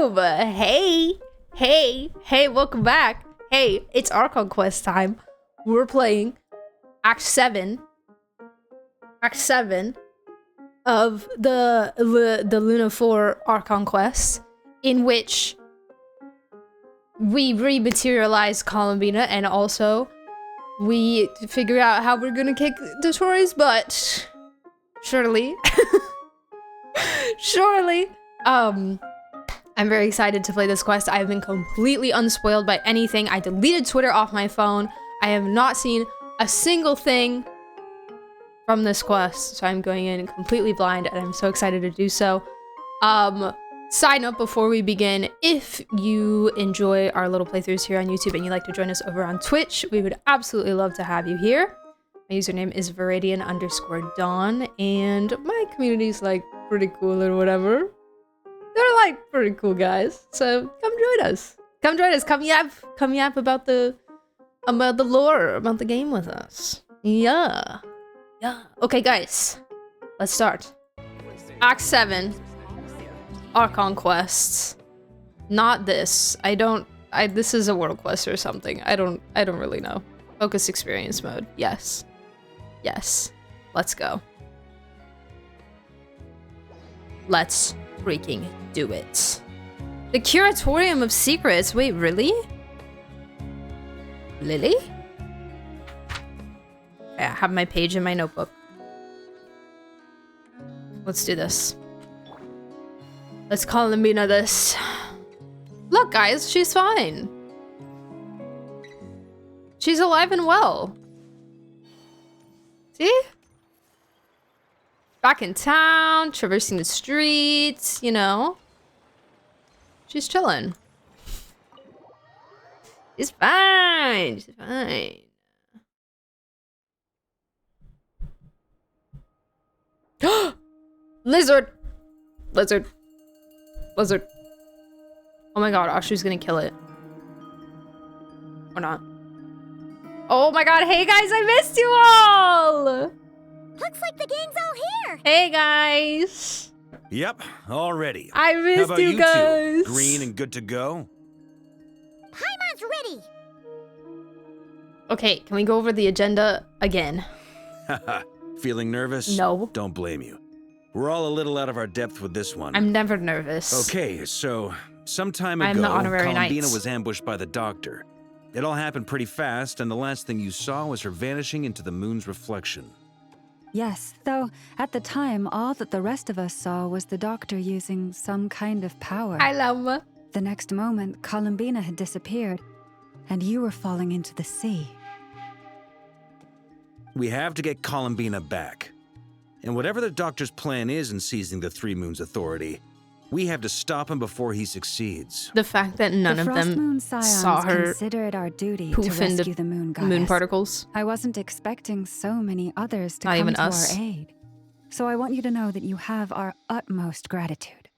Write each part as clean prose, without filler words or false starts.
YouTube! Hey, welcome back. Hey, it's Archon quest time. We're playing Act 7 of the Luna 4 Archon quest, in which we rematerialize Columbina and also we figure out how we're gonna kick Detroit's butt. Surely. I'm very excited to play this quest. I've been completely unspoiled by anything. I deleted Twitter off my phone. I have not seen a single thing from this quest, so I'm going in completely blind, and I'm so excited to do so. Side note before we begin, if you enjoy our little playthroughs here on YouTube and you'd like to join us over on Twitch, we would absolutely love to have you here. My username is viridian_dawn, and my community's like pretty cool or whatever. They're like pretty cool guys, so come join us. Come yap about the lore, about the game with us. Yeah. Okay, guys, let's start. Act 7, Archon quests. Not this. This is a world quest or something. I don't really know. Focus experience mode. Yes. Let's go. Let's freaking do it. The Curatorium of Secrets. Wait, really? Lily? I have my page in my notebook. Let's do this. Let's call Lamina this. Look, guys, she's fine. She's alive and well. See? Back in town, traversing the streets, you know. She's chilling. She's fine. She's fine. Lizard. Oh my god, Ashu's gonna kill it. Or not. Oh my god, hey guys, I missed you all! Looks like the gang's all here! Hey guys! Yep, all ready. I missed How about you guys! Two? Green and good to go? Paimon's ready! Okay, can we go over the agenda again? Haha, feeling nervous? No. Don't blame you. We're all a little out of our depth with this one. I'm never nervous. Okay, so sometime I'm ago, the honorary Columbina knight. was ambushed by the Doctor. It all happened pretty fast, and the last thing you saw was her vanishing into the moon's reflection. Yes, though at the time, all that the rest of us saw was the Doctor using some kind of power. I love. The next moment, Columbina had disappeared, and you were falling into the sea. We have to get Columbina back. And whatever the Doctor's plan is in seizing the Three Moons Authority, we have to stop him before he succeeds. The fact that none the of Frost them Moon Scions saw her consider it our duty to poof into rescue the moon goddess. moon particles. I wasn't expecting so many others to Not come even to us. our aid. So I want you to know that you have our utmost gratitude.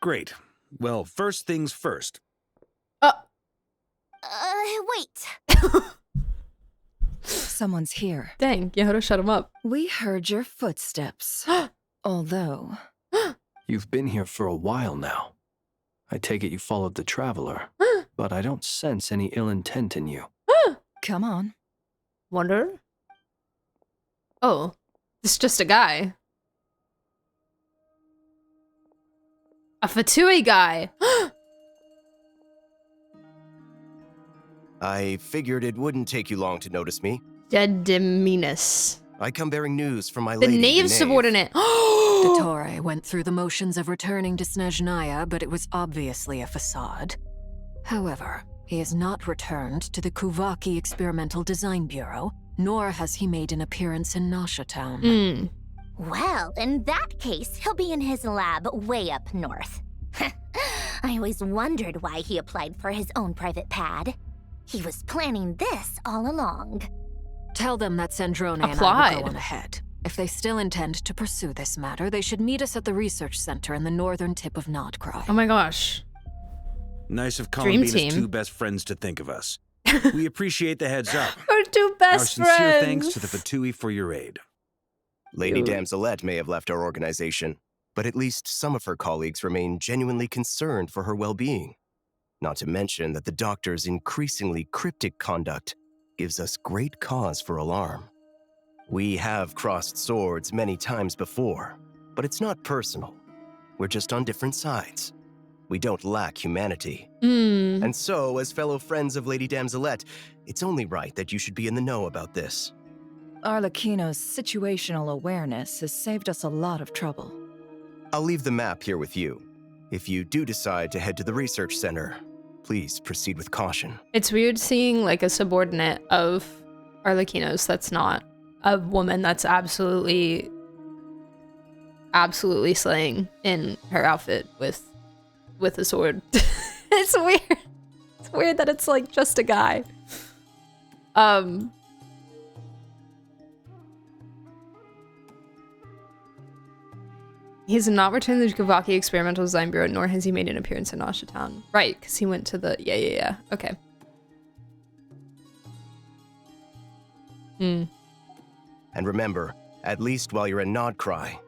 Great. Well, first things first. Wait. Someone's here. Dang, you had to shut him up. We heard your footsteps. Although... You've been here for a while now. I take it you followed the Traveler, but I don't sense any ill intent in you. Come on. Wonder? Oh, it's just a guy. A Fatui guy. I figured it wouldn't take you long to notice me. Dedeminus. I come bearing news from my The lady, knave the subordinate. Dottore went through the motions of returning to Snezhnaya, but it was obviously a facade. However, he has not returned to the Kuvaki Experimental Design Bureau, nor has he made an appearance in Nasha Town. Well, in that case, he'll be in his lab way up north. I always wondered why he applied for his own private pad. He was planning this all along. Tell them that Sandrone and I will Applied. go on ahead. If they still intend to pursue this matter, they should meet us at the research center in the northern tip of Nodcry. Oh my gosh. Nice of Dream Columbina's team. two best friends to think of us. We appreciate the heads up. Our two Our best sincere friends. thanks to the Fatui for your aid. Lady Yo. Damselette may have left our organization, but at least some of her colleagues remain genuinely concerned for her well-being. Not to mention that the Doctor's increasingly cryptic conduct gives us great cause for alarm. We have crossed swords many times before, but it's not personal. We're just on different sides. We don't lack humanity. And so, as fellow friends of Lady Damselette, it's only right that you should be in the know about this. Arlecchino's situational awareness has saved us a lot of trouble. I'll leave the map here with you. If you do decide to head to the research center, please proceed with caution. It's weird seeing like a subordinate of Arlecchino's that's not a woman that's absolutely slaying in her outfit with a sword. It's weird. It's weird that it's like just a guy. He's not returned to the Kavaki Experimental Design Bureau, nor has he made an appearance in Asha Town. Right, because he went to the... Yeah. Okay. And remember, at least while you're in Nodcry,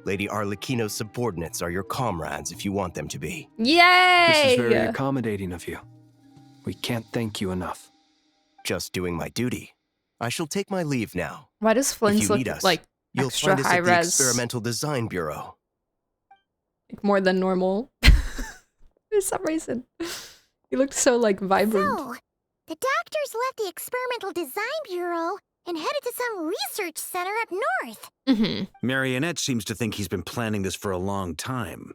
Lady Arlecchino's subordinates are your comrades if you want them to be. Yay! This is very accommodating of you. We can't thank you enough. Just doing my duty. I shall take my leave now. Why does If Flint's you look need us, like you'll extra find us high at the res? Experimental Design Bureau. Like more than normal. For some reason. He looked so like vibrant. So, the Doctors left the Experimental Design Bureau and headed to some research center up north. Marionette seems to think he's been planning this for a long time.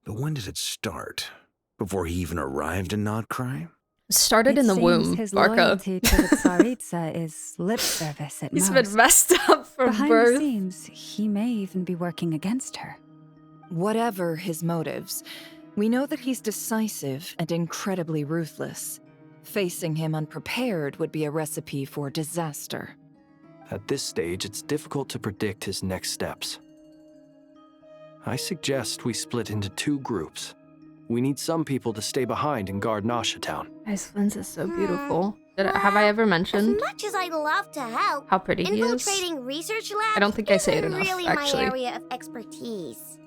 But when did it start? Before he even arrived in Nodcry? Started in the womb, His Barca. loyalty to the Tsaritsa is lip service at He's most. been messed up from Behind birth. the scenes, he may even be working against her. Whatever his motives, we know that he's decisive and incredibly ruthless. Facing him unprepared would be a recipe for disaster. At this stage, it's difficult to predict his next steps. I suggest we split into 2 groups. We need some people to stay behind and guard Asha Town. Guys, Flint's is so beautiful. Have I ever As mentioned much as I'd love to help, how pretty he is? infiltrating research labs I don't think I say it isn't enough, really actually. my area of expertise.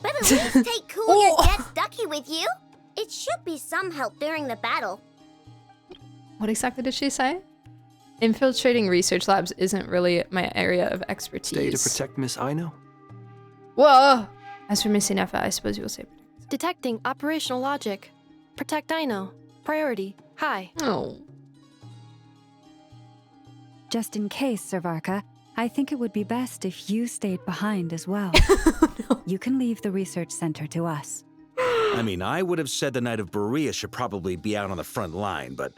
But at least take Cool your Jet Ducky with you. It should be some help during the battle. What exactly did she say? Infiltrating research labs isn't really my area of expertise. Stay to protect Miss Aino? Whoa! As for Missy Neffa, I suppose you will say protect. Detecting operational logic. Protect Aino. Priority. High. Oh. Just in case, Servarka, I think it would be best if you stayed behind as well. No. You can leave the research center to us. I mean, I would have said the Knight of Berea should probably be out on the front line, but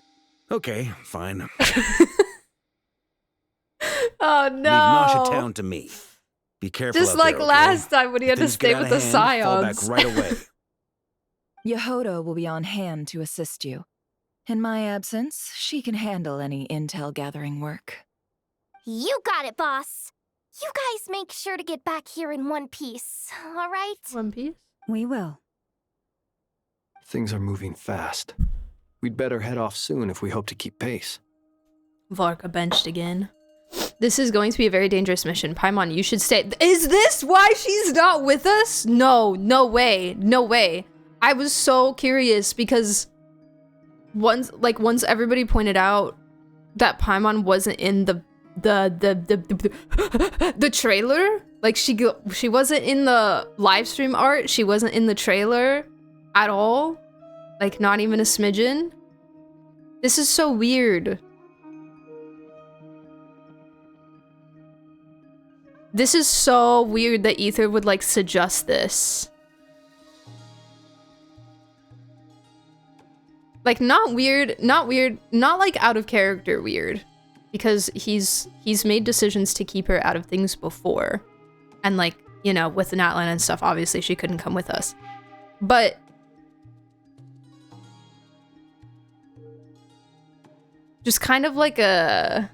okay, fine. Oh no! Leave Asha Town to me. Be careful Just out like there, okay? last time when he had to Things stay get out with of the hand, fall Scions. back right away. Yehoda will be on hand to assist you. In my absence, she can handle any intel gathering work. You got it, boss. You guys make sure to get back here in one piece, all right? One Piece? We will. Things are moving fast. We'd better head off soon if we hope to keep pace. Varka benched again. This is going to be a very dangerous mission. Paimon, you should stay. Is this why she's not with us? No, no way. No way. I was so curious because once everybody pointed out that Paimon wasn't in the trailer. Like she wasn't in the live stream art. She wasn't in the trailer at all. Like not even a smidgen. This is so weird. This is so weird that Ether would like suggest this. Like not weird, not like out of character weird. Because he's made decisions to keep her out of things before. And like, you know, with Natlan and stuff, obviously she couldn't come with us. But just kind of like a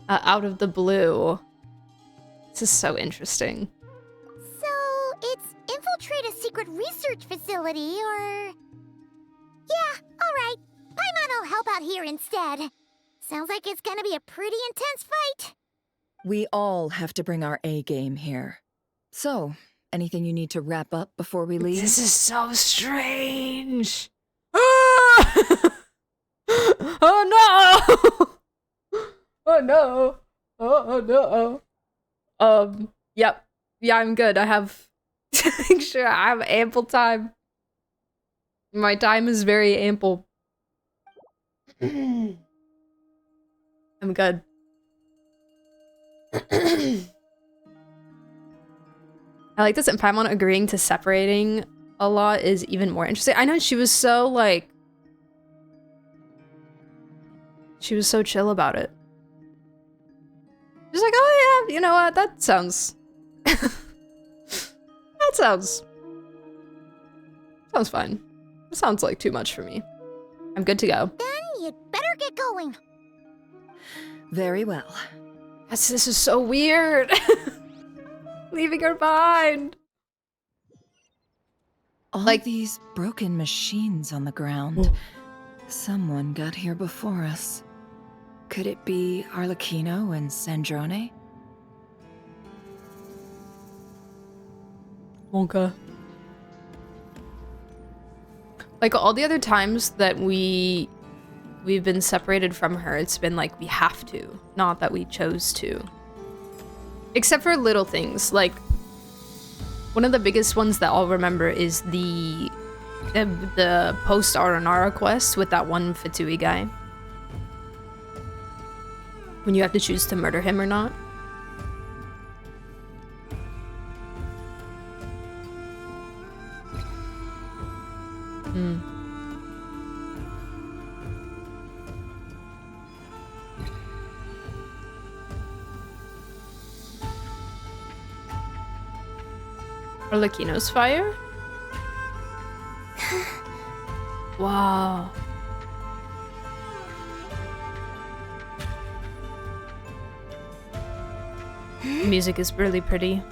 out of the blue. This is so interesting. So, it's infiltrate a secret research facility, or... Yeah, alright. Paimon will help out here instead. Sounds like it's gonna be a pretty intense fight. We all have to bring our A game here. So, anything you need to wrap up before we leave? This is so strange. Ah! Oh no! Oh no! Oh no! Yep. Yeah, I'm good. I have make sure I have ample time. My time is very ample. I'm good. I like this, and Paimon agreeing to separating a lot is even more interesting. I know she was so like... She was so chill about it. She's like, oh yeah, you know what, that sounds... that sounds fine. It sounds like too much for me. I'm good to go. Then you'd better get going. Very well. This is so weird. Leaving her behind. All Like- these broken machines on the ground. Someone got here before us. Could it be Arlecchino and Sandrone? Okay. Like all the other times that we've been separated from her, it's been like we have to, not that we chose to. Except for little things, like one of the biggest ones that I'll remember is the post Aranara quest with that one Fatui guy. When you have to choose to murder him or not. Arlecchino's fire? Wow. Music is really pretty.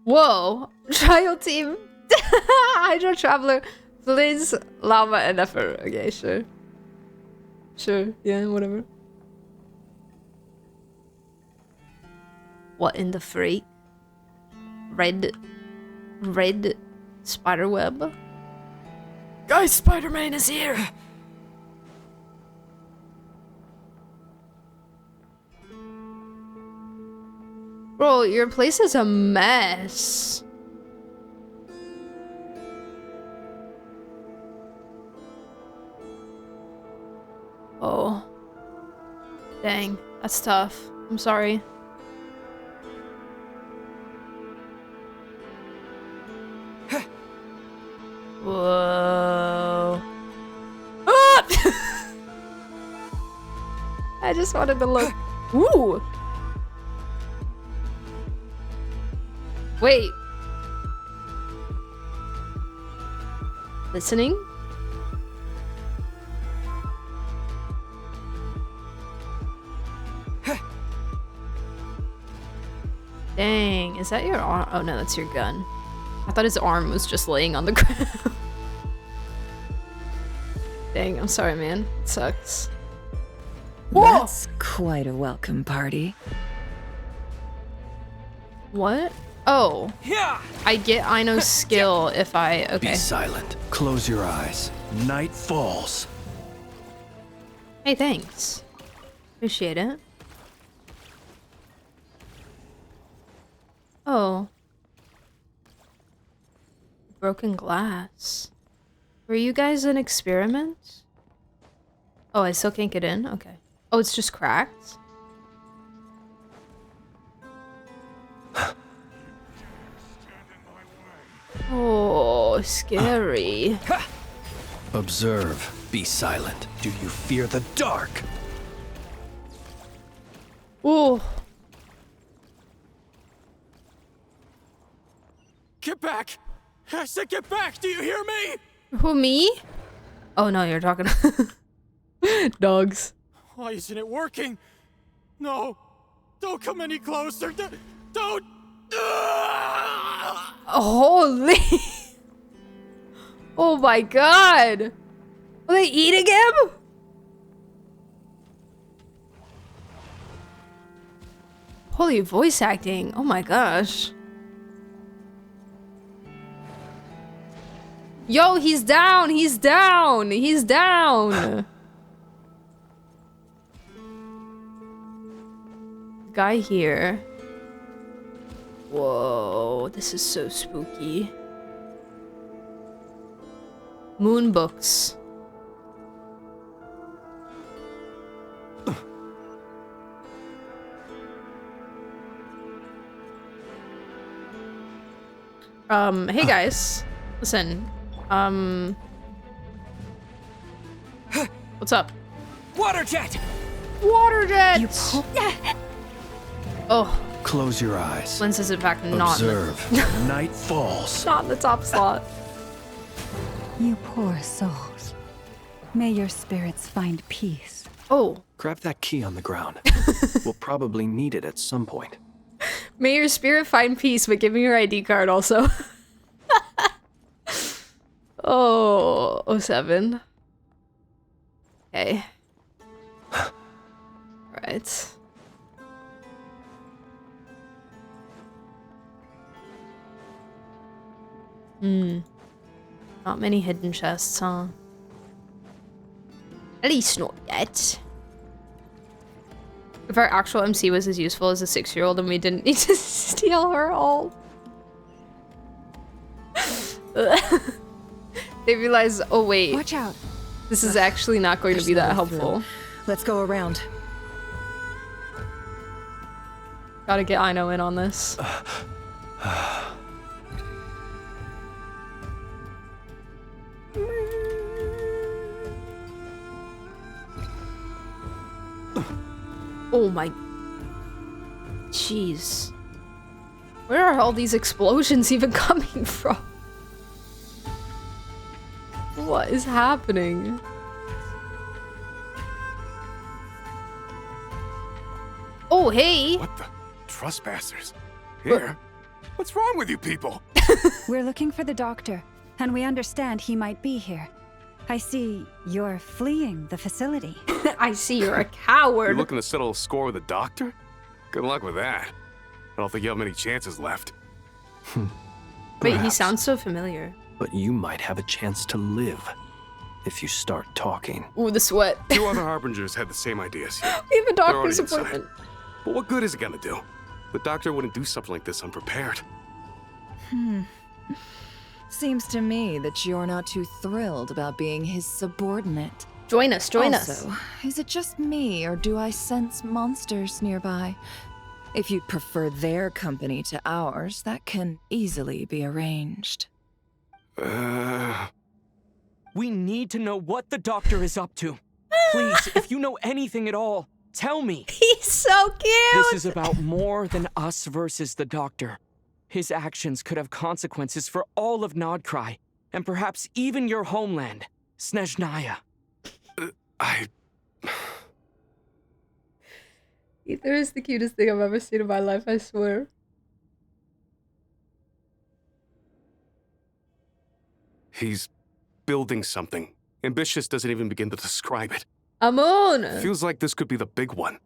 Whoa! Trial team! Hydro Traveler, Blizz, Lava, and Effort. Okay, sure. Sure, yeah, whatever. What in the freak? Red spiderweb? Guys, Spider-Man is here! Bro, your place is a mess. Oh. Dang, that's tough. I'm sorry. Whoa. Ah! I just wanted to look. Ooh. Wait. Listening? Dang, is that your arm? Oh no, that's your gun. I thought his arm was just laying on the ground. Dang, I'm sorry, man. It sucks. That's quite a welcome party. What? Oh. I get Aino's skill if I... Okay. Be silent. Close your eyes. Night falls. Hey, thanks. Appreciate it. Oh. Broken glass. Were you guys an experiment? Oh, I still can't get in? Okay. Oh, it's just cracked? Oh, scary. Observe. Be silent. Do you fear the dark? Oh. Get back! I said get back! Do you hear me? Who, me? Oh no, you're talking dogs. Why isn't it working? No! Don't come any closer! Don't! Holy! Oh my god! Are they eating him? Holy voice acting. Oh my gosh. Yo, he's down. He's down. He's down. Guy here. Whoa, this is so spooky. Moon books. Hey guys. Listen. What's up? Water jet! Water jet! Oh. Close your eyes. Lens is in fact not. Observe. Night falls. Not in the top slot. You poor souls. May your spirits find peace. Oh. Grab that key on the ground. We'll probably need it at some point. May your spirit find peace, but give me your ID card also. Oh, 07. Okay. Right. Not many hidden chests, huh? At least not yet. If our actual MC was as useful as a 6-year-old and we didn't need to steal her all. They realize, oh wait. Watch out. This is actually not going to be that helpful. Let's go around. Gotta get Aino in on this. Oh my... Jeez. Where are all these explosions even coming from? What is happening? Oh, hey! What the? Trespassers? Here? What's wrong with you people? We're looking for the doctor, and we understand he might be here. I see you're fleeing the facility. I see you're a coward. You're looking to settle a score with a doctor? Good luck with that. I don't think you have many chances left. Wait, he sounds so familiar. But you might have a chance to live if you start talking. Ooh, the sweat. 2 other harbingers had the same ideas. We have a They're doctor's already inside. appointment. But what good is it gonna do? The doctor wouldn't do something like this unprepared. Seems to me that you're not too thrilled about being his subordinate. Join us, join us. Also, is it just me, or do I sense monsters nearby? If you'd prefer their company to ours, that can easily be arranged. We need to know what the doctor is up to. Please, if you know anything at all, tell me. He's so cute! This is about more than us versus the doctor. His actions could have consequences for all of Nodcry, and perhaps even your homeland, Snezhnaya. Ether is the cutest thing I've ever seen in my life, I swear. He's building something. Ambitious doesn't even begin to describe it. Amon! Feels like this could be the big one.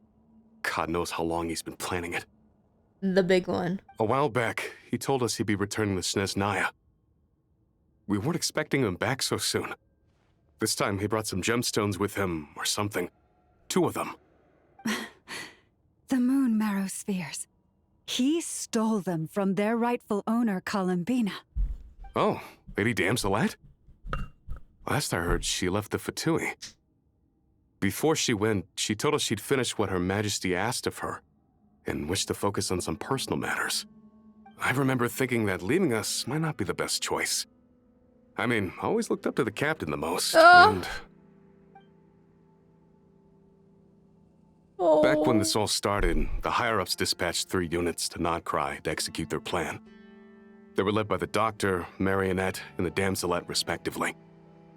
God knows how long he's been planning it. The big one. A while back, he told us he'd be returning to Snezhnaya. We weren't expecting him back so soon. This time he brought some gemstones with him, or something. 2 of them. The moon marrow spheres. He stole them from their rightful owner, Columbina. Oh, Lady Damselette? Last I heard, she left the Fatui. Before she went, she told us she'd finish what Her Majesty asked of her, and wished to focus on some personal matters. I remember thinking that leaving us might not be the best choice. I mean, I always looked up to the captain the most, and... Back when this all started, the higher-ups dispatched 3 units to Nodcry to execute their plan. They were led by the Doctor, Marionette, and the Damselette, respectively.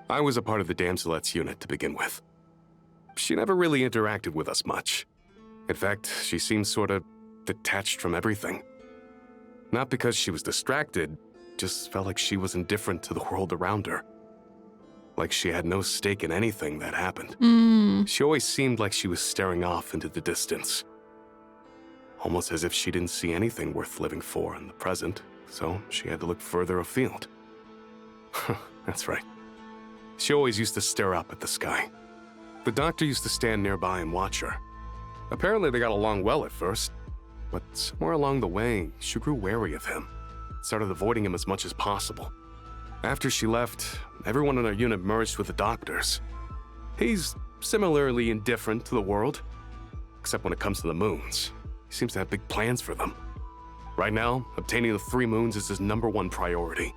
I was a part of the Damselette's unit to begin with. She never really interacted with us much. In fact, she seemed sort of detached from everything. Not because she was distracted, just felt like she was indifferent to the world around her. like she had no stake in anything that happened. Mm. She always seemed like she was staring off into the distance. Almost as if she didn't see anything worth living for in the present, so she had to look further afield. That's right. She always used to stare up at the sky. The doctor used to stand nearby and watch her. Apparently they got along well at first, but somewhere along the way, she grew wary of him. Started avoiding him as much as possible. After she left, everyone in our unit merged with the doctors. He's similarly indifferent to the world, except when it comes to the moons. He seems to have big plans for them. Right now, obtaining the 3 moons is his #1 priority.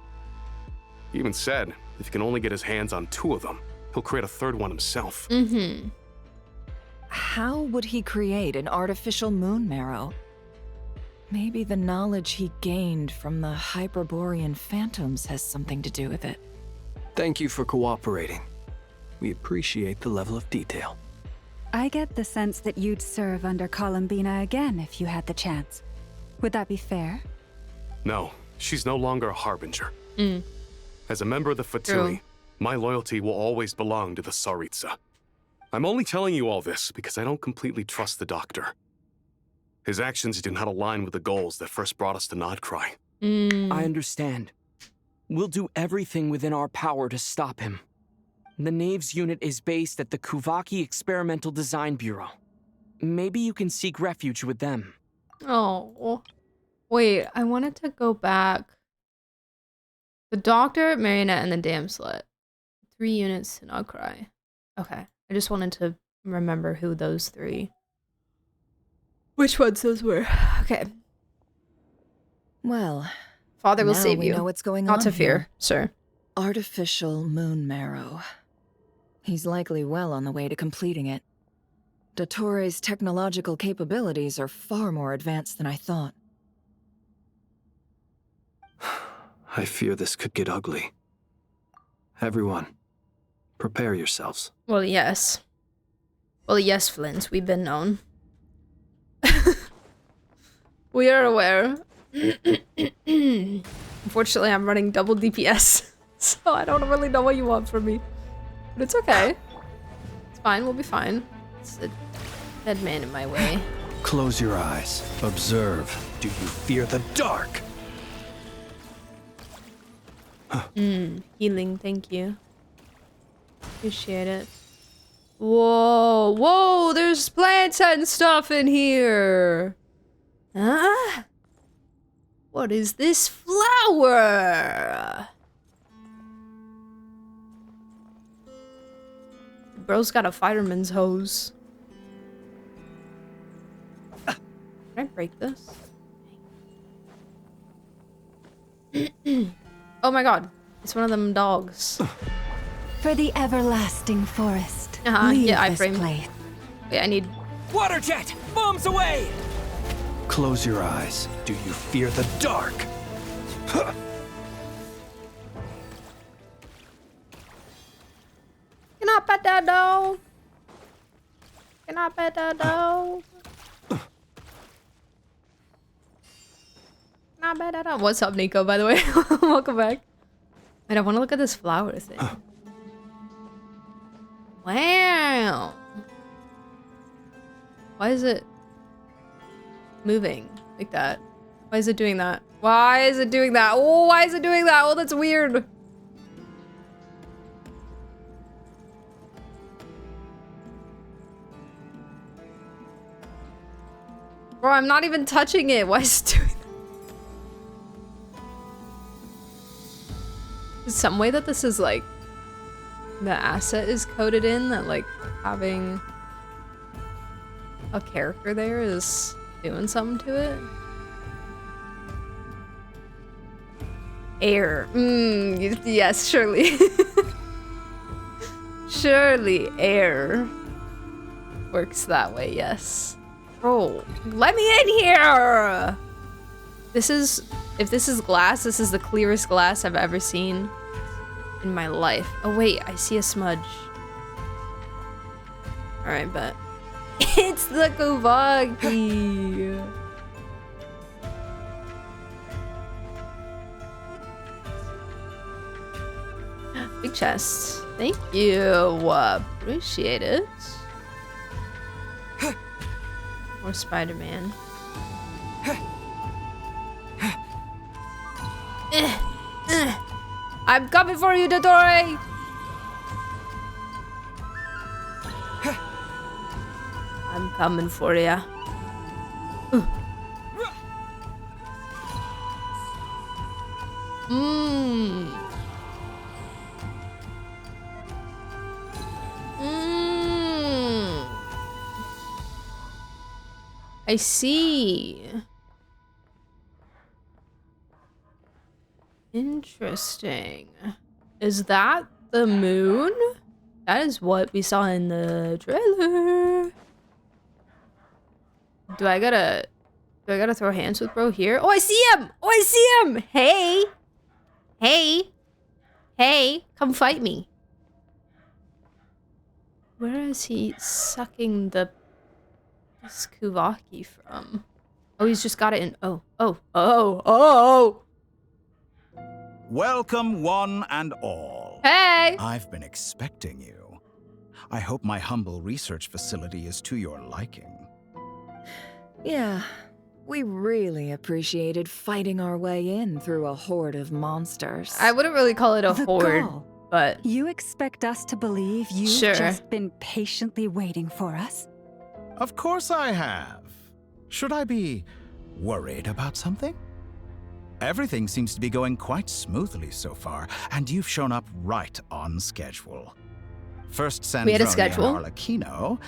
He even said if he can only get his hands on 2 of them, he'll create a 3rd one himself. Mm-hmm. How would he create an artificial moon marrow? Maybe the knowledge he gained from the Hyperborean phantoms has something to do with it. Thank you for cooperating. We appreciate the level of detail. I get the sense that you'd serve under Columbina again if you had the chance. Would that be fair? No, she's no longer a harbinger. Mm. As a member of the Fatui, True. my loyalty will always belong to the Tsaritsa. I'm only telling you all this because I don't completely trust the doctor. His actions do not align with the goals that first brought us to Nodcry. I understand. We'll do everything within our power to stop him. The Knaves unit is based at the Kuvaki Experimental Design Bureau. Maybe you can seek refuge with them. Oh. Wait, I wanted to go back. The Doctor, Marionette, and the Damslet. 3 units to Nodcry. Okay. I just wanted to remember who those 3. Which ones those were. Okay. Well, Father will now save we you. know what's going Not on to fear, here. sir. Artificial moon marrow. He's likely well on the way to completing it. Dottore's technological capabilities are far more advanced than I thought. I fear this could get ugly. Everyone, prepare yourselves. Well, yes. Well, yes, Flint. We've been known. We are aware. Unfortunately, I'm running double DPS, so I don't really know what you want from me. But it's okay. It's fine. We'll be fine. It's a dead man in my way. Close your eyes. Observe. Do you fear the dark? Healing. Thank you. Appreciate it. Whoa. Whoa. There's plants and stuff in here. Huh? What is this flower? Bro's got a fireman's hose. Can I break this? Oh my god. It's one of them dogs. For the everlasting forest. Leave yeah, this iframe. place. Wait, I need... Water jet! Bombs away! Close your eyes. Do you fear the dark? Can I pet that dog? Can I pet that dog? Can I pet that dog? What's up, Nico, by the way? Welcome back. Wait, I want to look at this flower thing. Wow. Why is it moving like that? Why is it doing that? Why is it doing that? Oh, why is it doing that? Oh, that's weird. Bro, I'm not even touching it. Why is it doing that? There's some way that this is like the asset is coded in, that like having a character there is doing something to it. Air. Yes, surely. Surely air works that way, yes. Bro, let me in here! This is, if this is glass, this is the clearest glass I've ever seen in my life. Oh wait, I see a smudge. Alright, but it's the Kuvaki. Big chest. Thank you. Appreciate it. Or Spider-Man. I'm coming for you, Dottore! I'm coming for ya. I see. Interesting. Is that the moon? That is what we saw in the trailer. Do I gotta throw hands with bro here? Oh, I see him! Oh, I see him! Hey! Hey! Hey! Come fight me. Where is he sucking this Kuvaki from? Oh, he's just got it in. Oh. Welcome, one and all. Hey! I've been expecting you. I hope my humble research facility is to your liking. Yeah, we really appreciated fighting our way in through a horde of monsters. I wouldn't really call it a horde, gall. but... You expect us to believe you've Sure. just been patiently waiting for us? Of course I have. Should I be worried about something? Everything seems to be going quite smoothly so far, and you've shown up right on schedule. First We had a Sandrone schedule. and Arlecchino,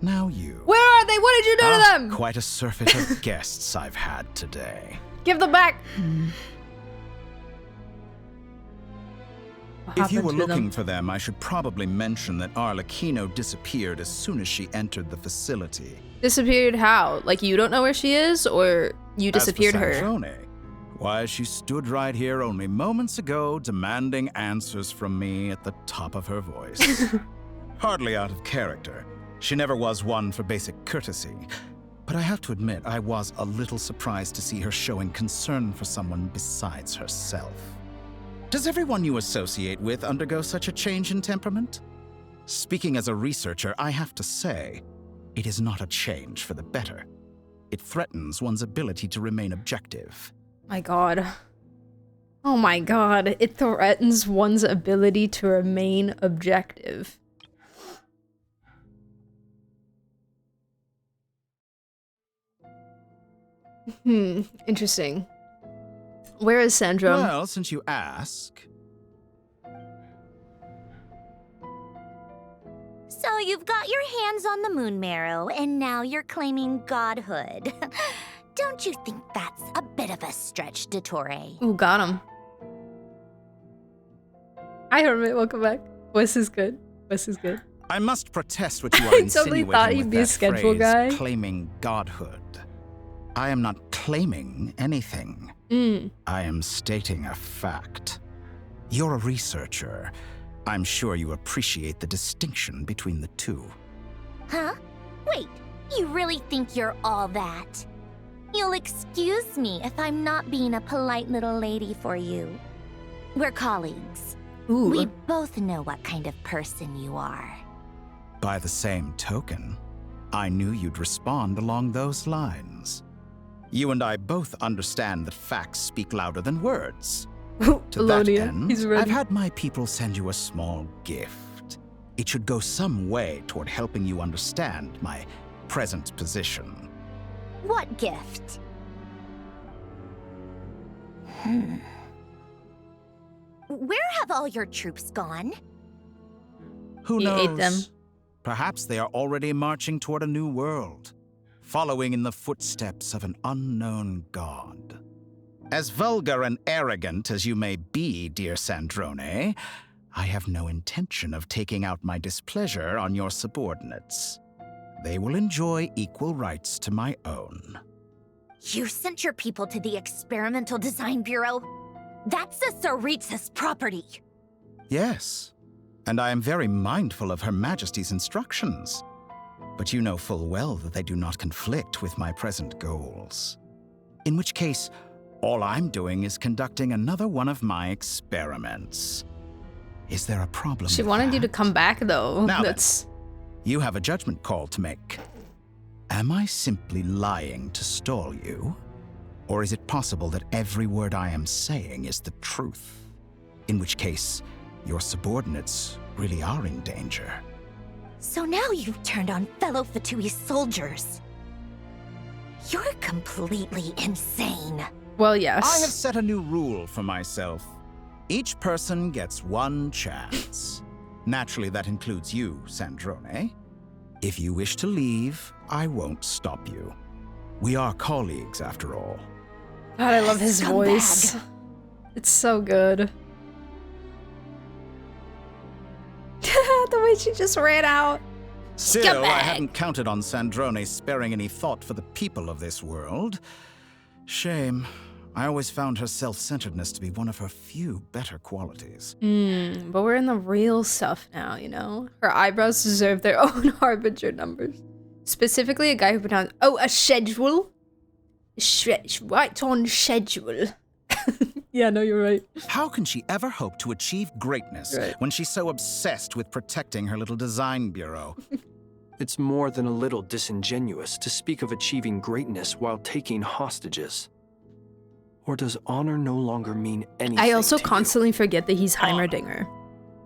now you. Where are they? What did you do to them? Quite a surfeit of guests I've had today. Give them back. What If you were happened to looking them? for them, I should probably mention that Arlecchino disappeared as soon as she entered the facility. Disappeared how? Like you don't know where she is, or you disappeared As for her? Sandrone, why, she stood right here only moments ago demanding answers from me at the top of her voice. Hardly out of character. She never was one for basic courtesy. But I have to admit, I was a little surprised to see her showing concern for someone besides herself. Does everyone you associate with undergo such a change in temperament? Speaking as a researcher, I have to say, it is not a change for the better. It threatens one's ability to remain objective. My god. Oh my god. It threatens one's ability to remain objective. Interesting. Where is Sandrone? Well, since you ask... So you've got your hands on the moon marrow, and now you're claiming godhood. Don't you think that's a bit of a stretch, Dottore? Ooh, got him. Hi, Hermit. Welcome back. Wes is good. Wes is good. I must protest what you are I insinuating totally thought with he'd be a that schedule phrase, guy. claiming godhood. I am not claiming anything. I am stating a fact. You're a researcher. I'm sure you appreciate the distinction between the two. Huh? Wait, you really think you're all that? You'll excuse me if I'm not being a polite little lady for you. We're colleagues. Ooh. We both know what kind of person you are. By the same token, I knew you'd respond along those lines. You and I both understand that facts speak louder than words. To that Alonia, end, he's ready. I've had my people send you a small gift. It should go some way toward helping you understand my present position. What gift? Where have all your troops gone? Who He knows? ate them. Perhaps they are already marching toward a new world, following in the footsteps of an unknown god. As vulgar and arrogant as you may be, dear Sandrone, I have no intention of taking out my displeasure on your subordinates. They will enjoy equal rights to my own. You sent your people to the Experimental Design Bureau? That's a Saritsa's property. Yes, and I am very mindful of Her Majesty's instructions. But you know full well that they do not conflict with my present goals. In which case, all I'm doing is conducting another one of my experiments. Is there a problem? She with wanted you to that? come back, though. Now That's... You have a judgment call to make. Am I simply lying to stall you? Or is it possible that every word I am saying is the truth? In which case, your subordinates really are in danger. So now you've turned on fellow Fatui soldiers. You're completely insane. Well, yes. I have set a new rule for myself. Each person gets one chance. Naturally, that includes you, Sandrone. If you wish to leave, I won't stop you. We are colleagues, after all. God, I love his voice. It's so good. The way she just ran out. Still, I hadn't counted on Sandrone sparing any thought for the people of this world. Shame. I always found her self-centeredness to be one of her few better qualities. But we're in the real stuff now, you know? Her eyebrows deserve their own Harbinger numbers. Specifically, a guy who pronounced, oh, a schedule? Right on schedule. Yeah, no, you're right. How can she ever hope to achieve greatness when she's so obsessed with protecting her little design bureau? It's more than a little disingenuous to speak of achieving greatness while taking hostages. Or does honor no longer mean anything? I also to constantly forget that he's Heimerdinger.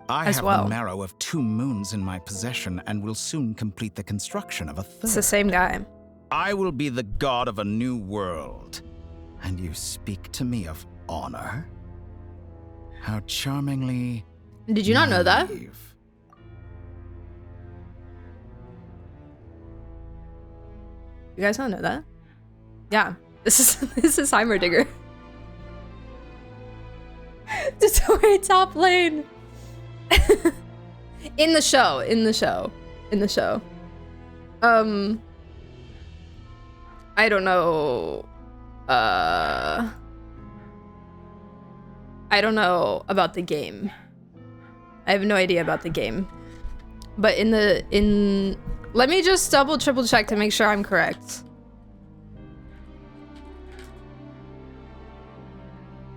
I as have well. the marrow of 2 moons in my possession and will soon complete the construction of a 3rd. It's the same guy. I will be the god of a new world. And you speak to me of honor? How charmingly Did you not know that? naive. You guys don't know that? Yeah. This is Heimerdinger. Tutorial top lane. In the show. I don't know. I don't know about the game. I have no idea about the game. But let me just triple check to make sure I'm correct.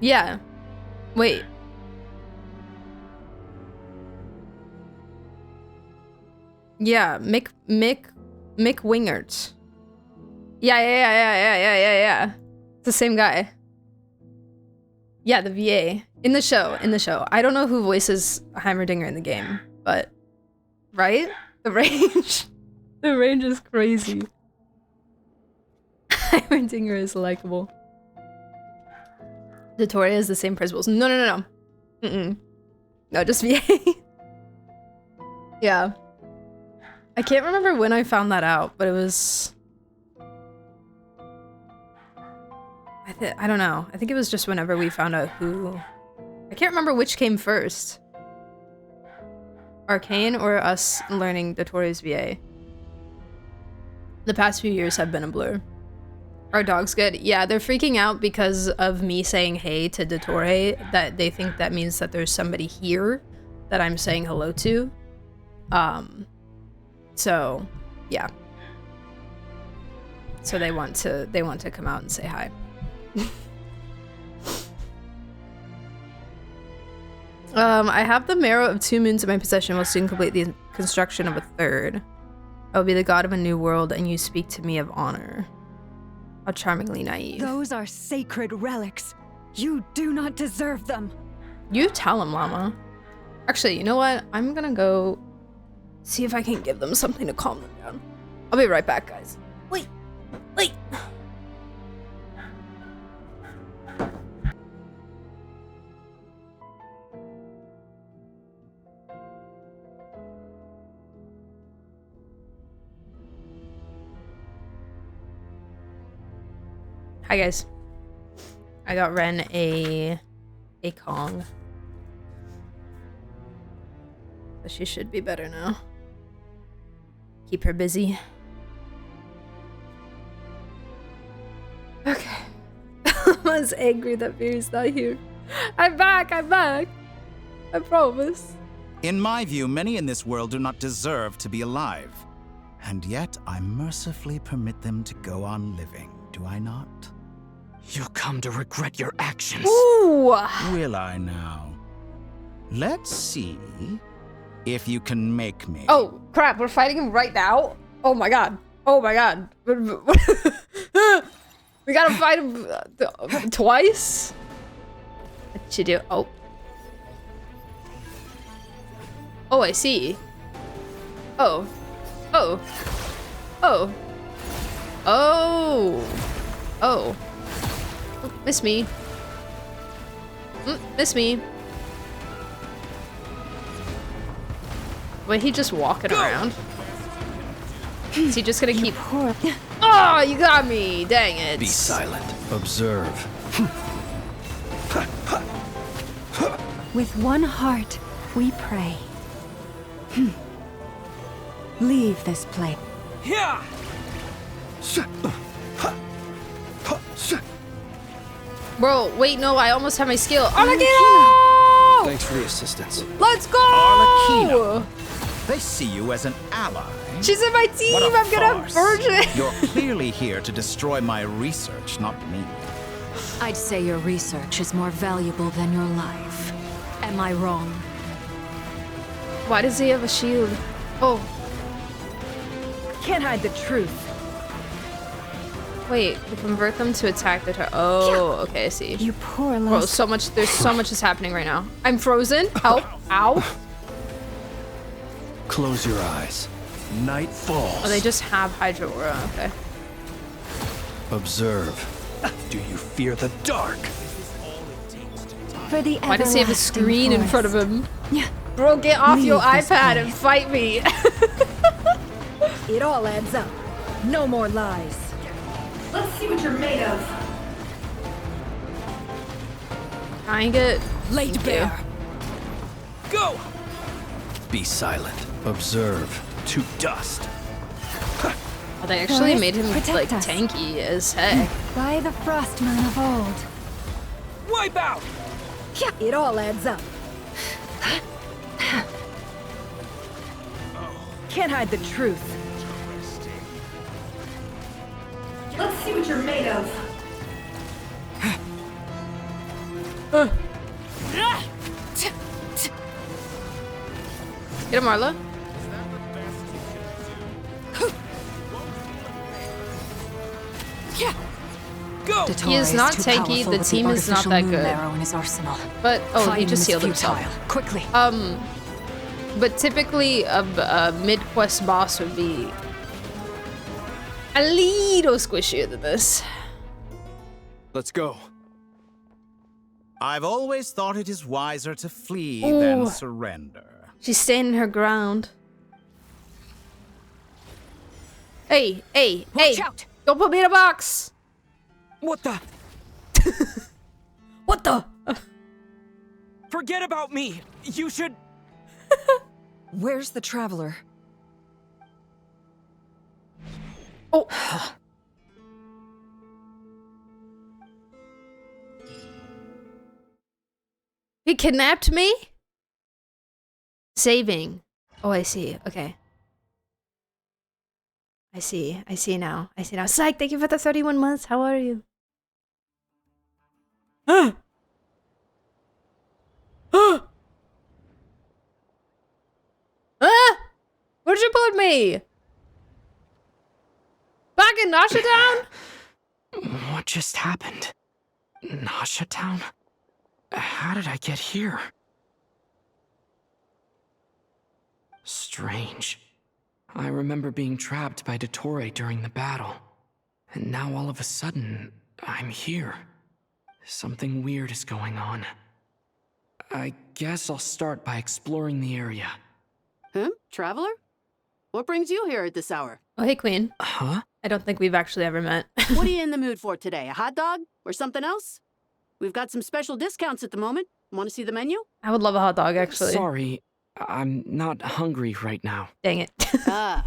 Yeah. Wait. Yeah, Mick Wingert. Yeah. It's the same guy. Yeah, the VA. In the show. I don't know who voices Heimerdinger in the game, but... Right? The range. The range is crazy. Heimerdinger is likable. Dotoria is the same principles. No. No, just VA. Yeah. I can't remember when I found that out, but it was... I don't know. I think it was just whenever we found out who... I can't remember which came first. Arcane or us learning Dotoria's VA. The past few years have been a blur. Our dog's good. Yeah, they're freaking out because of me saying hey to Dottore, that they think that means that there's somebody here that I'm saying hello to. So, yeah. So they want to come out and say hi. I have the marrow of 2 moons in my possession. Will soon complete the construction of a 3rd. I will be the god of a new world, and you speak to me of honor. How charmingly naive. Those are sacred relics. You do not deserve them. You tell him, Llama. Actually, you know what? I'm gonna go see if I can give them something to calm them down. I'll be right back, guys. Wait. Hi guys. I got Ren a Kong. So she should be better now. Keep her busy. Okay. I was angry that Viri's not here. I'm back. I promise. In my view, many in this world do not deserve to be alive. And yet, I mercifully permit them to go on living, do I not? You'll come to regret your actions. Ooh! Will I now? Let's see if you can make me. Oh, crap. We're fighting him right now? Oh my god. Oh my god. We gotta fight him twice? What you do? Oh. Oh, I see. Oh. Oh. Oh. Oh. Oh. Oh, miss me. Miss me. Wait, he just walking around? Is he just gonna keep... Oh, you got me! Dang it. Be silent. Observe. With one heart, we pray. Leave this place. Bro, wait, no, I almost have my skill. Arlecchino! Thanks for the assistance. Let's go! Arlecchino. They see you as an ally. She's in my team! What a I'm gonna farce. merge it! You're clearly here to destroy my research, not me. I'd say your research is more valuable than your life. Am I wrong? Why does he have a shield? Oh. Can't hide the truth. Wait, we convert them to attack the Oh, okay, I see. You poor Bro, lost. there's so much is happening right now. I'm frozen. Help. Ow. Close your eyes. Night falls. Oh, they just have Hydra Aura. Okay. Observe. Do you fear the dark? For the Why does he have a everlasting screen in front of him? Bro, get off your Leave this iPad place. and fight me. It all adds up. No more lies. Let's see what you're made of. Trying it. Laid bare. Go! Be silent. Observe. To dust. Oh, they actually Forest, made him protect like us. tanky as heck. By the frost moon of old. Wipe out! It all adds up. Can't hide the truth. Let's see what you're made of. Get him, Marla. Go! He is not tanky. The team is not that good. In his arsenal. But oh, he Fighting just is healed himself. futile. Quickly. But typically a mid-quest boss would be a little squishier than this. Let's go. I've always thought it is wiser to flee Ooh. than surrender. She's standing her ground. Hey, hey, Watch hey! out. Don't put me in a box. What the? What the? Forget about me. You should... Where's the traveler? Oh. He kidnapped me? Saving. Oh, I see. Okay. I see. I see now. I see now. Psych, thank you for the 31 months. How are you? Ah! Ah! Ah! Where'd you put me? Back in Nasha Town? What just happened? Nasha Town? How did I get here? Strange. I remember being trapped by Dottore during the battle. And now all of a sudden, I'm here. Something weird is going on. I guess I'll start by exploring the area. Huh? Traveler? What brings you here at this hour? Oh, hey, Queen. Huh? I don't think we've actually ever met. What are you in the mood for today? A hot dog? Or something else? We've got some special discounts at the moment. Want to see the menu? I would love a hot dog, actually. Sorry, I'm not hungry right now. Dang it. Ah.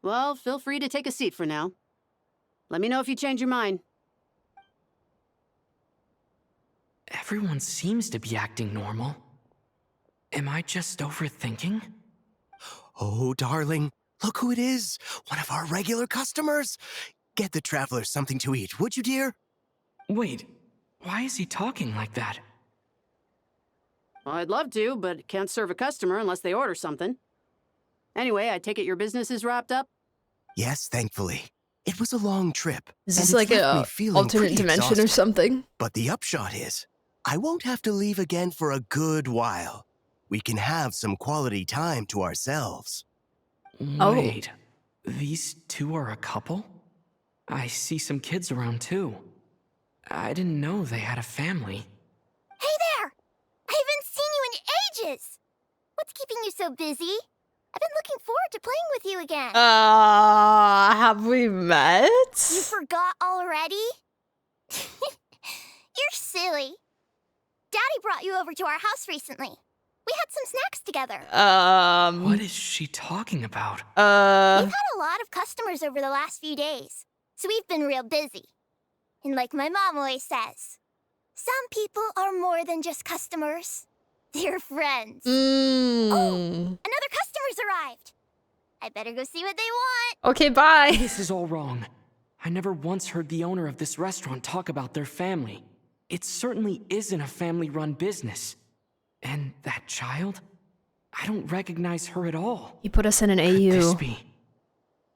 Well, feel free to take a seat for now. Let me know if you change your mind. Everyone seems to be acting normal. Am I just overthinking? Oh, darling, look who it is. One of our regular customers. Get the traveler something to eat, would you, dear? Wait, why is he talking like that? Well, I'd love to, but can't serve a customer unless they order something. Anyway, I take it your business is wrapped up? Yes, thankfully. It was a long trip. Is this and like it's left a me feeling alternate pretty dimension or exhausted. something? But the upshot is, I won't have to leave again for a good while. We can have some quality time to ourselves. Wait, these two are a couple? I see some kids around too. I didn't know they had a family. Hey there! I haven't seen you in ages! What's keeping you so busy? I've been looking forward to playing with you again. Have we met? You forgot already? You're silly. Daddy brought you over to our house recently. We had some snacks together. What is she talking about? We've had a lot of customers over the last few days, so we've been real busy. And like my mom always says, some people are more than just customers. They're friends. Oh, another customer's arrived. I better go see what they want. Okay, bye. This is all wrong. I never once heard the owner of this restaurant talk about their family. It certainly isn't a family-run business. And that child? I don't recognize her at all. He put us in an AU. Could this be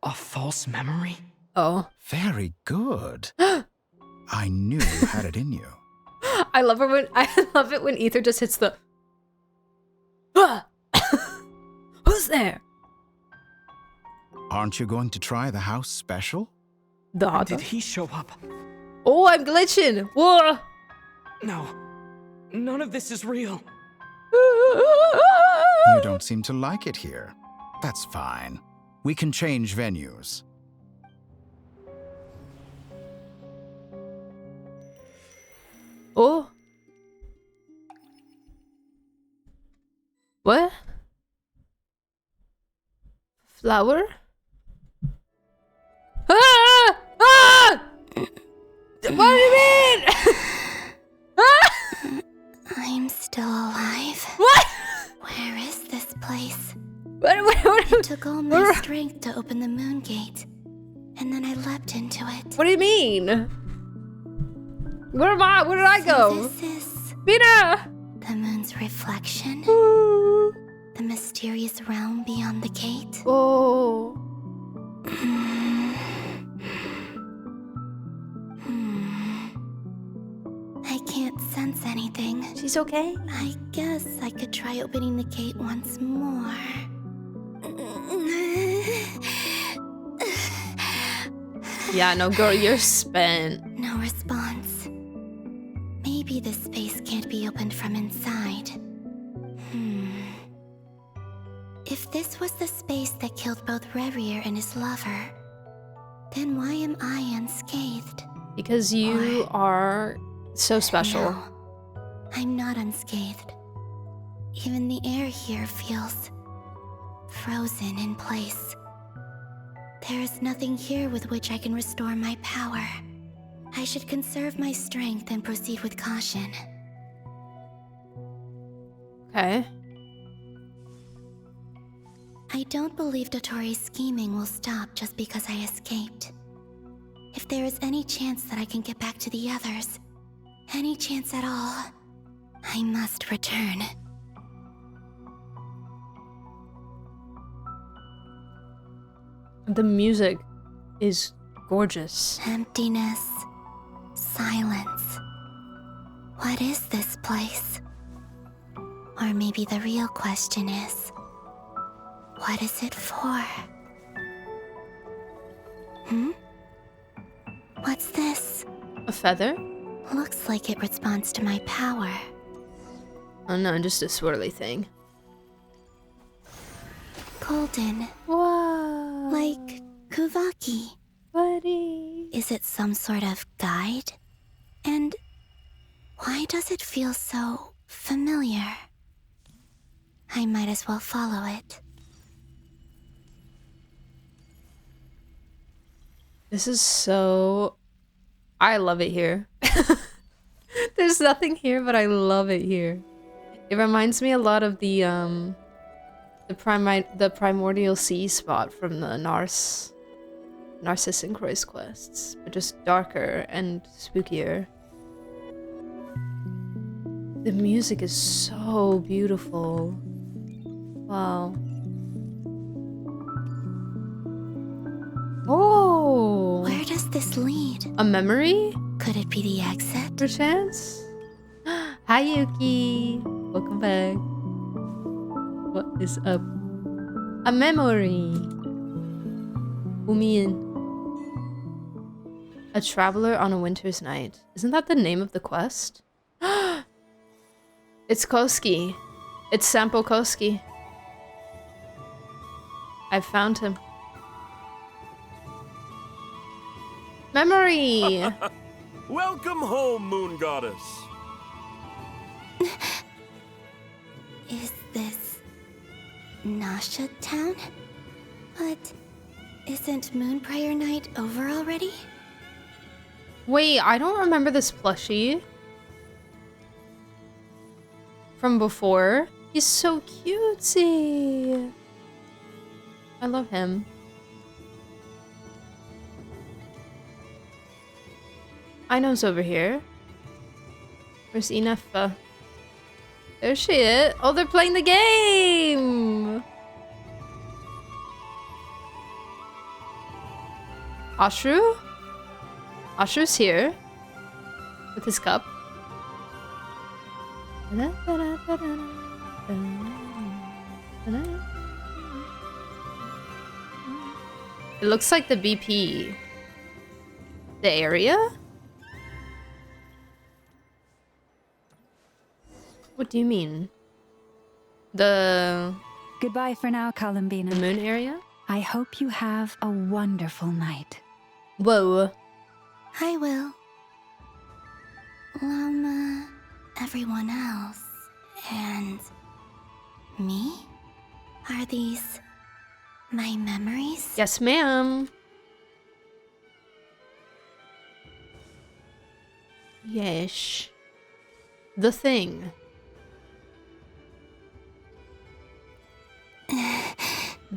a false memory? Oh. Very good. I knew you had it in you. I love it when Ether just hits the Who's there? Aren't you going to try the house special? The hot Did he show up? Oh, I'm glitching. Whoa. No. None of this is real. You don't seem to like it here. That's fine. We can change venues. Oh. What? Flower? Ah! Ah! What do you mean? I'm still alive. What? Where is this place? What? It took all my strength to open the moon gate, and then I leapt into it. What do you mean? Where am I? Where did I go? This is Bina! the moon's reflection. The mysterious realm beyond the gate. Oh. I can't sense anything. She's okay. I guess I could try opening the gate once more. Yeah, no, girl, you're spent. No response. Maybe this space can't be opened from inside. If this was the space that killed both Remuria and his lover, then why am I unscathed? Because you are so special. No, I'm not unscathed. Even the air here feels frozen in place. There is nothing here with which I can restore my power. I should conserve my strength and proceed with caution. Okay. I don't believe Dotori's scheming will stop just because I escaped. If there is any chance that I can get back to the others, any chance at all, I must return. The music is gorgeous. Emptiness, silence. What is this place? Or maybe the real question is, what is it for? What's this? A feather? Looks like it responds to my power. Oh no, just a swirly thing. Golden. Whoa. Like Kuvaki. Buddy. Is it some sort of guide? And why does it feel so familiar? I might as well follow it. This is so... I love it here. There's nothing here, but I love it here. It reminds me a lot of the primordial sea spot from the Narcissus and Croix quests, but just darker and spookier. The music is so beautiful. Wow. Oh. Where does this lead? A memory? Could it be the exit? Perchance? Hi, Yuki. Welcome back. What is up? A memory. Umiin. A traveler on a winter's night. Isn't that the name of the quest? It's Koski. It's Sampo Koski. I found him. Memory! Welcome home, Moon Goddess. Is this Nasha Town? But isn't Moon Prayer Night over already? Wait, I don't remember this plushie from before. He's so cutesy. I love him. Aino's over here. Where's Inefa? There she is. Oh, they're playing the game! Ashru? Ashru's here. With his cup. It looks like the BP. The area? What do you mean? The... Goodbye for now, Columbina. The moon area? I hope you have a wonderful night. Whoa. I will. Llama, everyone else, and me? Are these my memories? Yes, ma'am. Yes. The thing.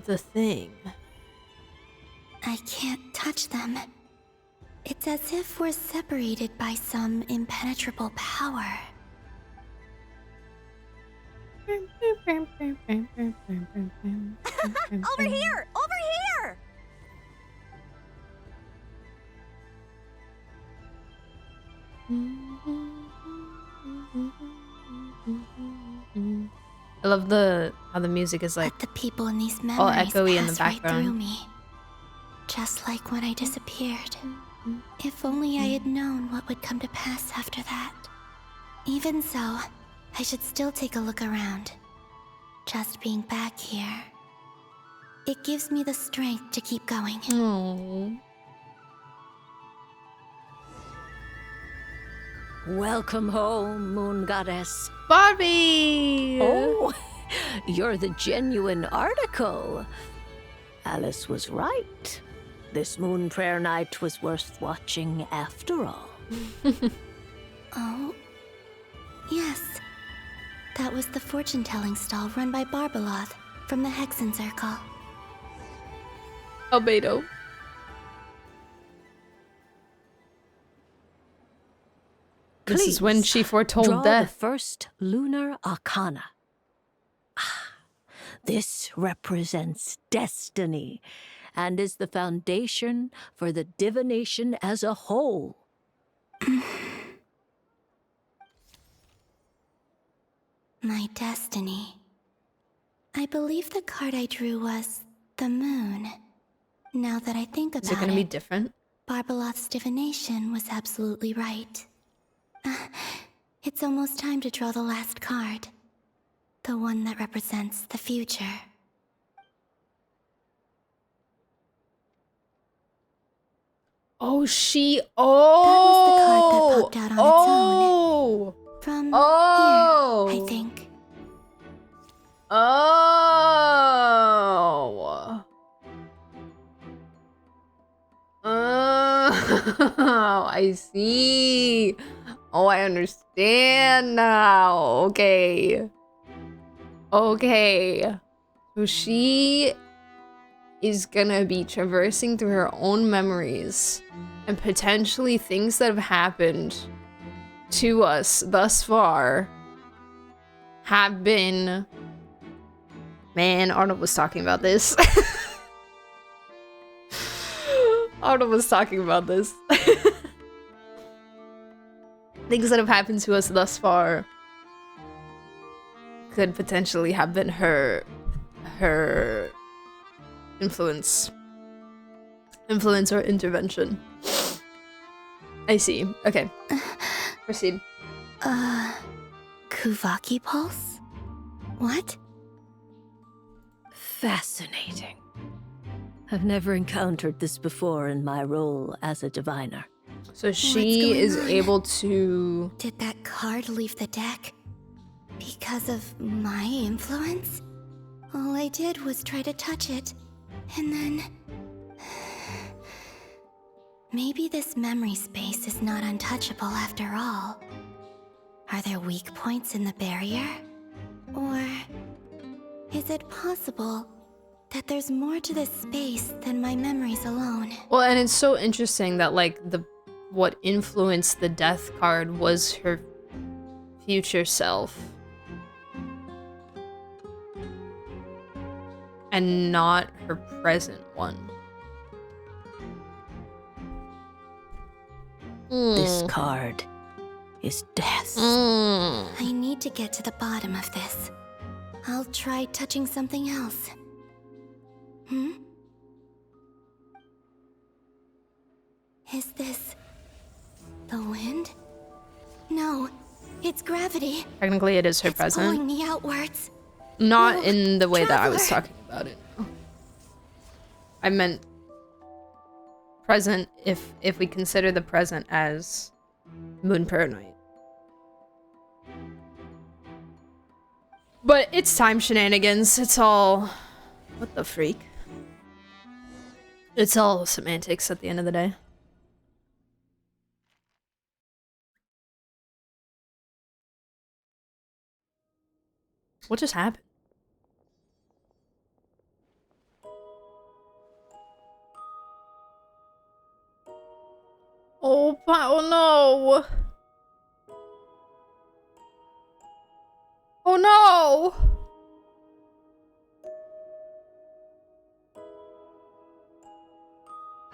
The thing. I can't touch them. It's as if we're separated by some impenetrable power. Over here! Over here! I love how the music is like but the people in these memories all echoey in the pass right through background. me. Just like when I disappeared. If only I had known what would come to pass after that. Even so, I should still take a look around. Just being back here. It gives me the strength to keep going. Aww. Welcome home, Moon Goddess. Barbie! Oh, you're the genuine article. Alice was right. This Moon Prayer Night was worth watching after all. Oh, yes. That was the fortune-telling stall run by Barbeloth from the Hexen Circle. Albedo. This is when she foretold draw death. The first lunar arcana. This represents destiny and is the foundation for the divination as a whole. My destiny. I believe the card I drew was the moon. Now that I think about it, Is it gonna be different? Barbeloth's divination was absolutely right. It's almost time to draw the last card. The one that represents the future. Oh, That was the card that popped out on its own. From here, I think. Oh. Oh, I see. Oh, I understand now. Okay. Okay. So she is gonna be traversing through her own memories and potentially things that have happened to us thus far have been... Man, Arnold was talking about this. Arnold was talking about this. Things that have happened to us thus far could potentially have been her influence or intervention. I see. Okay. Proceed. Kuvaki pulse? What? Fascinating. I've never encountered this before in my role as a diviner. So she is able to... Did that card leave the deck because of my influence? All I did was try to touch it, and then... Maybe this memory space is not untouchable after all. Are there weak points in the barrier? Or is it possible that there's more to this space than my memories alone? Well, and it's so interesting that, like, what influenced the death card was her future self. And not her present one. This card is death. I need to get to the bottom of this. I'll try touching something else. Is this the wind? No, it's gravity. Technically, it is her It's present. pulling me outwards. Not No, in the way that I was Traveler. talking about it. I meant present if we consider the present as Moon Prayer Night. But it's time shenanigans. It's all... What the freak? It's all semantics at the end of the day. What just happened? Oh no! Oh no!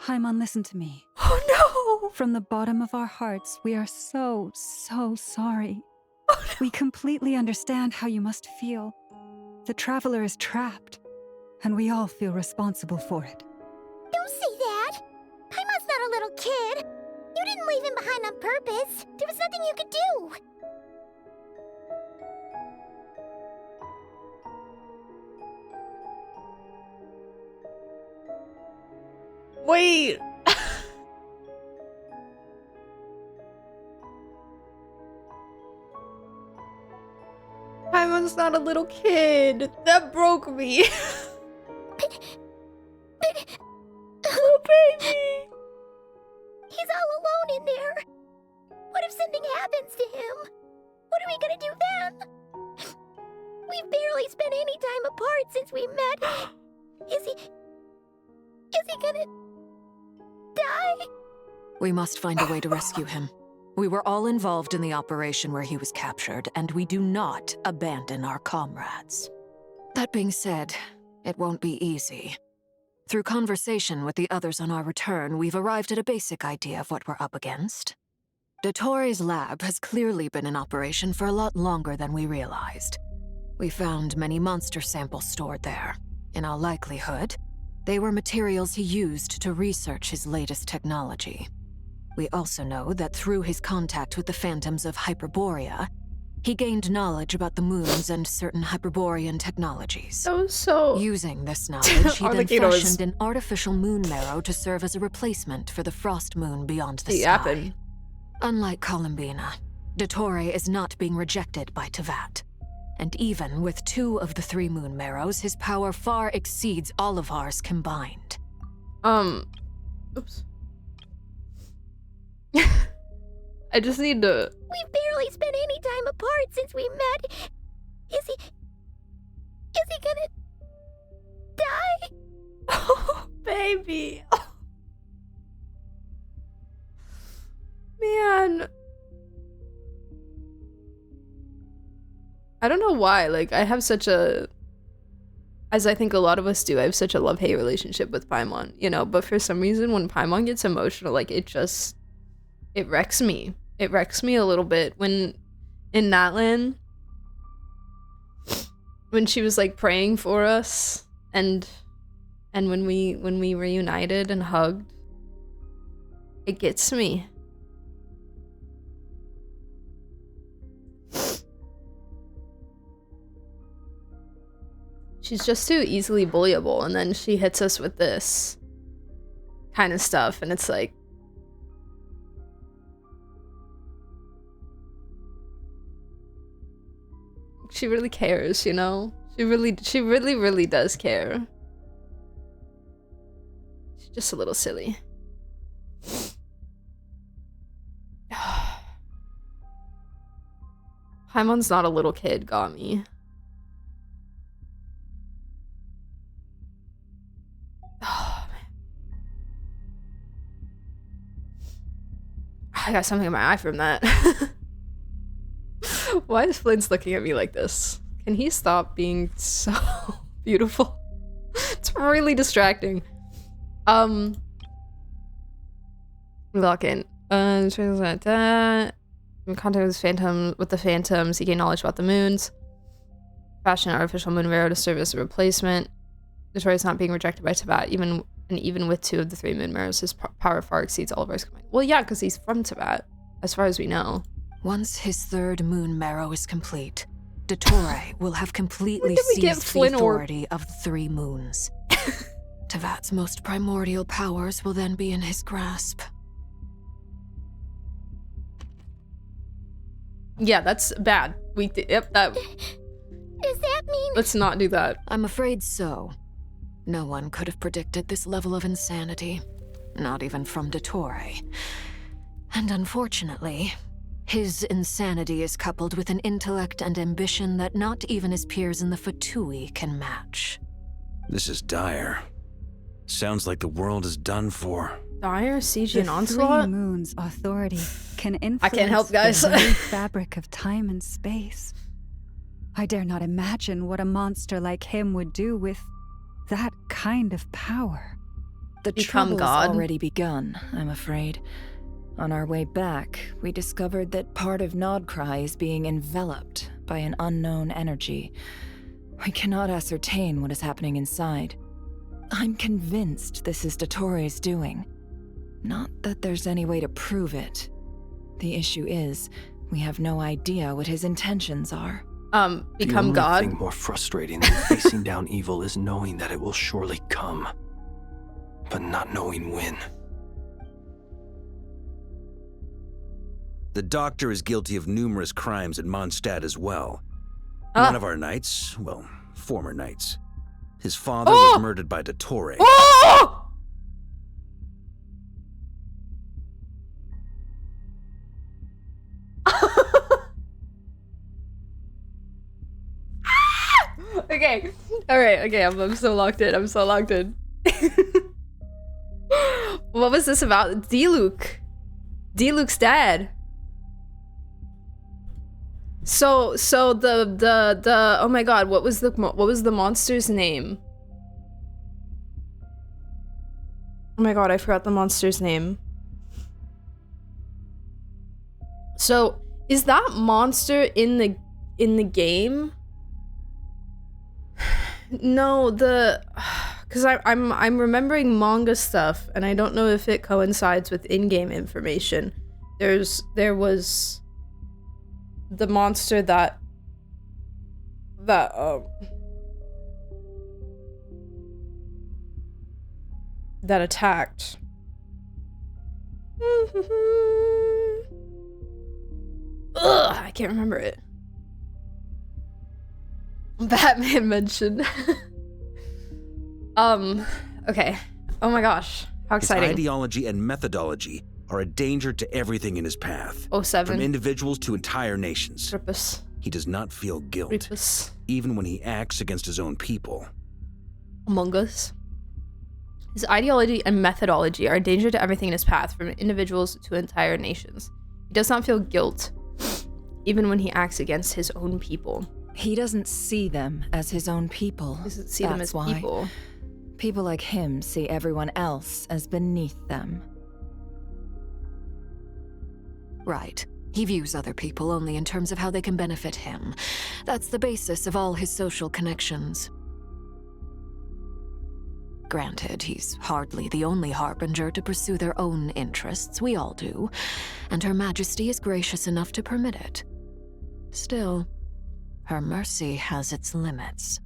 Paimon, listen to me. Oh no! From the bottom of our hearts, we are so sorry. Oh, no. We completely understand how you must feel. The traveler is trapped, and we all feel responsible for it. Don't say that! Paimon's not a little kid! You didn't leave him behind on purpose! There was nothing you could do! Wait! Paimon's not a little kid. That broke me. Oh, baby. He's all alone in there! What if something happens to him? What are we gonna do then? We've barely spent any time apart since we met. Is he gonna... die? We must find a way to rescue him. We were all involved in the operation where he was captured, and we do not abandon our comrades. That being said, it won't be easy. Through conversation with the others on our return, we've arrived at a basic idea of what we're up against. Dottore lab has clearly been in operation for a lot longer than we realized. We found many monster samples stored there. In all likelihood, they were materials he used to research his latest technology. We also know that through his contact with the phantoms of Hyperborea, he gained knowledge about the moons and certain Hyperborean technologies. Using this knowledge, he then fashioned an artificial moon marrow to serve as a replacement for the frost moon beyond the sky. Unlike Columbina, Dottore is not being rejected by Tevat. And even with 2 of the 3 moon marrows, his power far exceeds all of ours combined. Oops. I just need to... We've barely spent any time apart since we met. Is he gonna... die? Oh, baby. Oh. Man. I don't know why. Like, I have such a, as I think a lot of us do, I have such a love-hate relationship with Paimon, you know, but for some reason when Paimon gets emotional, like, it wrecks me. It wrecks me a little bit. When in Natlan, when she was like praying for us, and when we reunited and hugged, it gets me. She's just too easily bullyable, and then she hits us with this kind of stuff, and it's like, she really cares, you know? She really does care. She's just a little silly. Paimon's not a little kid, got me. Oh, man. I got something in my eye from that. Why is Flynn's looking at me like this? Can he stop being so beautiful? It's really distracting. Lock in. In contact with the phantoms, he gained knowledge about the moons. Fashion an artificial moon marrow to serve as a replacement. Detroit is not being rejected by Teyvat, even with 2 of the 3 moon marrows, his power far exceeds all of ours combined. Well, yeah, because he's from Teyvat, as far as we know. Once his 3rd moon marrow is complete, Dottore will have completely seized the authority of the 3 moons. Teyvat's most primordial powers will then be in his grasp. Yeah, that's bad. Yep, that... Does that mean... Let's not do that. I'm afraid so. No one could have predicted this level of insanity. Not even from Dottore. And unfortunately, his insanity is coupled with an intellect and ambition that not even his peers in the Fatui can match. This is dire. Sounds like the world is done for. Dire, siege, and onslaught? The 3 moons' authority can influence I can't help, guys. the very fabric of time and space. I dare not imagine what a monster like him would do with that kind of power. The trouble's already begun, I'm afraid. On our way back, we discovered that part of Nodcry is being enveloped by an unknown energy. We cannot ascertain what is happening inside. I'm convinced this is Dottore's doing. Not that there's any way to prove it. The issue is, we have no idea what his intentions are. Become God? The only thing more frustrating than facing down evil is knowing that it will surely come, but not knowing when. The Doctor is guilty of numerous crimes at Mondstadt as well. One of our knights, well, former knights, his father was murdered by Dottore. Okay. Alright, okay, I'm so locked in. I'm so locked in. What was this about? D-Luke. D-Luke's dad. So the oh my god, what was the monster's name? Oh my god, I forgot the monster's name. So, is that monster in the game? No, because I'm remembering manga stuff, and I don't know if it coincides with in-game information. There was the monster that attacked. Ugh, I can't remember it. Batman mentioned. Okay. Oh my gosh. How exciting. His ideology and methodology are a danger to everything in his path. 07. From individuals to entire nations. Rippus. He does not feel guilt. Rippus. Even when he acts against his own people. Among Us. His ideology and methodology are a danger to everything in his path, from individuals to entire nations. He does not feel guilt, even when he acts against his own people. He doesn't see them as his own people. He doesn't see them as people. People like him see everyone else as beneath them. Right. He views other people only in terms of how they can benefit him. That's the basis of all his social connections. Granted, he's hardly the only harbinger to pursue their own interests. We all do. And Her Majesty is gracious enough to permit it. Still, her mercy has its limits.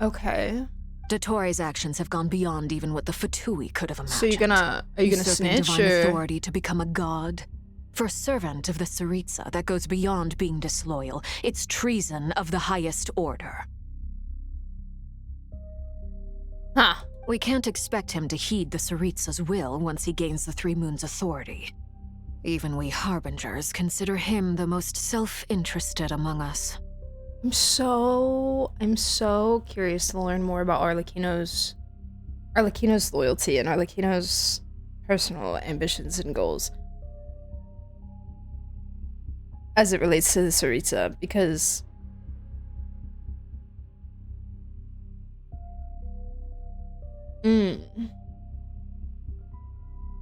Okay. Dottore actions have gone beyond even what the Fatui could have imagined. So are you gonna snitch, divine or? authority to become a god? For a servant of the Tsaritsa, that goes beyond being disloyal. It's treason of the highest order. Huh. We can't expect him to heed the Tsaritsa's will once he gains the Three Moons' authority. Even we Harbingers consider him the most self-interested among us. I'm so curious to learn more about Arlecchino's loyalty and Arlecchino's personal ambitions and goals as it relates to the Tsaritsa, because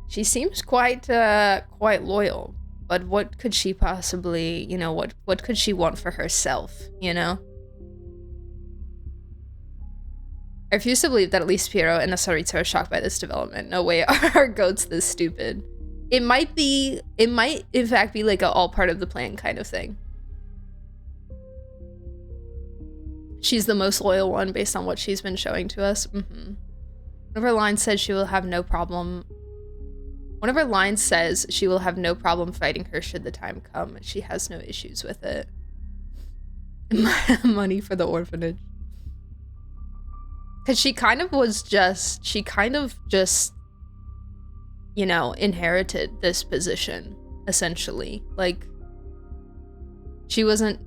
she seems quite loyal. But what could she possibly, what could she want for herself, I refuse to believe that at least Piero and the Tsaritsa are shocked by this development. No way are goats this stupid. It might in fact be like a all part of the plan kind of thing. She's the most loyal one based on what she's been showing to us. One of her lines says she will have no problem fighting her should the time come. She has no issues with it. Money for the orphanage. Because she kind of just, inherited this position, essentially. Like, she wasn't,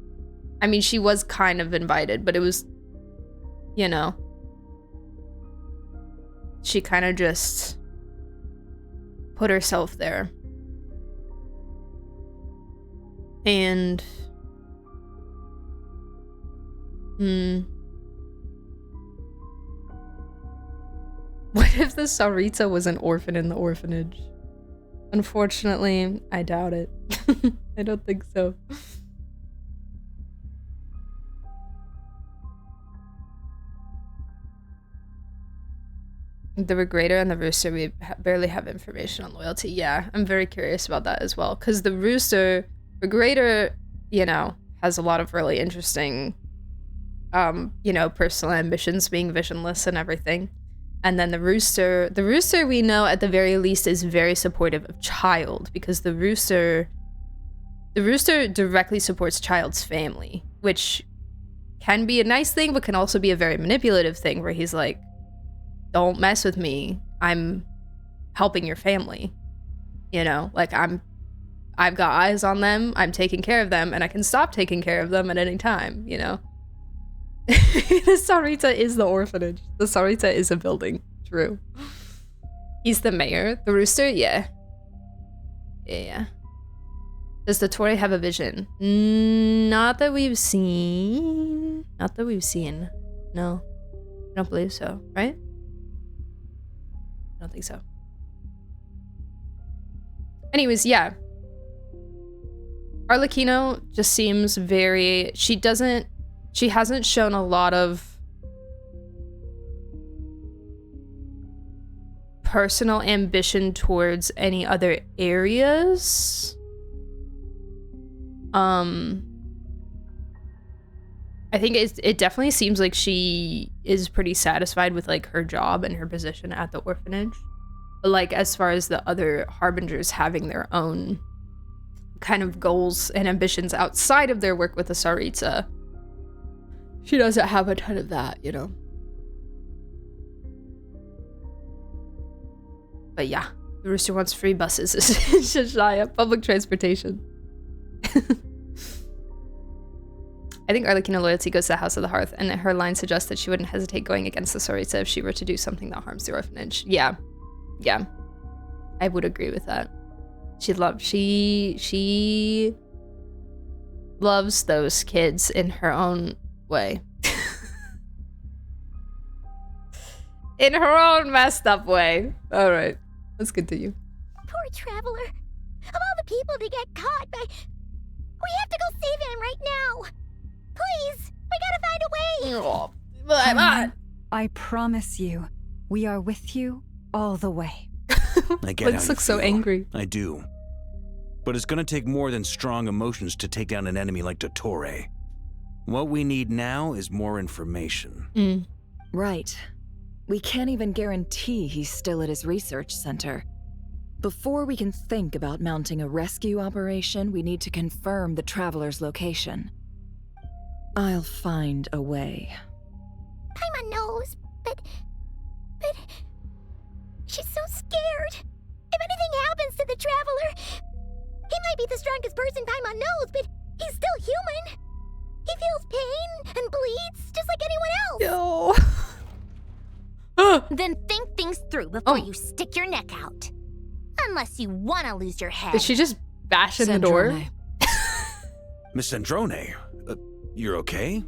she was kind of invited, but it was, she kind of just put herself there. And what if the Tsaritsa was an orphan in the orphanage? Unfortunately, I doubt it. I don't think so. The Regrator and the Rooster, we barely have information on loyalty. Yeah, I'm very curious about that as well. Because the Regrator, has a lot of really interesting, personal ambitions, being visionless and everything. And then the Rooster we know at the very least is very supportive of Child, because the Rooster directly supports Child's family, which can be a nice thing, but can also be a very manipulative thing, where he's like, don't mess with me. I'm helping your family. Like I've got eyes on them. I'm taking care of them, and I can stop taking care of them at any time, The Tsaritsa is the orphanage. The Tsaritsa is a building. True. He's the mayor. The Rooster, yeah. Yeah. Does the Dottore have a vision? Not that we've seen. No. I don't believe so, right? I don't think so. Anyways, yeah. Arlecchino just seems very... She hasn't shown a lot of personal ambition towards any other areas. I think it definitely seems like she is pretty satisfied with like her job and her position at the orphanage. But like as far as the other harbingers having their own kind of goals and ambitions outside of their work with the Tsaritsa, she doesn't have a ton of that, But yeah, the Rooster wants free buses in Shashaya, public transportation. I think Arlecchino loyalty goes to the House of the Hearth, and her line suggests that she wouldn't hesitate going against the Tsaritsa if she were to do something that harms the orphanage. Yeah. I would agree with that. She loves those kids in her own way. In her own messed up way. All right, let's continue. Poor Traveler. Of all the people to get caught by... We have to go save him right now. Please, we gotta find a way. Oh, I promise you, we are with you all the way. I get Lynx looks so angry. I do. But it's gonna take more than strong emotions to take down an enemy like Dottore. What we need now is more information. Right. We can't even guarantee he's still at his research center. Before we can think about mounting a rescue operation, we need to confirm the Traveler's location. I'll find a way. Paimon knows, but... She's so scared. If anything happens to the Traveler... He might be the strongest person Paimon knows, but he's still human. He feels pain and bleeds just like anyone else. No. Then think things through before you stick your neck out. Unless you want to lose your head. Did she just bash in the door? Miss Androne, you're okay?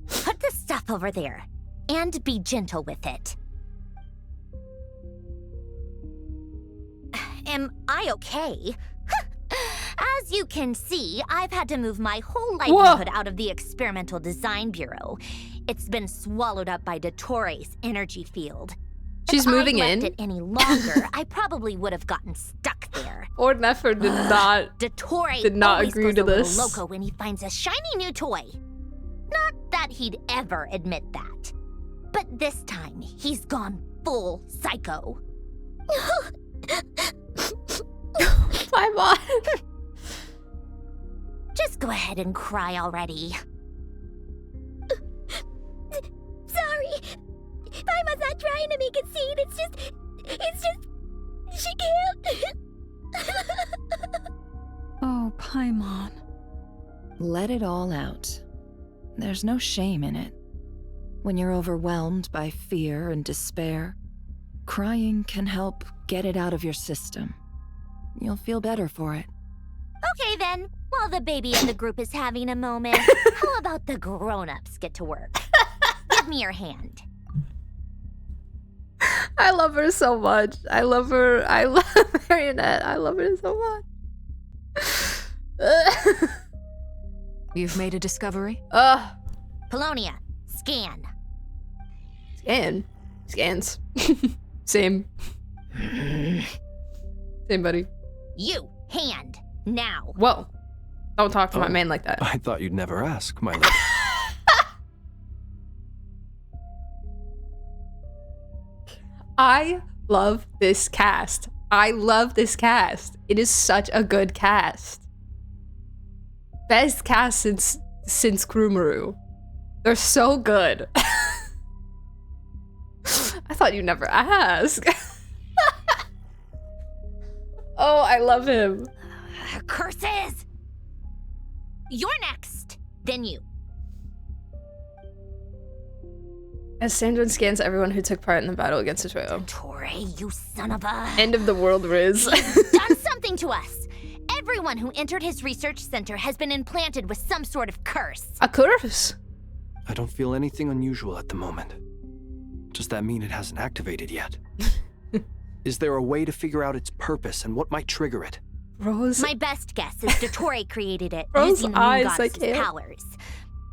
Put the stuff over there, and be gentle with it. Am I okay? As you can see, I've had to move my whole livelihood out of the Experimental Design Bureau. It's been swallowed up by Dottore's energy field. She's moving in. If I'd left it any longer, I probably would have gotten stuck there. Or Nefer did not agree to this. Goes a little loco when he finds a shiny new toy. Not that he'd ever admit that. But this time, he's gone full psycho. Paimon. Just go ahead and cry already. Sorry. Paimon's not trying to make a scene. It's just... She can't. Oh, Paimon. Let it all out. There's no shame in it. When you're overwhelmed by fear and despair, crying can help get it out of your system. You'll feel better for it. Okay then, while the baby in the group is having a moment, how about the grown-ups get to work? Give me your hand. I love her so much. I love her. I love Marionette. I love her so much. You've made a discovery? Polonia, scan. Scan? Scans. Same. Same, buddy. You, hand, now. Whoa. Don't talk to my man like that. I thought you'd never ask, my lady. I love this cast. I love this cast. It is such a good cast. Best cast since Kurumaru. They're so good. I thought you'd never ask. Oh, I love him. Curses! You're next. Then you. Ascension scans everyone who took part in the battle against Dottore. Dottore, you son of a... End of the world, Riz. He's done something to us. Everyone who entered his research center has been implanted with some sort of curse. A curse? I don't feel anything unusual at the moment. Does that mean it hasn't activated yet? Is there a way to figure out its purpose and what might trigger it? Rose? My best guess is Dottore created it Rose using the eyes, moon goddess's powers.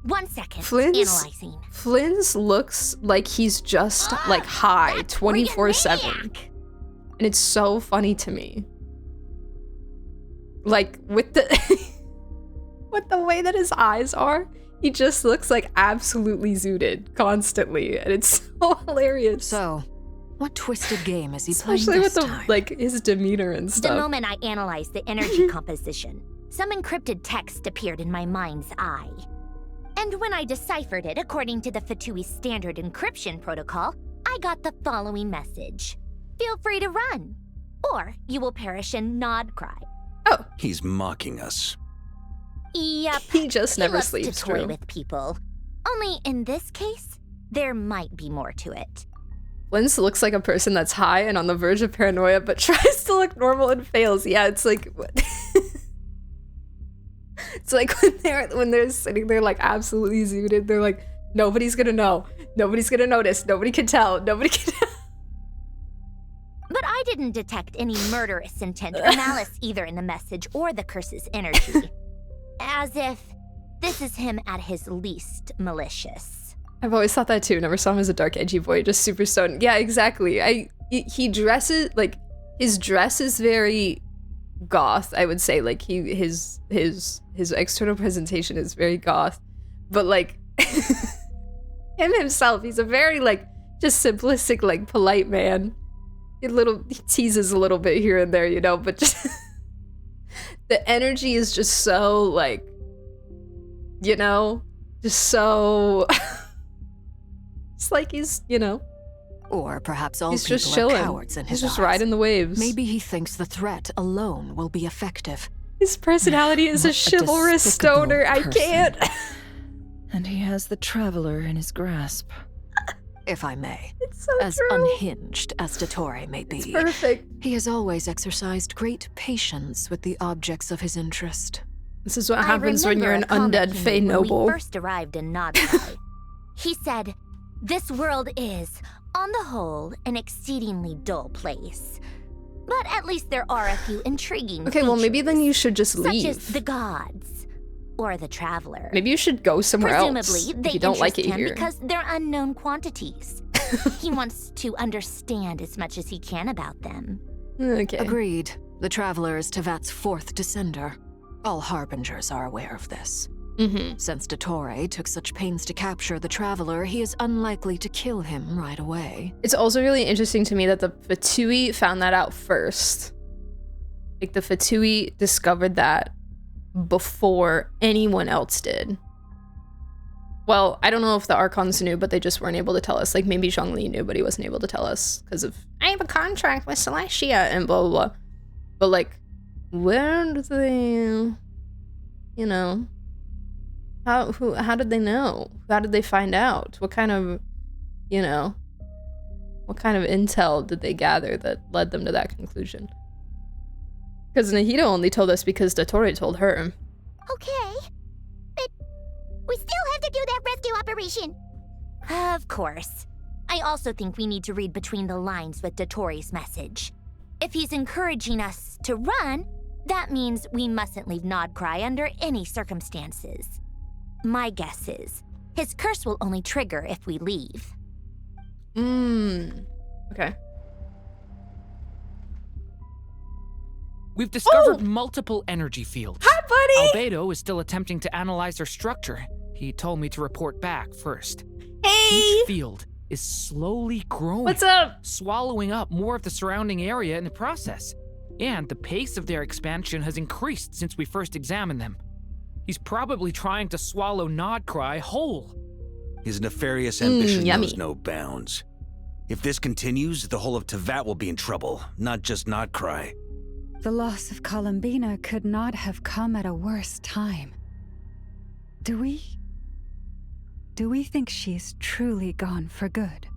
1 second, analyzing. Flynn's looks like he's just like high 24/7. And it's so funny to me. Like with the with the way that his eyes are, he just looks like absolutely zooted constantly, and it's so hilarious. So, what twisted game is he Especially playing with this the time? like his demeanor and stuff. The moment I analyzed the energy composition, some encrypted text appeared in my mind's eye. And when I deciphered it according to the Fatui standard encryption protocol, I got the following message. Feel free to run, or you will perish in nod cry. Oh. He's mocking us. Yep. He just never loves sleeps, to toy true. with people. Only in this case, there might be more to it. Flints looks like a person that's high and on the verge of paranoia, but tries to look normal and fails. Yeah, it's like it's like when they're sitting there like absolutely zooted, they're like, nobody's gonna know, nobody's gonna notice, nobody can tell, nobody can tell. But I didn't detect any murderous intent or malice either in the message or the curse's energy. As if this is him at his least malicious. I've always thought that too. Never saw him as a dark, edgy boy, just super stoned. Yeah, exactly. He dresses like his dress is very goth. I would say like his external presentation is very goth, but like him himself, he's a very like just simplistic, like polite man. He teases a little bit here and there, you know, but just the energy is just so like, you know, just so. It's like he's, you know. Or perhaps all he's people just chilling. Are cowards in his He's just eyes. riding the waves. Maybe he thinks the threat alone will be effective. His personality is a chivalrous stoner. I can't. And he has the Traveler in his grasp. If I may. It's so as true. Unhinged as Dottore may be. It's perfect. He has always exercised great patience with the objects of his interest. This is what happens when you're an undead Fey noble. When we first arrived in Nodkai, he said, "This world is, on the whole, an exceedingly dull place. But at least there are a few intriguing Okay, well maybe then you should just such leave. as the gods or the Traveler. Maybe you should go somewhere Presumably, else. they If you don't like it interest him here. because they're unknown quantities. He wants to understand as much as he can about them. Okay. Agreed. The Traveler is Tevat's fourth descender. All Harbingers are aware of this. Since Dottore took such pains to capture the Traveler, he is unlikely to kill him right away. It's also really interesting to me that the Fatui found that out first. Like the Fatui discovered that before anyone else did. Well, I don't know if the Archons knew, but they just weren't able to tell us. Like maybe Zhongli knew, but he wasn't able to tell us because of I have a contract with Celestia and blah blah blah. But like, where did they, you know? How did they know? How did they find out? What kind of, you know, what kind of intel did they gather that led them to that conclusion? Because Nahida only told us because Dottore told her. Okay, but we still have to do that rescue operation. Of course. I also think we need to read between the lines with Dottore's message. If he's encouraging us to run, that means we mustn't leave Nodcry under any circumstances. My guess is, his curse will only trigger if we leave. Okay. We've discovered multiple energy fields. Hi, buddy! Albedo is still attempting to analyze their structure. He told me to report back first. Hey! Each field is slowly growing. What's up? Swallowing up more of the surrounding area in the process. And the pace of their expansion has increased since we first examined them. He's probably trying to swallow Nodcry whole. His nefarious ambition yummy. knows no bounds. If this continues, the whole of Tevat will be in trouble, not just Nodcry. The loss of Columbina could not have come at a worse time. Do we think she's truly gone for good?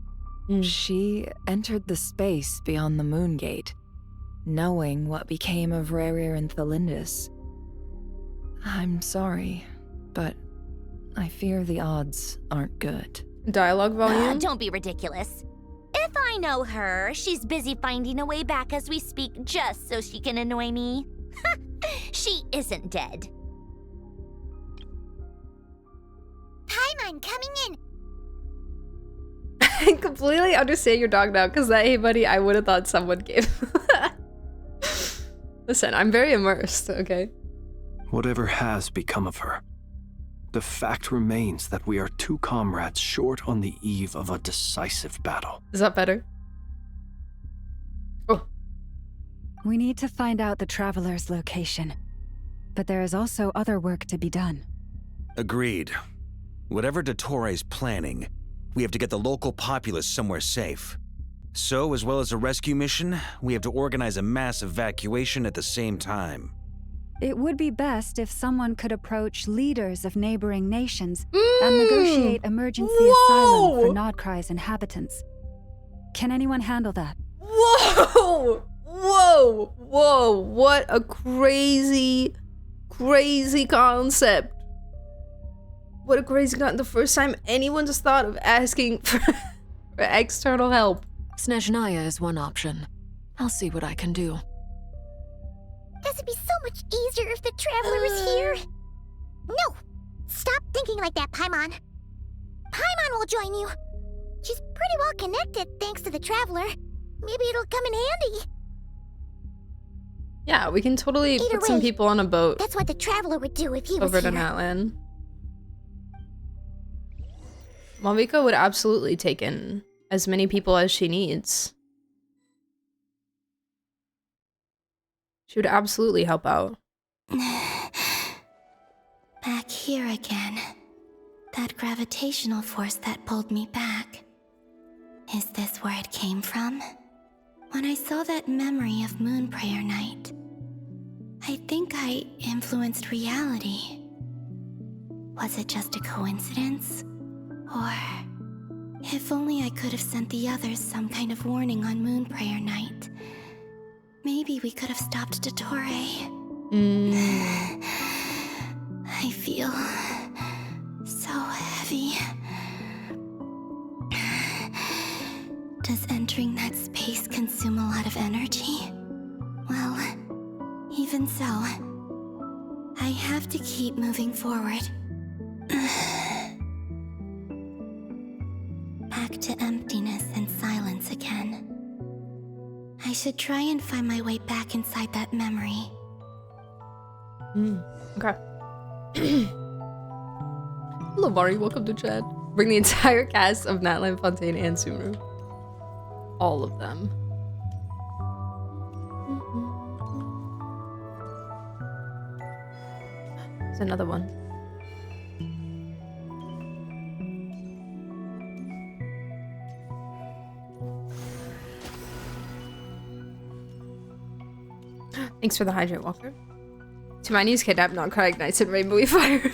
She entered the space beyond the Moon Gate, knowing what became of Remuria and Thalindus. I'm sorry, but I fear the odds aren't good. Dialogue volume? Don't be ridiculous. If I know her, she's busy finding a way back as we speak just so she can annoy me. She isn't dead. Paimon, coming in. I completely understand your dog now, because that, hey buddy, I would have thought someone gave. Listen, I'm very immersed, okay? Whatever has become of her, the fact remains that we are two comrades short on the eve of a decisive battle. Is that better? Oh. We need to find out the Traveler's location, but there is also other work to be done. Agreed. Whatever Dottore is planning, we have to get the local populace somewhere safe. So, as well as a rescue mission, we have to organize a mass evacuation at the same time. It would be best if someone could approach leaders of neighboring nations and negotiate emergency asylum for Nodcry's inhabitants. Can anyone handle that? Whoa! Whoa! Whoa! What a crazy, crazy concept. What a crazy concept. The first time anyone just thought of asking for external help. Snezhnaya is one option. I'll see what I can do. This would be so much easier if the Traveler was here. No! Stop thinking like that, Paimon. Paimon will join you. She's pretty well connected thanks to the Traveler. Maybe it'll come in handy. Yeah, we can totally put some people on a boat. That's what the Traveler would do if he was over here. to Natlan. Malvika would absolutely take in as many people as she needs. She would absolutely help out. Back here again. That gravitational force that pulled me back. Is this where it came from? When I saw that memory of Moon Prayer Night, I think I influenced reality. Was it just a coincidence? Or if only I could have sent the others some kind of warning on Moon Prayer Night. Maybe we could have stopped Dottore. I feel so heavy. Does entering that space consume a lot of energy? Well, even so, I have to keep moving forward. Back to emptiness and silence again. I should try and find my way back inside that memory. Okay. Hello, Mari. Welcome to chat. Bring the entire cast of Natlan, Fontaine, and Sumeru. All of them. There's another one. Thanks for the hydrate, Walker. Tumani's kidnapped, not cry ignites, and rainbowy fire.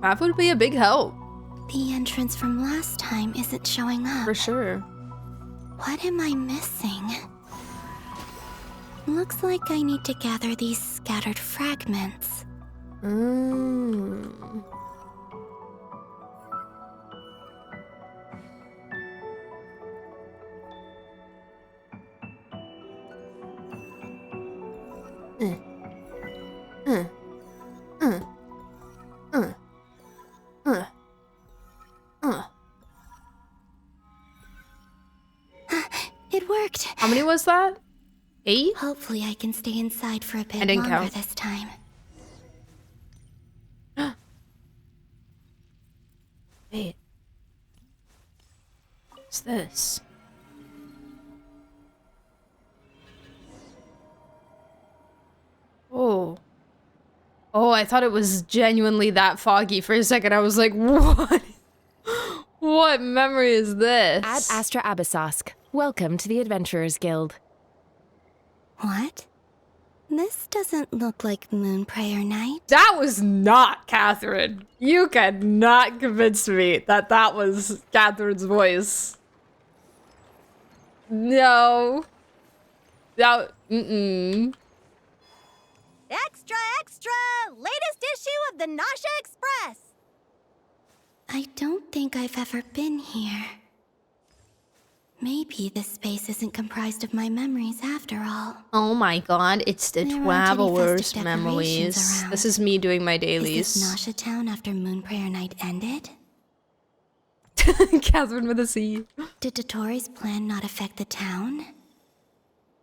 That would be a big help. The entrance from last time isn't showing up. For sure. What am I missing? Looks like I need to gather these scattered fragments. It worked. How many was that? 8? Hopefully I can stay inside for a bit I didn't longer count. this time. Wait. What's this? Oh. Oh, I thought it was genuinely that foggy for a second. I was like, what? What memory is this? Ad Astra Abyssosque. Welcome to the Adventurers Guild. What? This doesn't look like Moon Prayer Night. That was not Catherine. You cannot convince me that that was Catherine's voice. No. That, Extra, extra! Latest issue of the Nasha Express! I don't think I've ever been here. Maybe this space isn't comprised of my memories after all. Oh my god, it's the There aren't any Traveler's festive memories. decorations around. This is me doing my Is dailies. this Nasha Town after Moon Prayer Night ended? Catherine with a C. Did Dottore's plan not affect the town?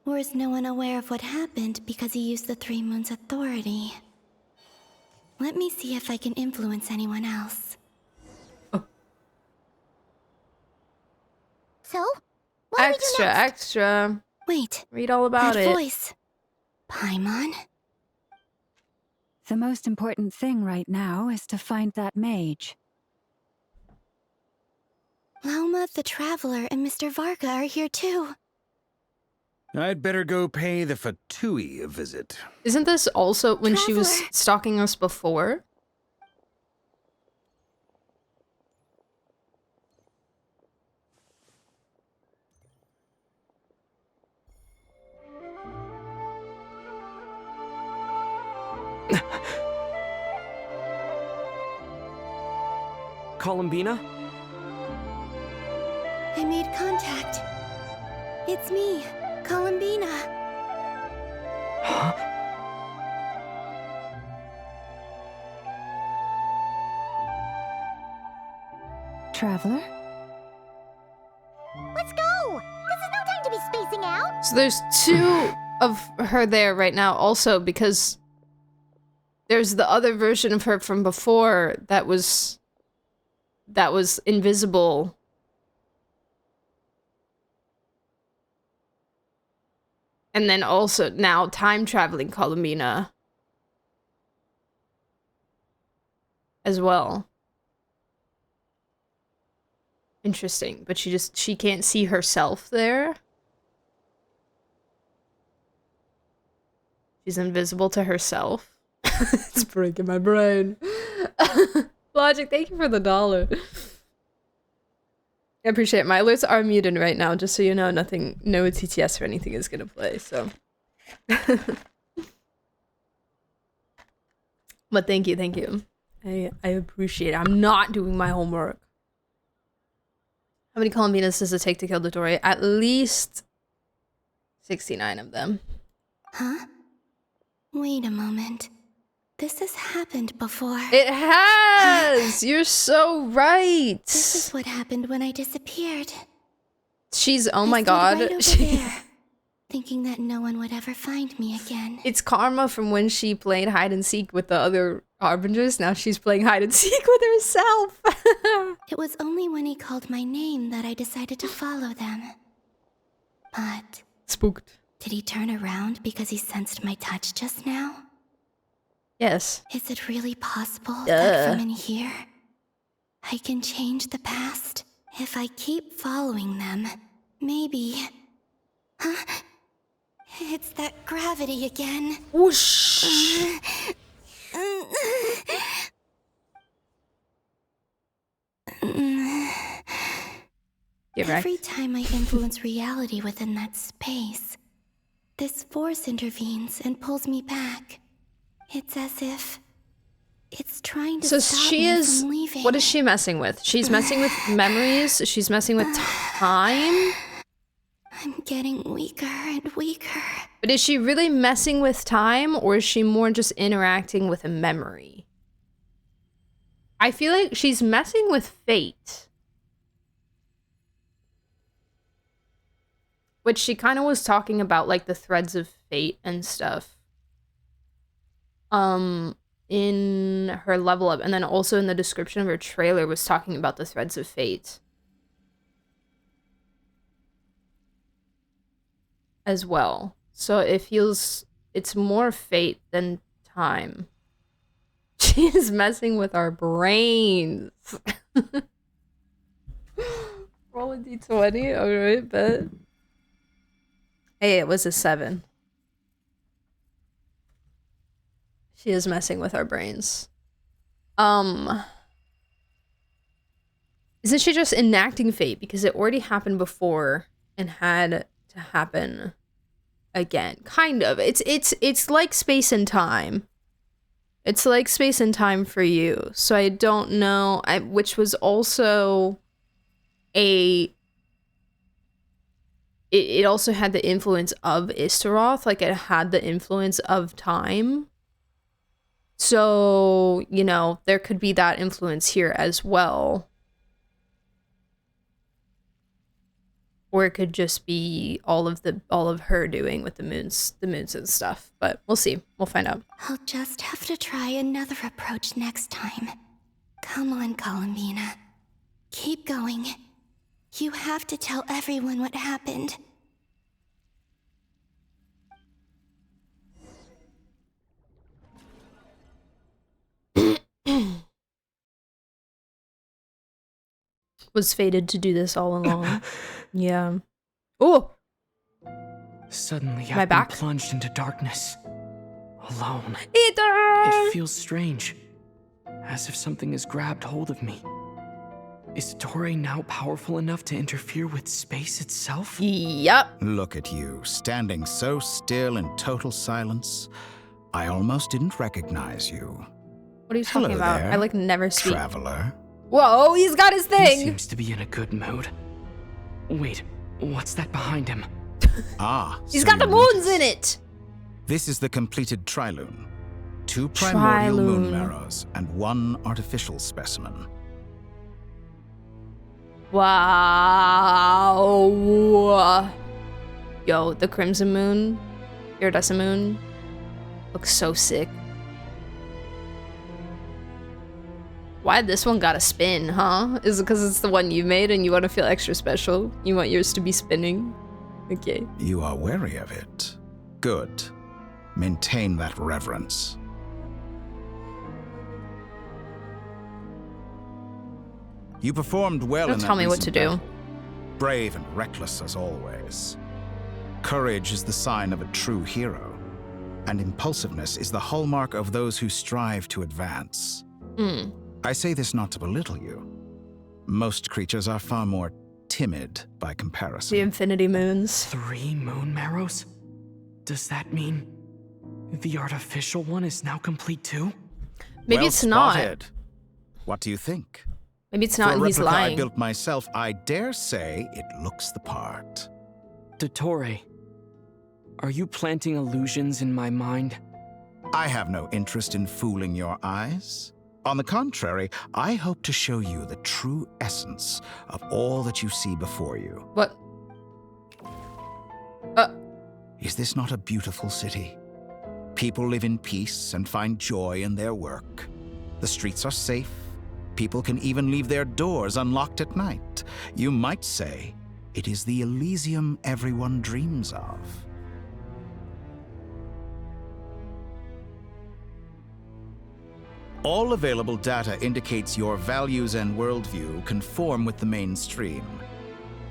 Or is no one aware of what happened because he used the Three Moons' authority? Let me see if I can influence anyone else. So? What do we do Extra, next? extra. Wait. Read all about that it. voice. Paimon? The most important thing right now is to find that mage. Lauma the Traveler and Mr. Varga are here too. I'd better go pay the Fatui a visit. Isn't this also when she was stalking us before? Columbina? I made contact. It's me, Columbina. Huh? Traveler? Let's go! This is no time to be spacing out! So there's two of her there right now also because there's the other version of her from before that was invisible. And then also now time-traveling Columbina as well. Interesting, but she can't see herself there. She's invisible to herself. It's breaking my brain. Logic, thank you for the $1. I appreciate it. My alerts are muted right now, just so you know, no TTS or anything is gonna play, so. But thank you. I appreciate it. I'm not doing my homework. How many Columbinas does it take to kill the Dory? At least 69 of them. Huh? Wait a moment. This has happened before. It has! You're so right! This is what happened when I disappeared. She's, oh my god. Right over there, thinking that no one would ever find me again. It's karma from when she played hide and seek with the other Harbingers. Now she's playing hide and seek with herself. It was only when he called my name that I decided to follow them. But... Spooked. Did he turn around because he sensed my touch just now? Yes. Is it really possible that from in here, I can change the past? If I keep following them, maybe... Huh? It's that gravity again. Whoosh! Every time I influence reality within that space, this force intervenes and pulls me back. It's as if it's trying to stop me from leaving. What is she messing with? She's messing with memories. She's messing with time. I'm getting weaker and weaker. But is she really messing with time, or is she more just interacting with a memory? I feel like she's messing with fate. Which she kind of was talking about, like, the threads of fate and stuff. In her level up, and then also in the description of her trailer was talking about the threads of fate as well. So it feels it's more fate than time. She is messing with our brains. Roll a d20. Alright, bet. Hey, it was a 7. She is messing with our brains. Isn't she just enacting fate because it already happened before and had to happen again? Kind of. It's like space and time. It's like space and time for you. So I don't know, which was also it also had the influence of Istaroth, like it had the influence of time. So, you know, there could be that influence here as well. Or it could just be all of her doing with the moons and stuff. But we'll see. We'll find out. I'll just have to try another approach next time. Come on, Columbina. Keep going. You have to tell everyone what happened. Was fated to do this all along. Yeah. Oh! Suddenly, Am I I've been back? plunged into darkness. Alone. Ether! It feels strange. As if something has grabbed hold of me. Is Toray now powerful enough to interfere with space itself? Yup. Look at you, standing so still in total silence. I almost didn't recognize you. What are you talking about? There, I like never speak. Traveler. Whoa, he's got his He thing. seems to be in a good mood. Wait, what's that behind him? He's got the moons in it. This is the completed Trilune. 2 primordial moon Trilune. marrows and 1 artificial specimen. Wow. Yo, the Crimson Moon, Iridescent Moon, looks so sick. Why this one got a spin, huh? Is it because it's the one you made and you want to feel extra special? You want yours to be spinning? Okay. You are wary of it. Good. Maintain that reverence. You performed well in Don't that tell me what to recent do. battle. Brave and reckless as always. Courage is the sign of a true hero, and impulsiveness is the hallmark of those who strive to advance. I say this not to belittle you. Most creatures are far more timid by comparison. The Infinity Moons. 3 moon marrows? Does that mean the artificial one is now complete too? Maybe Well it's not. spotted. What do you think? Maybe it's not For a and he's replica I lying. built myself, I dare say it looks the part. Dottore, are you planting illusions in my mind? I have no interest in fooling your eyes. On the contrary, I hope to show you the true essence of all that you see before you. What? Is this not a beautiful city? People live in peace and find joy in their work. The streets are safe. People can even leave their doors unlocked at night. You might say it is the Elysium everyone dreams of. All available data indicates your values and worldview conform with the mainstream.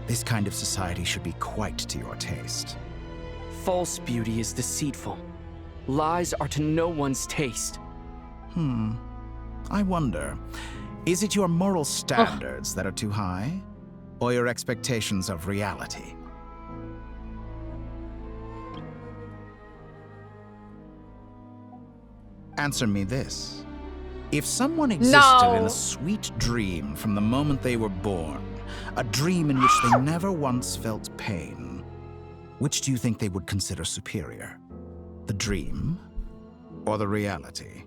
This kind of society should be quite to your taste. False beauty is deceitful. Lies are to no one's taste. I wonder, is it your moral standards that are too high, or your expectations of reality? Answer me this. If someone existed in a sweet dream from the moment they were born, a dream in which they never once felt pain, which do you think they would consider superior? The dream or the reality?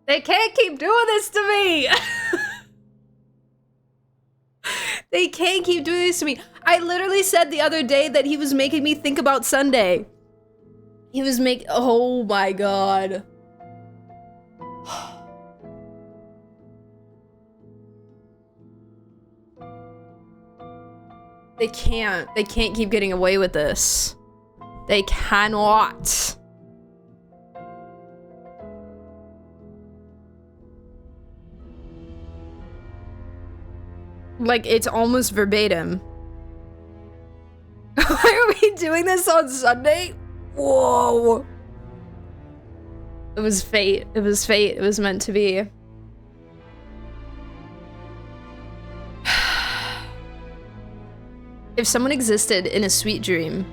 They can't keep doing this to me. They can't keep doing this to me. I literally said the other day that he was making me think about Sunday. He was oh my god. They can't keep getting away with this. They cannot. Like, it's almost verbatim. Why are we doing this on Sunday? Whoa. It was fate. It was fate. It was meant to be. If someone existed in a sweet dream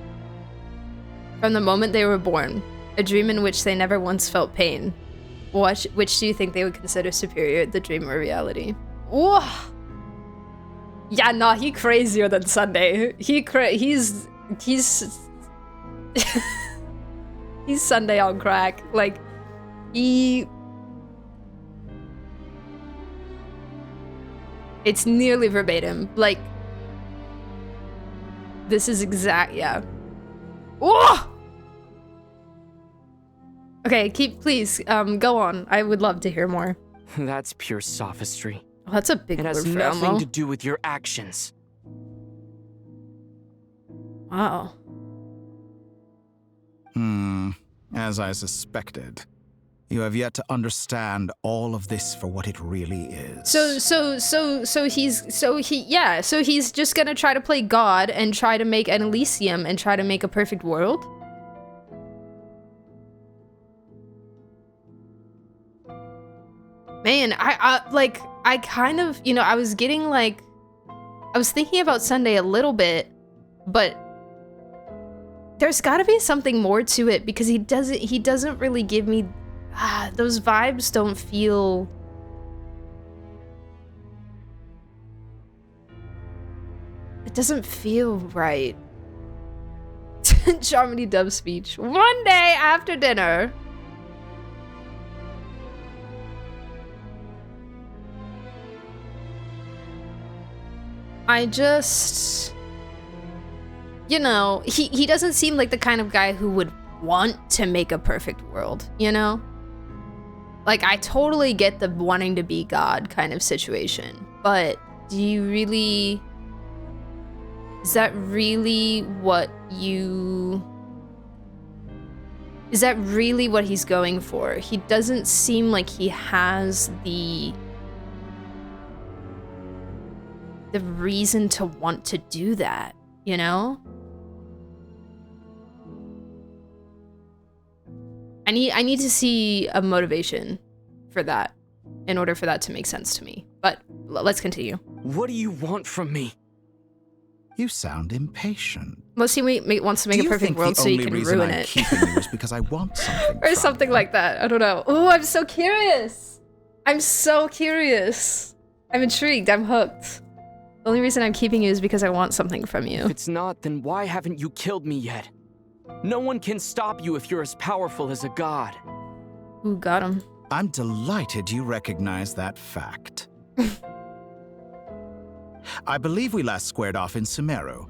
from the moment they were born, a dream in which they never once felt pain, which do you think they would consider superior, the dream or reality? Whoa. Yeah, nah, he crazier than Sunday. He's he's Sunday on crack. Like, it's nearly verbatim. Like, this is yeah. Whoa! Okay, please, go on. I would love to hear more. That's pure sophistry. Oh, that's a big It word has for nothing Elmo. to do with your actions. Wow. As I suspected. You have yet to understand all of this for what it really is. So he's just gonna try to play God and try to make an Elysium and try to make a perfect world? Man, I kind of, you know, I was getting like, I was thinking about Sunday a little bit, but there's gotta be something more to it because he doesn't really give me, those vibes don't feel, it doesn't feel right. Charmony dub speech. One day after dinner. I just, you know, he doesn't seem like the kind of guy who would want to make a perfect world, you know? Like, I totally get the wanting to be God kind of situation, but do you really, is that really what he's going for? He doesn't seem like he has the reason to want to do that, you know? I need to see a motivation for that in order for that to make sense to me. But let's continue. What do you want from me? You sound impatient. Mostly wants to make a perfect world so you can ruin it. Keeping you is because I want something. Or something like that. I don't know. Oh, I'm so curious. I'm so curious. I'm intrigued. I'm hooked. The only reason I'm keeping you is because I want something from you. If it's not, then why haven't you killed me yet? No one can stop you if you're as powerful as a god. Ooh, got him. I'm delighted you recognize that fact. I believe we last squared off in Sumeru.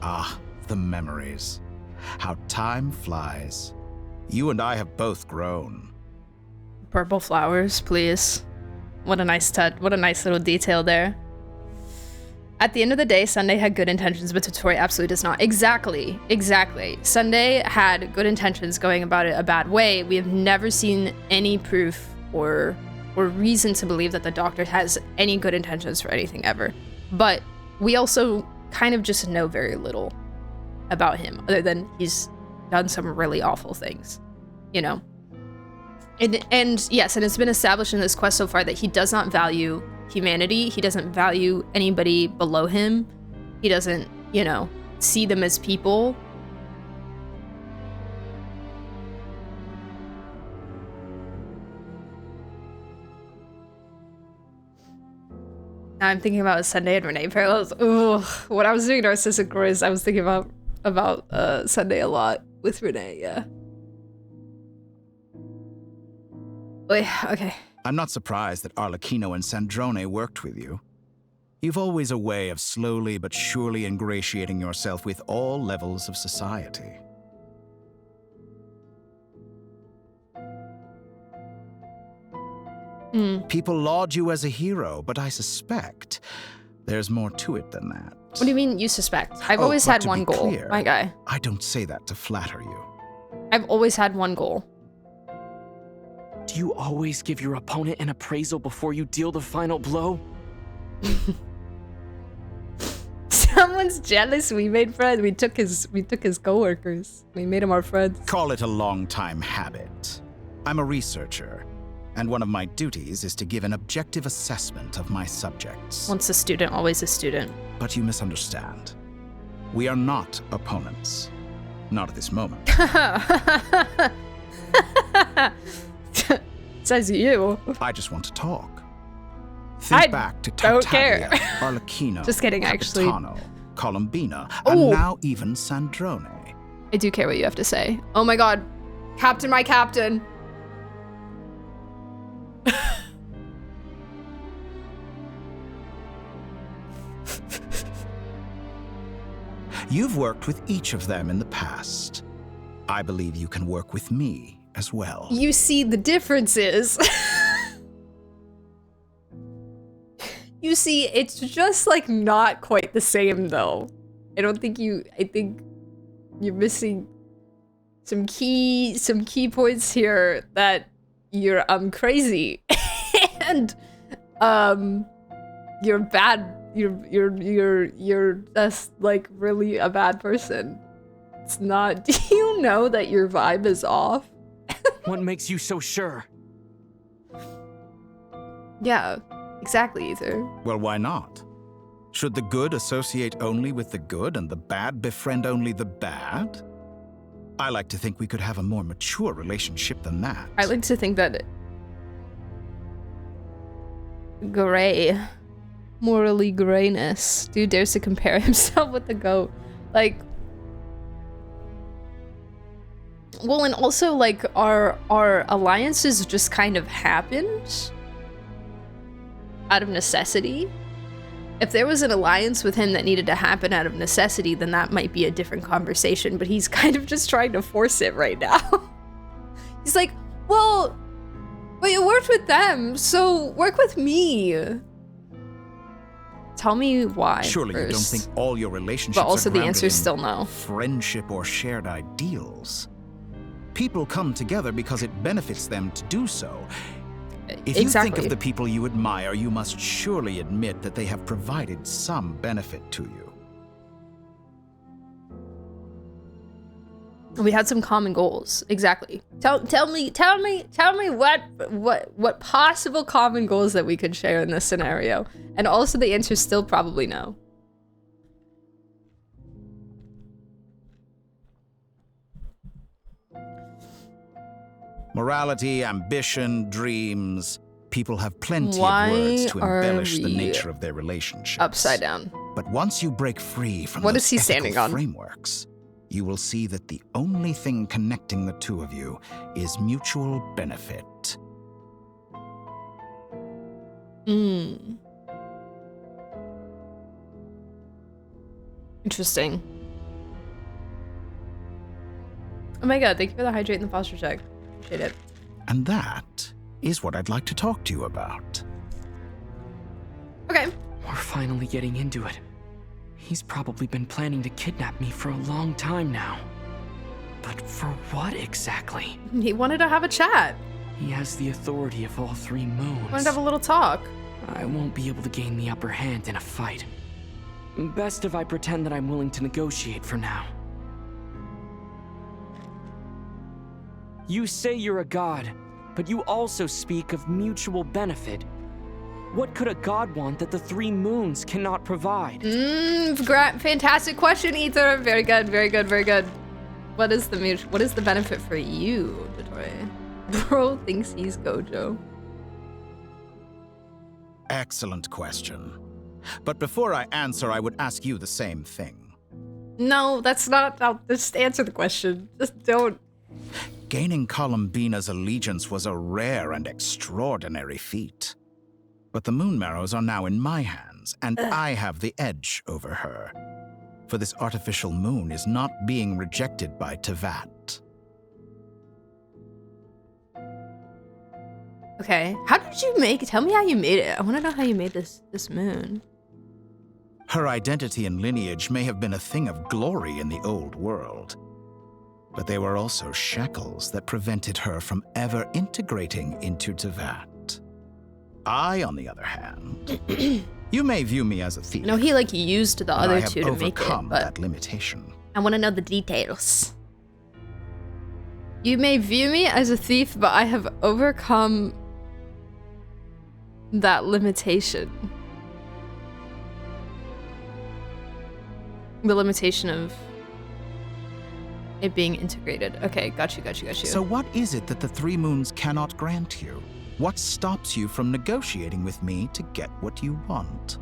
Ah, the memories. How time flies. You and I have both grown. Purple flowers, please. What a nice touch. What a nice little detail there. At the end of the day, Sunday had good intentions, but Totori absolutely does not. Exactly. Sunday had good intentions going about it a bad way. We have never seen any proof or reason to believe that the Doctor has any good intentions for anything ever. But we also kind of just know very little about him, other than he's done some really awful things, you know? And yes, and it's been established in this quest so far that he does not value humanity. He doesn't value anybody below him. He doesn't, you know, see them as people. Now I'm thinking about Sunday and Renee parallels. Ooh, when I was doing Narcissistic Growth, I was thinking about Sunday a lot with Renee, yeah. Wait, okay. I'm not surprised that Arlecchino and Sandrone worked with you. You've always a way of slowly but surely ingratiating yourself with all levels of society. People laud you as a hero, but I suspect there's more to it than that. What do you mean you suspect? I've always had one goal, clear, my guy. I don't say that to flatter you. I've always had one goal. Do you always give your opponent an appraisal before you deal the final blow? Someone's jealous. We made friends. We took his coworkers. We made him our friends. Call it a long-time habit. I'm a researcher, and one of my duties is to give an objective assessment of my subjects. Once a student, always a student. But you misunderstand. We are not opponents. Not at this moment. Says you. I just want to talk. Think back to Tartaglia, Arlecchino, Just kidding, actually. Capitano, Columbina, and now even Sandrone. I do care what you have to say. Oh my god. Captain, my captain. You've worked with each of them in the past. I believe you can work with me as well. You see the differences. You see, it's just like not quite the same though. I think you're missing some key points here that you're crazy and you're bad. You're just like really a bad person. It's not. Do you know that your vibe is off? What makes you so sure? Yeah, exactly, Ether. Well, why not? Should the good associate only with the good and the bad befriend only the bad? I like to think we could have a more mature relationship than that. I like to think that gray, morally grayness. Dude dares to compare himself with the goat. Like, well, and also like our alliances just kind of happened out of necessity. If there was an alliance with him that needed to happen out of necessity, then that might be a different conversation, but he's kind of just trying to force it right now. He's like, well, but you worked with them, so work with me. Tell me why. Surely first. You don't think all your relationships but also are the grounded answer is in still no. friendship or shared ideals. People come together because it benefits them to do so. If you think of the people you admire, you must surely admit that they have provided some benefit to you. We had some common goals. Exactly. Tell me what possible common goals that we could share in this scenario. And also the answer is still probably no. Morality, ambition, dreams. People have plenty of words to embellish the nature of their relationships. Upside down. But once you break free from what those is he standing on? frameworks, you will see that the only thing connecting the two of you is mutual benefit. Interesting. Oh my god, thank you for the hydrate and the posture check. Appreciate it. And that is what I'd like to talk to you about. Okay. We're finally getting into it. He's probably been planning to kidnap me for a long time now. But for what exactly? He wanted to have a chat. He has the authority of all three moons. Wanted to have a little talk. I won't be able to gain the upper hand in a fight. Best if I pretend that I'm willing to negotiate for now. You say you're a god, but you also speak of mutual benefit. What could a god want that the three moons cannot provide? Fantastic question, Ether. Very good, very good, very good. What is the benefit for you, Dottore? Bro thinks he's Gojo. Excellent question. But before I answer, I would ask you the same thing. No, that's not. I'll just answer the question. Just don't. Gaining Columbina's allegiance was a rare and extraordinary feat. But the Moon Marrows are now in my hands, and I have the edge over her. For this artificial moon is not being rejected by Tevat. Okay, how did you make it? Tell me how you made it. I want to know how you made this moon. Her identity and lineage may have been a thing of glory in the old world. But they were also shackles that prevented her from ever integrating into Tevat. I, on the other hand, you may view me as a thief. No, he used the other two to make it, but that limitation. I want to know the details. You may view me as a thief, but I have overcome that limitation. The limitation of it being integrated. Okay, got you. So what is it that the three moons cannot grant you? What stops you from negotiating with me to get what you want?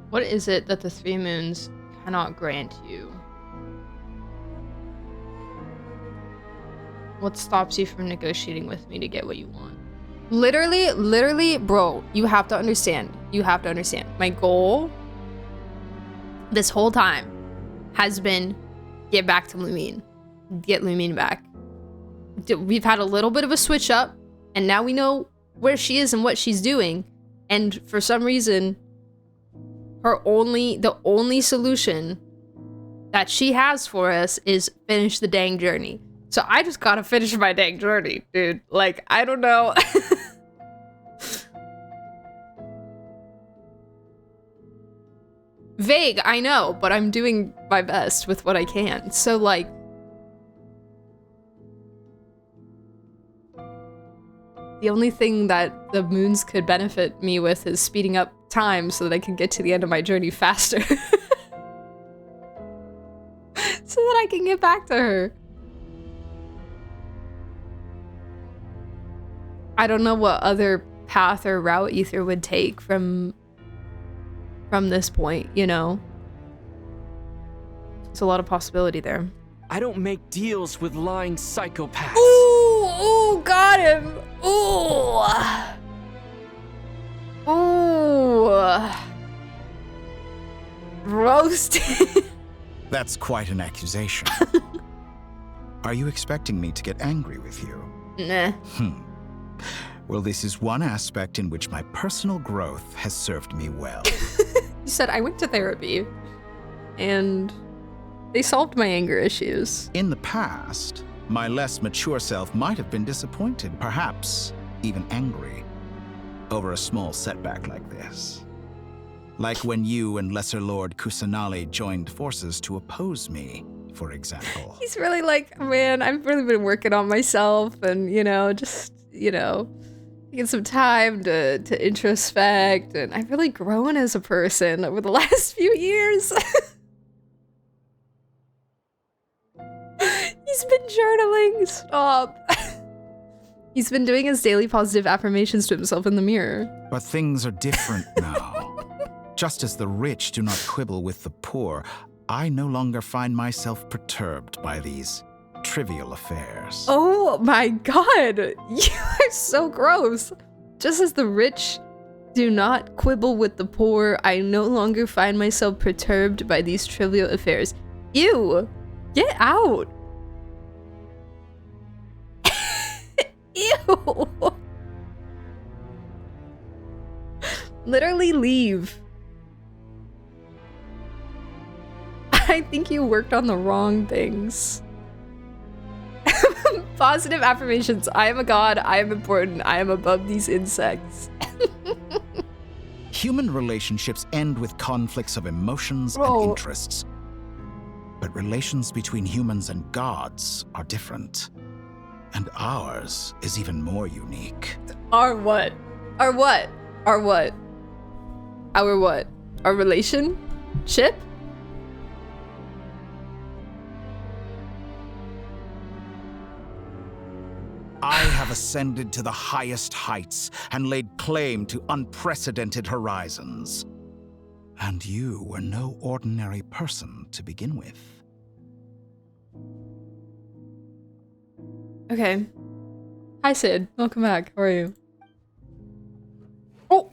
What is it that the three moons cannot grant you? What stops you from negotiating with me to get what you want? Literally, bro, you have to understand. My goal this whole time has been get back to Lumine. Get Lumine back. We've had a little bit of a switch up, and now we know where she is and what she's doing. And for some reason, the only solution that she has for us is finish the dang journey. So I just gotta finish my dang journey, dude. Like, I don't know. Vague, I know, but I'm doing my best with what I can. So, like... The only thing that the moons could benefit me with is speeding up time so that I can get to the end of my journey faster. So that I can get back to her. I don't know what other path or route Ether would take from this point, you know? There's a lot of possibility there. I don't make deals with lying psychopaths. Ooh, got him. Ooh. Ooh. Roasted. That's quite an accusation. Are you expecting me to get angry with you? Nah. Well, this is one aspect in which my personal growth has served me well. You said I went to therapy, and they solved my anger issues. In the past, my less mature self might have been disappointed, perhaps even angry, over a small setback like this. Like when you and Lesser Lord Kusanali joined forces to oppose me, for example. He's really like, man, I've really been working on myself and, you know, just, you know, taking some time to introspect, and I've really grown as a person over the last few years. He's been journaling. Stop. He's been doing his daily positive affirmations to himself in the mirror. But things are different now. Just as the rich do not quibble with the poor, I no longer find myself perturbed by these trivial affairs. Oh my god, you are so gross. Just as the rich do not quibble with the poor, I no longer find myself perturbed by these trivial affairs. Ew, get out. Ew. Literally leave. I think you worked on the wrong things. Positive affirmations. I am a god. I am important. I am above these insects. Human relationships end with conflicts of emotions and interests. But relations between humans and gods are different. And ours is even more unique. Our what? Our what? Our what? Our what? Our relationship? I have ascended to the highest heights and laid claim to unprecedented horizons. And you were no ordinary person to begin with. Okay. Hi, Sid. Welcome back. How are you? Oh!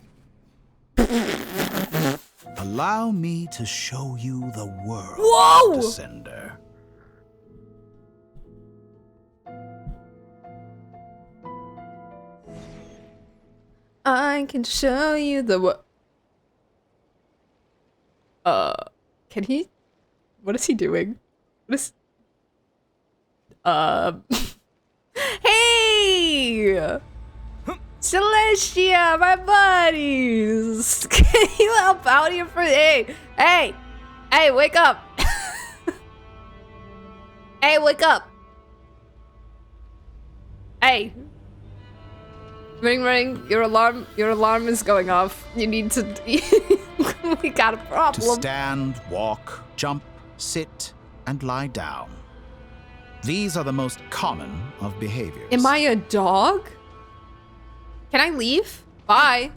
Allow me to show you the world, Whoa! Descender. I can show you the what? Can he? What is he doing? What is? Hey! Celestia, my buddies! Can you help out here for? Hey! Hey, wake up! Hey, wake up! Hey! Ring, your alarm is going off. You need to, we got a problem. To stand, walk, jump, sit, and lie down. These are the most common of behaviors. Am I a dog? Can I leave? Bye.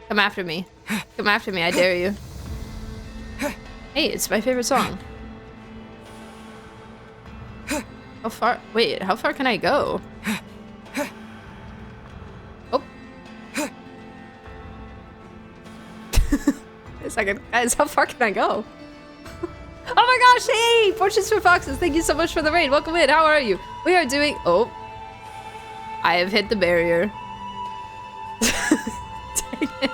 Come after me. Come after me, I dare you. Hey, it's my favorite song. How far? Wait, how far can I go? Oh. A second. Guys, how far can I go? Oh my gosh, hey! Fortunes for Foxes, thank you so much for the raid. Welcome in, how are you? We are doing... Oh. I have hit the barrier. Dang it.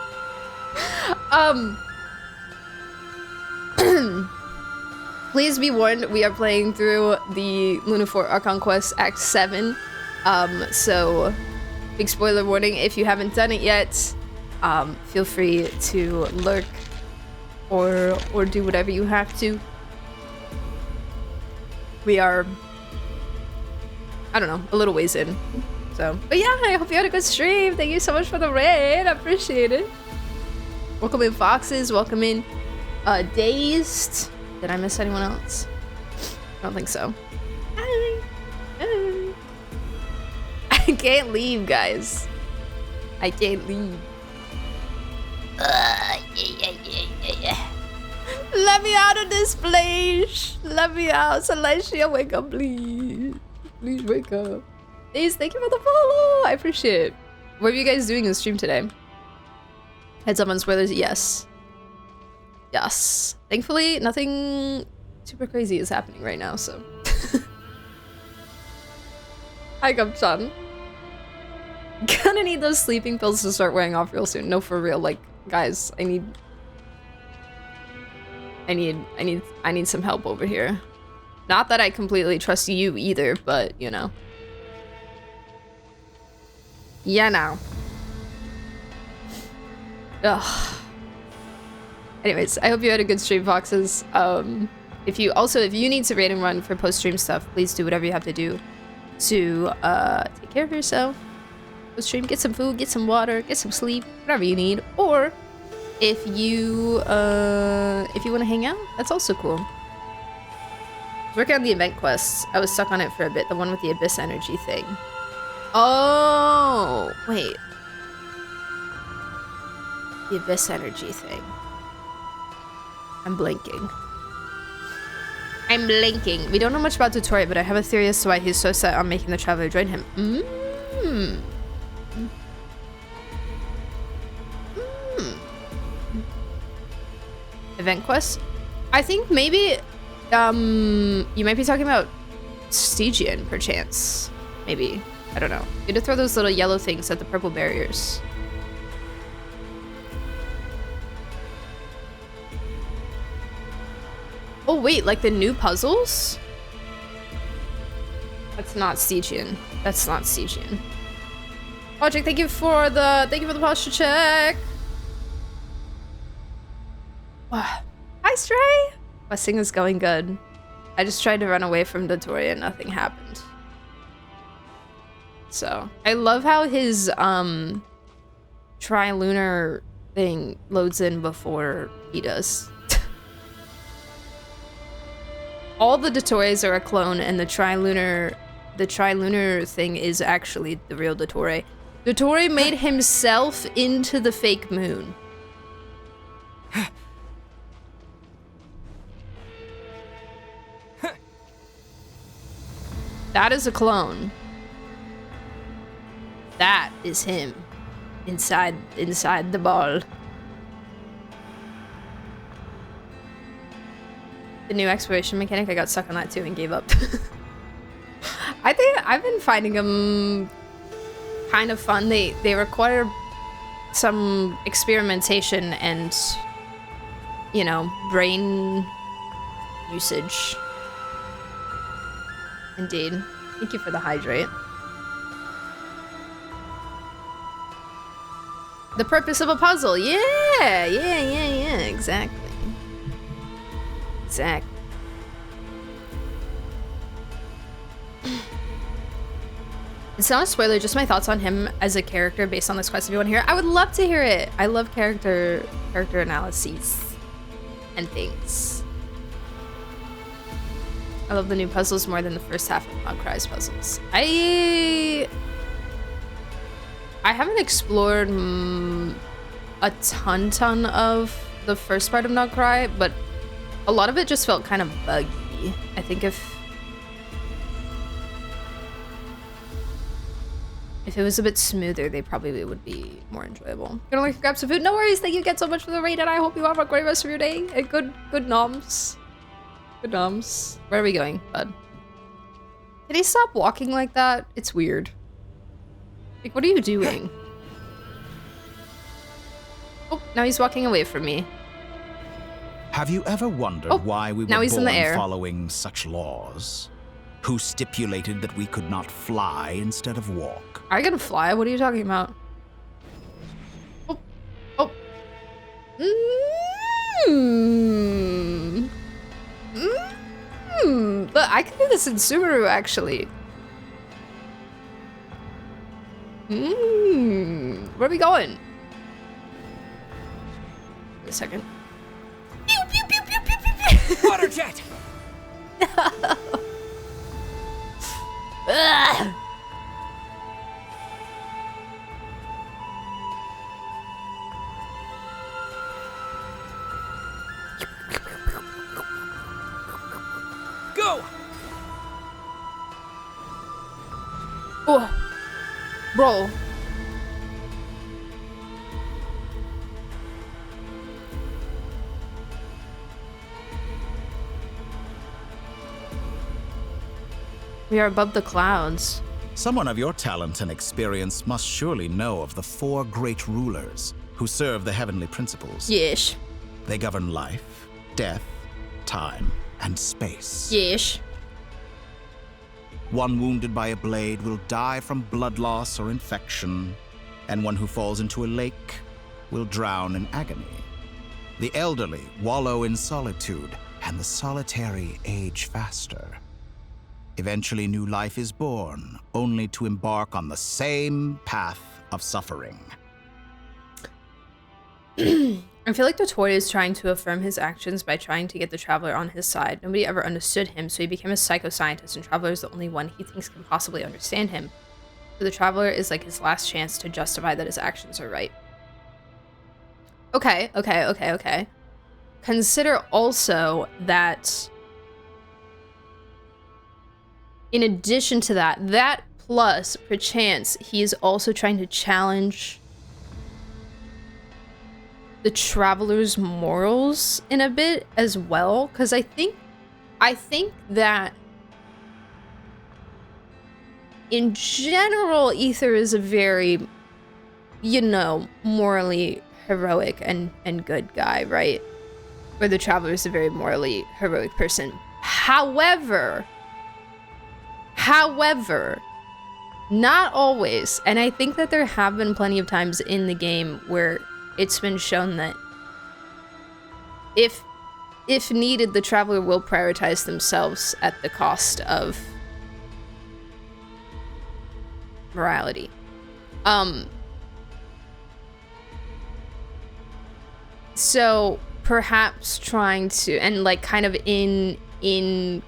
Please be warned, we are playing through the Lunaphore Archon Quest Act 7. So, big spoiler warning, if you haven't done it yet, feel free to lurk or do whatever you have to. We are, I don't know, a little ways in. So, but yeah, I hope you had a good stream. Thank you so much for the raid. I appreciate it. Welcome in Foxes. Welcome in Dazed. Did I miss anyone else? I don't think so. Hi. Hi. I can't leave, guys. I can't leave. Let me out of this place. Let me out. Celestia, wake up, please. Please wake up. Please, thank you for the follow. I appreciate it. What are you guys doing in the stream today? Heads up on spoilers. Yes. Yes. Thankfully, nothing super crazy is happening right now, so. Hi, Gumchan. Gonna need those sleeping pills to start wearing off real soon. No, for real. Like, guys, I need some help over here. Not that I completely trust you either, but you know. Yeah, now. Ugh. Anyways, I hope you had a good stream, Foxes. If you need to raid and run for post-stream stuff, please do whatever you have to do to take care of yourself. Post-stream, get some food, get some water, get some sleep, whatever you need. Or if you want to hang out, that's also cool. Working on the event quests. I was stuck on it for a bit. The one with the abyss energy thing. Oh, wait. The abyss energy thing. I'm blinking. I'm blinking. We don't know much about Dottore, but I have a theory as to why he's so set on making the Traveler join him. Event quest? I think maybe you might be talking about Stygian, perchance. Maybe. I don't know. You had to throw those little yellow things at the purple barriers. Oh wait, like the new puzzles? That's not Stygian. That's not Stygian. Logic, thank you for the posture check. Hi, Stray. Questing is going good. I just tried to run away from Dottore and nothing happened. So I love how his trilunar thing loads in before he does. All the Dottores are a clone, and the trilunar thing is actually the real Dottore. Dottore made himself into the fake moon. That is a clone. That is him. Inside the ball. The new exploration mechanic, I got stuck on that too and gave up. I think I've been finding them kind of fun. They require some experimentation and, you know, brain usage. Indeed. Thank you for the hydrate. The purpose of a puzzle. Yeah, exactly. Exactly. It's not a spoiler, just my thoughts on him as a character based on this quest. If you want to hear it, I would love to hear it. I love character analyses and things. I love the new puzzles more than the first half of Nodcry's puzzles. I haven't explored a ton of the first part of Nodcry, but a lot of it just felt kind of buggy. I think if it was a bit smoother, they probably would be more enjoyable. Gonna like grab some food. No worries. Thank you again so much for the raid, and I hope you have a great rest of your day. And good noms. Good noms. Where are we going, bud? Can he stop walking like that? It's weird. Like, what are you doing? Oh, now he's walking away from me. Have you ever wondered why we were now he's in the born air. following such laws? Who stipulated that we could not fly instead of walk? Are you gonna fly? What are you talking about? Oh. Oh. Look, I can do this in Subaru, actually. Where are we going? Wait a second. Pew, pew, pew, pew, pew, pew, pew. Water jet! Ugh. Go! Oh, bro. We are above the clouds. Someone of your talent and experience must surely know of the 4 great rulers who serve the heavenly principles. Yes. They govern life, death, time, and space. Yes. One wounded by a blade will die from blood loss or infection, and one who falls into a lake will drown in agony. The elderly wallow in solitude, and the solitary age faster. Eventually, new life is born, only to embark on the same path of suffering. I feel like the toy is trying to affirm his actions by trying to get the Traveler on his side. Nobody ever understood him, so he became a psychoscientist, and Traveler is the only one he thinks can possibly understand him. So the Traveler is like his last chance to justify that his actions are right. Okay. Consider also that in addition to that plus, perchance, he is also trying to challenge the Traveler's morals in a bit as well, because I think that in general, Ether is a very, morally heroic and good guy, right? Where the Traveler is a very morally heroic person. However, not always, and I think that there have been plenty of times in the game where it's been shown that if needed, the Traveler will prioritize themselves at the cost of morality. So perhaps trying to, and like kind of in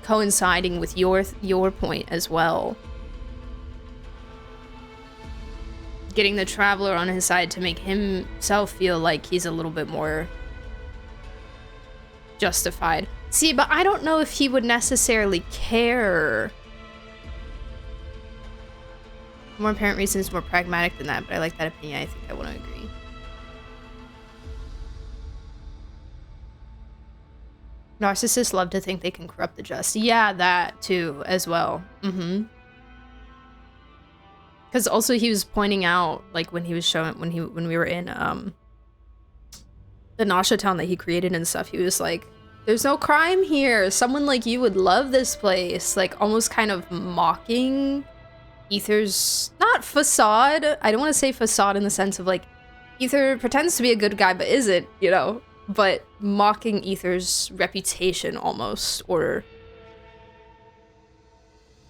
coinciding with your point as well, getting the Traveler on his side to make himself feel like he's a little bit more justified. See, but I don't know if he would necessarily care. More apparent reason is more pragmatic than that, but I like that opinion. I think I want to agree. Narcissists love to think they can corrupt the just. Yeah, that too, as well. Because also he was pointing out, like when he was showing, when we were in the Nasha town that he created and stuff, he was like, "There's no crime here. Someone like you would love this place." Like almost kind of mocking Ether's, not facade. I don't want to say facade in the sense of like Ether pretends to be a good guy but isn't, but mocking Ether's reputation almost, or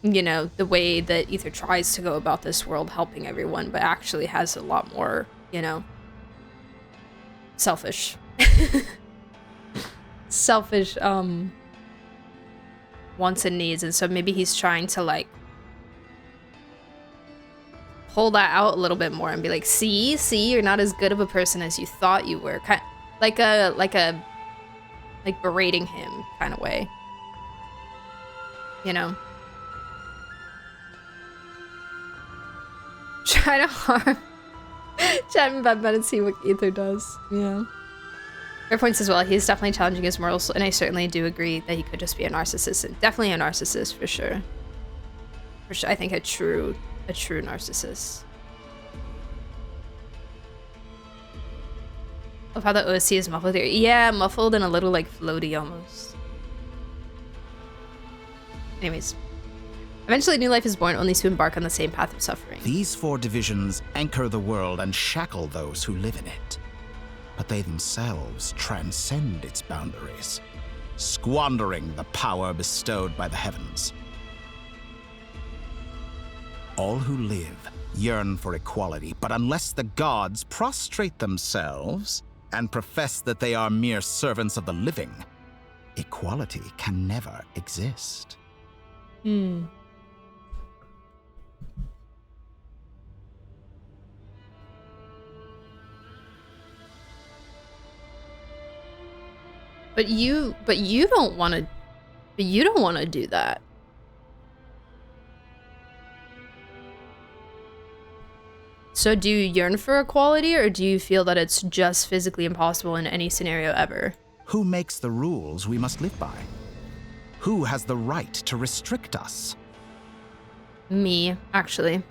the way that Ether tries to go about this world helping everyone, but actually has a lot more, selfish wants and needs. And so maybe he's trying to like pull that out a little bit more and be like, see, you're not as good of a person as you thought you were. Kind like berating him kind of way, Try to harm Chapman Bad and see what Ether does. Yeah. Fair points as well. He's definitely challenging his morals, and I certainly do agree that he could just be a narcissist. Definitely a narcissist for sure. For sure, I think a true narcissist. Of how the OC is muffled here. Yeah, muffled and a little like floaty almost. Anyways. Eventually new life is born only to embark on the same path of suffering. These 4 divisions anchor the world and shackle those who live in it. But they themselves transcend its boundaries, squandering the power bestowed by the heavens. All who live yearn for equality, but unless the gods prostrate themselves and profess that they are mere servants of the living, equality can never exist. But you don't want to do that. So do you yearn for equality, or do you feel that it's just physically impossible in any scenario ever? Who makes the rules we must live by? Who has the right to restrict us? Me, actually.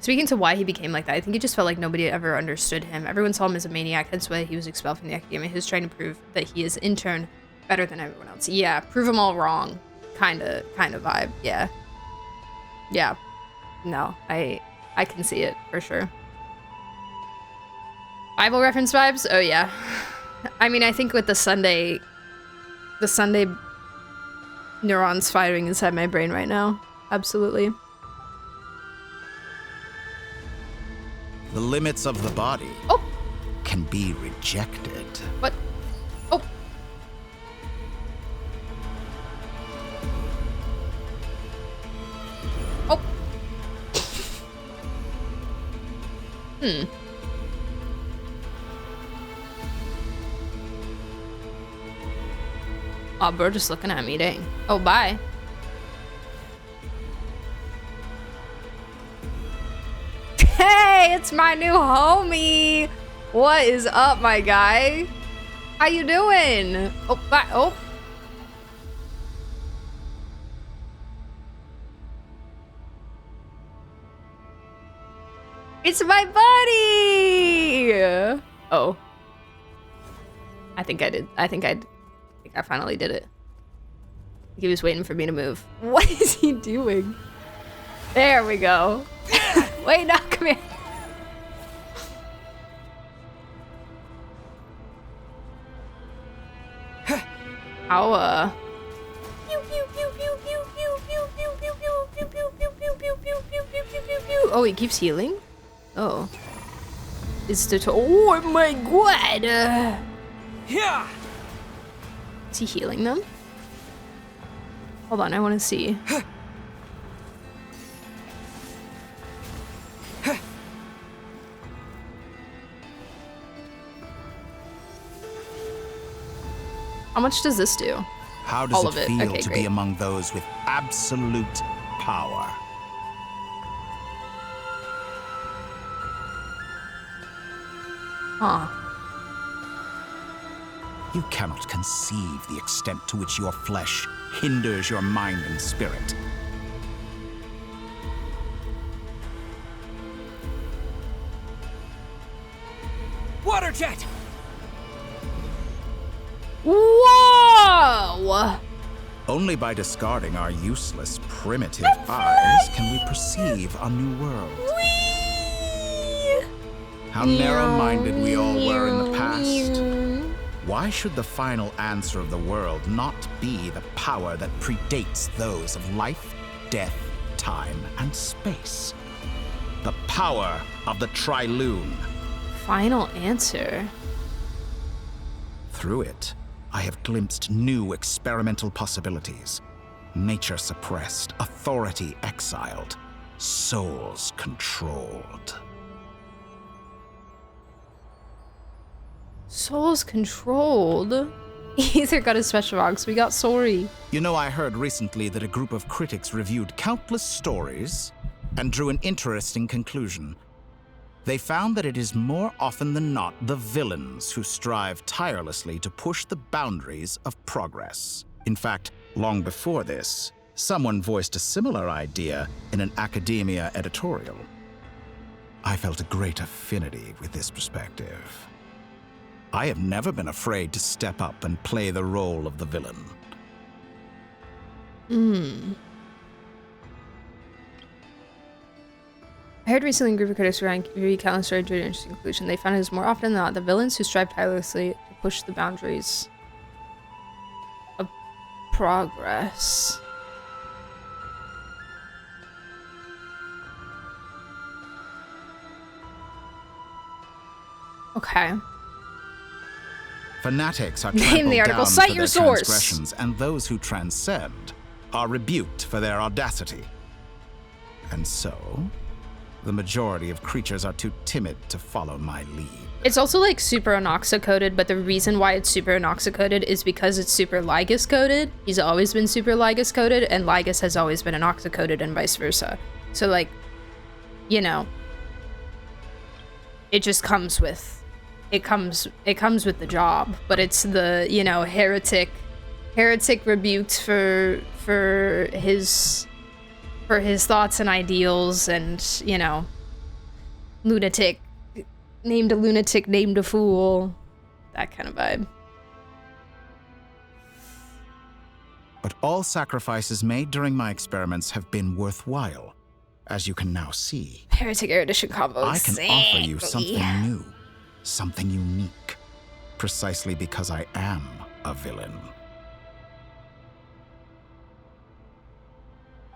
Speaking to why he became like that, I think he just felt like nobody ever understood him. Everyone saw him as a maniac, hence why he was expelled from the academia. He was trying to prove that he is, in turn, better than everyone else. Yeah, prove them all wrong. Kind of vibe, yeah. Yeah. No, I can see it, for sure. Bible reference vibes? Oh, yeah. I mean, I think with the Sunday neurons firing inside my brain right now. Absolutely. The limits of the body can be rejected. What? Oh. Oh. Oh, bro, just looking at me, dang. Oh, bye. Hey, it's my new homie. What is up, my guy? How you doing? Oh, bye. Oh. It's my buddy. Oh. I think I finally did it. He was waiting for me to move. What is he doing? There we go. Wait, no, come here. How, oh, he keeps healing? Oh. Is the oh my god! Yeah. Is he healing them? Hold on, I want to see. How much does this do? How does it feel to be among those with absolute power? Huh. You cannot conceive the extent to which your flesh hinders your mind and spirit. Water jet! Whoa! Only by discarding our useless, primitive eyes can we perceive a new world. How narrow-minded we all were in the past. Why should the final answer of the world not be the power that predates those of life, death, time, and space? The power of the Triloon. Final answer? Through it, I have glimpsed new experimental possibilities. Nature suppressed, authority exiled, souls controlled. Souls controlled? Ether got his special rocks, we got sorry. You know, I heard recently that a group of critics reviewed countless stories and drew an interesting conclusion. They found that it is more often than not the villains who strive tirelessly to push the boundaries of progress. In fact, long before this, someone voiced a similar idea in an academia editorial. I felt a great affinity with this perspective. I have never been afraid to step up and play the role of the villain. I heard recently a group of critics recounting story drew an interesting conclusion. They found it is more often than not the villains who strive tirelessly to push the boundaries of progress. Okay. Fanatics are Name the trampled article. down Cite for your their source. transgressions, and those who transcend are rebuked for their audacity. And so, the majority of creatures are too timid to follow my lead. It's also like super Anoxa coded, but the reason why it's super Anoxa coded is because it's super Lygus coded. He's always been super Lygus coded, and Lygus has always been Anoxa coded, and vice versa. So like, you know, it just comes with it comes with the job. But it's the, you know, heretic rebuked for his thoughts and ideals, and, you know, lunatic named a fool, that kind of vibe. But all sacrifices made during my experiments have been worthwhile, as you can now see. Heretic Erudition combo. I can offer you something new, something unique, precisely because I am a villain.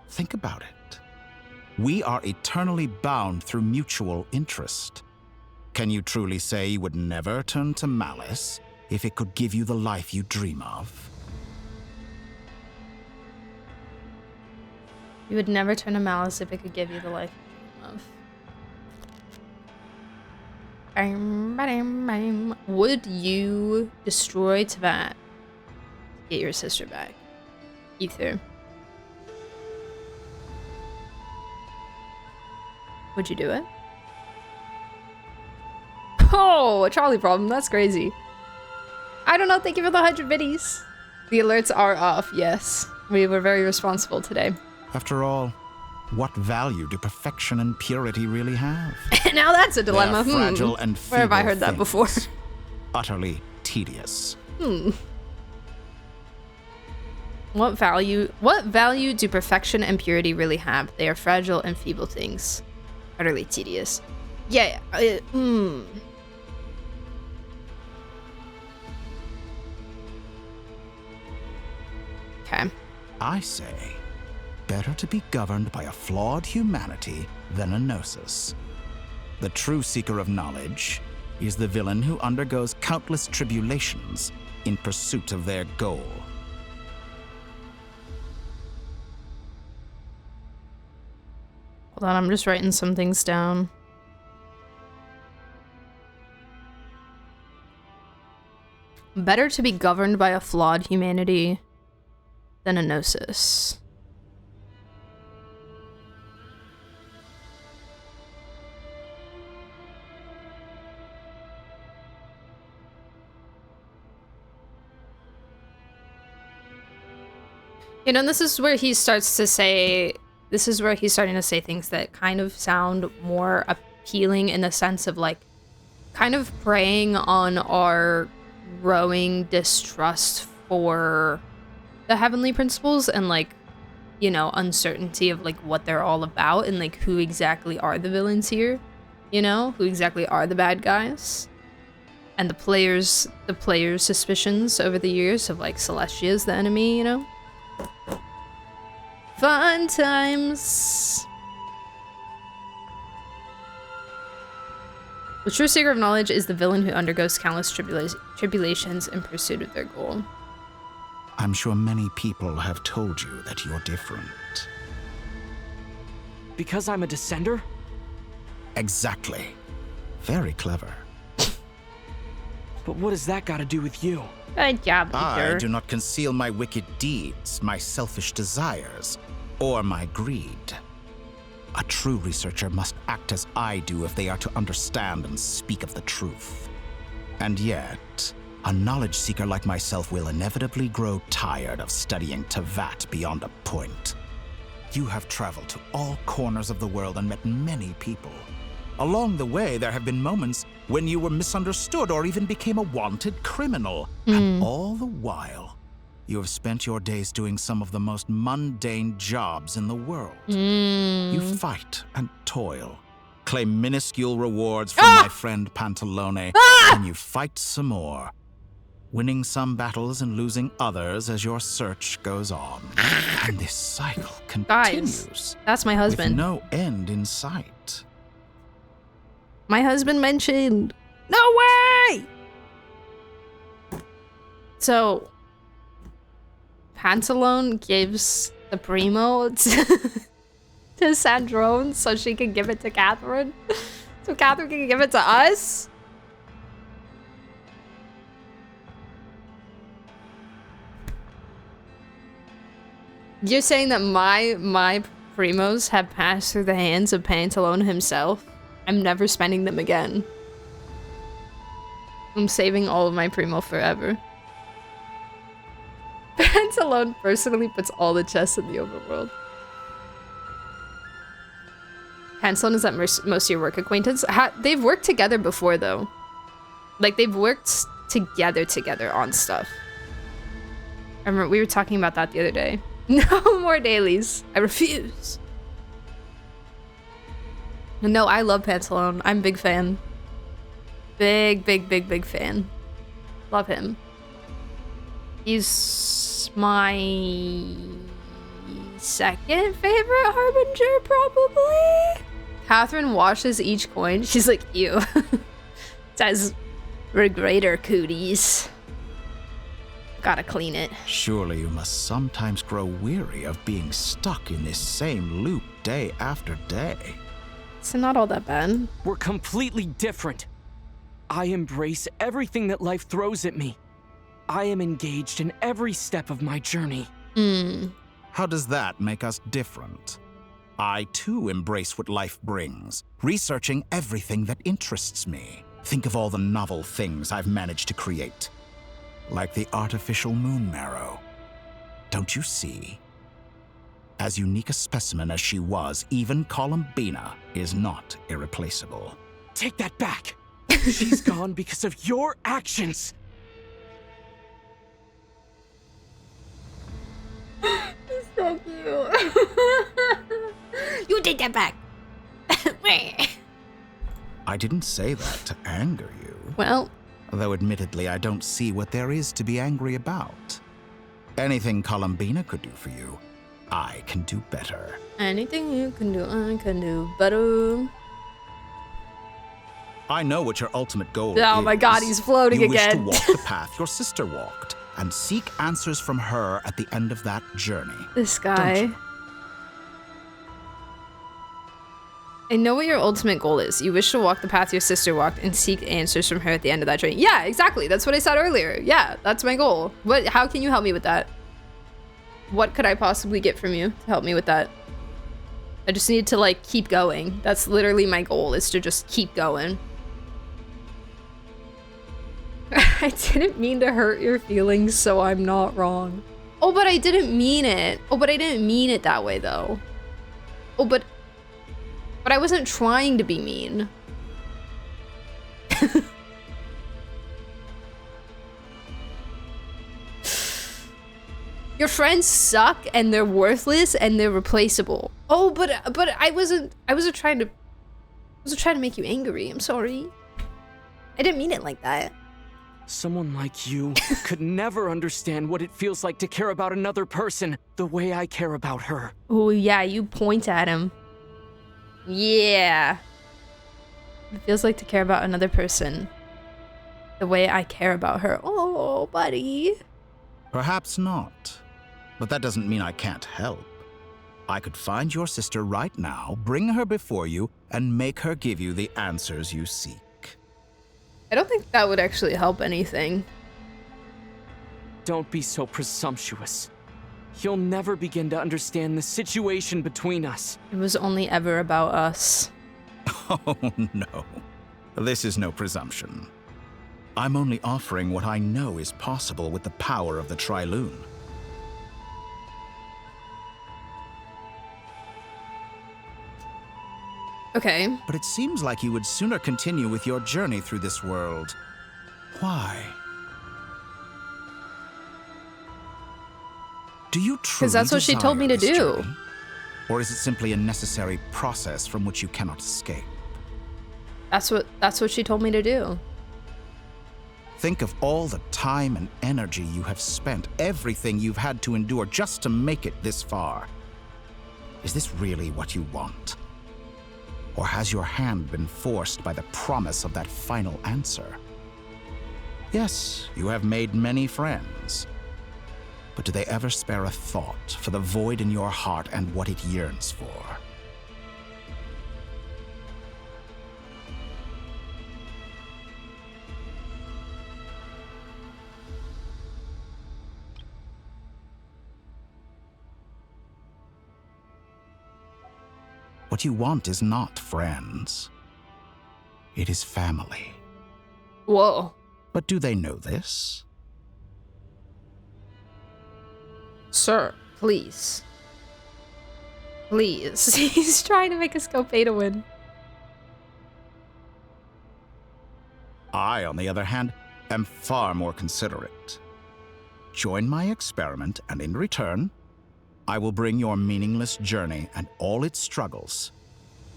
Think about it. We are eternally bound through mutual interest. Can you truly say you would never turn to malice if it could give you the life you dream of? You would never turn to malice if it could give you the life you dream of. Would you destroy Teyvat to get your sister back? Ether. Would you do it? Oh, a trolley problem. That's crazy. I don't know. Thank you for the 100 biddies. The alerts are off. Yes. We were very responsible today. After all, what value do perfection and purity really have? Now that's a dilemma. They are fragile and Where have I heard that things, before? Utterly tedious. What value do perfection and purity really have? They are fragile and feeble things. Utterly tedious. Yeah. Okay. I say, better to be governed by a flawed humanity than a gnosis. The true seeker of knowledge is the villain who undergoes countless tribulations in pursuit of their goal. Hold on, I'm just writing some things down. Better to be governed by a flawed humanity than a gnosis. You know, this is where he starts to say, this is where he's starting to say things that kind of sound more appealing in the sense of like kind of preying on our growing distrust for the heavenly principles and like, you know, uncertainty of like what they're all about and like who exactly are the villains here, you know, who exactly are the bad guys. And the players' suspicions over the years of like Celestia is the enemy, you know? Fun times. The true seeker of knowledge is the villain who undergoes countless tribulations in pursuit of their goal. I'm sure many people have told you that you're different. Because I'm a descender? Exactly. Very clever. But what does that got to do with you? Good job, Peter. I do not conceal my wicked deeds, my selfish desires, or my greed. A true researcher must act as I do if they are to understand and speak of the truth. And yet, a knowledge seeker like myself will inevitably grow tired of studying Teyvat beyond a point. You have traveled to all corners of the world and met many people. Along the way, there have been moments when you were misunderstood or even became a wanted criminal. And all the while, you have spent your days doing some of the most mundane jobs in the world. You fight and toil, claim minuscule rewards from my friend Pantalone, and you fight some more, winning some battles and losing others as your search goes on. And this cycle continues. Guys, that's my husband. With no end in sight. My husband mentioned. No way! So, Pantalone gives the Primo to Sandrone so she can give it to Catherine? So Catherine can give it to us? You're saying that my Primos have passed through the hands of Pantalone himself? I'm never spending them again. I'm saving all of my Primo forever. Pantalone personally puts all the chests in the overworld. Pantalone is that most of your work acquaintance? They've worked together before, though. Like, they've worked together on stuff. I remember we were talking about that the other day. No more dailies. I refuse. No, I love Pantalone. I'm a big fan. Big fan. Love him. He's my second favorite Harbinger, probably? Catherine washes each coin. She's like, ew. Says, regretter cooties. Gotta clean it. Surely you must sometimes grow weary of being stuck in this same loop day after day. It's not all that bad. We're completely different. I embrace everything that life throws at me. I am engaged in every step of my journey. How does that make us different? I too embrace what life brings, researching everything that interests me. Think of all the novel things I've managed to create. Like the artificial moon marrow. Don't you see? As unique a specimen as she was, even Columbina is not irreplaceable. Take that back! She's gone because of your actions! He's so cute. You take that back. I didn't say that to anger you. Well... Though admittedly, I don't see what there is to be angry about. Anything Columbina could do for you, I can do better. Anything you can do, I can do better. I know what your ultimate goal is. Oh my god, he's floating again. You wish to walk the path your sister walked, and seek answers from her at the end of that journey. This guy. I know what your ultimate goal is. You wish to walk the path your sister walked and seek answers from her at the end of that journey. Yeah, exactly. That's what I said earlier. Yeah, that's my goal. How can you help me with that? What could I possibly get from you to help me with that? I just need to, like, keep going. That's literally my goal, is to just keep going. I didn't mean to hurt your feelings, so I'm not wrong. Oh, but I didn't mean it. Oh, but I didn't mean it that way, though. Oh, but I wasn't trying to be mean. Your friends suck and they're worthless and they're replaceable. Oh, but I wasn't trying to make you angry. I'm sorry. I didn't mean it like that. Someone like you could never understand what it feels like to care about another person the way I care about her. Oh yeah, you point at him. Yeah. It feels like to care about another person the way I care about her. Oh, buddy. Perhaps not. But that doesn't mean I can't help. I could find your sister right now, bring her before you, and make her give you the answers you seek. I don't think that would actually help anything. Don't be so presumptuous. You'll never begin to understand the situation between us. It was only ever about us. Oh, no. This is no presumption. I'm only offering what I know is possible with the power of the Trilune. Okay. But it seems like you would sooner continue with your journey through this world. Why? Do you truly Because that's what she told me to do. journey? Or is it simply a necessary process from which you cannot escape? That's what she told me to do. Think of all the time and energy you have spent, everything you've had to endure just to make it this far. Is this really what you want? Or has your hand been forced by the promise of that final answer? Yes, you have made many friends. But do they ever spare a thought for the void in your heart and what it yearns for? What you want is not friends. It is family. Whoa. But do they know this? Sir, please. Please. He's trying to make us go pay to win. I, on the other hand, am far more considerate. Join my experiment, and in return, I will bring your meaningless journey and all its struggles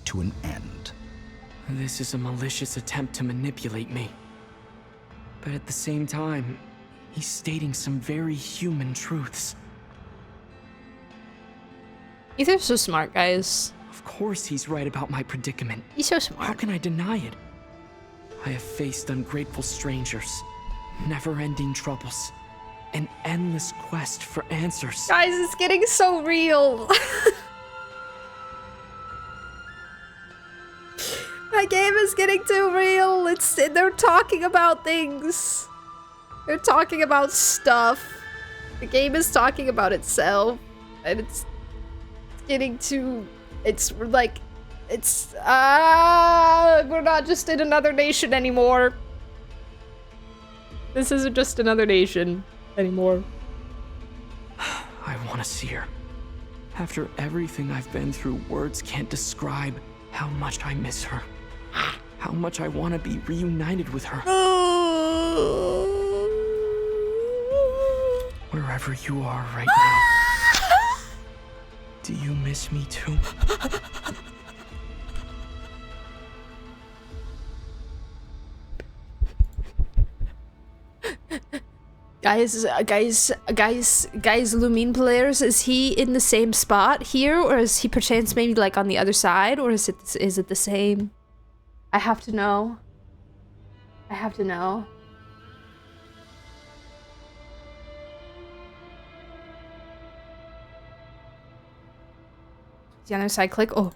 to an end. This is a malicious attempt to manipulate me. But at the same time, he's stating some very human truths. He's are so smart, guys. Of course he's right about my predicament. He's so smart. How can I deny it? I have faced ungrateful strangers, never-ending troubles, an endless quest for answers. Guys, it's getting so real. My game is getting too real. They're talking about things. They're talking about stuff. The game is talking about itself. And it's getting too... we're not just in another nation anymore. This isn't just another nation anymore. I want to see her. After everything I've been through, words can't describe how much I miss her. How much I want to be reunited with her. Wherever you are right now. Do you miss me too? Guys, Lumine players, is he in the same spot here, or is he perchance maybe like on the other side, or is it the same? I have to know. I have to know. Is the other side click? Oh.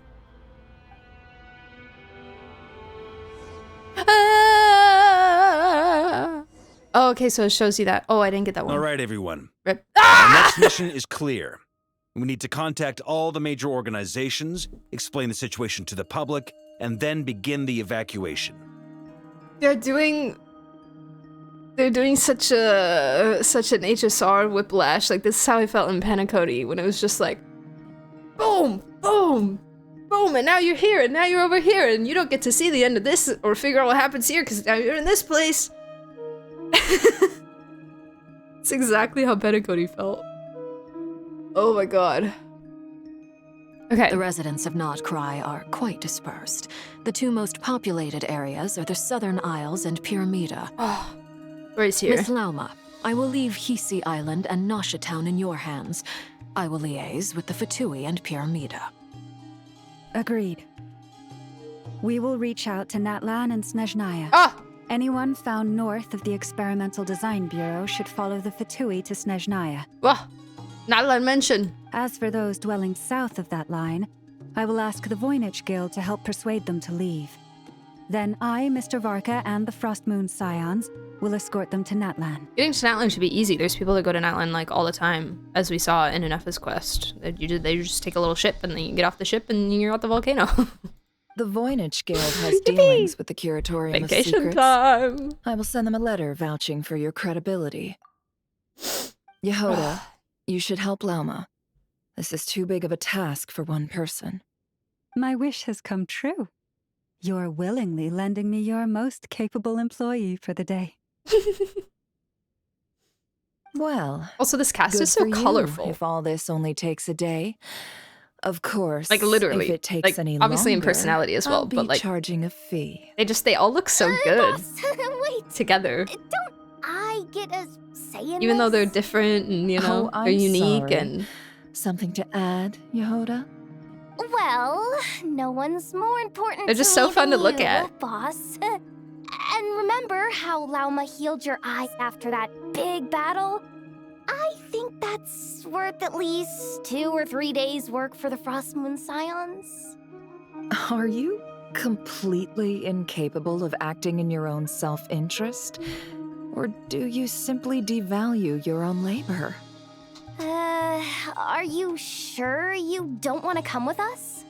Oh, okay, so it shows you that. Oh, I didn't get that one. All right, everyone. Rip. Our next mission is clear. We need to contact all the major organizations, explain the situation to the public, and then begin the evacuation. They're doing such an HSR whiplash. Like, this is how I felt in Panacody, when it was just like, boom, boom, boom, and now you're here, and now you're over here, and you don't get to see the end of this or figure out what happens here because now you're in this place. It's exactly how Panacody felt. Oh my god. Okay. The residents of Nodcry are quite dispersed. The two most populated areas are the Southern Isles and Pyramida. Oh, where's here? Miss Lauma, I will leave Hisi Island and Nasha Town in your hands. I will liaise with the Fatui and Pyramida. Agreed. We will reach out to Natlan and Snezhnaya. Ah! Anyone found north of the Experimental Design Bureau should follow the Fatui to Snezhnaya. Well, Natlan mentioned. As for those dwelling south of that line, I will ask the Voynich Guild to help persuade them to leave. Then I, Mr. Varka, and the Frostmoon Scions will escort them to Natlan. Getting to Natlan should be easy. There's people that go to Natlan like all the time, as we saw in Anepha's quest. They just take a little ship and then you get off the ship and you're at the volcano. The Voynich Guild has dealings with the Curatorium of Vacation Secrets. time. I will send them a letter vouching for your credibility. Yehoda, you should help Lauma. This is too big of a task for one person. My wish has come true. You're willingly lending me your most capable employee for the day. Well, also this cast good is so for you, colorful. if all this only takes a day. Of course, Like literally. if it takes Like any obviously longer, in personality as well, I'll be but like charging a fee. they all look so good Boss, wait. together. Don't I get a say in Even though this? they're different and you know, Oh, they're I'm unique sorry. and Something to add, Yehoda? Well, no one's more important they're just to so me fun than to look you, at. boss. And remember how Lauma healed your eyes after that big battle? I think that's worth at least 2 or 3 days' work for the Frost Moon Scions. Are you completely incapable of acting in your own self-interest? Or do you simply devalue your own labor? Are you sure you don't want to come with us?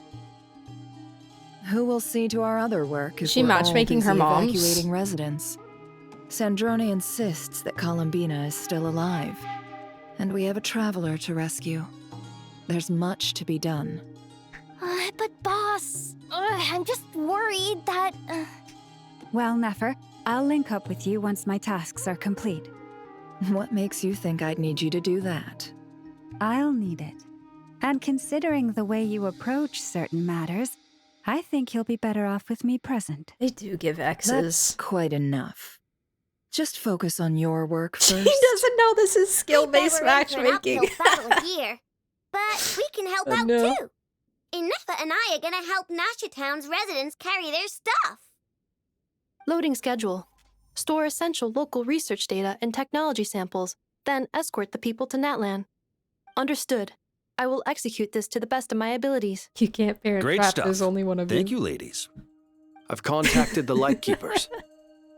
Who will see to our other work if She we're all matchmaking her busy moms? evacuating residents? Sandrone insists that Columbina is still alive, and we have a traveler to rescue. There's much to be done. But boss, I'm just worried that... Well, Nefer, I'll link up with you once my tasks are complete. What makes you think I'd need you to do that? I'll need it. And considering the way you approach certain matters, I think you'll be better off with me present. They do give X's. That's quite enough. Just focus on your work first. He doesn't know this is skill-based matchmaking. battle here, but we can help out no. too. Inefa and I are gonna help Nasha Town's residents carry their stuff. Loading schedule. Store essential local research data and technology samples, then escort the people to Natlan. Understood. I will execute this to the best of my abilities. You can't parent Great trap, stuff. there's only one of Thank you, ladies. I've contacted the Lightkeepers.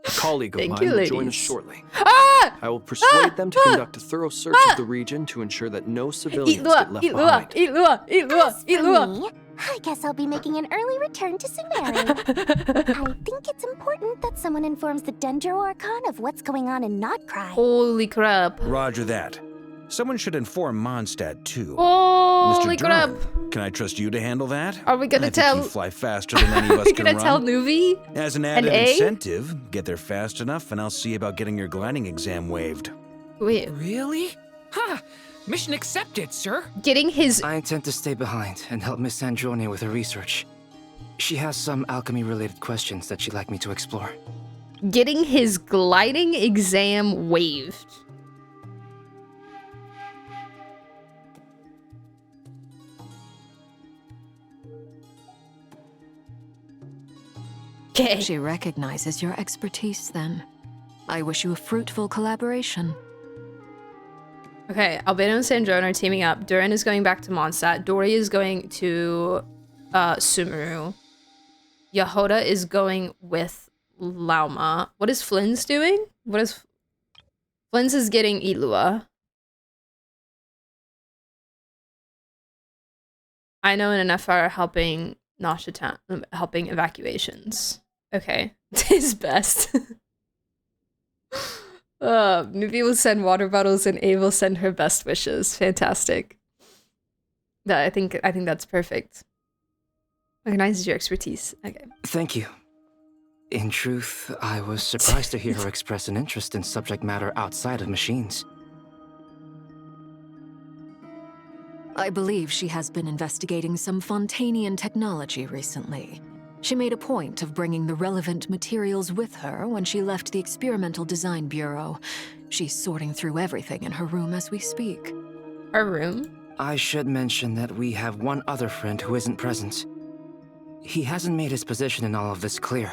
A colleague of Thank mine you, will join us ladies. shortly. Ah! I will persuade them to conduct a thorough search of the region to ensure that no civilians get left behind. As for me, I guess I'll be making an early return to Sumeru. I think it's important that someone informs the Dendro Archon of what's going on in Notcry. Holy crap. Roger that. Someone should inform Mondstadt too. Holy Mr. crap. Durham, can I trust you to handle that? Are we gonna I tell- think you fly faster than any of us Are we can gonna run. tell Nuvi? As an And added A? incentive, get there fast enough and I'll see about getting your gliding exam waived. Wait. Really? Ha! Mission accepted, sir. Getting his... I intend to stay behind and help Miss Sandrone with her research. She has some alchemy-related questions that she'd like me to explore. Getting his gliding exam waived. Okay. She recognizes your expertise then. I wish you a fruitful collaboration. Okay, Albedo and Sandrone are teaming up. Durin is going back to Mondstadt. Dory is going to Sumeru. Yehoda is going with Lauma. What is Flynn's doing? Flynn's is getting Ilua. I know and Inefa are helping Nasha Town, helping evacuations. Okay, his best. Nuvi will send water bottles and A will send her best wishes. Fantastic. I think that's perfect. Recognizes your expertise. Okay. Thank you. In truth, I was surprised to hear her express an interest in subject matter outside of machines. I believe she has been investigating some Fontanian technology recently. She made a point of bringing the relevant materials with her when she left the Experimental Design Bureau. She's sorting through everything in her room as we speak. Her room? I should mention that we have one other friend who isn't present. He hasn't made his position in all of this clear.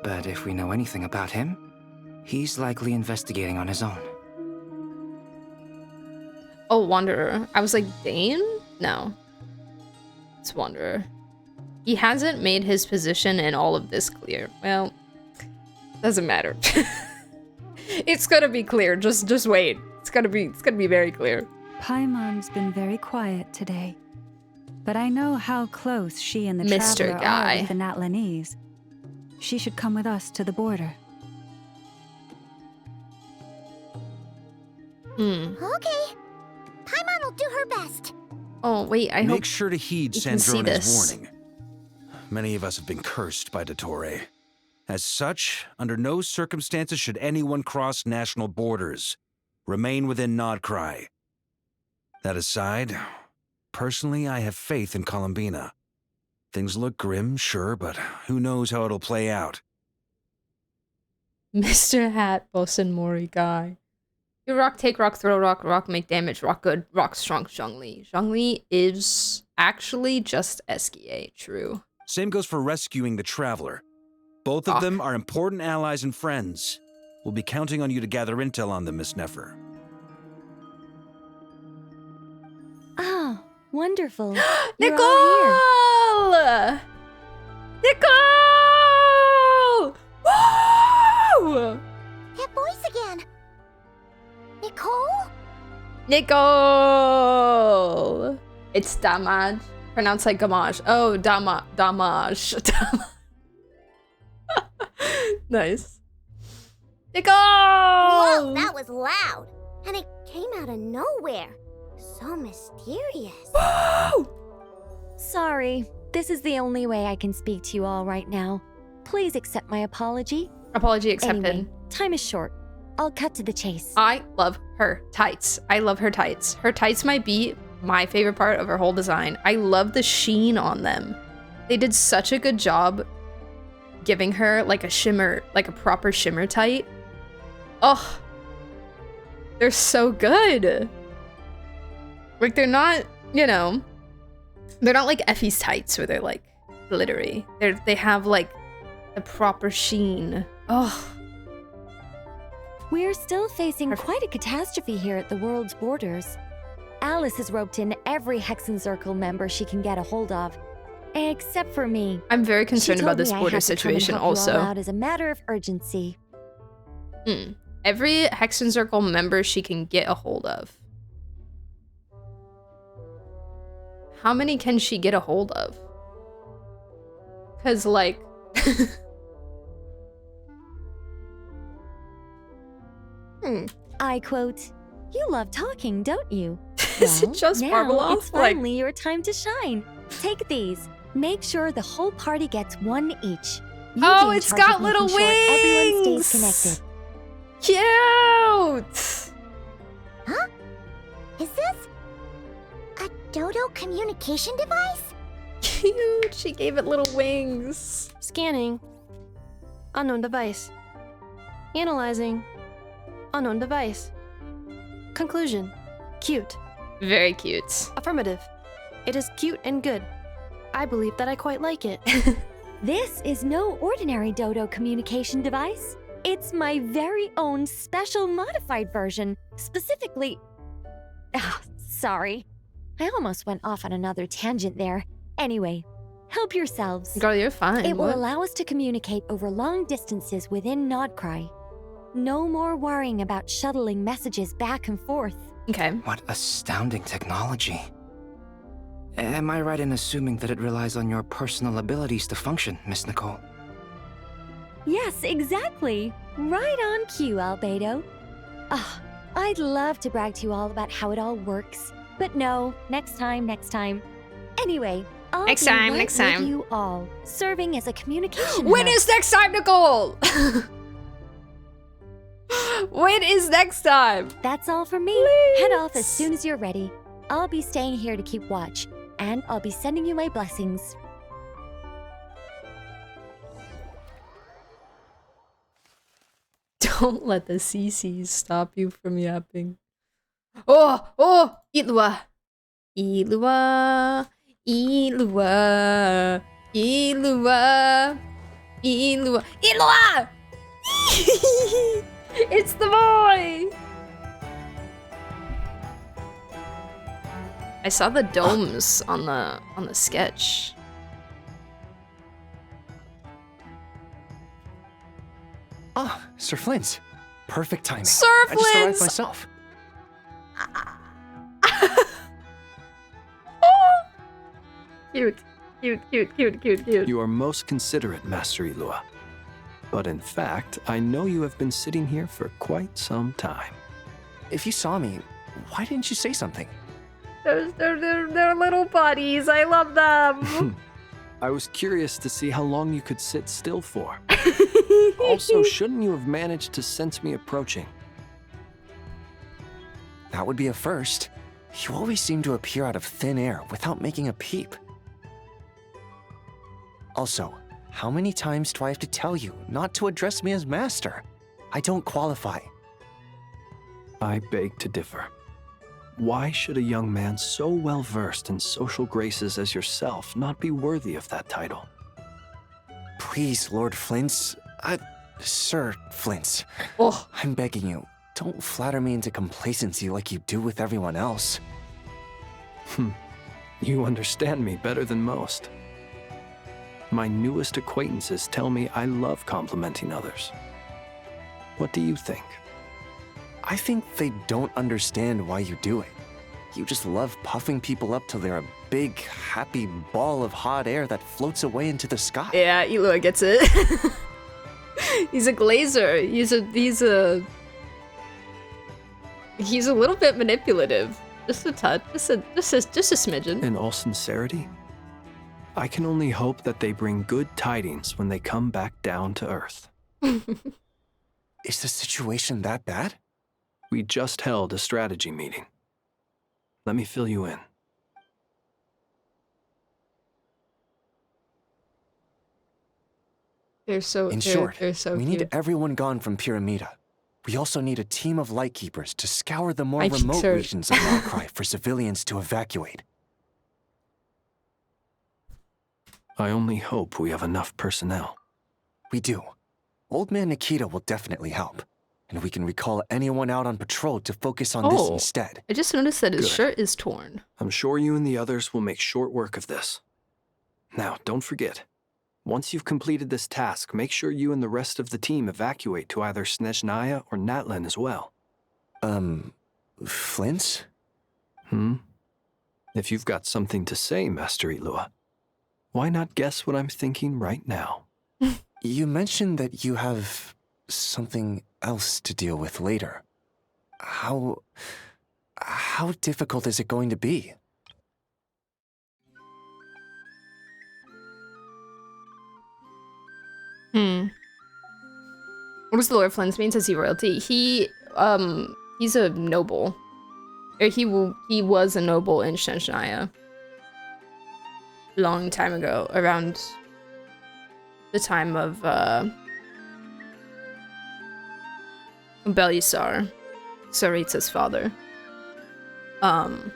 But if we know anything about him, he's likely investigating on his own. Oh, Wanderer. I was like, Dane? No. It's Wanderer. He hasn't made his position in all of this clear. Well, doesn't matter. It's gonna be clear. Just wait. It's gonna be very clear. Paimon's been very quiet today. But I know how close she and the Mr. traveler Guy. are with the Natlanese. She should come with us to the border. Okay. Paimon will do her best. Oh, wait, I hope Make sure to heed you can see Sandrone's this. warning. many of us have been cursed by Dottore. As such, under no circumstances should anyone cross national borders. Remain within Nodcry. That aside, personally, I have faith in Columbina. Things look grim, sure, but who knows how it'll play out. Mr. Hat, Bosun Mori guy. You rock, take rock, throw rock, rock, make damage, rock good, rock strong, Zhongli. Zhongli is actually just SKA, true. Same goes for rescuing the Traveler. Both of them are important allies and friends. We'll be counting on you to gather intel on them, Miss Nefer. Oh, wonderful. Nicole! Nicole! Woo! That voice again. Nicole? Nicole! It's Damage. Pronounced like Gamage. Oh, Damage. Nice. Nicole! Whoa, that was loud. And it came out of nowhere. So mysterious. Sorry, this is the only way I can speak to you all right now. Please accept my apology. Apology accepted. Anyway, time is short. I'll cut to the chase. I love her tights. I love her tights. Her tights might be my favorite part of her whole design. I love the sheen on them. They did such a good job giving her like a shimmer, like a proper shimmer tight. Oh, they're so good. Like they're not, you know, they're not like Effie's tights where they're like glittery. They have like the proper sheen. Oh. We're still facing quite a catastrophe here at the world's borders. Alice has roped in every Hexen Circle member she can get a hold of, except for me. I'm very concerned about this border situation also. Out as a matter of urgency. Every Hexen Circle member she can get a hold of. How many can she get a hold of? Because, like... I quote, "You love talking, don't you?" Is it just now Marbeloff? It's finally your time to shine. Take these. Make sure the whole party gets one each. Oh, it's got little wings! Everyone stays connected. Cute! Huh? Is this a dodo communication device? Cute! She gave it little wings. Scanning. Unknown device. Analyzing. Unknown device. Conclusion. Cute. Very cute. Affirmative. It is cute and good. I believe that I quite like it. This is no ordinary dodo communication device. It's my very own special modified version. Specifically... sorry. I almost went off on another tangent there. Anyway, help yourselves. Girl, you're fine. It will allow us to communicate over long distances within Nodcry. No more worrying about shuttling messages back and forth. Okay. What astounding technology. Am I right in assuming that it relies on your personal abilities to function, Miss Nicole? Yes, exactly. Right on cue, Albedo. I'd love to brag to you all about how it all works. But no, next time. Anyway, I'll next be time. with you all, serving as a communication When hub. is next time, Nicole? When is next time? That's all from me. Please. Head off as soon as you're ready. I'll be staying here to keep watch, and I'll be sending you my blessings. Don't let the CCs stop you from yapping. Oh! Ilua! It's the boy! I saw the domes on the sketch. Ah, Sir Flint's. Perfect timing. Sir I just arrived Flint's! myself. Cute. You are most considerate, Master Ilua. But in fact, I know you have been sitting here for quite some time. If you saw me, why didn't you say something? They're little buddies. I love them. I was curious to see how long you could sit still for. Also, shouldn't you have managed to sense me approaching? That would be a first. You always seem to appear out of thin air without making a peep. Also, how many times do I have to tell you not to address me as master? I don't qualify. I beg to differ. Why should a young man so well versed in social graces as yourself not be worthy of that title? Please, Lord Flint's... Sir Flint's. Oh. I'm begging you, don't flatter me into complacency like you do with everyone else. You understand me better than most. My newest acquaintances tell me I love complimenting others. What do you think? I think they don't understand why you do it. You just love puffing people up till they're a big, happy ball of hot air that floats away into the sky. Yeah, Eloy gets it. He's a glazer. He's a little bit manipulative. Just a touch. Just a smidgen. In all sincerity, I can only hope that they bring good tidings when they come back down to Earth. Is the situation that bad? We just held a strategy meeting. Let me fill you in. In short, they're so we cute. need everyone gone from Pyramida. We also need a team of lightkeepers to scour the more remote regions of Nordcry for civilians to evacuate. I only hope we have enough personnel. We do. Old Man Nikita will definitely help. And we can recall anyone out on patrol to focus on this instead. I just noticed that his Good. shirt is torn. I'm sure you and the others will make short work of this. Now, don't forget. Once you've completed this task, make sure you and the rest of the team evacuate to either Snezhnaya or Natlan as well. Flint's? If you've got something to say, Master Ilua, why not guess what I'm thinking right now? You mentioned that you have something else to deal with later. How difficult is it going to be? What does the Lord Flint's mean? Says he royalty. He's a noble. Or he was a noble in Snezhnaya. Long time ago, around the time of Belisar, Saritsa's father. An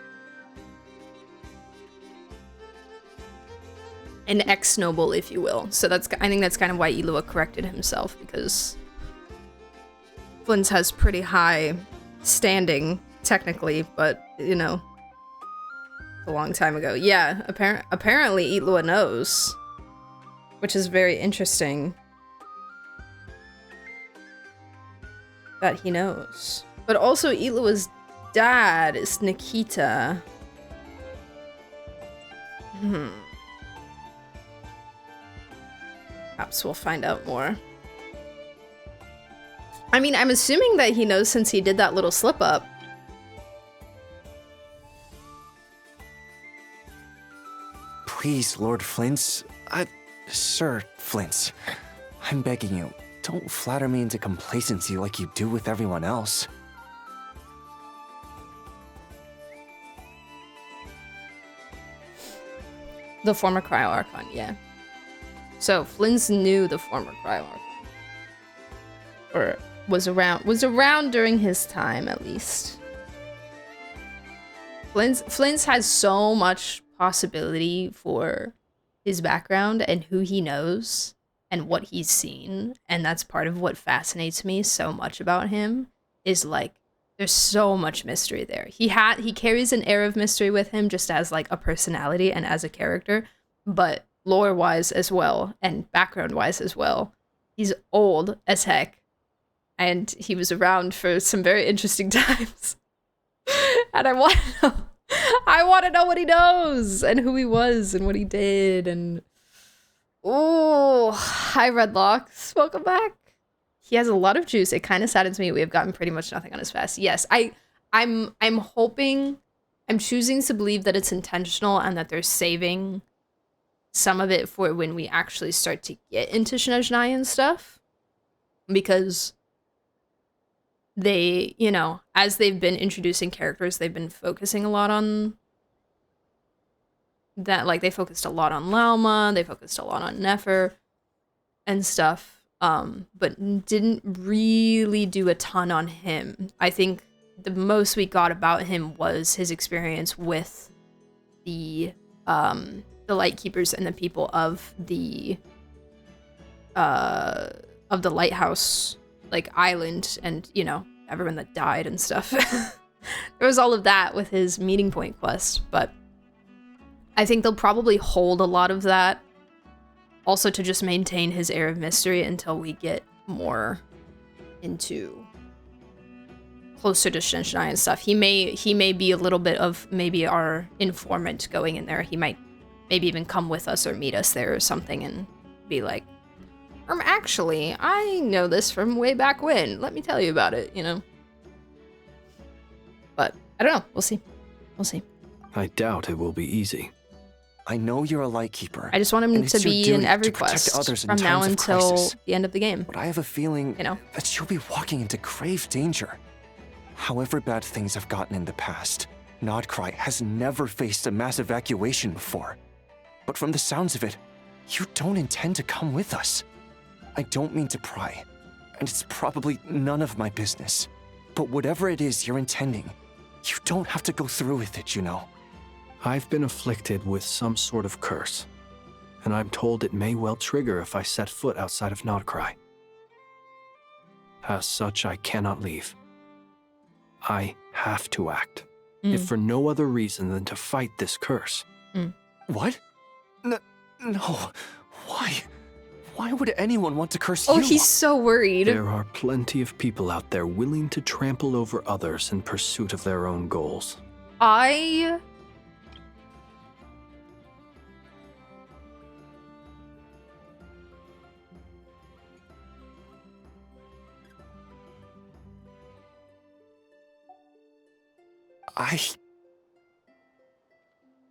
ex-noble, if you will. So I think that's kind of why Ilua corrected himself, because Flint's has pretty high standing, technically, but, you know, a long time ago. Yeah, apparently Ilua knows, which is very interesting that he knows. But also Ilua's dad is Nikita. Perhaps we'll find out more. I mean, I'm assuming that he knows since he did that little slip-up. Please, Lord Flint's... Sir Flint's. I'm begging you, don't flatter me into complacency like you do with everyone else. The former Cryo Archon, yeah. So Flint's knew the former Cryo Archon. Or was around during his time, at least. Flint's has so much possibility for his background and who he knows and what he's seen, and that's part of what fascinates me so much about him, is like there's so much mystery there. He carries an air of mystery with him just as like a personality and as a character, but lore-wise as well and background-wise as well. He's old as heck, and he was around for some very interesting times. And I want to know what he knows and who he was and what he did. And oh, hi Redlocks, welcome back. He has a lot of juice. It kind of saddens me we have gotten pretty much nothing on his fast. Yes, I'm hoping, I'm choosing to believe that it's intentional and that they're saving some of it for when we actually start to get into Snezhnaya and stuff. Because they, you know, as they've been introducing characters, they've been focusing a lot on that. Like, they focused a lot on Lauma, they focused a lot on Nefer and stuff, but didn't really do a ton on him. I think the most we got about him was his experience with the Lightkeepers and the people of the lighthouse, like, island, and, you know, everyone that died and stuff. There was all of that with his meeting point quest, but I think they'll probably hold a lot of that also to just maintain his air of mystery until we get more into closer to Snezhnaya and stuff. He may be a little bit of maybe our informant going in there. He might maybe even come with us or meet us there or something and be like, actually, I know this from way back when. Let me tell you about it, you know? But, I don't know. We'll see. We'll see. I doubt it will be easy. I know you're a Lightkeeper. I just want him to be in every quest from now until the end of the game. But I have a feeling, you know, that you'll be walking into grave danger. However bad things have gotten in the past, Nodcry has never faced a mass evacuation before. But from the sounds of it, you don't intend to come with us. I don't mean to pry, and it's probably none of my business. But whatever it is you're intending, you don't have to go through with it, you know. I've been afflicted with some sort of curse, and I'm told it may well trigger if I set foot outside of Nodcry. As such, I cannot leave. I have to act, if for no other reason than to fight this curse. What? No. Why? Why would anyone want to curse you? Oh, he's so worried. There are plenty of people out there willing to trample over others in pursuit of their own goals.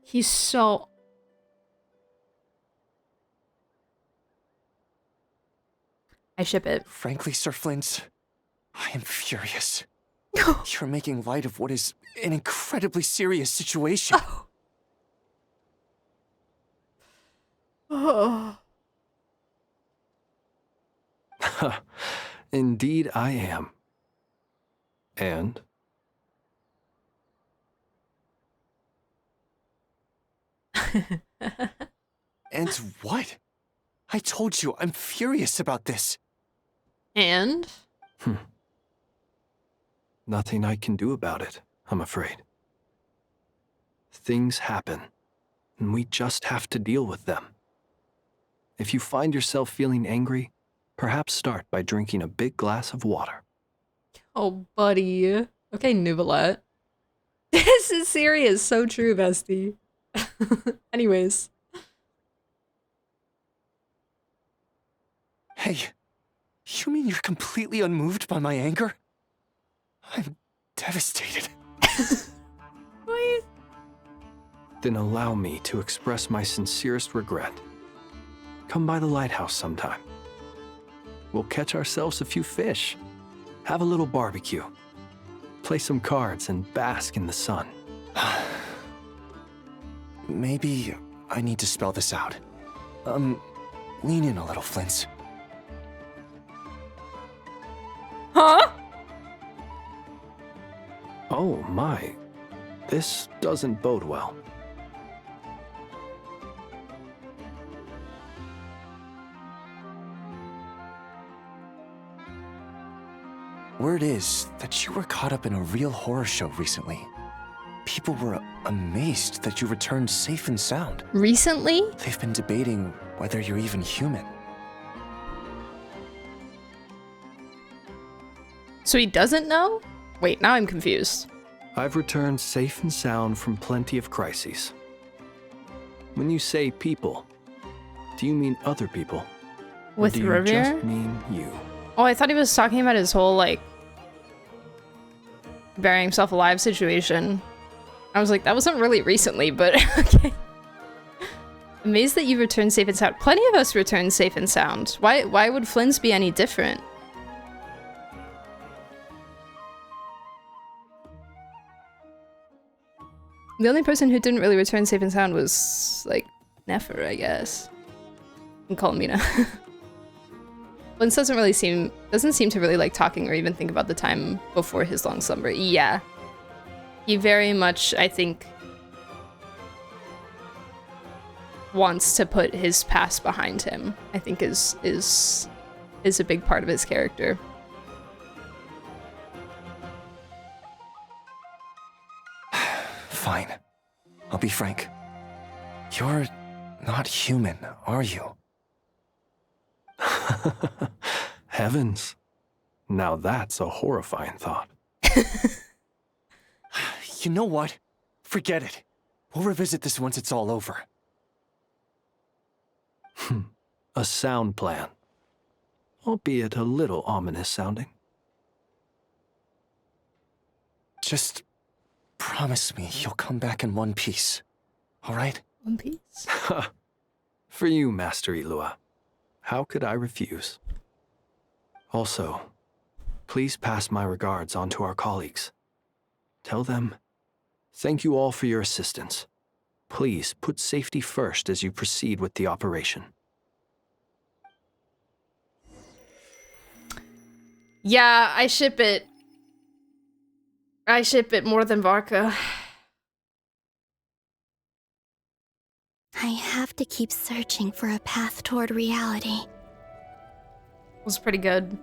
He's so... I ship it. Frankly, Sir Flint, I am furious. You're making light of what is an incredibly serious situation. Indeed, I am. And? And what? I told you, I'm furious about this. And? Nothing I can do about it, I'm afraid. Things happen, and we just have to deal with them. If you find yourself feeling angry, perhaps start by drinking a big glass of water. Oh, buddy. Okay, Nuvolette. This is serious. So true, bestie. Anyways. Hey, you mean you're completely unmoved by my anger? I'm devastated. What? Then allow me to express my sincerest regret. Come by the lighthouse sometime. We'll catch ourselves a few fish, have a little barbecue, play some cards, and bask in the sun. Maybe I need to spell this out. Lean in a little, Flint. Huh? Oh my, this doesn't bode well. Word is that you were caught up in a real horror show recently. People were amazed that you returned safe and sound. Recently? They've been debating whether you're even human. So he doesn't know? Wait, now I'm confused. I've returned safe and sound from plenty of crises. When you say people, do you mean other people? With or do you Remuria? just mean you? Oh, I thought he was talking about his whole, like, burying himself alive situation. I was like, that wasn't really recently, but okay. Amazed that you returned safe and sound. Plenty of us returned safe and sound. Why would Flynn's be any different? The only person who didn't really return safe and sound was, like, Nefer, I guess. And Colomina. Flynn's doesn't seem to really like talking or even think about the time before his long slumber. Yeah. He very much, I think, wants to put his past behind him. I think is a big part of his character. Fine. I'll be frank. You're not human, are you? Heavens. Now that's a horrifying thought. You know what? Forget it. We'll revisit this once it's all over. A sound plan. Albeit a little ominous sounding. Just promise me you'll come back in one piece. All right? One Piece? For you, Master Ilua. How could I refuse? Also, please pass my regards on to our colleagues. Tell them, thank you all for your assistance. Please put safety first as you proceed with the operation. Yeah, I ship it. I ship it more than Varka. I have to keep searching for a path toward reality. Was pretty good.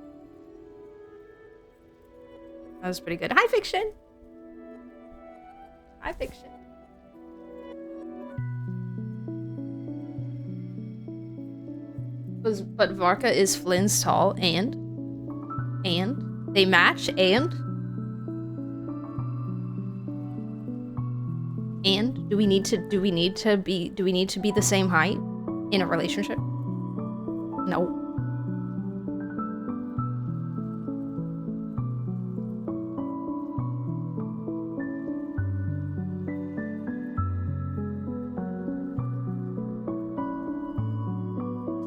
That was pretty good. Hi, Fiction! Hi, Fiction. But Varka is Flynn's tall, and they match, and do we need to be the same height in a relationship? No.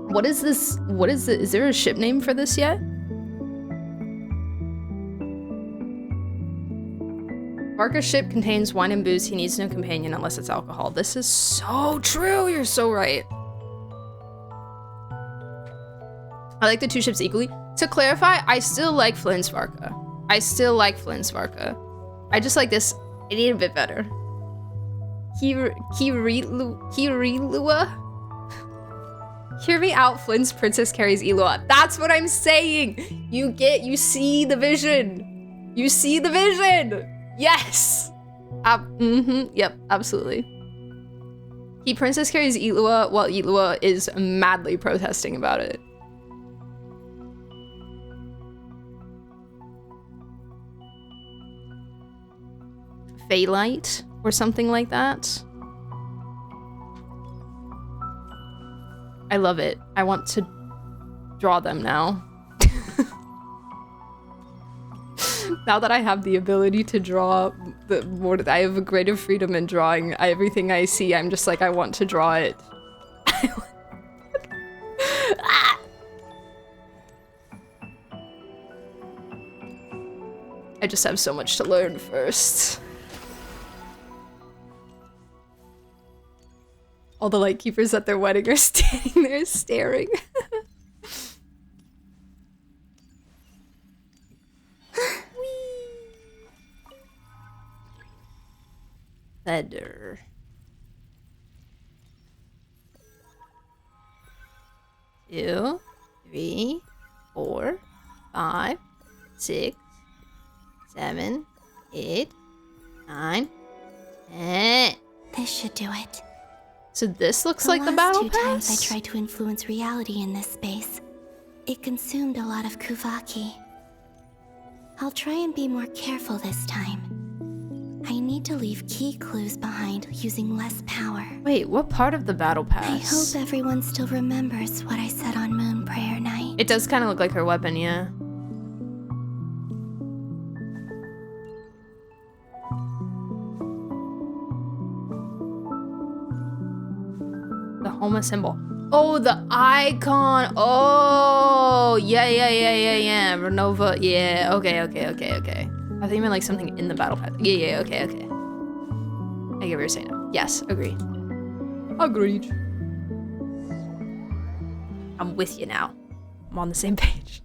What is this? Is there a ship name for this yet? Varka's ship contains wine and booze. He needs no companion unless it's alcohol. This is so true. You're so right. I like the two ships equally. To clarify, I still like Flynn's Varka. I just like this a little bit better. Kirilua? Hear me out, Flynn's princess carries Elua. That's what I'm saying! You see the vision! You see the vision! Yes! Yep, absolutely. He princess carries Elua while Elua is madly protesting about it. Phalite or something like that. I love it. I want to draw them now. Now that I have the ability to draw, I have a greater freedom in drawing everything I see. I'm just like, I want to draw it. I just have so much to learn first. All the lightkeepers at their wedding are standing there staring. Feather. 2, 3, 4, 5, 6, 7, 8, 9, 10. This should do it. So this looks like the battle pass? The last 2 times I tried to influence reality in this space, it consumed a lot of Kuvaki. I'll try and be more careful this time. I need to leave key clues behind using less power. Wait, what part of the battle pass? I hope everyone still remembers what I said on Moon Prayer Night. It does kind of look like her weapon, yeah. The coma symbol. Oh, the icon. Oh, yeah. Renova. Yeah. Okay. I think you meant like something in the battle path. Yeah. Okay. I get what you're saying now. Yes. Agreed. I'm with you now. I'm on the same page.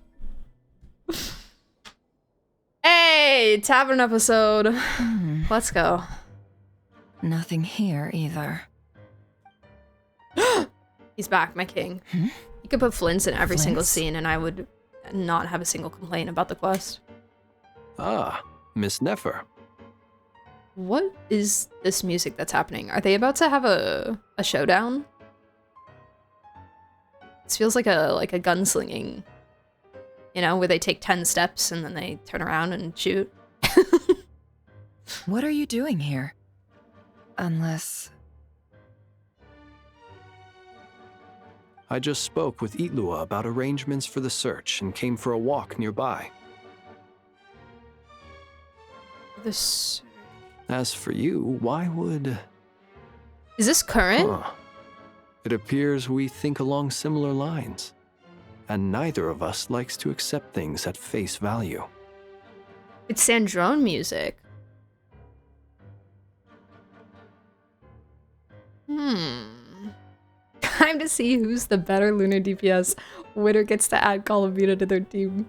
Hey, tavern episode. Let's go. Nothing here either. He's back, my king. You could put Flints in every single scene and I would not have a single complaint about the quest. Ah, Miss Nefer. What is this music that's happening? Are they about to have a showdown? This feels like a gunslinging, you know, where they take 10 steps and then they turn around and shoot. What are you doing here? Unless... I just spoke with Itlua about arrangements for the search and came for a walk nearby. This... As for you, why would... Is this current? Huh. It appears we think along similar lines. And neither of us likes to accept things at face value. It's Sandrone music. Time to see who's the better Lunar DPS. Winner gets to add Columbina to their team.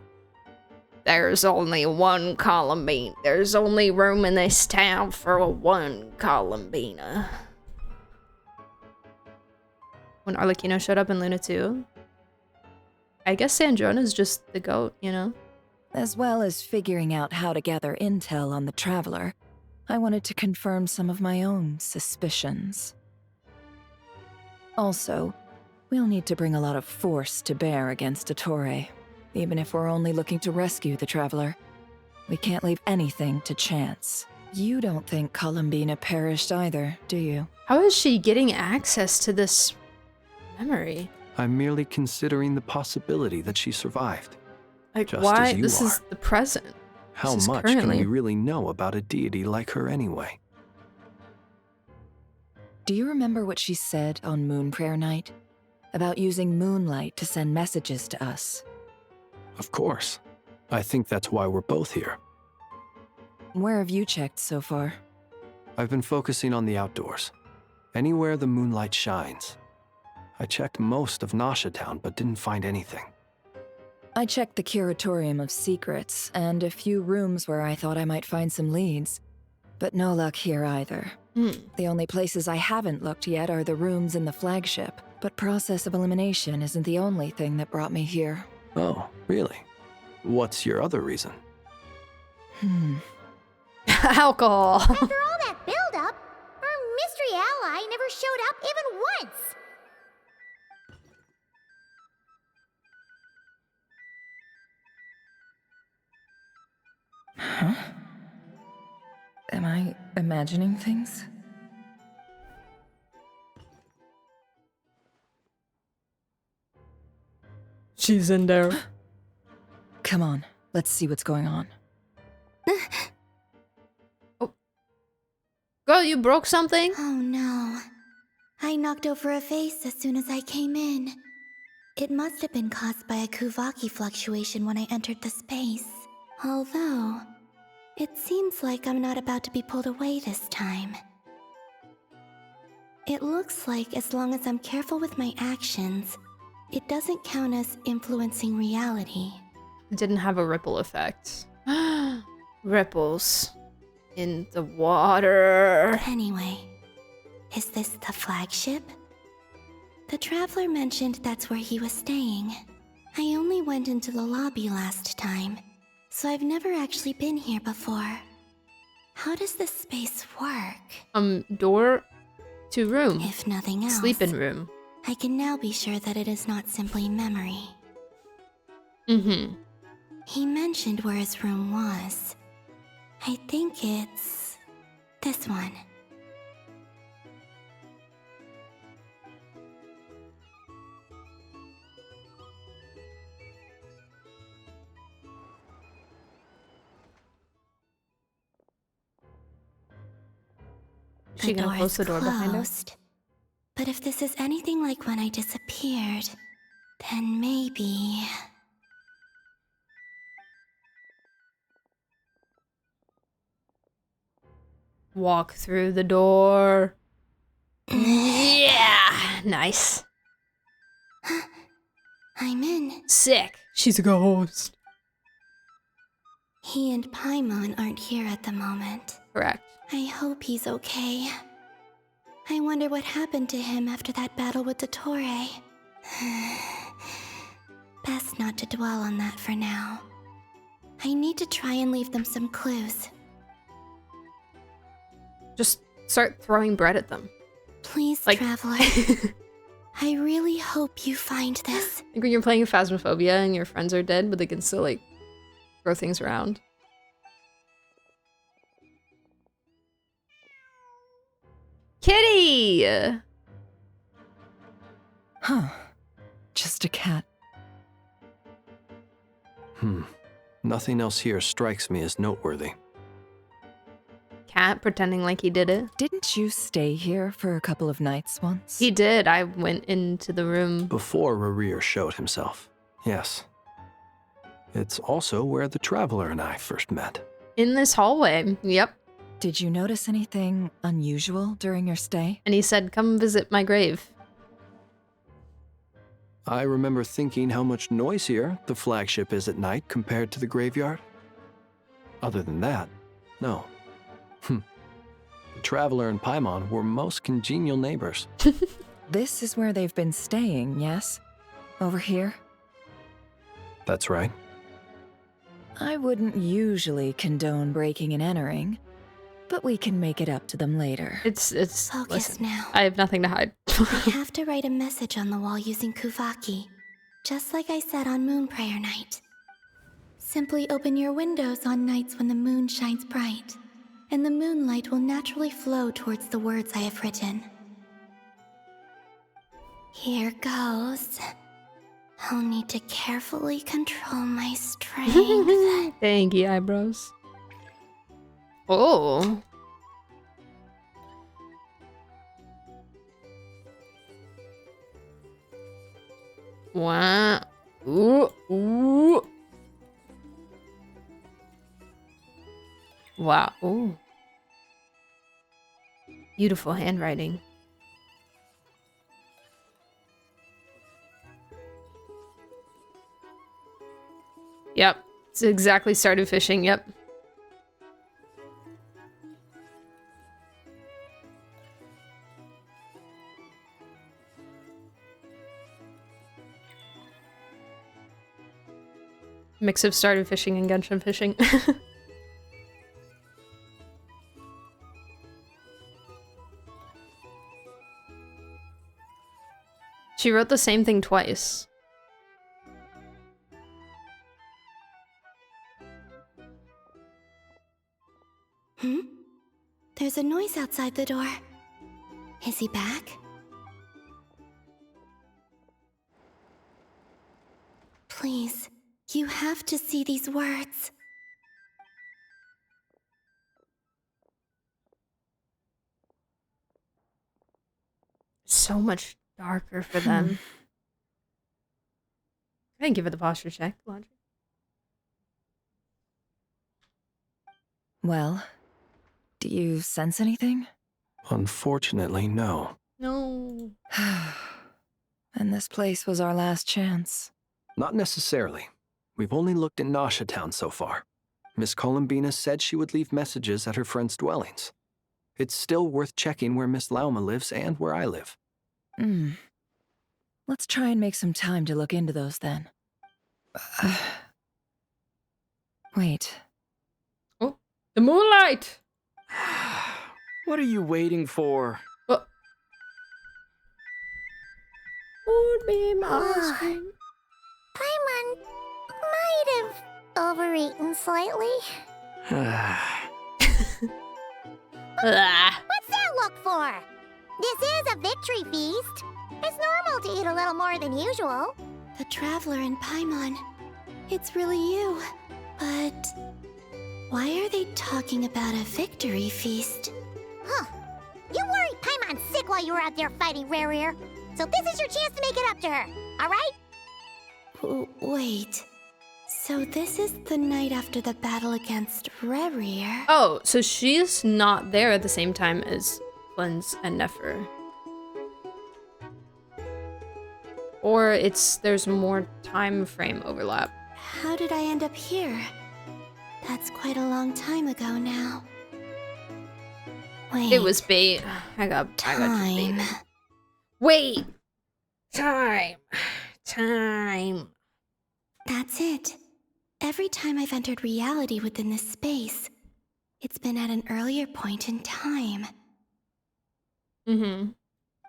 There's only one Columbine. There's only room in this town for one Columbina. When Arlecchino showed up in Luna 2, I guess Sandrone is just the goat, you know? As well as figuring out how to gather intel on the Traveler, I wanted to confirm some of my own suspicions. Also, we'll need to bring a lot of force to bear against Ettore, even if we're only looking to rescue the Traveler. We can't leave anything to chance. You don't think Columbina perished either, do you? How is she getting access to this memory? I'm merely considering the possibility that she survived. Like, just why? as you This are. is the present. How This is much currently. can we really know about a deity like her anyway? Do you remember what she said on Moon Prayer Night? About using moonlight to send messages to us? Of course. I think that's why we're both here. Where have you checked so far? I've been focusing on the outdoors. Anywhere the moonlight shines. I checked most of Nasha Town, but didn't find anything. I checked the Curatorium of Secrets, and a few rooms where I thought I might find some leads. But no luck here either. The only places I haven't looked yet are the rooms in the flagship, but process of elimination isn't the only thing that brought me here. Oh, really? What's your other reason? Alcohol. After all that build-up, our mystery ally never showed up even once. Huh? Am I imagining things? She's in there. Come on, let's see what's going on. Girl, you broke something? Oh no. I knocked over a vase as soon as I came in. It must have been caused by a Kuvaki fluctuation when I entered the space. Although, it seems like I'm not about to be pulled away this time. It looks like as long as I'm careful with my actions, it doesn't count as influencing reality. It didn't have a ripple effect. Ripples in the water. Anyway, is this the flagship? The Traveler mentioned that's where he was staying. I only went into the lobby last time, so I've never actually been here before. How does this space work? Door to room. If nothing else, Sleeping room. I can now be sure that it is not simply memory. He mentioned where his room was. I think it's this one. She gonna close the door behind her? But if this is anything like when I disappeared, then maybe... Walk through the door. Yeah! Nice. I'm in. Sick. She's a ghost. He and Paimon aren't here at the moment. Correct. I hope he's okay. I wonder what happened to him after that battle with Dottore. Best not to dwell on that for now. I need to try and leave them some clues. Just start throwing bread at them. Please, like... Traveler. I really hope you find this. Like when you're playing Phasmophobia and your friends are dead, but they can still, like, throw things around. Kitty! Huh. Just a cat. Nothing else here strikes me as noteworthy. Cat pretending like he did it. Didn't you stay here for a couple of nights once? He did. I went into the room. Before Remuria showed himself. Yes. It's also where the Traveler and I first met. In this hallway. Yep. Did you notice anything unusual during your stay? And he said, come visit my grave. I remember thinking how much noisier the flagship is at night compared to the graveyard. Other than that, no. The Traveler and Paimon were most congenial neighbors. This is where they've been staying, yes? Over here? That's right. I wouldn't usually condone breaking and entering, but we can make it up to them later. It's Focus listen, now. I have nothing to hide. I have to write a message on the wall using Kuvaki, just like I said on Moon Prayer Night. Simply open your windows on nights when the moon shines bright, and the moonlight will naturally flow towards the words I have written. Here goes. I'll need to carefully control my strength. Thank you, eyebrows. Oh. Wow. Ooh. Ooh. Wow. Ooh. Beautiful handwriting. Yep. It's exactly started fishing. Yep. Mix of started fishing and Genshin fishing. She wrote the same thing twice. There's a noise outside the door. Is he back? Please, you have to see these words. So much darker for them. I didn't give it the posture check. Logic. Well, do you sense anything? Unfortunately, no. No. And this place was our last chance. Not necessarily. We've only looked in Nasha Town so far. Miss Columbina said she would leave messages at her friends' dwellings. It's still worth checking where Miss Lauma lives and where I live. Let's try and make some time to look into those then. Wait. Oh, the moonlight! What are you waiting for? Would be mine. Paimon might have overeaten slightly. What's that look for? This is a victory feast. It's normal to eat a little more than usual. The Traveler and Paimon. It's really you. But why are they talking about a victory feast? Huh. You worry Paimon's sick while while you were out there fighting Remuria. So this is your chance to make it up to her, alright? Wait. So this is the night after the battle against Remuria? Oh, so she's not there at the same time as Flins and Nefer. Or there's more time frame overlap. How did I end up here? That's quite a long time ago now. Wait. It was bait. I got you bait. Wait. Time. That's it. Every time I've entered reality within this space, it's been at an earlier point in time. Mm-hmm.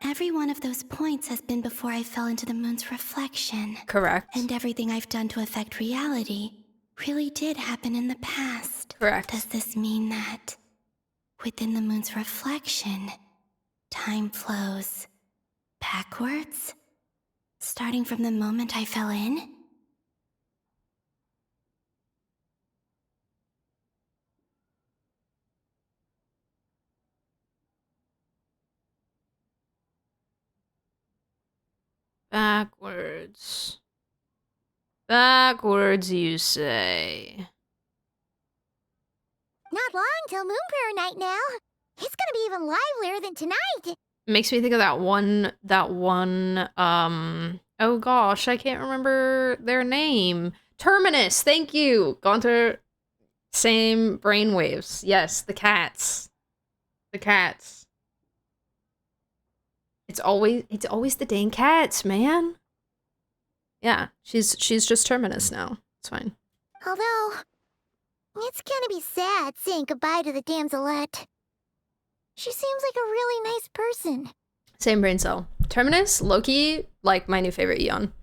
Every one of those points has been before I fell into the moon's reflection. Correct. And everything I've done to affect reality really did happen in the past. Correct. Does this mean that within the moon's reflection, time flows backwards? Starting from the moment I fell in? Backwards. Backwards, you say. Not long till Moon Prayer Night now. It's gonna be even livelier than tonight. Makes me think of that one, oh gosh, I can't remember their name. Terminus, thank you. Gone through same brainwaves. Yes, the cats. The cats. It's always the dang cats, man. Yeah, she's just Terminus now. It's fine. Although, it's gonna be sad saying goodbye to the damselette. She seems like a really nice person. Same brain cell. Terminus, Loki, like my new favorite Eon.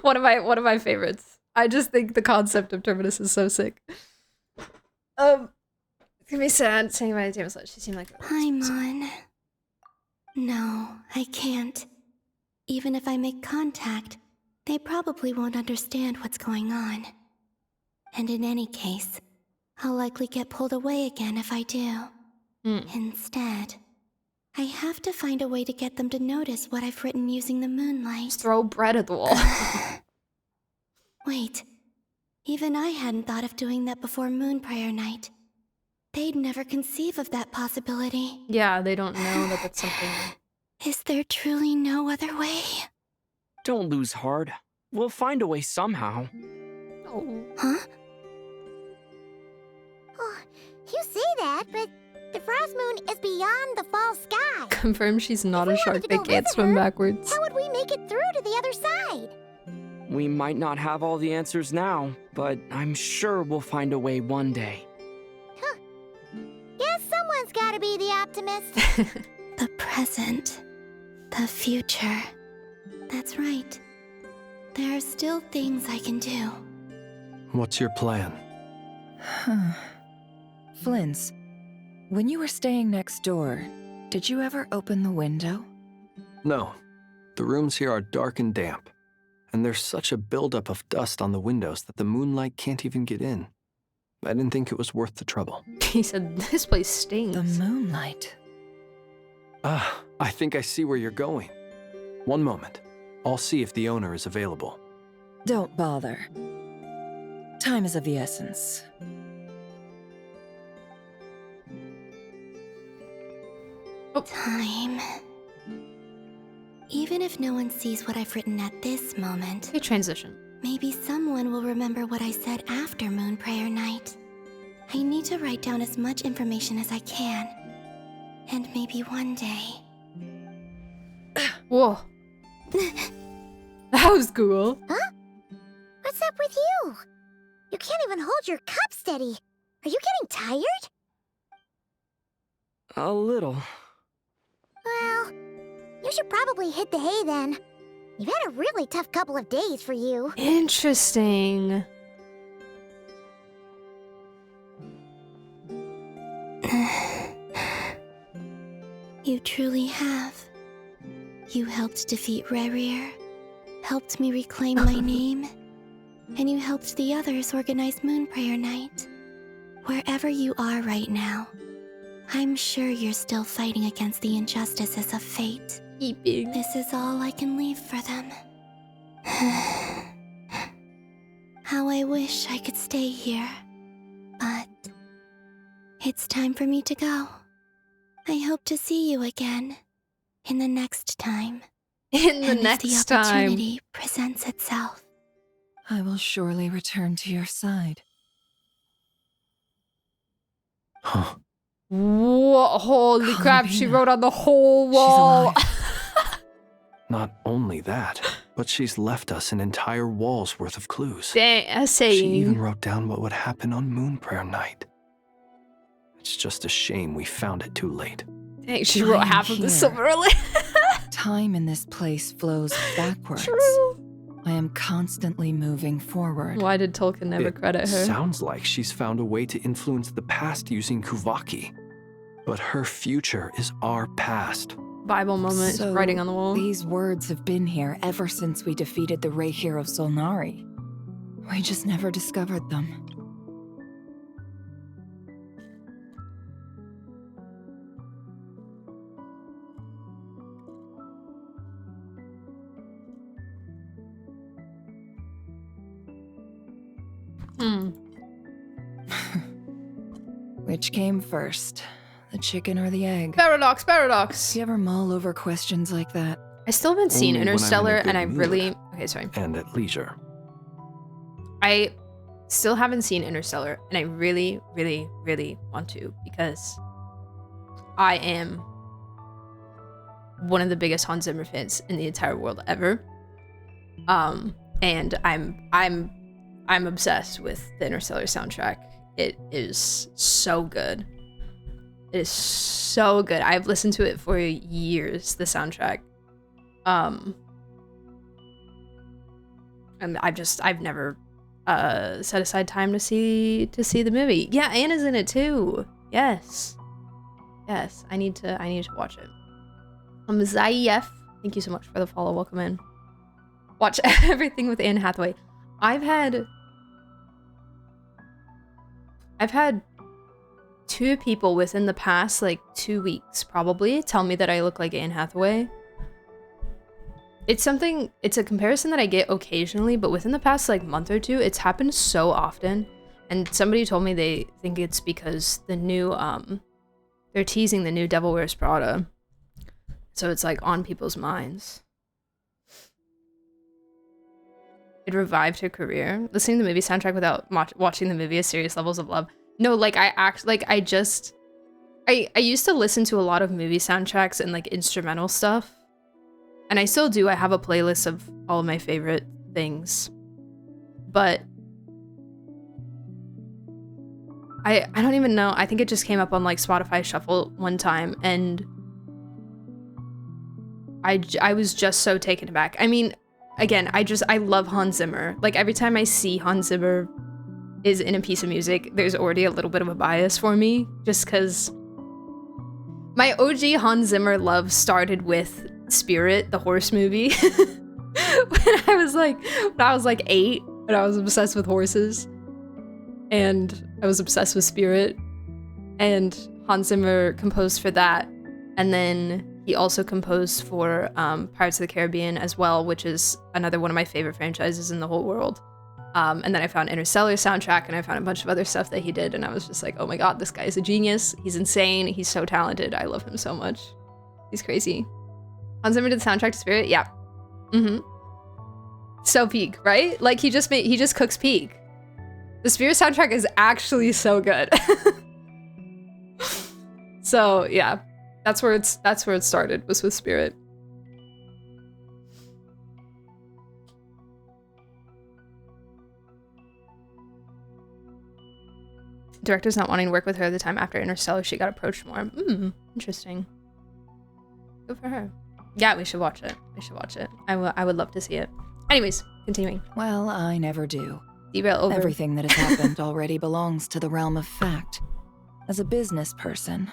one of my favorites. I just think the concept of Terminus is so sick. It's gonna be sad saying goodbye to damselette. She seemed like a Paimon. No, I can't. Even if I make contact, they probably won't understand what's going on. And in any case, I'll likely get pulled away again if I do. Instead, I have to find a way to get them to notice what I've written using the moonlight. Just throw bread at the wall. Wait, even I hadn't thought of doing that before Moon Prayer Night. They'd never conceive of that possibility. Yeah, they don't know that that's something. Is there truly no other way? Don't lose heart. We'll find a way somehow. Oh. Huh? Oh, you say that, but the frost moon is beyond the fall sky. Confirm she's not a shark that can't swim backwards. How would we make it through to the other side? We might not have all the answers now, but I'm sure we'll find a way one day. Huh. Guess someone's gotta be the optimist. The present. The future. That's right. There are still things I can do. What's your plan? Flins, when you were staying next door, did you ever open the window? No. The rooms here are dark and damp, and there's such a buildup of dust on the windows that the moonlight can't even get in. I didn't think it was worth the trouble. He said, this place stinks. The moonlight. Ah, I think I see where you're going. One moment. I'll see if the owner is available. Don't bother. Time is of the essence. Time. Even if no one sees what I've written at this moment, good transition. Maybe someone will remember what I said after Moon Prayer Night. I need to write down as much information as I can. And maybe one day... Whoa. That was cool. Huh? What's up with you? You can't even hold your cup steady. Are you getting tired? A little. Well, you should probably hit the hay then. You've had a really tough couple of days for you. Interesting. You truly have. You helped defeat Remuria, helped me reclaim my name, and you helped the others organize Moon Prayer Night. Wherever you are right now, I'm sure you're still fighting against the injustices of fate. Keeping. This is all I can leave for them. How I wish I could stay here. But it's time for me to go. I hope to see you again in the next time. In the next if the opportunity presents itself. I will surely return to your side. Huh. Whoa, holy crap, she wrote on the whole wall. Not only that, but she's left us an entire wall's worth of clues. Dang, essaying. She even wrote down what would happen on Moon Prayer night. It's just a shame we found it too late. Dang, she wrote half of this so early. Time in this place flows backwards. True. I am constantly moving forward. Why did Tolkien never credit her? Sounds like she's found a way to influence the past using Kuvaki. But her future is our past. Bible moment, So writing on the wall. These words have been here ever since we defeated the Ray Hero Solnari. We just never discovered them. Which came first, the chicken or the egg? Paradox, paradox. Do you ever mull over questions like that? I still haven't seen Only when I'm in a Interstellar, good and I mood. really... Okay, sorry. And at leisure. I still haven't seen Interstellar, and I really, really, really want to, because I am one of the biggest Hans Zimmer fans in the entire world ever. And I'm obsessed with the Interstellar soundtrack. It is so good. It is so good. I've listened to it for years, the soundtrack. And I've never set aside time to see the movie. Yeah, Anna's in it too. Yes. Yes, I need to watch it. Zayef, thank you so much for the follow. Welcome in. Watch everything with Anne Hathaway. I've had 2 people within the past, like, 2 weeks, probably, tell me that I look like Anne Hathaway. It's a comparison that I get occasionally, but within the past, like, month or 2, it's happened so often. And somebody told me they think it's because the new, they're teasing the new Devil Wears Prada. So it's, like, on people's minds. It revived her career. Listening to the movie soundtrack without watching the movie is serious levels of love. No, like, I used to listen to a lot of movie soundtracks and, like, instrumental stuff. And I still do. I have a playlist of all of my favorite things. But I don't even know. I think it just came up on, like, Spotify Shuffle one time, and I was just so taken aback. I mean, again, I love Hans Zimmer. Like, every time I see Hans Zimmer is in a piece of music, there's already a little bit of a bias for me, just because my OG Hans Zimmer love started with Spirit, the horse movie. when I was like 8, and I was obsessed with horses, and I was obsessed with Spirit, and Hans Zimmer composed for that, and then he also composed for Pirates of the Caribbean as well, which is another one of my favorite franchises in the whole world. And then I found Interstellar soundtrack, and I found a bunch of other stuff that he did, and I was just like, oh my god, this guy is a genius. He's insane. He's so talented. I love him so much. He's crazy. Hans Zimmer did the soundtrack to Spirit? Yeah. So peak, right? Like, he just cooks peak. The Spirit soundtrack is actually so good. So, yeah. That's where it started, was with Spirit. Director's not wanting to work with her the time after Interstellar, she got approached more. Interesting. Good for her. Yeah, we should watch it. I would love to see it. Anyways, continuing. Well, I never do. Derail over. Everything that has happened already belongs to the realm of fact. As a business person,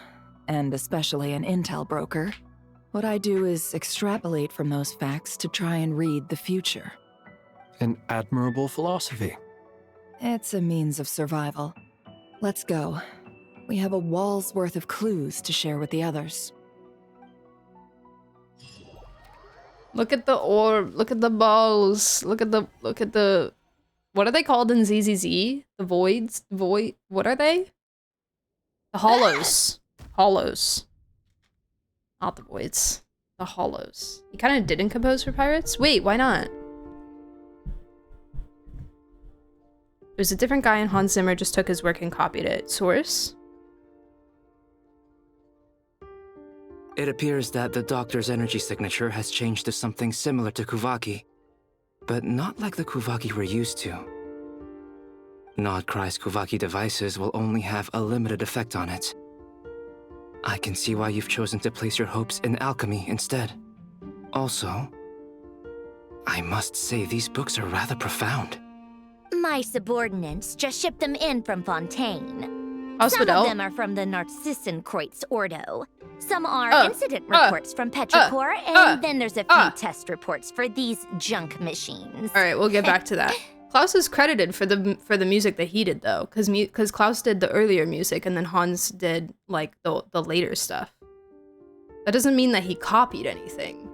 and especially an intel broker, what I do is extrapolate from those facts to try and read the future. An admirable philosophy. It's a means of survival. Let's go. We have a wall's worth of clues to share with the others. Look at the orb. Look at the balls. Look at the. What are they called in ZZZ? The voids? What are they? The hollows. Hollows. Not the voids. The hollows. He kind of didn't compose for pirates? Wait, why not? There's a different guy and Hans Zimmer just took his work and copied it. Source? It appears that the Doctor's energy signature has changed to something similar to Kuvaki, but not like the Kuvaki we're used to. Nodcry's Kuvaki devices will only have a limited effect on it. I can see why you've chosen to place your hopes in alchemy instead. Also, I must say these books are rather profound. My subordinates just shipped them in from Fontaine. Hospital. Some of them are from the Narcissenkreuz Ordo. Some are incident reports from Petrichor, and then there's a few test reports for these junk machines. All right, we'll get back to that. Klaus is credited for the music that he did though, because Klaus did the earlier music and then Hans did like the later stuff. That doesn't mean that he copied anything,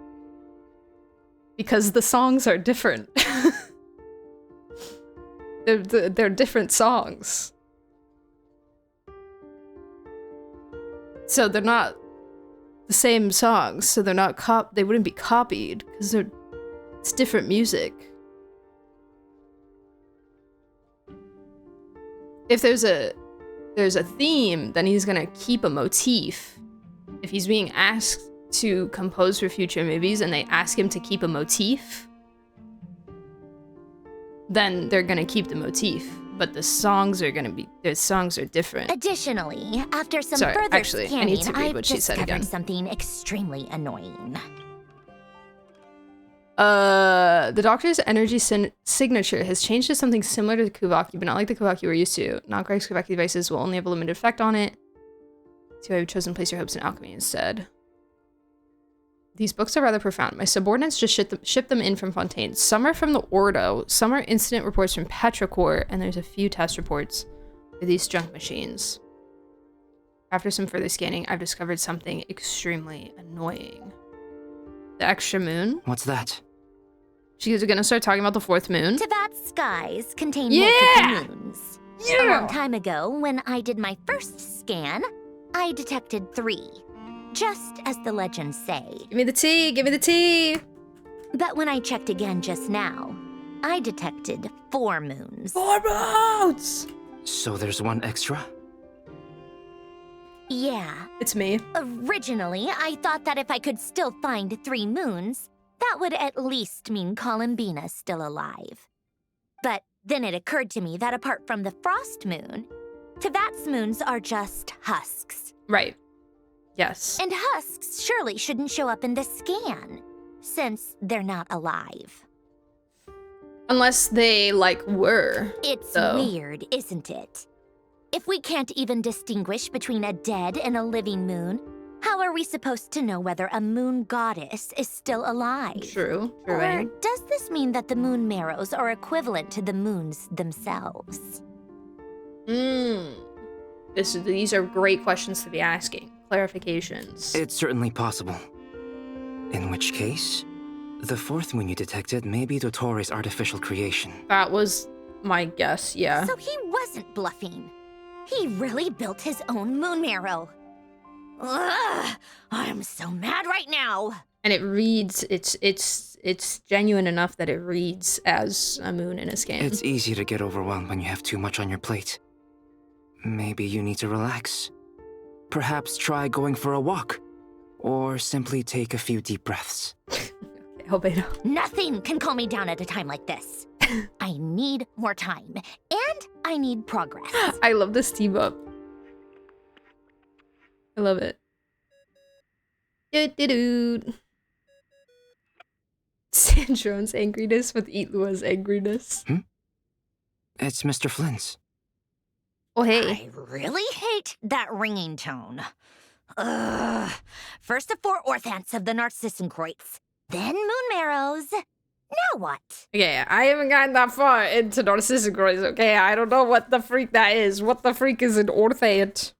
because the songs are different. They're different songs, so they're not the same songs. So they're not they wouldn't be copied because it's different music. If there's a theme, then he's gonna keep a motif. If he's being asked to compose for future movies and they ask him to keep a motif, then they're gonna keep the motif. But the songs are different. Additionally, after some further scanning, I need to read what she I've said again. discovered something extremely annoying. The Doctor's energy signature has changed to something similar to the Kuvaki, but not like the Kuvaki we're used to. Nodcry's Kuvaki devices will only have a limited effect on it. So I've chosen to place your hopes in alchemy instead. These books are rather profound. My subordinates just shipped them in from Fontaine. Some are from the Ordo, some are incident reports from Petrichor, and there's a few test reports for these junk machines. After some further scanning, I've discovered something extremely annoying. The extra moon? What's that? She's gonna start talking about the fourth moon. Tevat's skies contain multiple moons. A long time ago, when I did my first scan, I detected 3. Just as the legends say. Give me the tea, give me the tea! But when I checked again just now, I detected 4 moons. 4 moons! So there's one extra? Yeah. It's me. Originally, I thought that if I could still find 3 moons, that would at least mean Columbina's still alive. But then it occurred to me that apart from the frost moon, Tevat's moons are just husks. Right. Yes. And husks surely shouldn't show up in the scan, since they're not alive. Unless they, like, were. It's weird, isn't it? If we can't even distinguish between a dead and a living moon, how are we supposed to know whether a moon goddess is still alive? True. Or does this mean that the moon marrows are equivalent to the moons themselves? These are great questions to be asking. Clarifications. It's certainly possible. In which case, the 4th moon you detected may be Dottore artificial creation. That was my guess, yeah. So he wasn't bluffing. He really built his own moon marrow. Ugh, I'm so mad right now. And it reads, it's genuine enough that it reads as a moon in a scan. It's easy to get overwhelmed when you have too much on your plate. Maybe you need to relax. Perhaps try going for a walk. Or simply take a few deep breaths. Albedo. Nothing can calm me down at a time like this. I need more time. And I need progress. I love this team up. I love it. Do-do-do. Sandrone's angriness with Eatlua's angriness. It's Mr. Flynn's. Oh, hey. I really hate that ringing tone. Ugh. First the 4 orthants of the Narcissenkreuz, then moon marrows. Now what? Okay, I haven't gotten that far into Narcissenkreuz, okay? I don't know what the freak that is. What the freak is an orthant?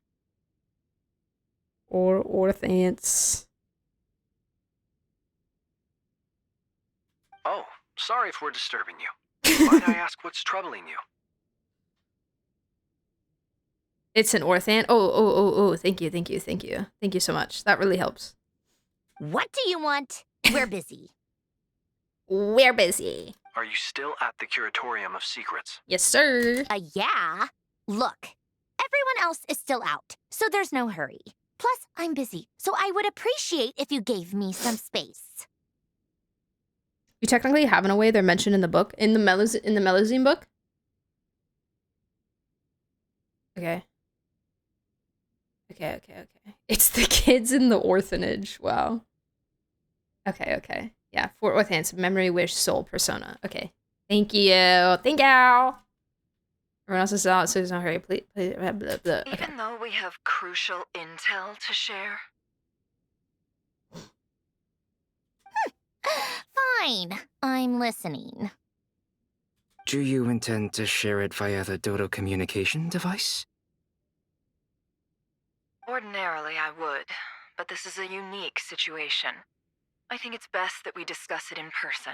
Or orthants. Oh, sorry if we're disturbing you. Might I ask what's troubling you? It's an orthant. Oh. Thank you. Thank you so much. That really helps. What do you want? We're busy. We're busy. Are you still at the Curatorium of Secrets? Yes, sir. Yeah. Look, everyone else is still out, so there's no hurry. Plus, I'm busy, so I would appreciate if you gave me some space. You technically have in a way they're mentioned in the book, in the Melusine book. Okay. It's the kids in the orphanage. Wow. Okay. Yeah, 4 orphans, memory, wish, soul, persona. Okay. Thank you. Everyone else is out, so there's no hurry. Please, blah, blah, blah. Okay. Even though we have crucial intel to share. Fine. I'm listening. Do you intend to share it via the Dodo communication device? Ordinarily, I would, but this is a unique situation. I think it's best that we discuss it in person.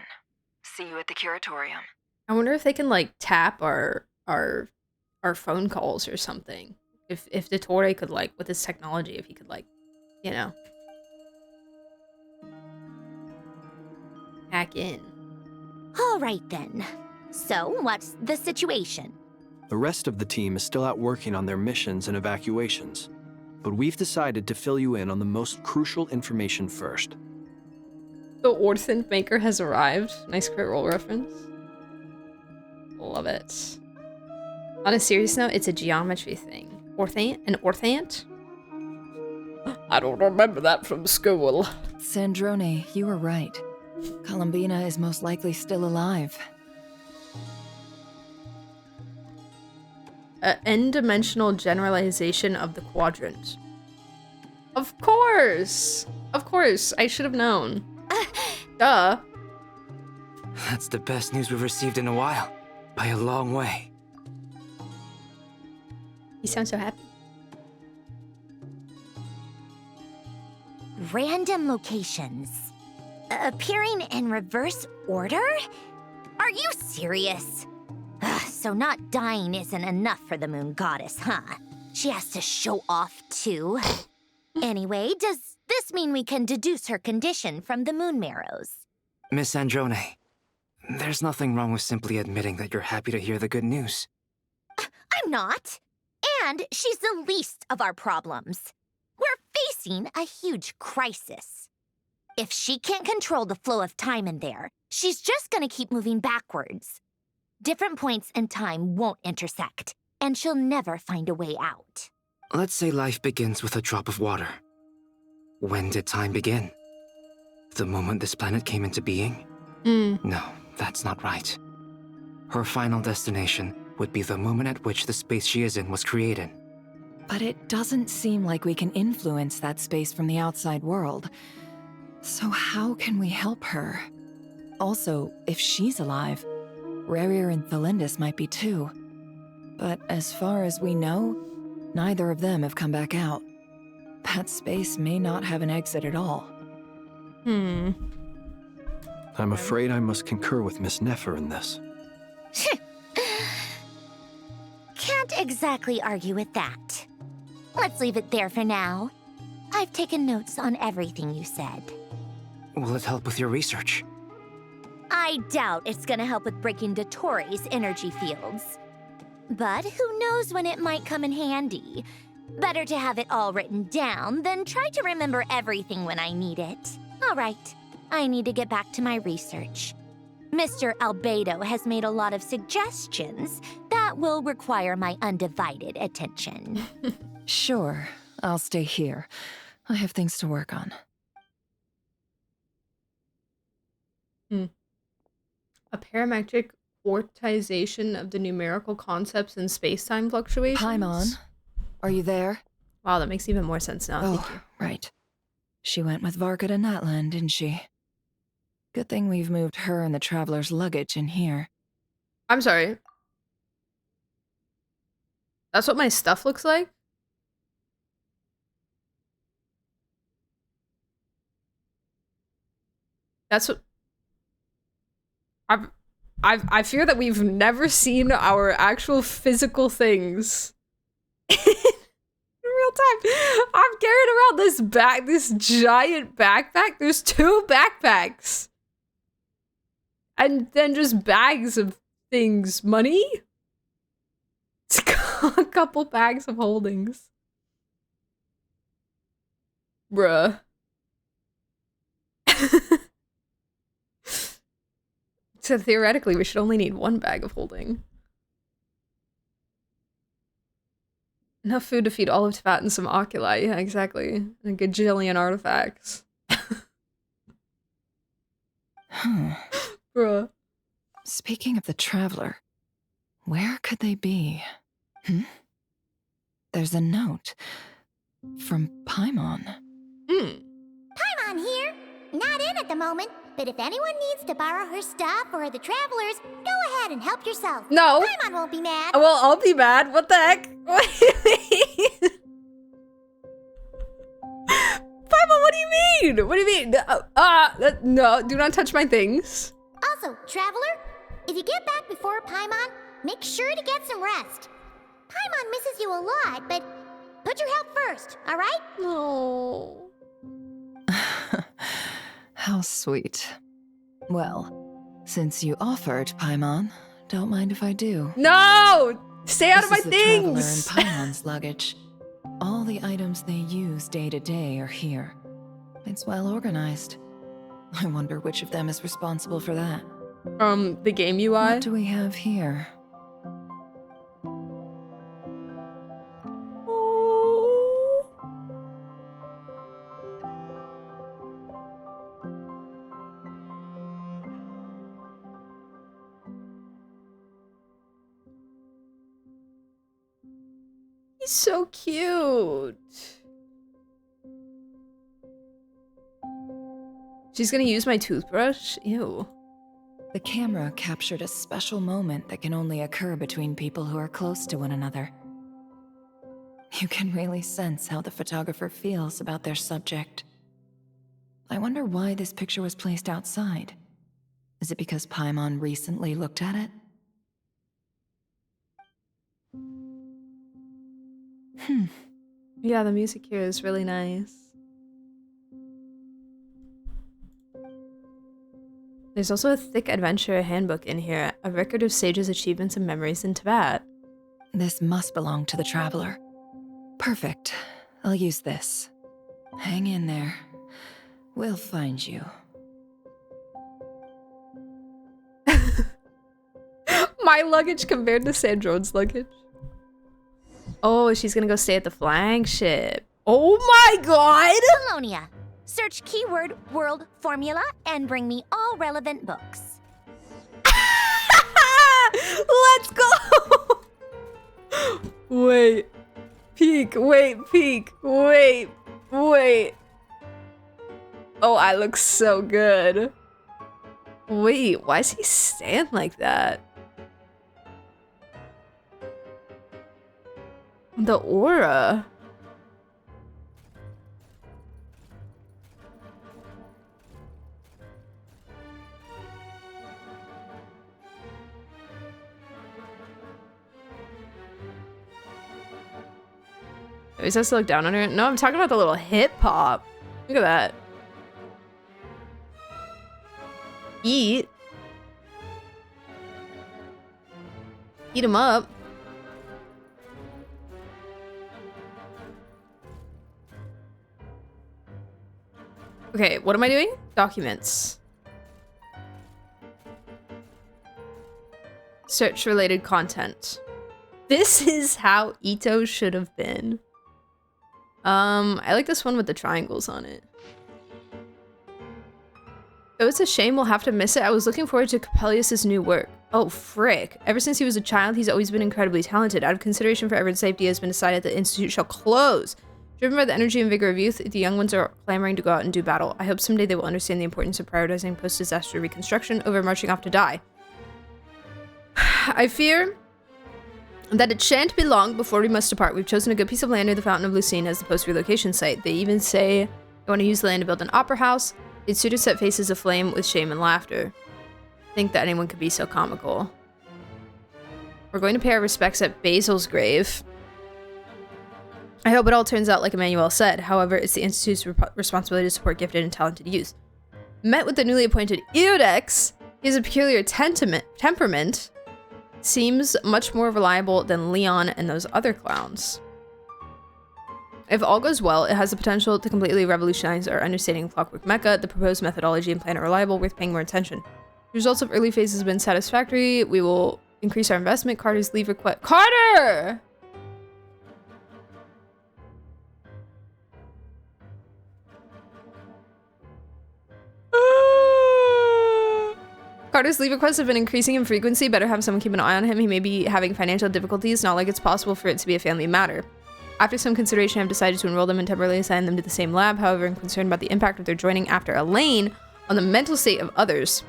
See you at the Curatorium. I wonder if they can like tap our phone calls or something. If Dottore could like with his technology, if he could like, you know, hack in. All right then. So, what's the situation? The rest of the team is still out working on their missions and evacuations, but we've decided to fill you in on the most crucial information first. The orphan maker has arrived. Nice crit roll reference. Love it. On a serious note, it's a geometry thing. An orthant? I don't remember that from school. Sandrone, you were right. Columbina is most likely still alive. N-dimensional generalization of the quadrant. Of course! I should have known. Duh. That's the best news we've received in a while. By a long way. You sound so happy. Random locations. Appearing in reverse order? Are you serious? So not dying isn't enough for the moon goddess, huh? She has to show off too. Anyway, does this mean we can deduce her condition from the moon marrows? Miss Androne, there's nothing wrong with simply admitting that you're happy to hear the good news. I'm not. And she's the least of our problems. We're facing a huge crisis. If she can't control the flow of time in there, she's just gonna keep moving backwards. Different points in time won't intersect, and she'll never find a way out. Let's say life begins with a drop of water. When did time begin? The moment this planet came into being? No, that's not right. Her final destination would be the moment at which the space she is in was created. But it doesn't seem like we can influence that space from the outside world. So how can we help her? Also, if she's alive, Remuria and Thalindis might be too. But as far as we know, neither of them have come back out. That space may not have an exit at all. I'm afraid I must concur with Miss Nefer in this. Can't exactly argue with that. Let's leave it there for now. I've taken notes on everything you said. Will it help with your research? I doubt it's gonna help with breaking Dottore's energy fields. But who knows when it might come in handy. Better to have it all written down than try to remember everything when I need it. All right, I need to get back to my research. Mr. Albedo has made a lot of suggestions that will require my undivided attention. Sure, I'll stay here. I have things to work on. A parametric quartization of the numerical concepts in space-time fluctuations? Paimon, are you there? Wow, that makes even more sense now. Thank you. Right. She went with Varka to Natlan, didn't she? Good thing we've moved her and the Traveler's luggage in here. I'm sorry. That's what my stuff looks like? That's what... I fear that we've never seen our actual physical things in real time. I'm carrying around this giant backpack. There's 2 backpacks. And then just bags of things. Money? It's a couple bags of holdings. Bruh. So theoretically, we should only need 1 bag of holding. Enough food to feed all of Teyvat and some oculi. Yeah, exactly. And a gajillion artifacts. Bruh. Speaking of the Traveler, where could they be? There's a note from Paimon. Paimon here. Not in at the moment, but if anyone needs to borrow her stuff or the Travelers, go ahead and help yourself. No. Paimon won't be mad. Well, I'll be mad. What the heck? What do you mean? Paimon, what do you mean? What do you mean? No, do not touch my things. Also, Traveler, if you get back before Paimon, make sure to get some rest. Paimon misses you a lot, but put your health first, all right? No. How sweet. Well, since you offered, Paimon, don't mind if I do. No! Stay out of my things! This is the Traveler and Paimon's luggage. All the items they use day to day are here. It's well organized. I wonder which of them is responsible for that. The game UI? What do we have here? He's so cute. She's gonna use my toothbrush? Ew. The camera captured a special moment that can only occur between people who are close to one another. You can really sense how the photographer feels about their subject. I wonder why this picture was placed outside. Is it because Paimon recently looked at it? Yeah, the music here is really nice. There's also a thick adventure handbook in here, a record of Sage's achievements and memories in Teyvat. This must belong to the Traveler. Perfect. I'll use this. Hang in there. We'll find you. My luggage compared to Sandrone's luggage. Oh, she's gonna go stay at the flagship. Oh my god! Colonia. Search keyword world formula and bring me all relevant books. Let's go! Wait. Peek. Wait, peek. Wait. Wait. Oh, I look so good. Wait, why does he stand like that? The aura. Are we supposed to look down on her? No, I'm talking about the little hip hop. Look at that. Eat. Eat him up. Okay, what am I doing? Documents. Search related content. This is how Ito should have been. I like this one with the triangles on it. Oh, it's a shame we'll have to miss it. I was looking forward to Coppelius's new work. Oh, frick. Ever since he was a child, he's always been incredibly talented. Out of consideration for everyone's safety, it has been decided that the Institute shall close. Driven by the energy and vigor of youth, the young ones are clamoring to go out and do battle. I hope someday they will understand the importance of prioritizing post-disaster reconstruction over marching off to die. I fear that it shan't be long before we must depart. We've chosen a good piece of land near the Fountain of Lucine as the post-relocation site. They even say they want to use the land to build an opera house. Its suitor set faces aflame with shame and laughter. Think that anyone could be so comical. We're going to pay our respects at Basil's grave. I hope it all turns out like Emmanuel said. However, it's the Institute's responsibility to support gifted and talented youth. Met with the newly appointed Eodex, he has a peculiar temperament. Seems much more reliable than Leon and those other clowns. If all goes well, it has the potential to completely revolutionize our understanding of Clockwork Mecha. The proposed methodology and plan are reliable, worth paying more attention. The results of early phases have been satisfactory. We will increase our investment. Carter's leave request. Carter! Carter's leave requests have been increasing in frequency. Better have someone keep an eye on him. He may be having financial difficulties. Not like it's possible for it to be a family matter. After some consideration, I've decided to enroll them and temporarily assign them to the same lab. However, I'm concerned about the impact of their joining after Elaine on the mental state of others.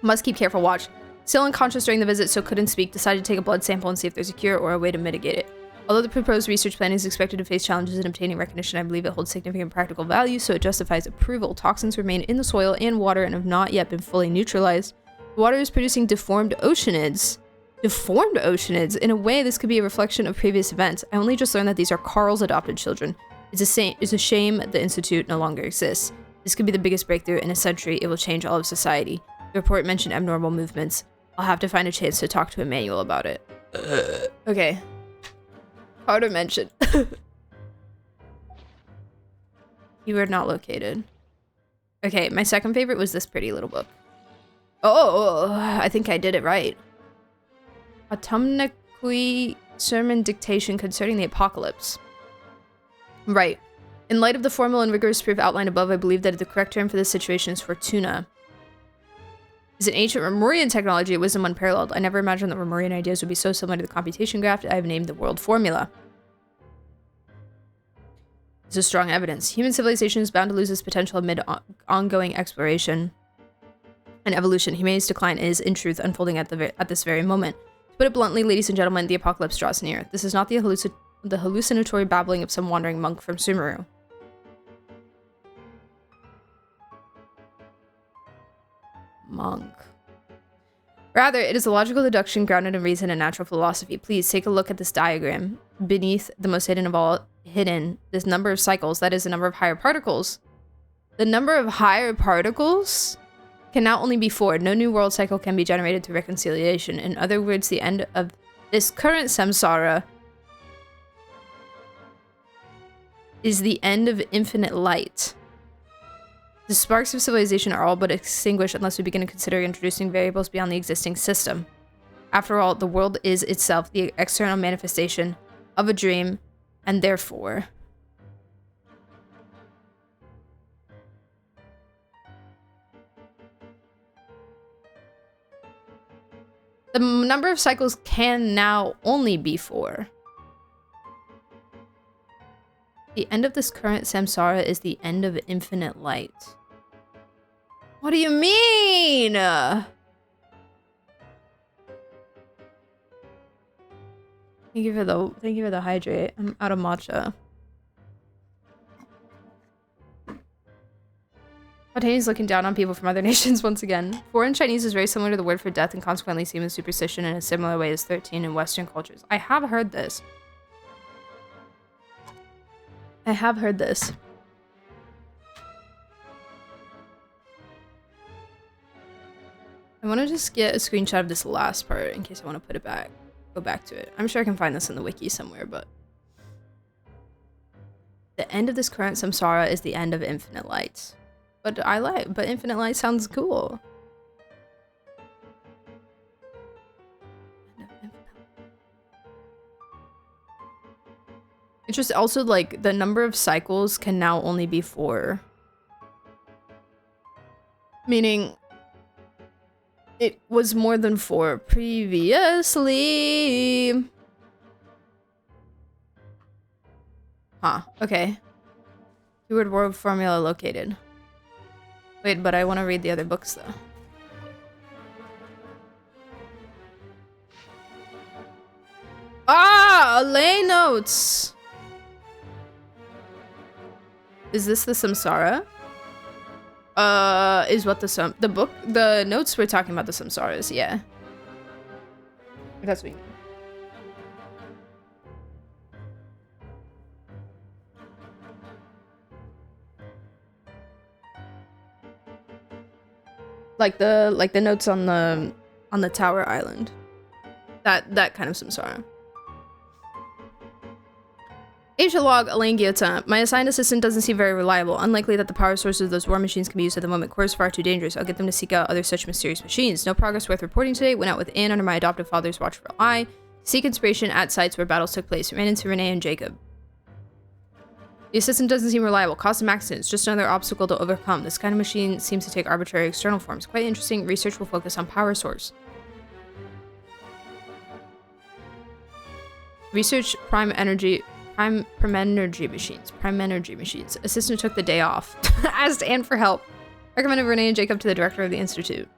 Must keep careful watch. Still unconscious during the visit, so couldn't speak. Decided to take a blood sample and see if there's a cure or a way to mitigate it. Although the proposed research plan is expected to face challenges in obtaining recognition, I believe it holds significant practical value, so it justifies approval. Toxins remain in the soil and water and have not yet been fully neutralized. The water is producing deformed oceanids. Deformed oceanids? In a way, this could be a reflection of previous events. I only just learned that these are Carl's adopted children. It's a shame the Institute no longer exists. This could be the biggest breakthrough in a century. It will change all of society. The report mentioned abnormal movements. I'll have to find a chance to talk to Emmanuel about it. Okay. Carter mentioned. You were not located. Okay, my second favorite was this pretty little book. Oh, I think I did it right. Autumnaqui sermon dictation concerning the apocalypse. Right. In light of the formal and rigorous proof outlined above, I believe that the correct term for this situation is Fortuna. It's an ancient Remurian technology, a wisdom unparalleled. I never imagined that Remurian ideas would be so similar to the computation graph I have named the world formula. This is strong evidence. Human civilization is bound to lose its potential amid ongoing exploration and evolution. Humanity's decline is, in truth, unfolding at this very moment. To put it bluntly, ladies and gentlemen, the apocalypse draws near. This is not the hallucinatory babbling of some wandering monk from Sumeru. Monk. Rather, it is a logical deduction grounded in reason and natural philosophy. Please take a look at this diagram. Beneath the most hidden of all hidden, this number of cycles, that is the number of higher particles. The number of higher particles can now only be 4. No new world cycle can be generated through reconciliation. In other words, the end of this current samsara is the end of infinite light. The sparks of civilization are all but extinguished unless we begin to consider introducing variables beyond the existing system. After all, the world is itself the external manifestation of a dream, and therefore... the number of cycles can now only be 4. The end of this current samsara is the end of infinite light. What do you mean? Thank you for the hydrate. I'm out of matcha. Fatani's looking down on people from other nations once again. 4 in Chinese is very similar to the word for death and consequently seen as superstition in a similar way as 13 in Western cultures. I have heard this. I have heard this. I want to just get a screenshot of this last part in case I want to put it back. Go back to it. I'm sure I can find this in the wiki somewhere, but... the end of this current samsara is the end of infinite light. But infinite light sounds cool. It's just also like the number of cycles can now only be 4. Meaning it was more than 4 previously. Huh, okay. Keyword world formula located. Wait, but I want to read the other books though. Ah, lay notes. Is this the samsara? Is what the notes were talking about the samsaras, yeah. That's what you mean. Like the notes on the tower island. That kind of samsara. Ancient log, Elaine Gyota. My assigned assistant doesn't seem very reliable. Unlikely that the power sources of those war machines can be used at the moment. Core is far too dangerous. I'll get them to seek out other such mysterious machines. No progress worth reporting today. Went out with Anne under my adoptive father's watchful eye. Seek inspiration at sites where battles took place. Ran into Renee and Jacob. The assistant doesn't seem reliable. Cause some accidents. Just another obstacle to overcome. This kind of machine seems to take arbitrary external forms. Quite interesting. Research will focus on power source. Research prime energy machines. Assistant took the day off. Asked Anne for help. Recommended Renee and Jacob to the director of the institute.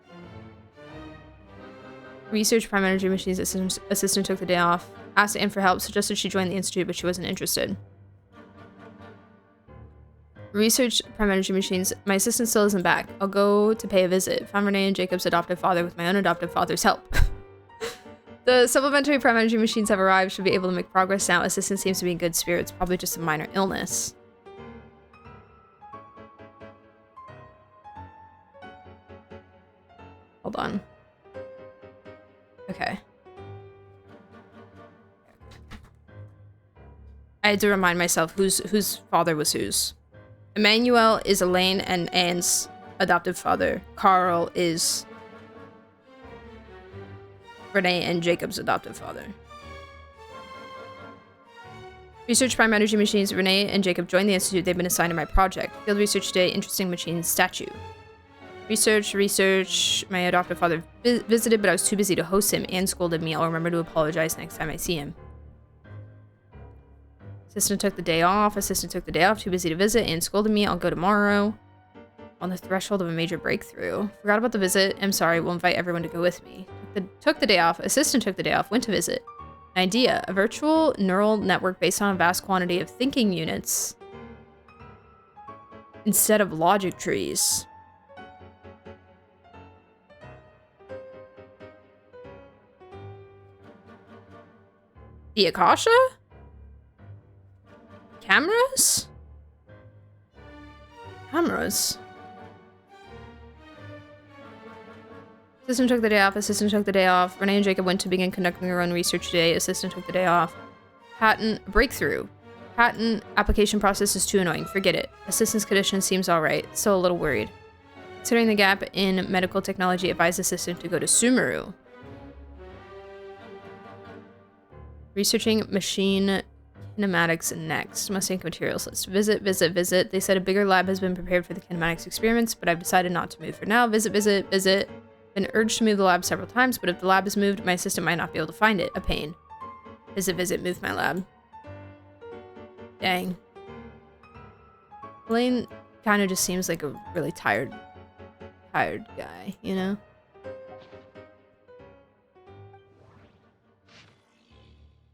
Research prime energy machines. Assistant took the day off. Asked Anne for help. Suggested she join the institute, but she wasn't interested. Research prime energy machines. My assistant still isn't back. I'll go to pay a visit. Found Renee and Jacob's adoptive father with my own adoptive father's help. The supplementary prime energy machines have arrived. Should be able to make progress now. Assistant seems to be in good spirits. Probably just a minor illness. Hold on. Okay. I had to remind myself whose father was whose. Emmanuel is Elaine and Anne's adoptive father. Carl is Renee and Jacob's adoptive father. Research prime energy machines. Renee and Jacob joined the institute. They've been assigned to my project. Field research today. Interesting machine statue. Research. My adoptive father visited, but I was too busy to host him. Anne scolded me. I'll remember to apologize next time I see him. Assistant took the day off. Too busy to visit. Anne scolded me. I'll go tomorrow. On the threshold of a major breakthrough. Forgot about the visit. I'm sorry. We'll invite everyone to go with me. Took the day off. Assistant took the day off. Went to visit. An idea. A virtual neural network based on a vast quantity of thinking units instead of logic trees. The Akasha? Cameras? Assistant took the day off. Renee and Jacob went to begin conducting their own research today. Assistant took the day off. Patent breakthrough. Patent application process is too annoying. Forget it. Assistant's condition seems alright. Still a little worried. Considering the gap in medical technology, advise assistant to go to Sumeru. Researching machine kinematics next. Must take materials list. Visit. They said a bigger lab has been prepared for the kinematics experiments, but I've decided not to move for now. Visit. Been urged to move the lab several times, but if the lab is moved, my assistant might not be able to find it. A pain. Visit, move my lab. Dang. Blaine kind of just seems like a really tired guy, you know?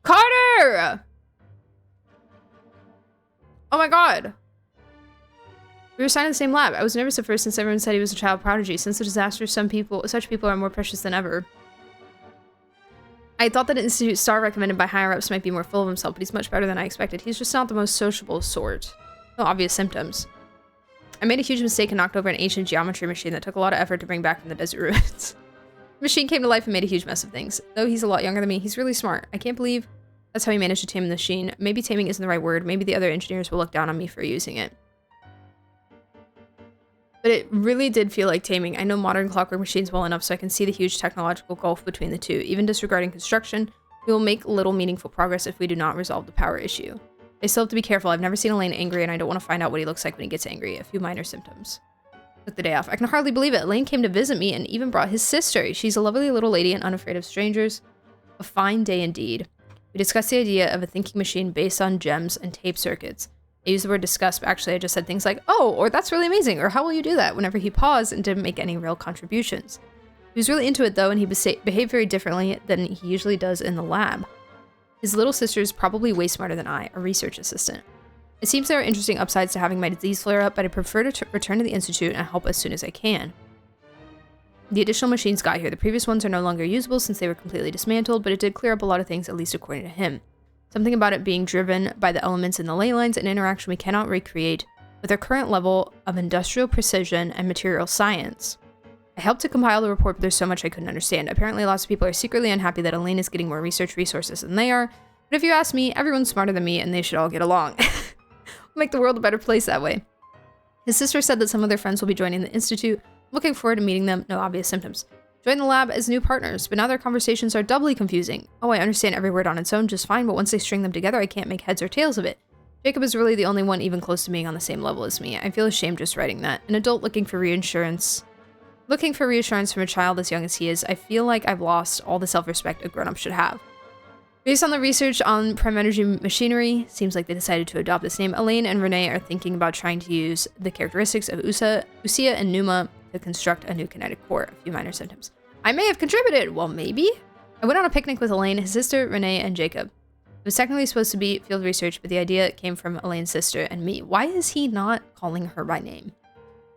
Carter! Oh my god. We were assigned to the same lab. I was nervous at first since everyone said he was a child prodigy. Since the disaster, such people are more precious than ever. I thought that an institute star recommended by higher-ups might be more full of himself, but he's much better than I expected. He's just not the most sociable sort. No obvious symptoms. I made a huge mistake and knocked over an ancient geometry machine that took a lot of effort to bring back from the desert ruins. The machine came to life and made a huge mess of things. Though he's a lot younger than me, he's really smart. I can't believe that's how he managed to tame the machine. Maybe taming isn't the right word. Maybe the other engineers will look down on me for using it. But it really did feel like taming. I know modern clockwork machines well enough so I can see the huge technological gulf between the two. Even disregarding construction, we will make little meaningful progress if we do not resolve the power issue. I still have to be careful. I've never seen Elaine angry and I don't want to find out what he looks like when he gets angry. A few minor symptoms. Took the day off. I can hardly believe it. Elaine came to visit me and even brought his sister. She's a lovely little lady and unafraid of strangers. A fine day indeed. We discussed the idea of a thinking machine based on gems and tape circuits. I used the word discuss, but actually I just said things like, oh, or that's really amazing, or how will you do that, whenever he paused and didn't make any real contributions. He was really into it though, and he behaved very differently than he usually does in the lab. His little sister is probably way smarter than I, a research assistant. It seems there are interesting upsides to having my disease flare up, but I prefer to return to the Institute and help as soon as I can. The additional machines got here. The previous ones are no longer usable since they were completely dismantled, but it did clear up a lot of things, at least according to him. Something about it being driven by the elements in the ley lines, an interaction we cannot recreate with our current level of industrial precision and material science. I helped to compile the report, but there's so much I couldn't understand. Apparently lots of people are secretly unhappy that Elaine is getting more research resources than they are, but if you ask me, everyone's smarter than me and they should all get along. Make the world a better place that way. His sister said that some of their friends will be joining the Institute. Looking forward to meeting them, no obvious symptoms. Join the lab as new partners, but now their conversations are doubly confusing. Oh, I understand every word on its own just fine, but once they string them together, I can't make heads or tails of it. Jacob is really the only one even close to being on the same level as me. I feel ashamed just writing that. An adult looking for reassurance from a child as young as he is, I feel like I've lost all the self-respect a grown-up should have. Based on the research on prime energy machinery, seems like they decided to adopt this name. Elaine and Renee are thinking about trying to use the characteristics of Usia and Numa to construct a new kinetic core. A few minor symptoms. I may have contributed! Well, maybe? I went on a picnic with Elaine, his sister, Renee, and Jacob. It was technically supposed to be field research, but the idea came from Elaine's sister and me. Why is he not calling her by name?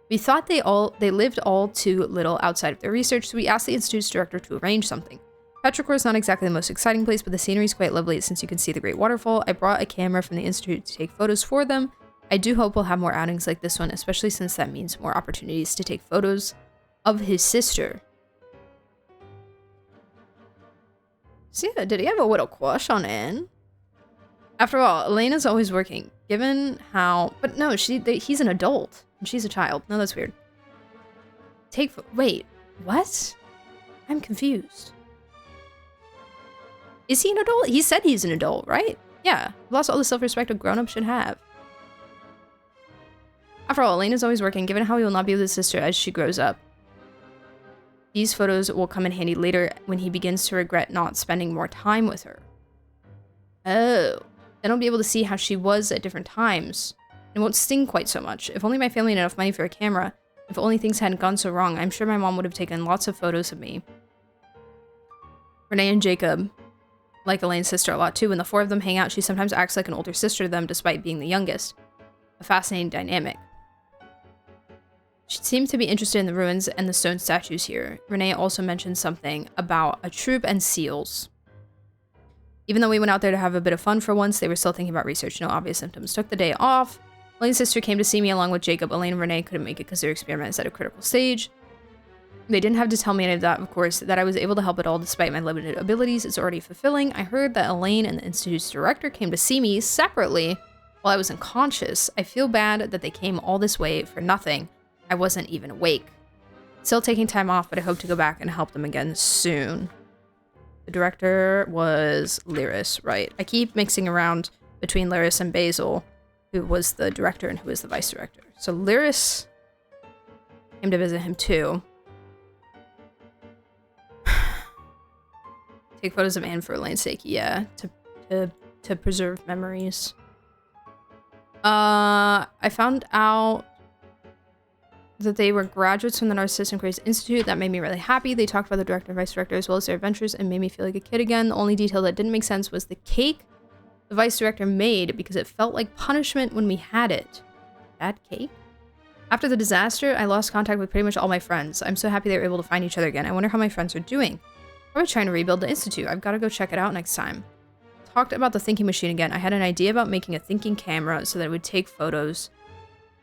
We thought they lived all too little outside of their research, so we asked the Institute's director to arrange something. Petrichor is not exactly the most exciting place, but the scenery is quite lovely since you can see the Great Waterfall. I brought a camera from the Institute to take photos for them. I do hope we'll have more outings like this one, especially since that means more opportunities to take photos of his sister. So yeah, did he have a little crush on Anne? After all, Elena's always working, given how... But no, he's an adult, and she's a child. No, that's weird. Wait, what? I'm confused. Is he an adult? He said he's an adult, right? Yeah, lost all the self-respect a grown-up should have. After all, Elena's always working, given how he will not be with his sister as she grows up. These photos will come in handy later when he begins to regret not spending more time with her. Oh, then I'll be able to see how she was at different times. It won't sting quite so much. If only my family had enough money for a camera. If only things hadn't gone so wrong, I'm sure my mom would have taken lots of photos of me. Renee and Jacob like Elaine's sister a lot too. When the four of them hang out, she sometimes acts like an older sister to them despite being the youngest. A fascinating dynamic. She seemed to be interested in the ruins and the stone statues here. Renee also mentioned something about a troop and seals. Even though we went out there to have a bit of fun for once, they were still thinking about research. No obvious symptoms. Took the day off. Elaine's sister came to see me along with Jacob. Elaine and Renee couldn't make it because their experiment is at a critical stage. They didn't have to tell me any of that, of course. That I was able to help at all despite my limited abilities is already fulfilling. I heard that Elaine and the Institute's director came to see me separately while I was unconscious. I feel bad that they came all this way for nothing. I wasn't even awake. Still taking time off, but I hope to go back and help them again soon. The director was Lyris, right? I keep mixing around between Lyris and Basil, who was the director and who was the vice director. So Lyris came to visit him too. Take photos of Anne for Elaine's sake, yeah, to preserve memories. I found out that they were graduates from the Narcissus and Grace Institute. That made me really happy. They talked about the director and vice director as well as their adventures and made me feel like a kid again. The only detail that didn't make sense was the cake the vice director made because it felt like punishment when we had it. That cake? After the disaster, I lost contact with pretty much all my friends. I'm so happy they were able to find each other again. I wonder how my friends are doing. Probably trying to rebuild the Institute. I've got to go check it out next time. Talked about the thinking machine again. I had an idea about making a thinking camera so that it would take photos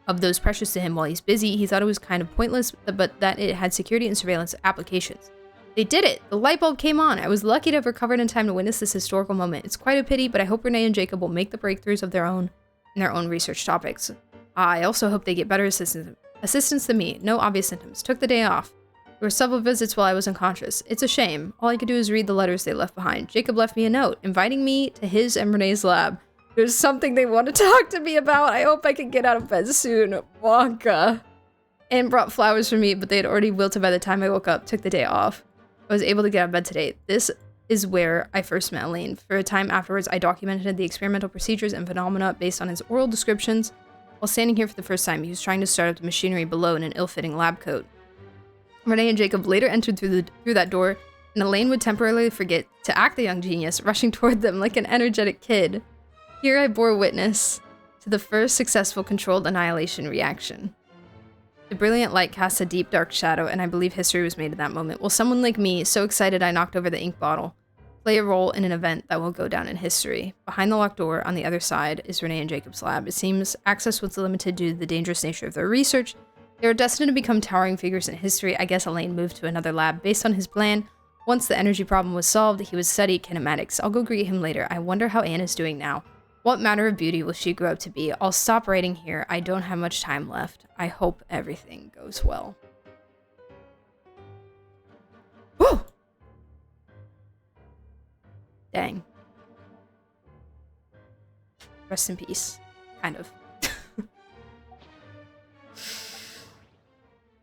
of those precious to him while he's busy. He thought it was kind of pointless, but that it had security and surveillance applications. They did it! The light bulb came on! I was lucky to have recovered in time to witness this historical moment. It's quite a pity, but I hope Renee and Jacob will make the breakthroughs of their own in their own research topics. I also hope they get better assistance than me. No obvious symptoms. Took the day off. There were several visits while I was unconscious. It's a shame. All I could do is read the letters they left behind. Jacob left me a note, inviting me to his and Renee's lab. There's something they want to talk to me about. I hope I can get out of bed soon. Wonka. Anne brought flowers for me, but they had already wilted by the time I woke up. Took the day off. I was able to get out of bed today. This is where I first met Elaine. For a time afterwards, I documented the experimental procedures and phenomena based on his oral descriptions. While standing here for the first time, he was trying to start up the machinery below in an ill-fitting lab coat. Renee and Jacob later entered through that door, and Elaine would temporarily forget to act the young genius, rushing toward them like an energetic kid. Here I bore witness to the first successful controlled annihilation reaction. The brilliant light casts a deep, dark shadow, and I believe history was made in that moment. Will someone like me, so excited I knocked over the ink bottle, play a role in an event that will go down in history? Behind the locked door, on the other side, is Renee and Jacob's lab. It seems access was limited due to the dangerous nature of their research. They were destined to become towering figures in history. I guess Elaine moved to another lab based on his plan. Once the energy problem was solved, he would study kinematics. I'll go greet him later. I wonder how Anna's doing now. What manner of beauty will she grow up to be? I'll stop writing here. I don't have much time left. I hope everything goes well. Woo! Dang. Rest in peace. Kind of.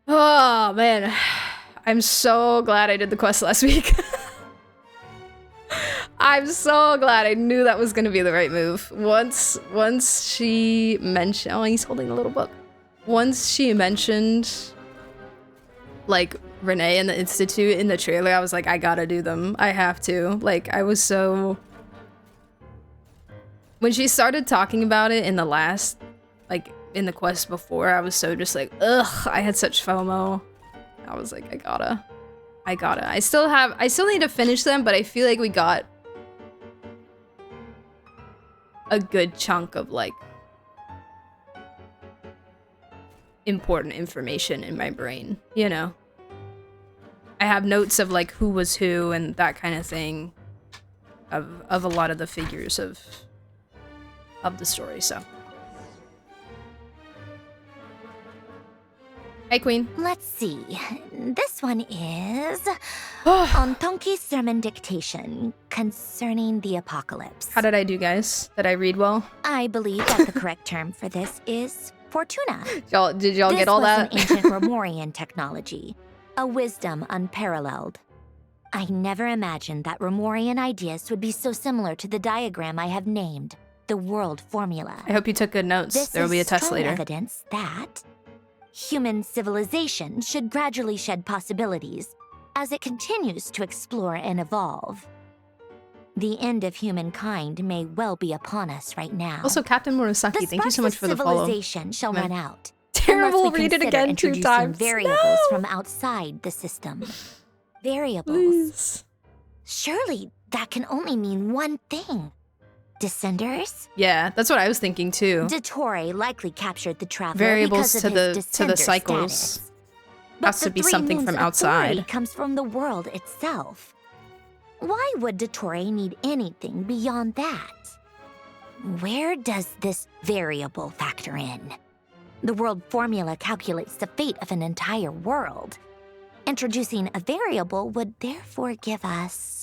Oh, man. I'm so glad I did the quest last week. I'm so glad. I knew that was going to be the right move. Once she mentioned... Oh, he's holding a little book. Once she mentioned, like, Renee and the Institute in the trailer, I was like, I gotta do them. I have to. Like, I was so... When she started talking about it in the last, like, in the quest before, I was so just like, ugh, I had such FOMO. I was like, I gotta. I still need to finish them, but I feel like we got a good chunk of, like, important information in my brain, you know? I have notes of, like, who was who and that kind of thing of a lot of the figures of the story, so. Hey, Queen. Let's see. This one is on Tonki's sermon dictation concerning the apocalypse. How did I do, guys? Did I read well? I believe that the correct term for this is Fortuna. Did y'all get all that? This was an ancient Remurian technology, a wisdom unparalleled. I never imagined that Remurian ideas would be so similar to the diagram I have named, the world formula. I hope you took good notes. There will be a test later. This is strong evidence that human civilization should gradually shed possibilities as it continues to explore and evolve. The end of humankind may well be upon us right now. Also, Captain Murasaki, thank you so much for the follow. Civilization shall run out. Terrible, read it again 2 times. Variables from outside the system. Variables. Please. Surely that can only mean one thing. Descenders? Yeah, that's what I was thinking too. Dottore likely captured the traveler variables because to of the his to the cycles. Status. Has to be something from outside. It comes from the world itself. Why would Dottore need anything beyond that? Where does this variable factor in? The world formula calculates the fate of an entire world. Introducing a variable would therefore give us...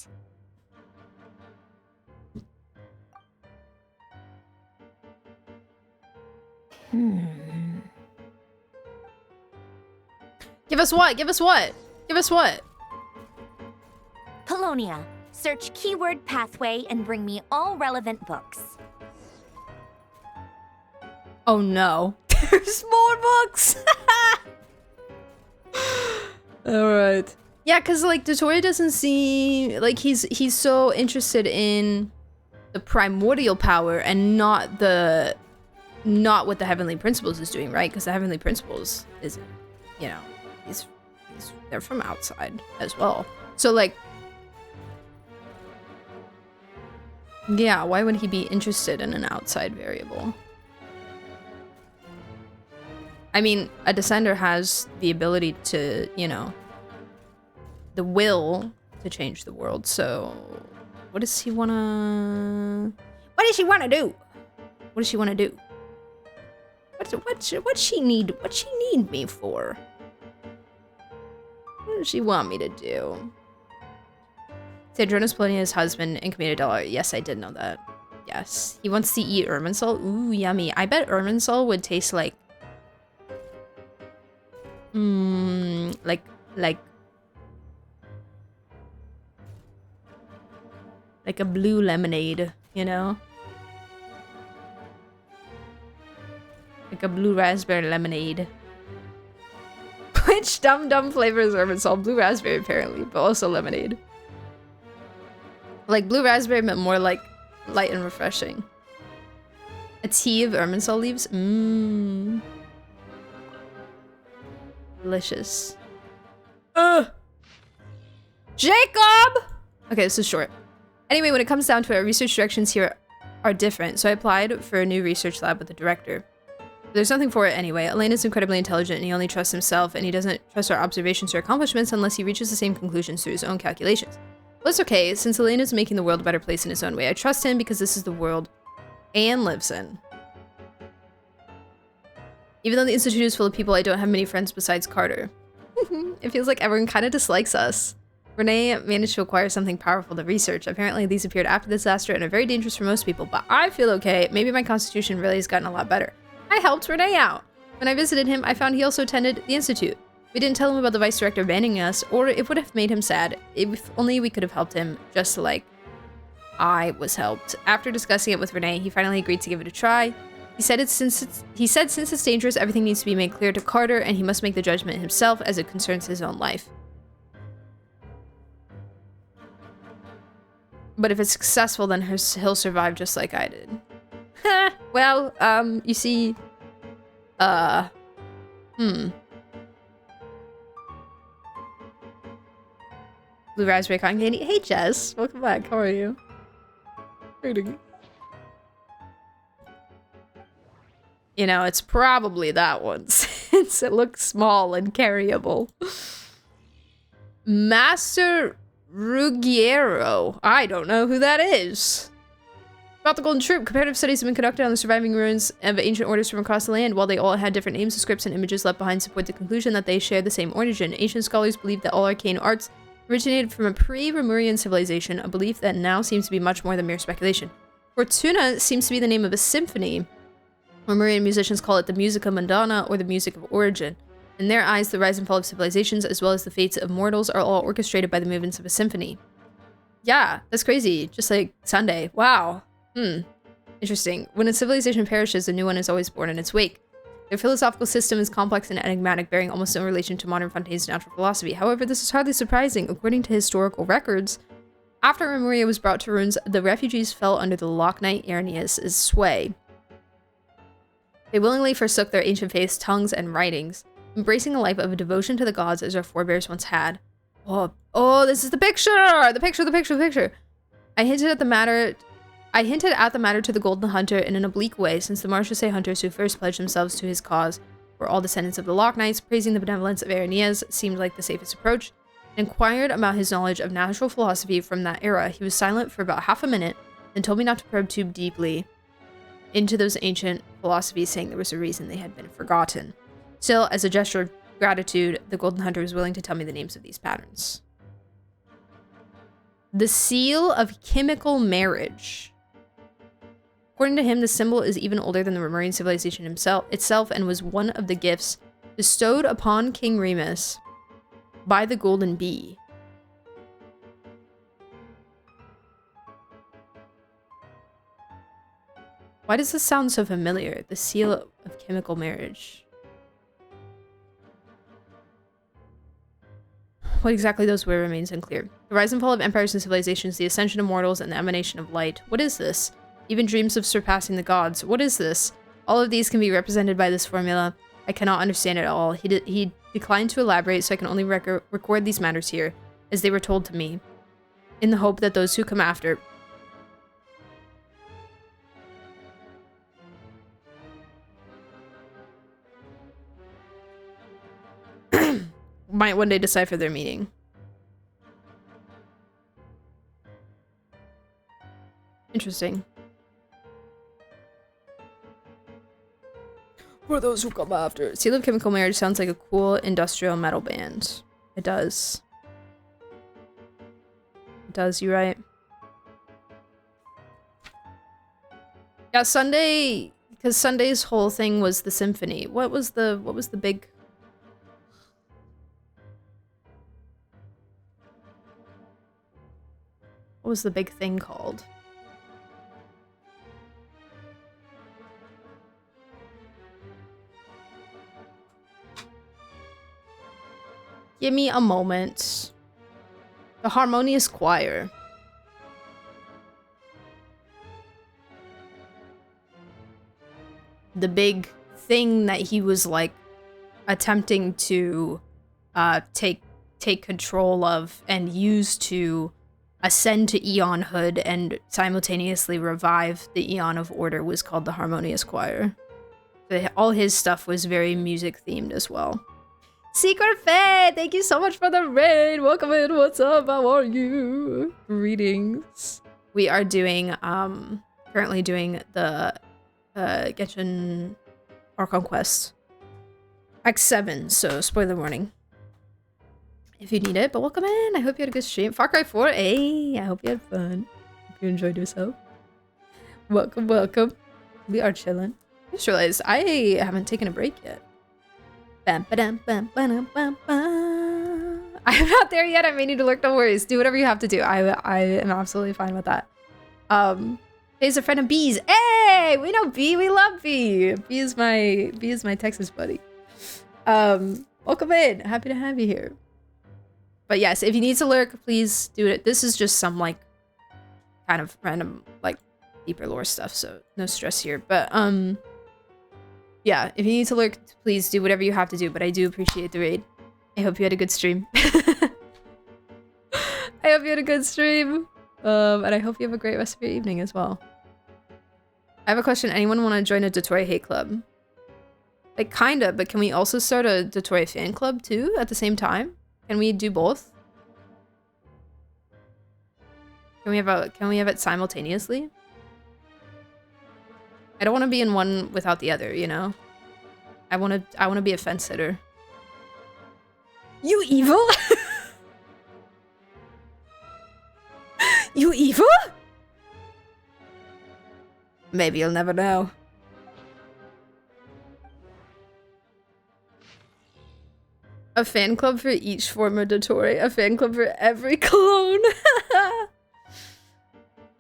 Give us what? Give us what? Give us what? Polonia, search keyword pathway and bring me all relevant books. Oh no. There's more books! Alright. Yeah, because, like, Dottore doesn't seem... Like, he's so interested in the primordial power and not what the Heavenly Principles is doing, right? Because the Heavenly Principles isn't, you know, they're from outside as well. So, like, yeah, why would he be interested in an outside variable? I mean, a Descender has the ability to, you know, the will to change the world, so what does he wanna... What does she wanna do? What does she wanna do? What she need me for? What does she want me to do? Sandrona's Polonia's husband and committed dollar. Yes, I did know that. Yes. He wants to eat Irminsul. Ooh, yummy. I bet Irminsul would taste like... like a blue lemonade, you know? Like a blue raspberry lemonade. Which dumb flavor is Irminsul? Blue raspberry, apparently, but also lemonade. Like blue raspberry, but more like light and refreshing. A tea of Irminsul leaves? Mmm. Delicious. Ugh. Jacob! Okay, this is short. Anyway, when it comes down to it, our research directions here are different, so I applied for a new research lab with the director. There's nothing for it anyway. Elena's incredibly intelligent and he only trusts himself, and he doesn't trust our observations or accomplishments unless he reaches the same conclusions through his own calculations. Well, it's okay, since Elena's making the world a better place in his own way. I trust him because this is the world Anne lives in. Even though the Institute is full of people, I don't have many friends besides Carter. It feels like everyone kind of dislikes us. Renee managed to acquire something powerful to research. Apparently, these appeared after the disaster and are very dangerous for most people, but I feel okay. Maybe my constitution really has gotten a lot better. I helped Renee out. When I visited him, I found he also attended the Institute. We didn't tell him about the vice director abandoning us, or it would have made him sad. If only we could have helped him, just like I was helped. After discussing it with Renee, he finally agreed to give it a try. He said since it's dangerous, everything needs to be made clear to Carter, and he must make the judgment himself as it concerns his own life. But if it's successful, then he'll survive just like I did. Well, you see, Blue raspberry cotton candy. Hey, Jess. Welcome back. How are you? Reading. You know, it's probably that one, since it looks small and carryable. Master Ruggiero. I don't know who that is. About the Golden Troop, comparative studies have been conducted on the surviving ruins of ancient orders from across the land. While they all had different names, the scripts and images left behind support the conclusion that they share the same origin. Ancient scholars believe that all arcane arts originated from a pre-Remurian civilization, a belief that now seems to be much more than mere speculation. Fortuna seems to be the name of a symphony. Remurian musicians call it the Musica Mundana, or the Music of Origin. In their eyes, the rise and fall of civilizations, as well as the fates of mortals, are all orchestrated by the movements of a symphony. Yeah, that's crazy. Just like Sunday. Wow. Interesting. When a civilization perishes, a new one is always born in its wake. Their philosophical system is complex and enigmatic, bearing almost no relation to modern Fontaine's natural philosophy. However, this is hardly surprising. According to historical records, after Remuria was brought to ruins, the refugees fell under the Lock Knight Irenaeus' sway. They willingly forsook their ancient faiths, tongues, and writings, embracing a life of devotion to the gods as our forebears once had. Oh, this is the picture! The picture! I hinted at the matter to the Golden Hunter in an oblique way, since the Marchese hunters who first pledged themselves to his cause were all descendants of the Lock Knights. Praising the benevolence of Irenaeus seemed like the safest approach. Inquired about his knowledge of natural philosophy from that era. He was silent for about half a minute, then told me not to probe too deeply into those ancient philosophies, saying there was a reason they had been forgotten. Still, as a gesture of gratitude, the Golden Hunter was willing to tell me the names of these patterns. The Seal of Chemical Marriage. According to him, the symbol is even older than the Remurian civilization itself, and was one of the gifts bestowed upon King Remus by the Golden Bee. Why does this sound so familiar? The Seal of Chemical Marriage. What exactly those were remains unclear. The rise and fall of empires and civilizations, the ascension of mortals, and the emanation of light. What is this? Even dreams of surpassing the gods. What is this? All of these can be represented by this formula. I cannot understand it all. He declined to elaborate, so I can only record these matters here, as they were told to me, in the hope that those who come after might one day decipher their meaning. Interesting. For those who come after. Seal of Chemical Marriage sounds like a cool industrial metal band. It does. It does, you're right. Yeah, Sunday, because Sunday's whole thing was the symphony. What was the big... What was the big thing called? Give me a moment. The Harmonious Choir. the big thing that he was like attempting to take control of and use to ascend to Eonhood and simultaneously revive the Eon of Order was called the Harmonious Choir. So all his stuff was very music themed as well. Secret Faye, thank you so much for the raid. Welcome in. What's up? How are you? Greetings. We are doing currently doing the Genshin Archon quest X7, so spoiler warning if you need it, but welcome in. I hope you had a good stream. Far Cry 4, hey, I hope you had fun. Hope you enjoyed yourself. Welcome, welcome. We are chilling. I just realized I haven't taken a break yet. Bam, ba-dum, bam, ba-dum, bam, bam. I'm not there yet. I may need to lurk. No worries. Do whatever you have to do. I am absolutely fine with that. He's a friend of B's. Hey, we know B. We love B. B is my Texas buddy. Welcome in. Happy to have you here. But yes, if you need to lurk, please do it. This is just some like kind of random like deeper lore stuff, so no stress here. But yeah, if you need to lurk, please do whatever you have to do. But I do appreciate the raid. I hope you had a good stream. I hope you had a good stream. And I hope you have a great rest of your evening as well. I have a question. Anyone want to join a Dottore hate club? Like, kinda, but can we also start a Dottore fan club too at the same time? Can we do both? Can we have it simultaneously? I don't want to be in one without the other, you know? I want to be a fence sitter. You evil? You evil? Maybe you'll never know. A fan club for each former Dottore. A fan club for every clone.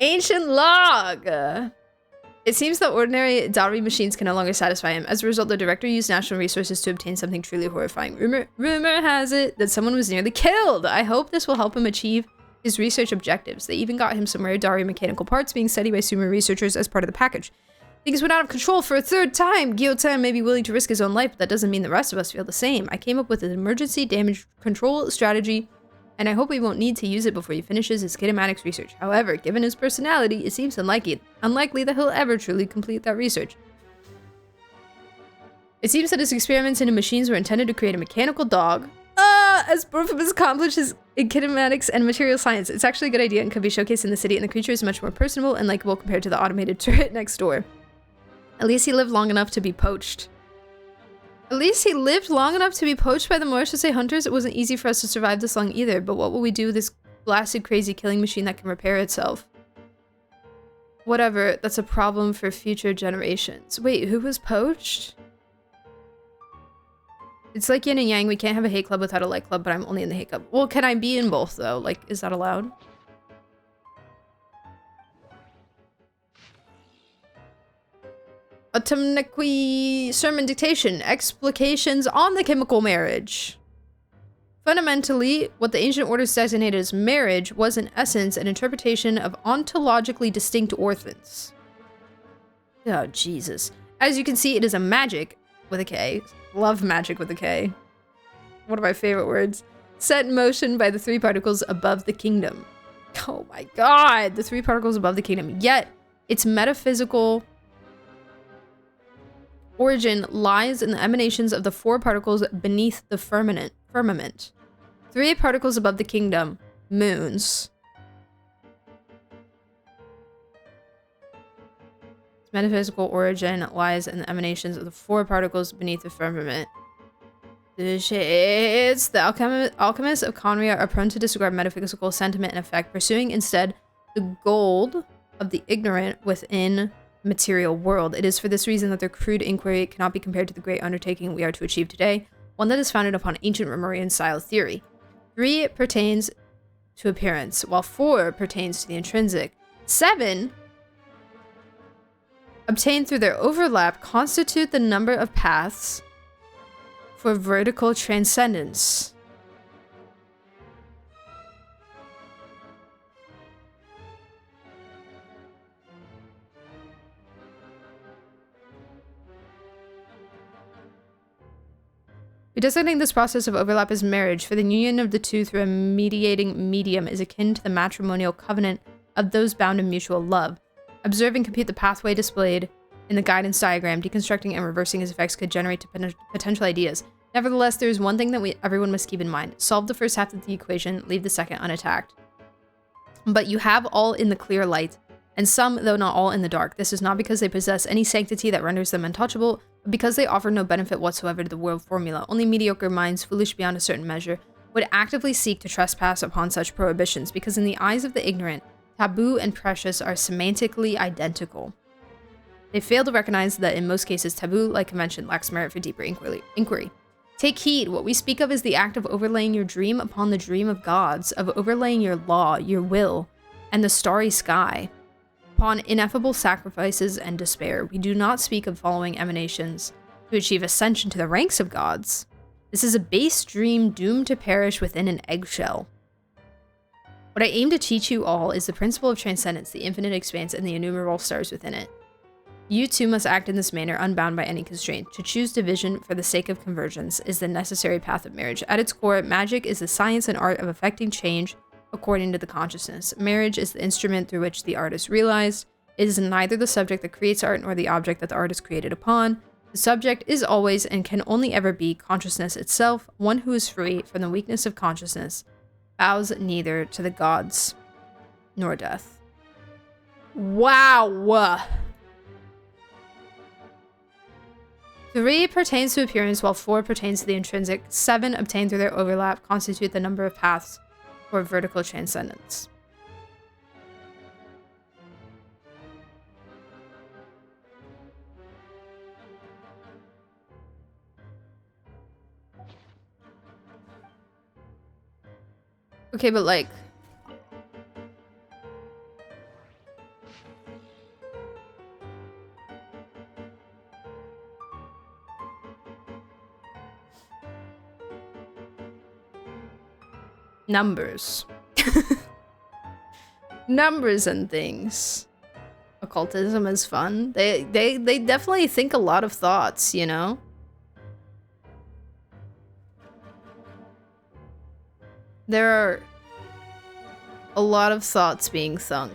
Ancient log. It seems that ordinary dowry machines can no longer satisfy him. As a result, the director used national resources to obtain something truly horrifying. Rumor has it that someone was nearly killed. I hope this will help him achieve his research objectives. They even got him some rare dowry mechanical parts being studied by Sumer researchers as part of the package. Things went out of control for a third time. Guillotin may be willing to risk his own life, but that doesn't mean the rest of us feel the same. I came up with an emergency damage control strategy, and I hope we won't need to use it before he finishes his kinematics research. However, given his personality, it seems unlikely that he'll ever truly complete that research. It seems that his experiments into machines were intended to create a mechanical dog, as proof of his accomplishments in kinematics and material science. It's actually a good idea and could be showcased in the city, and the creature is much more personable and likable compared to the automated turret next door. At least he lived long enough to be poached. At least he lived long enough to be poached by the Morishite hunters. It wasn't easy for us to survive this long either, but what will we do with this blasted crazy killing machine that can repair itself? Whatever, that's a problem for future generations. Wait, who was poached? It's like yin and yang. We can't have a hate club without a like club, but I'm only in the hate club. Well, can I be in both though? Like, is that allowed? Autumniqui sermon dictation. Explications on the chemical marriage. Fundamentally, what the ancient orders designated as marriage was in essence an interpretation of ontologically distinct orphans. Oh, Jesus. As you can see, it is a magic with a K. Love magic with a K. One of my favorite words. Set in motion by the three particles above the kingdom. Oh my god, the three particles above the kingdom. Yet, its metaphysical origin lies in the emanations of the four particles beneath the firmament. Three particles above the kingdom, moons. Its metaphysical origin lies in the emanations of the four particles beneath the firmament. It's the alchemists of Conria are prone to disregard metaphysical sentiment and effect, pursuing instead the gold of the ignorant within material world. It is for this reason that their crude inquiry cannot be compared to the great undertaking we are to achieve today, one that is founded upon ancient Remurian style theory. 3 pertains to appearance, while 4 pertains to the intrinsic. 7, obtained through their overlap, constitute the number of paths for vertical transcendence. Designating this process of overlap as marriage, for the union of the two through a mediating medium is akin to the matrimonial covenant of those bound in mutual love. Observe and compute the pathway displayed in the guidance diagram. Deconstructing and reversing its effects could generate potential ideas. Nevertheless, there is one thing that everyone must keep in mind. Solve the first half of the equation, leave the second unattacked. But you have all in the clear light, and some, though not all, in the dark. This is not because they possess any sanctity that renders them untouchable, but because they offer no benefit whatsoever to the world formula. Only mediocre minds, foolish beyond a certain measure, would actively seek to trespass upon such prohibitions, because in the eyes of the ignorant, taboo and precious are semantically identical. They fail to recognize that in most cases, taboo, like convention, lacks merit for deeper inquiry. Take heed, what we speak of is the act of overlaying your dream upon the dream of gods, of overlaying your law, your will, and the starry sky. Upon ineffable sacrifices and despair, we do not speak of following emanations to achieve ascension to the ranks of gods. This is a base dream doomed to perish within an eggshell. What I aim to teach you all is the principle of transcendence, the infinite expanse, and the innumerable stars within it. You too must act in this manner, unbound by any constraint. To choose division for the sake of convergence is the necessary path of marriage. At its core, magic is the science and art of effecting change according to the consciousness. Marriage is the instrument through which the art is realized. It is neither the subject that creates art nor the object that the art is created upon. The subject is always and can only ever be consciousness itself. One who is free from the weakness of consciousness bows neither to the gods nor death. Wow! 3 pertains to appearance, while 4 pertains to the intrinsic. 7 obtained through their overlap constitute the number of paths for vertical transcendence. Okay, but like... numbers. Numbers and things. Occultism is fun. They definitely think a lot of thoughts, you know? There are a lot of thoughts being thunk.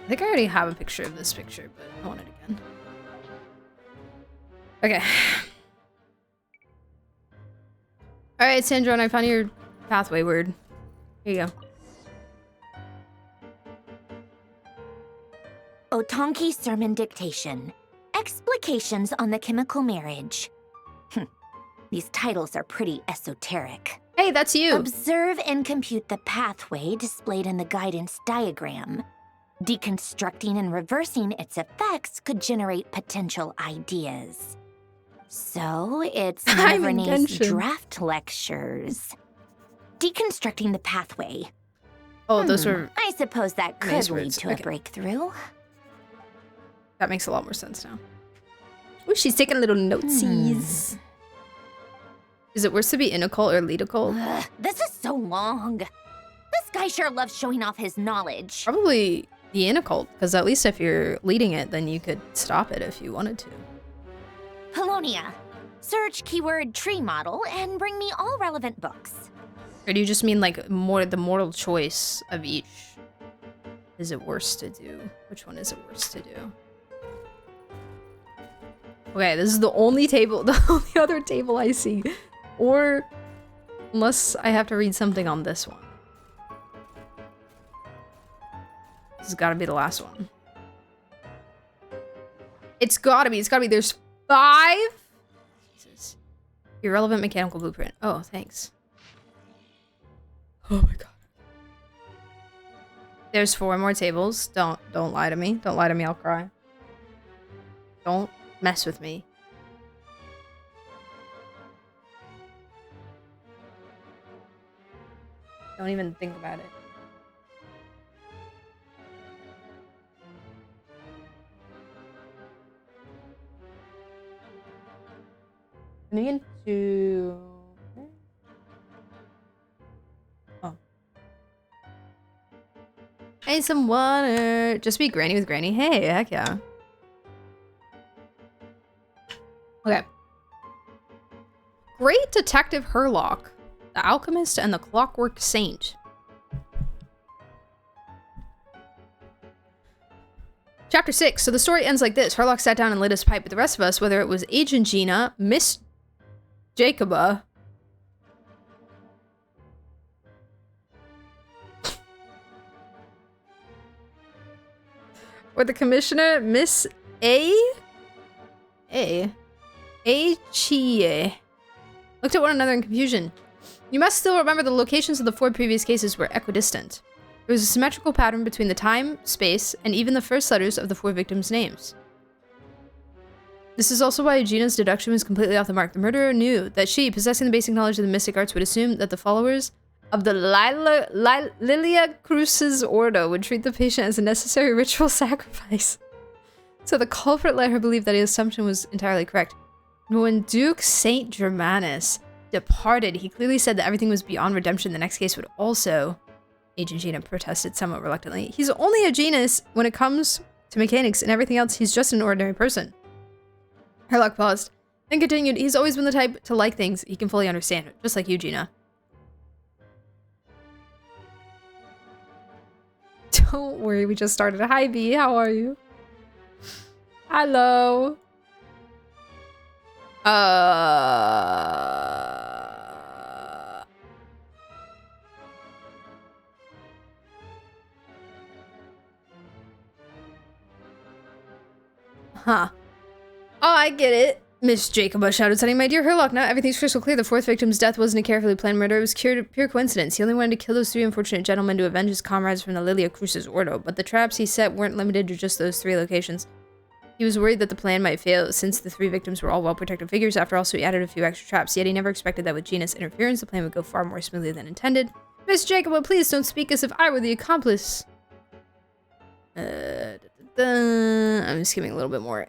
I think I already have a picture of this picture, but I want it again. Okay. Alright, Sandrone, I found your pathway word. Here you go. Otonki Sermon Dictation. Explications on the Chemical Marriage. These titles are pretty esoteric. Hey, that's you! Observe and compute the pathway displayed in the guidance diagram. Deconstructing and reversing its effects could generate potential ideas. So, it's one of Renee's draft lectures. Deconstructing the pathway. Oh, those were... I suppose that could lead to a breakthrough. That makes a lot more sense now. Ooh, she's taking little notesies. Is it worse to be in a cult or lead a cult? This is so long. This guy sure loves showing off his knowledge. Probably be in a cult, because at least if you're leading it, then you could stop it if you wanted to. Polonia. Search keyword tree model and bring me all relevant books. Or do you just mean like more the moral choice of each? Is it worse to do? Which one is it worse to do? Okay, this is the only table, the only other table I see. Or unless I have to read something on this one. This has got to be the last one. It's gotta be. There's 5? Jesus. Irrelevant mechanical blueprint. Oh, thanks. Oh my god. There's 4 more tables. Don't lie to me. Don't lie to me, I'll cry. Don't mess with me. Don't even think about it. I'm into... I need some water. Just be Granny with Granny. Hey, heck yeah. Okay. Great Detective Herlock, the Alchemist, and the Clockwork Saint. Chapter 6. So the story ends like this. Herlock sat down and lit his pipe with the rest of us, whether it was Agent Gina, Miss Jacoba, or the Commissioner, Miss Chie. Looked at one another in confusion. You must still remember the locations of the 4 previous cases were equidistant. There was a symmetrical pattern between the time, space, and even the first letters of the 4 victims' names. This is also why Gina's deduction was completely off the mark. The murderer knew that she, possessing the basic knowledge of the mystic arts, would assume that the followers of the Lilia Cruz's Ordo would treat the patient as a necessary ritual sacrifice. So the culprit let her believe that his assumption was entirely correct. But when Duke Saint Germanus departed, he clearly said that everything was beyond redemption. The next case would also... Agent Gina protested somewhat reluctantly. He's only a genius when it comes to mechanics, and everything else, he's just an ordinary person. Herlock paused, then continued, he's always been the type to like things he can fully understand, just like you, Gina. Don't worry, we just started. Hi, B, how are you? Hello. Huh. Oh, I get it. Miss Jacoba shouted, suddenly, my dear Herlock, now everything's crystal clear. The 4th victim's death wasn't a carefully planned murder. It was pure coincidence. He only wanted to kill those 3 unfortunate gentlemen to avenge his comrades from the Lilia Cruz's Ordo, but the traps he set weren't limited to just those 3 locations. He was worried that the plan might fail since the 3 victims were all well-protected figures. After all, so he added a few extra traps, yet he never expected that with Gina's interference, the plan would go far more smoothly than intended. Miss Jacoba, please don't speak as if I were the accomplice. I'm skimming a little bit more.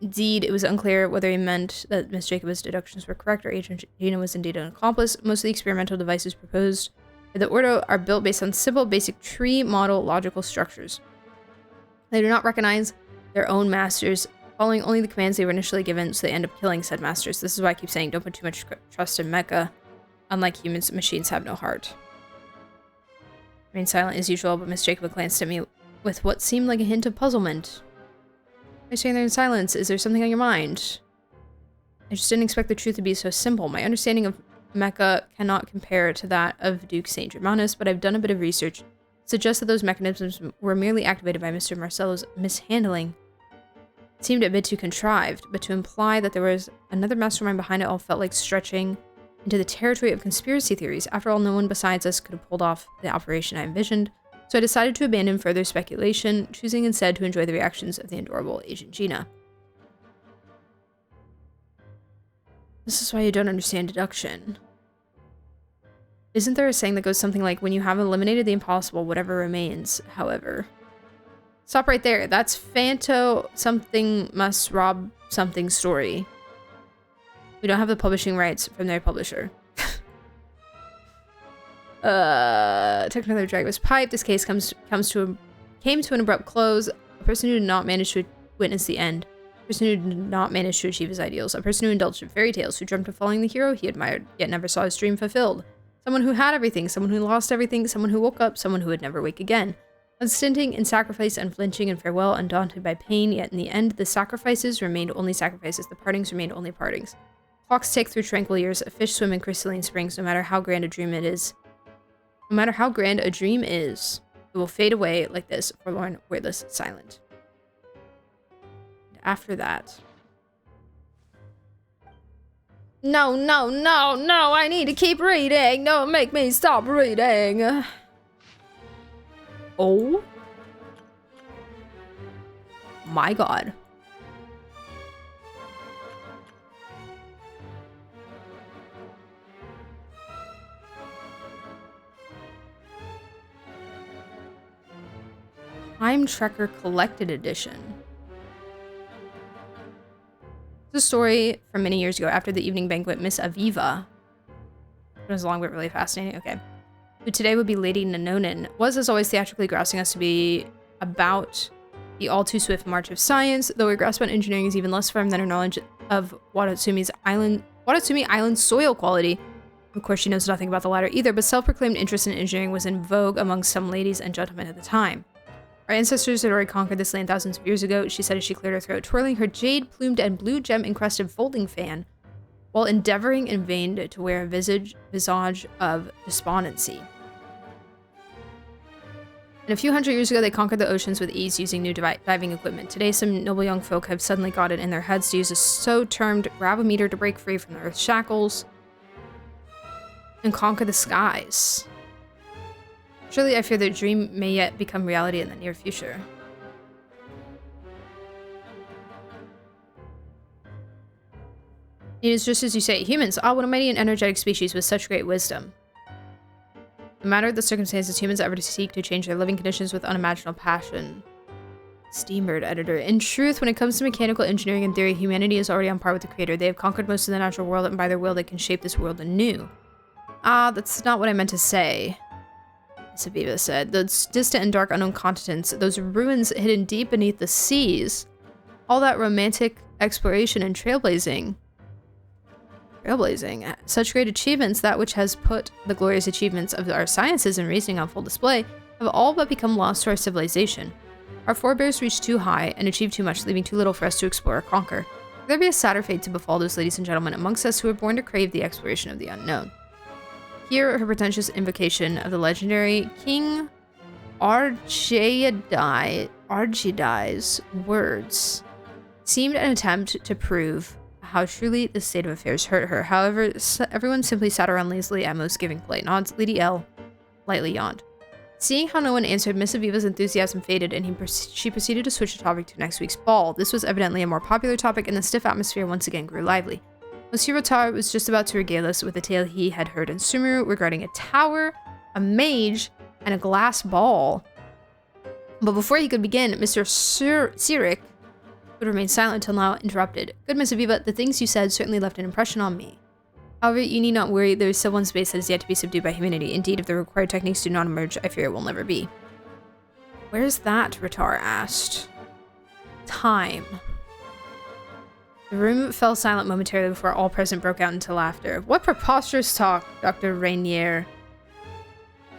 Indeed, it was unclear whether he meant that Miss Jacoba's deductions were correct or Agent Gina was indeed an accomplice. Most of the experimental devices proposed by the Ordo are built based on simple, basic tree model logical structures. They do not recognize their own masters, following only the commands they were initially given, so they end up killing said masters. This is why I keep saying don't put too much trust in mecha. Unlike humans, machines have no heart. I remained silent as usual, but Miss Jacoba glanced at me with what seemed like a hint of puzzlement. You're staying there in silence. Is there something on your mind? I just didn't expect the truth to be so simple. My understanding of mecha cannot compare to that of Duke Saint Germanus, but I've done a bit of research. It suggests that those mechanisms were merely activated by Mr. Marcello's mishandling. It seemed a bit too contrived, but to imply that there was another mastermind behind it all felt like stretching into the territory of conspiracy theories. After all, no one besides us could have pulled off the operation I envisioned. So I decided to abandon further speculation, choosing instead to enjoy the reactions of the adorable Agent Gina. This is why you don't understand deduction. Isn't there a saying that goes something like, when you have eliminated the impossible, whatever remains, however. Stop right there. That's Fanto something must rob something story. We don't have the publishing rights from their publisher. Took another drag of his pipe. This case came to an abrupt close. A person who did not manage to witness the end. A person who did not manage to achieve his ideals. A person who indulged in fairy tales, who dreamt of following the hero he admired, yet never saw his dream fulfilled. Someone who had everything, someone who lost everything, someone who woke up, someone who would never wake again. Unstinting in sacrifice, unflinching in farewell, undaunted by pain, yet in the end, the sacrifices remained only sacrifices, the partings remained only partings. Clocks tick through tranquil years, a fish swim in crystalline springs, no matter how grand a dream it is. No matter how grand a dream is, it will fade away like this, forlorn, wordless, silent. And after that... No, no, no, no, I need to keep reading. Don't make me stop reading. Oh. My God. Time Trekker Collected Edition. It's a story from many years ago after the evening banquet, Miss Aviva. It was long but really fascinating. Okay. who today would be Lady Nanonin, was as always theatrically grousing us to be about the all-too-swift march of science, though her grasp on engineering is even less firm than her knowledge of Watatsumi Island's soil quality. Of course, she knows nothing about the latter either, but self-proclaimed interest in engineering was in vogue among some ladies and gentlemen at the time. Our ancestors had already conquered this land thousands of years ago, she said as she cleared her throat, twirling her jade-plumed and blue gem-encrusted folding fan, while endeavoring in vain to wear a visage of despondency. And a few hundred years ago, they conquered the oceans with ease using new diving equipment. Today, some noble young folk have suddenly got it in their heads to use a so-termed gravimeter to break free from the Earth's shackles and conquer the skies. Surely, I fear their dream may yet become reality in the near future. It is just as you say, humans, what a mighty and energetic species with such great wisdom. No matter the circumstances, humans ever seek to change their living conditions with unimaginable passion. Steambird editor. In truth, when it comes to mechanical engineering and theory, humanity is already on par with the creator. They have conquered most of the natural world, and by their will, they can shape this world anew. That's not what I meant to say, Miss Aviva said. Those distant and dark unknown continents, those ruins hidden deep beneath the seas, all that romantic exploration and trailblazing, such great achievements, that which has put the glorious achievements of our sciences and reasoning on full display, have all but become lost to our civilization. Our forebears reached too high and achieved too much, leaving too little for us to explore or conquer. Could there be a sadder fate to befall those ladies and gentlemen amongst us who were born to crave the exploration of the unknown? Here, her pretentious invocation of the legendary King Archidai's words seemed an attempt to prove how truly this state of affairs hurt her. However, everyone simply sat around lazily at most, giving polite nods. Lady L lightly yawned. Seeing how no one answered, Miss Aviva's enthusiasm faded, and she proceeded to switch the topic to next week's ball. This was evidently a more popular topic, and the stiff atmosphere once again grew lively. Monsieur Rotar was just about to regale us with a tale he had heard in Sumeru regarding a tower, a mage, and a glass ball. But before he could begin, Mr. Sirik would remain silent until now interrupted. Good Miss Aviva, the things you said certainly left an impression on me. However, you need not worry, there is still one space that is yet to be subdued by humanity. Indeed, if the required techniques do not emerge, I fear it will never be. Where's that? Rotar asked. Time. The room fell silent momentarily before all present broke out into laughter. What preposterous talk, Dr. Rainier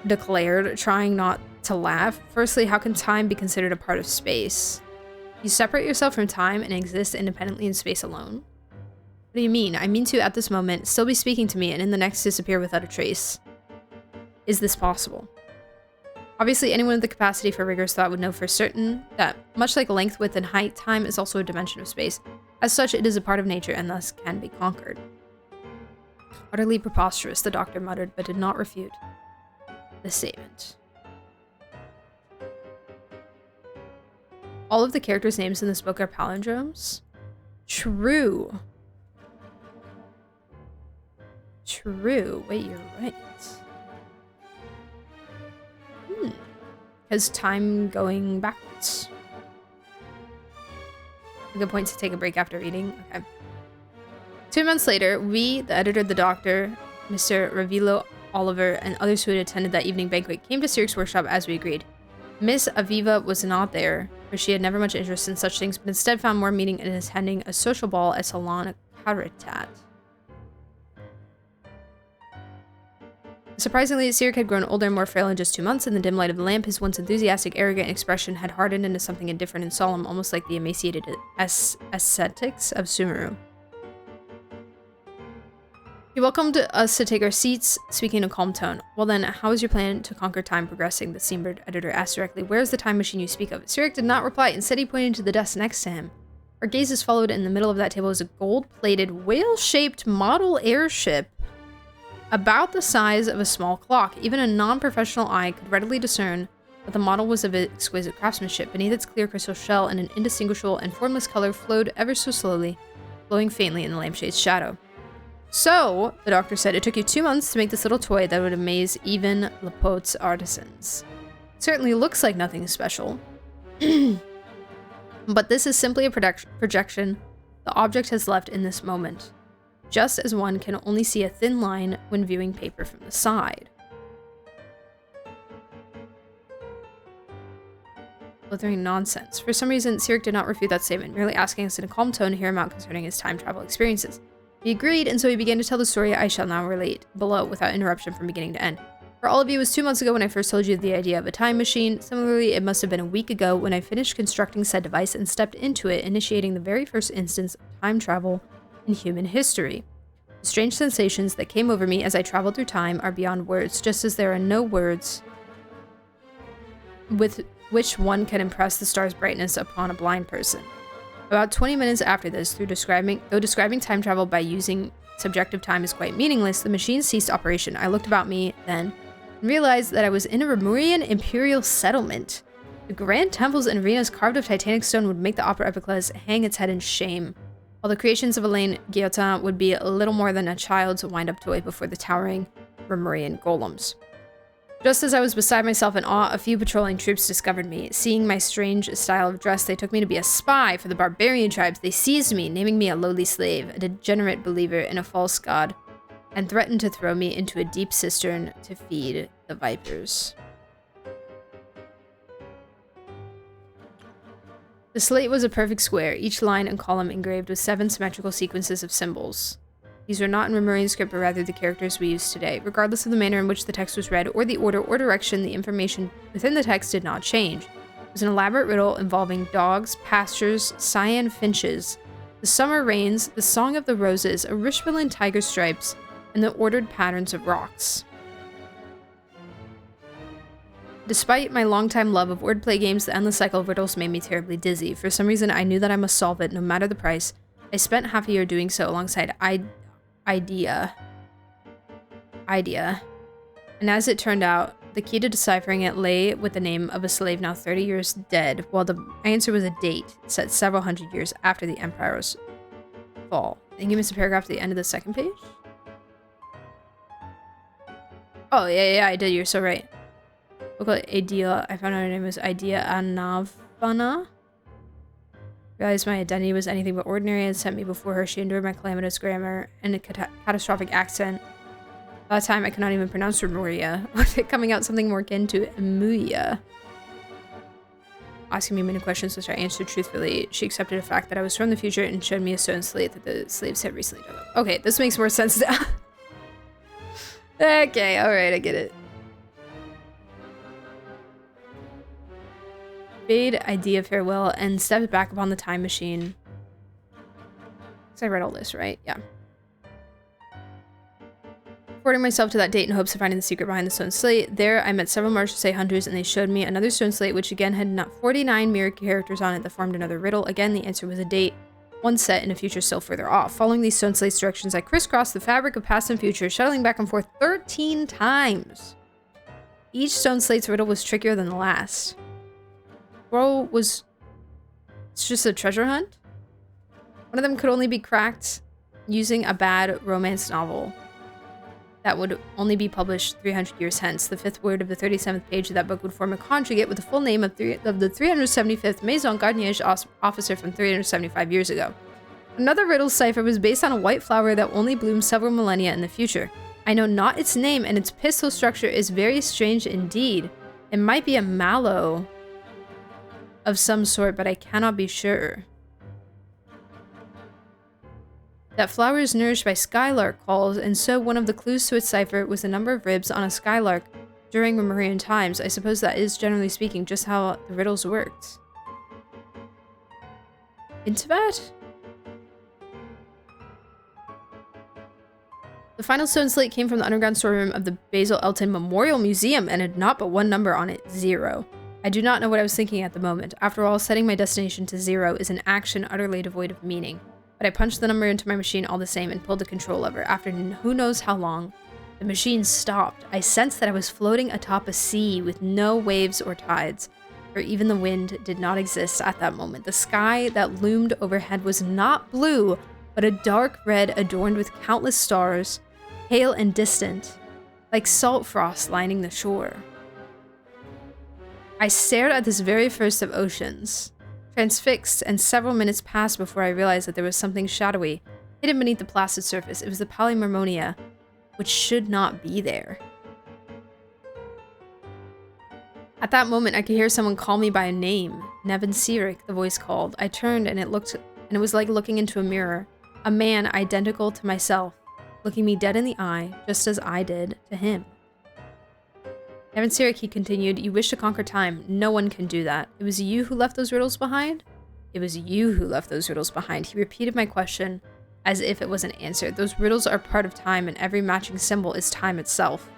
declared, trying not to laugh. Firstly, how can time be considered a part of space? You separate yourself from time and exist independently in space alone? What do you mean? I mean to, at this moment, still be speaking to me and in the next disappear without a trace. Is this possible? Obviously, anyone with the capacity for rigorous thought would know for certain that, much like length, width, and height, time is also a dimension of space. As such, it is a part of nature and thus can be conquered. Utterly preposterous, the doctor muttered, but did not refute the statement. All of the characters' names in this book are palindromes? True. True. Wait, you're right. Has time going backwards? A good point to take a break after reading. Okay. 2 months later, we, the editor, the doctor, Mr. Ravilo, Oliver, and others who had attended that evening banquet came to Sirik's workshop as we agreed. Miss Aviva was not there, for she had never much interest in such things, but instead found more meaning in attending a social ball at Salon Caritat. Surprisingly, Sirik had grown older and more frail in just 2 months. In the dim light of the lamp, his once enthusiastic, arrogant expression had hardened into something indifferent and solemn, almost like the emaciated ascetics of Sumeru. He welcomed us to take our seats, speaking in a calm tone. Well then, how is your plan to conquer time progressing? The Steambird editor asked directly. Where is the time machine you speak of? Sirik did not reply. Instead, he pointed to the desk next to him. Our gazes followed. In the middle of that table was a gold-plated, whale-shaped model airship about the size of a small clock. Even a non-professional eye could readily discern that the model was of exquisite craftsmanship. Beneath its clear crystal shell, an indistinguishable and formless color flowed ever so slowly, glowing faintly in the lamp-shade's shadow. So, the doctor said, it took you 2 months to make this little toy that would amaze even Lapote's artisans. Certainly looks like nothing special. But this is simply a projection the object has left in this moment, just as one can only see a thin line when viewing paper from the side. Blithering nonsense. For some reason, Sirik did not refute that statement, merely asking us in a calm tone to hear him out concerning his time travel experiences. He agreed, and so he began to tell the story I shall now relate below without interruption from beginning to end. For all of you, it was 2 months ago when I first told you the idea of a time machine. Similarly, it must have been a week ago when I finished constructing said device and stepped into it, initiating the very first instance of time travel in human history. The strange sensations that came over me as I traveled through time are beyond words, just as there are no words with which one can impress the star's brightness upon a blind person. About 20 minutes after this, though describing time travel by using subjective time is quite meaningless, the machine ceased operation. I looked about me then and realized that I was in a Remurian imperial settlement. The grand temples and arenas carved of titanic stone would make the Opera Epiclese hang its head in shame, while the creations of Elaine Guillotin would be a little more than a child's wind-up toy before the towering Remurian golems. Just as I was beside myself in awe, a few patrolling troops discovered me. Seeing my strange style of dress, they took me to be a spy for the barbarian tribes. They seized me, naming me a lowly slave, a degenerate believer in a false god, and threatened to throw me into a deep cistern to feed the vipers. The slate was a perfect square, each line and column engraved with 7 symmetrical sequences of symbols. These are not in Remurian script, but rather the characters we use today. Regardless of the manner in which the text was read, or the order or direction, the information within the text did not change. It was an elaborate riddle involving dogs, pastures, cyan finches, the summer rains, the song of the roses, a Rishbalin tiger stripes, and the ordered patterns of rocks. Despite my longtime love of wordplay games, the endless cycle of riddles made me terribly dizzy. For some reason, I knew that I must solve it, no matter the price. I spent half a year doing so alongside Idea. And as it turned out, the key to deciphering it lay with the name of a slave now 30 years dead, while the answer was a date set several hundred years after the Empire's fall. And give us a paragraph at the end of the second page? Oh, yeah, I did. You're so right. Look at Idea. I found out her name was Idea Anavana. Realized my identity was anything but ordinary and sent me before her. She endured my calamitous grammar and a catastrophic accent. By that time, I could not even pronounce Remuria, with it coming out something more akin to Emuya. Asking me many questions, which I answered truthfully. She accepted the fact that I was from the future and showed me a stone slate that the slaves had recently dug up. Okay, this makes more sense now. Okay, alright, I get it. Bade Idea farewell and stepped back upon the time machine. So I read all this, right? Yeah. Reporting myself to that date in hopes of finding the secret behind the stone slate. There, I met several Marshal hunters, and they showed me another stone slate, which again had 49 mirror characters on it that formed another riddle. Again, the answer was a date, one set in a future still further off. Following these stone slates directions, I crisscrossed the fabric of past and future, shuttling back and forth 13 times. Each stone slate's riddle was trickier than the last. It's just a treasure hunt? One of them could only be cracked using a bad romance novel that would only be published 300 years hence. The 5th word of the 37th page of that book would form a conjugate with the full name of the 375th Maison Garnier officer from 375 years ago. Another riddle cipher was based on a white flower that only blooms several millennia in the future. I know not its name, and its pistil structure is very strange indeed. It might be a mallow of some sort, but I cannot be sure. That flower is nourished by skylark calls, and so one of the clues to its cipher was the number of ribs on a skylark during Remurian times. I suppose that is, generally speaking, just how the riddles worked. Intivat? The final stone slate came from the underground storeroom of the Basil Elton Memorial Museum and had not but one number on it, 0. I do not know what I was thinking at the moment. After all, setting my destination to 0 is an action utterly devoid of meaning. But I punched the number into my machine all the same and pulled the control lever. After who knows how long, the machine stopped. I sensed that I was floating atop a sea with no waves or tides, or even the wind did not exist at that moment. The sky that loomed overhead was not blue, but a dark red adorned with countless stars, pale and distant, like salt frost lining the shore. I stared at this very first of oceans, transfixed, and several minutes passed before I realized that there was something shadowy, hidden beneath the placid surface. It was the Polymarmonia, which should not be there. At that moment, I could hear someone call me by a name. Nevin Sirik, the voice called. I turned and it was like looking into a mirror. A man identical to myself, looking me dead in the eye, just as I did to him. Nevin Sirik, he continued, you wish to conquer time. No one can do that. It was you who left those riddles behind? It was you who left those riddles behind. He repeated my question as if it was an answer. Those riddles are part of time, and every matching symbol is time itself.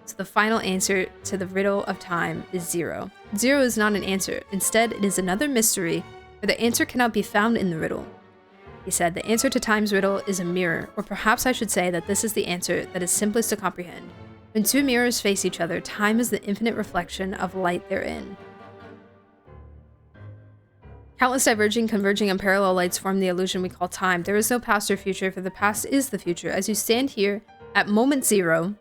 So the final answer to the riddle of time is 0. 0 is not an answer. Instead, it is another mystery where the answer cannot be found in the riddle. He said, the answer to time's riddle is a mirror, or perhaps I should say that this is the answer that is simplest to comprehend. When two mirrors face each other, time is the infinite reflection of light therein. Countless diverging, converging, and parallel lights form the illusion we call time. There is no past or future, for the past is the future. As you stand here at moment 0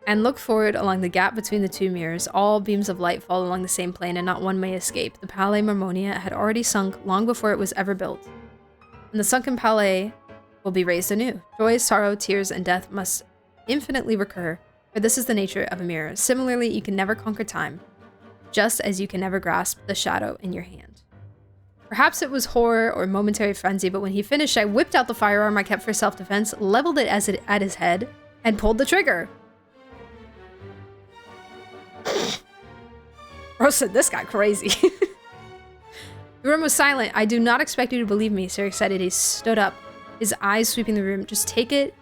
and look forward along the gap between the two mirrors, all beams of light fall along the same plane and not one may escape. The Palais Marmonia had already sunk long before it was ever built. And the sunken palais will be raised anew. Joy, sorrow, tears, and death must infinitely recur, for this is the nature of a mirror. Similarly, you can never conquer time, just as you can never grasp the shadow in your hand. Perhaps it was horror or momentary frenzy, but when he finished, I whipped out the firearm I kept for self-defense, leveled it at his head, and pulled the trigger. Bro said this got crazy. The room was silent. I do not expect you to believe me, Sirik said as he stood up, his eyes sweeping the room. Just take it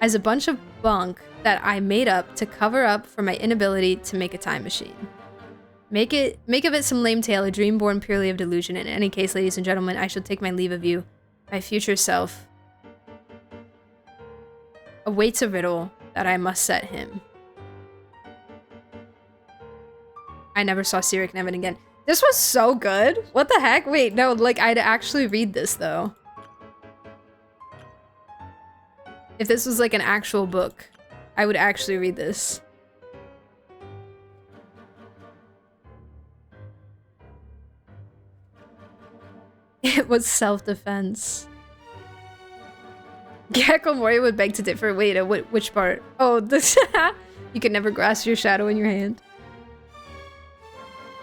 as a bunch of bunk that I made up to cover up for my inability to make a time machine. Make of it some lame tale, a dream born purely of delusion. In any case, ladies and gentlemen, I shall take my leave of you. My future self awaits a riddle that I must set him. I never saw Sirik Nevin again. This was so good. What the heck? Wait, no, like, I'd actually read this, though. If this was, like, an actual book, I would actually read this. It was self-defense. Gecko Mori would beg to differ. Wait, which part? Oh, this. You could never grasp your shadow in your hand.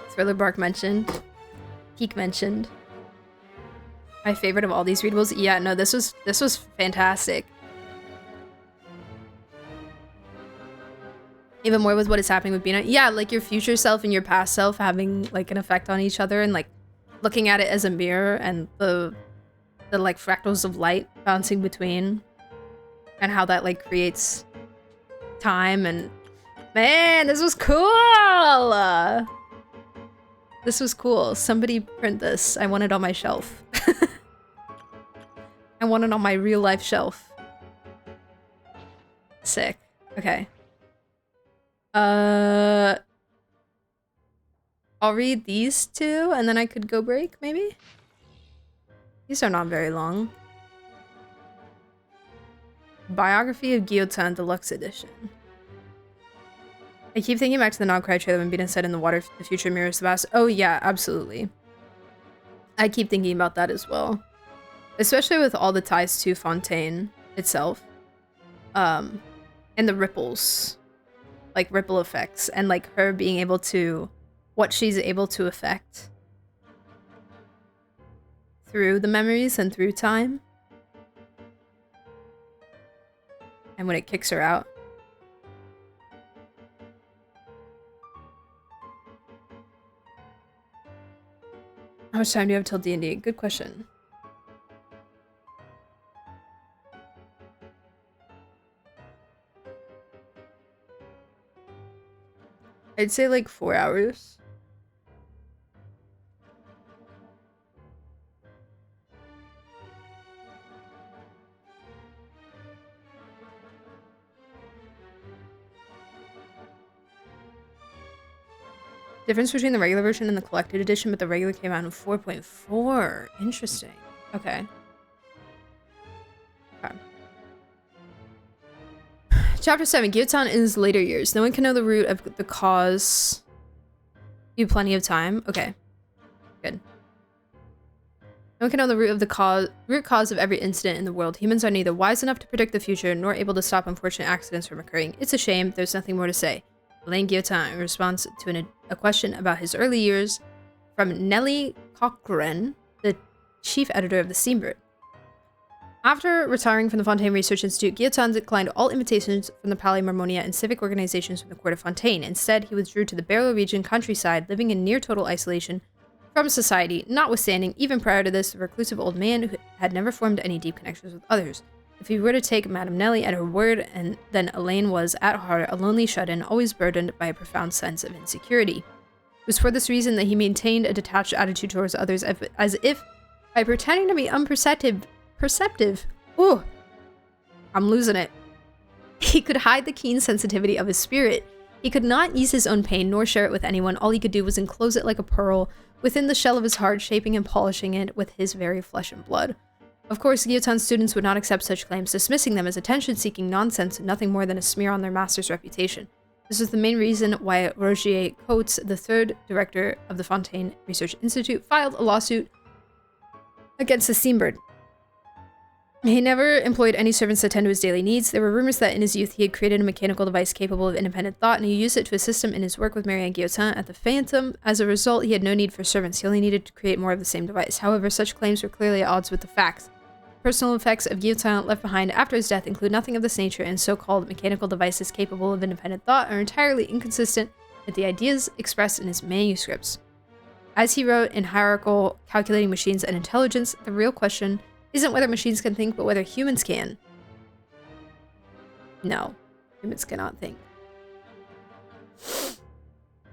Thriller Bark mentioned. Peak mentioned. My favorite of all these readables. Yeah, no, this was fantastic. Even more with what is happening with Bina. Yeah, like your future self and your past self having like an effect on each other and like looking at it as a mirror and the like fractals of light bouncing between and how that like creates time. And man, this was cool. This was cool. Somebody print this. I want it on my shelf. I want it on my real life shelf. Sick. Okay. I'll read these two and then I could go break, maybe? These are not very long. Biography of Gyotan Deluxe Edition. I keep thinking back to the Nogcry trailer when Bina said in the water, the future mirrors the past. Oh yeah, absolutely. I keep thinking about that as well. Especially with all the ties to Fontaine itself. And the ripples. Like ripple effects. And like her being able to... What she's able to affect. Through the memories and through time. And when it kicks her out. How much time do you have till D&D? Good question. I'd say like 4 hours. Difference between the regular version and the collected edition, but the regular came out in 4.4. Interesting. Okay. Okay. Chapter 7. Gyotan in his later years. No one can know the root of the cause. You have plenty of time. Okay. Good. No one can know the root of the root cause of every incident in the world. Humans are neither wise enough to predict the future, nor able to stop unfortunate accidents from occurring. It's a shame. There's nothing more to say. Alain Guillotin in response to a question about his early years from Nellie Cochran, the chief editor of the Steambird. After retiring from the Fontaine Research Institute, Guillotin declined all invitations from the Palais Marmonia and civic organizations from the court of Fontaine. Instead, he withdrew to the Barlow region countryside, living in near total isolation from society, notwithstanding, even prior to this, the reclusive old man who had never formed any deep connections with others. If he were to take Madame Nellie at her word, then Elaine was, at heart, a lonely shut-in, always burdened by a profound sense of insecurity. It was for this reason that he maintained a detached attitude towards others, as if, by pretending to be perceptive, ooh, I'm losing it, he could hide the keen sensitivity of his spirit. He could not ease his own pain, nor share it with anyone. All he could do was enclose it like a pearl within the shell of his heart, shaping and polishing it with his very flesh and blood. Of course, Guillotin's students would not accept such claims, dismissing them as attention-seeking nonsense and nothing more than a smear on their master's reputation. This was the main reason why Rogier Coates, the third director of the Fontaine Research Institute, filed a lawsuit against the Steambird. He never employed any servants to attend to his daily needs. There were rumors that in his youth he had created a mechanical device capable of independent thought, and he used it to assist him in his work with Marianne Guillotin at the Phantom. As a result, he had no need for servants. He only needed to create more of the same device. However, such claims were clearly at odds with the facts. Personal effects of Guillotin left behind after his death include nothing of this nature, and so-called mechanical devices capable of independent thought are entirely inconsistent with the ideas expressed in his manuscripts. As he wrote in Hierarchical Calculating Machines and Intelligence, the real question isn't whether machines can think, but whether humans can. No, humans cannot think.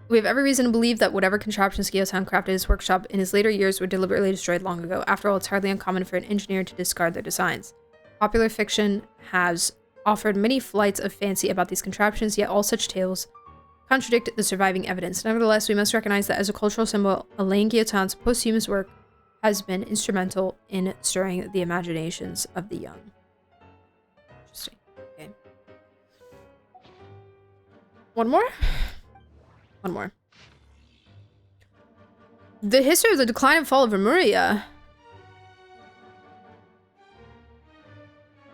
We have every reason to believe that whatever contraptions Guillotin crafted in his workshop in his later years were deliberately destroyed long ago. After all, it's hardly uncommon for an engineer to discard their designs. Popular fiction has offered many flights of fancy about these contraptions, yet all such tales contradict the surviving evidence. Nevertheless, we must recognize that as a cultural symbol, Alain Guillotin's posthumous work has been instrumental in stirring the imaginations of the young. Interesting. Okay. One more? One more. The history of the decline and fall of Remuria.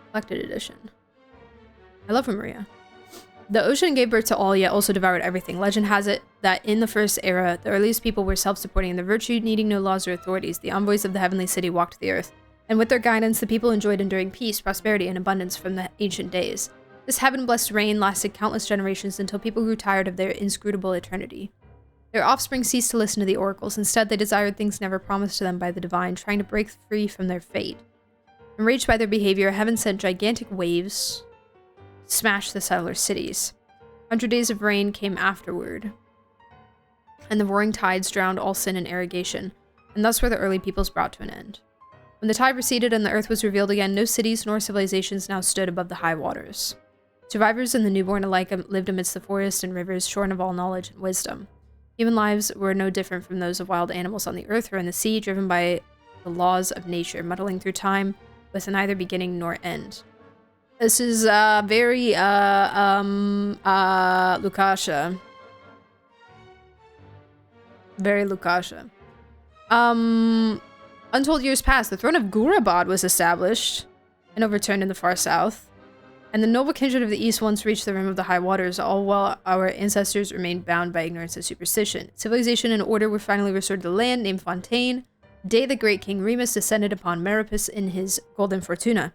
Collected edition. I love Remuria. The ocean gave birth to all, yet also devoured everything. Legend has it that in the first era, the earliest people were self-supporting, the virtue needing no laws or authorities. The envoys of the heavenly city walked the earth, and with their guidance, the people enjoyed enduring peace, prosperity, and abundance from the ancient days. This heaven-blessed reign lasted countless generations until people grew tired of their inscrutable eternity. Their offspring ceased to listen to the oracles. Instead, they desired things never promised to them by the divine, trying to break free from their fate. Enraged by their behavior, heaven sent gigantic waves smashed the settler cities. 100 days of rain came afterward, and the roaring tides drowned all sin and arrogation, and thus were the early peoples brought to an end. When the tide receded and the earth was revealed again, no cities nor civilizations now stood above the high waters. Survivors and the newborn alike lived amidst the forest and rivers, shorn of all knowledge and wisdom. Human lives were no different from those of wild animals on the earth or in the sea, driven by the laws of nature, muddling through time with neither beginning nor end. This is very Lukasha. Very Lukasha. Untold years passed. The throne of Gurabad was established and overturned in the far south, and the noble kindred of the east once reached the rim of the high waters, all while our ancestors remained bound by ignorance and superstition. Civilization and order were finally restored to the land named Fontaine, the day the great King Remus descended upon Meripus in his golden fortuna.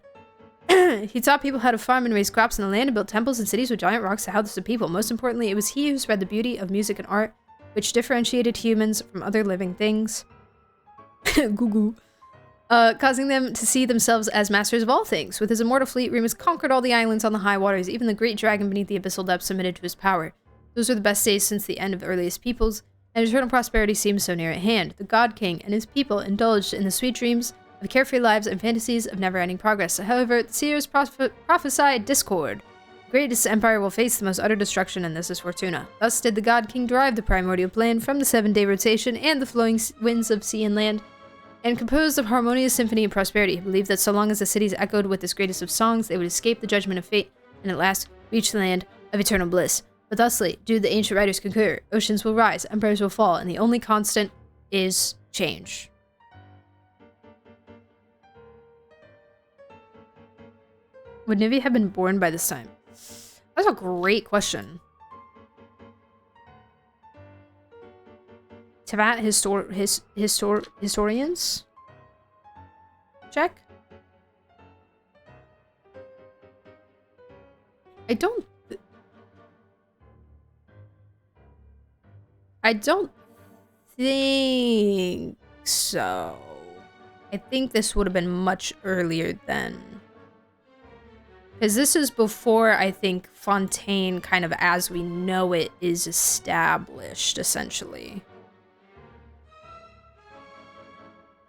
He taught people how to farm and raise crops in the land and build temples and cities with giant rocks to house the people. Most importantly, it was he who spread the beauty of music and art, which differentiated humans from other living things, causing them to see themselves as masters of all things. With his immortal fleet, Remus conquered all the islands on the high waters. Even the great dragon beneath the abyssal depths submitted to his power. Those were the best days since the end of the earliest peoples, and eternal prosperity seemed so near at hand. The God King and his people indulged in the sweet dreams of carefree lives and fantasies of never-ending progress. However, the seers prophesied discord. The greatest empire will face the most utter destruction, and this is Fortuna. Thus did the God King derive the primordial plan from the 7-day rotation and the flowing winds of sea and land, and composed of harmonious symphony and prosperity. He believed that so long as the cities echoed with this greatest of songs, they would escape the judgment of fate, and at last reach the land of eternal bliss. But thusly do the ancient writers concur. Oceans will rise, empires will fall, and the only constant is change. Would Nivi have been born by this time? That's a great question. Tavat historians? Check. I don't think so. I think this would have been much earlier then. Because this is before, I think, Fontaine, kind of as we know it, is established, essentially.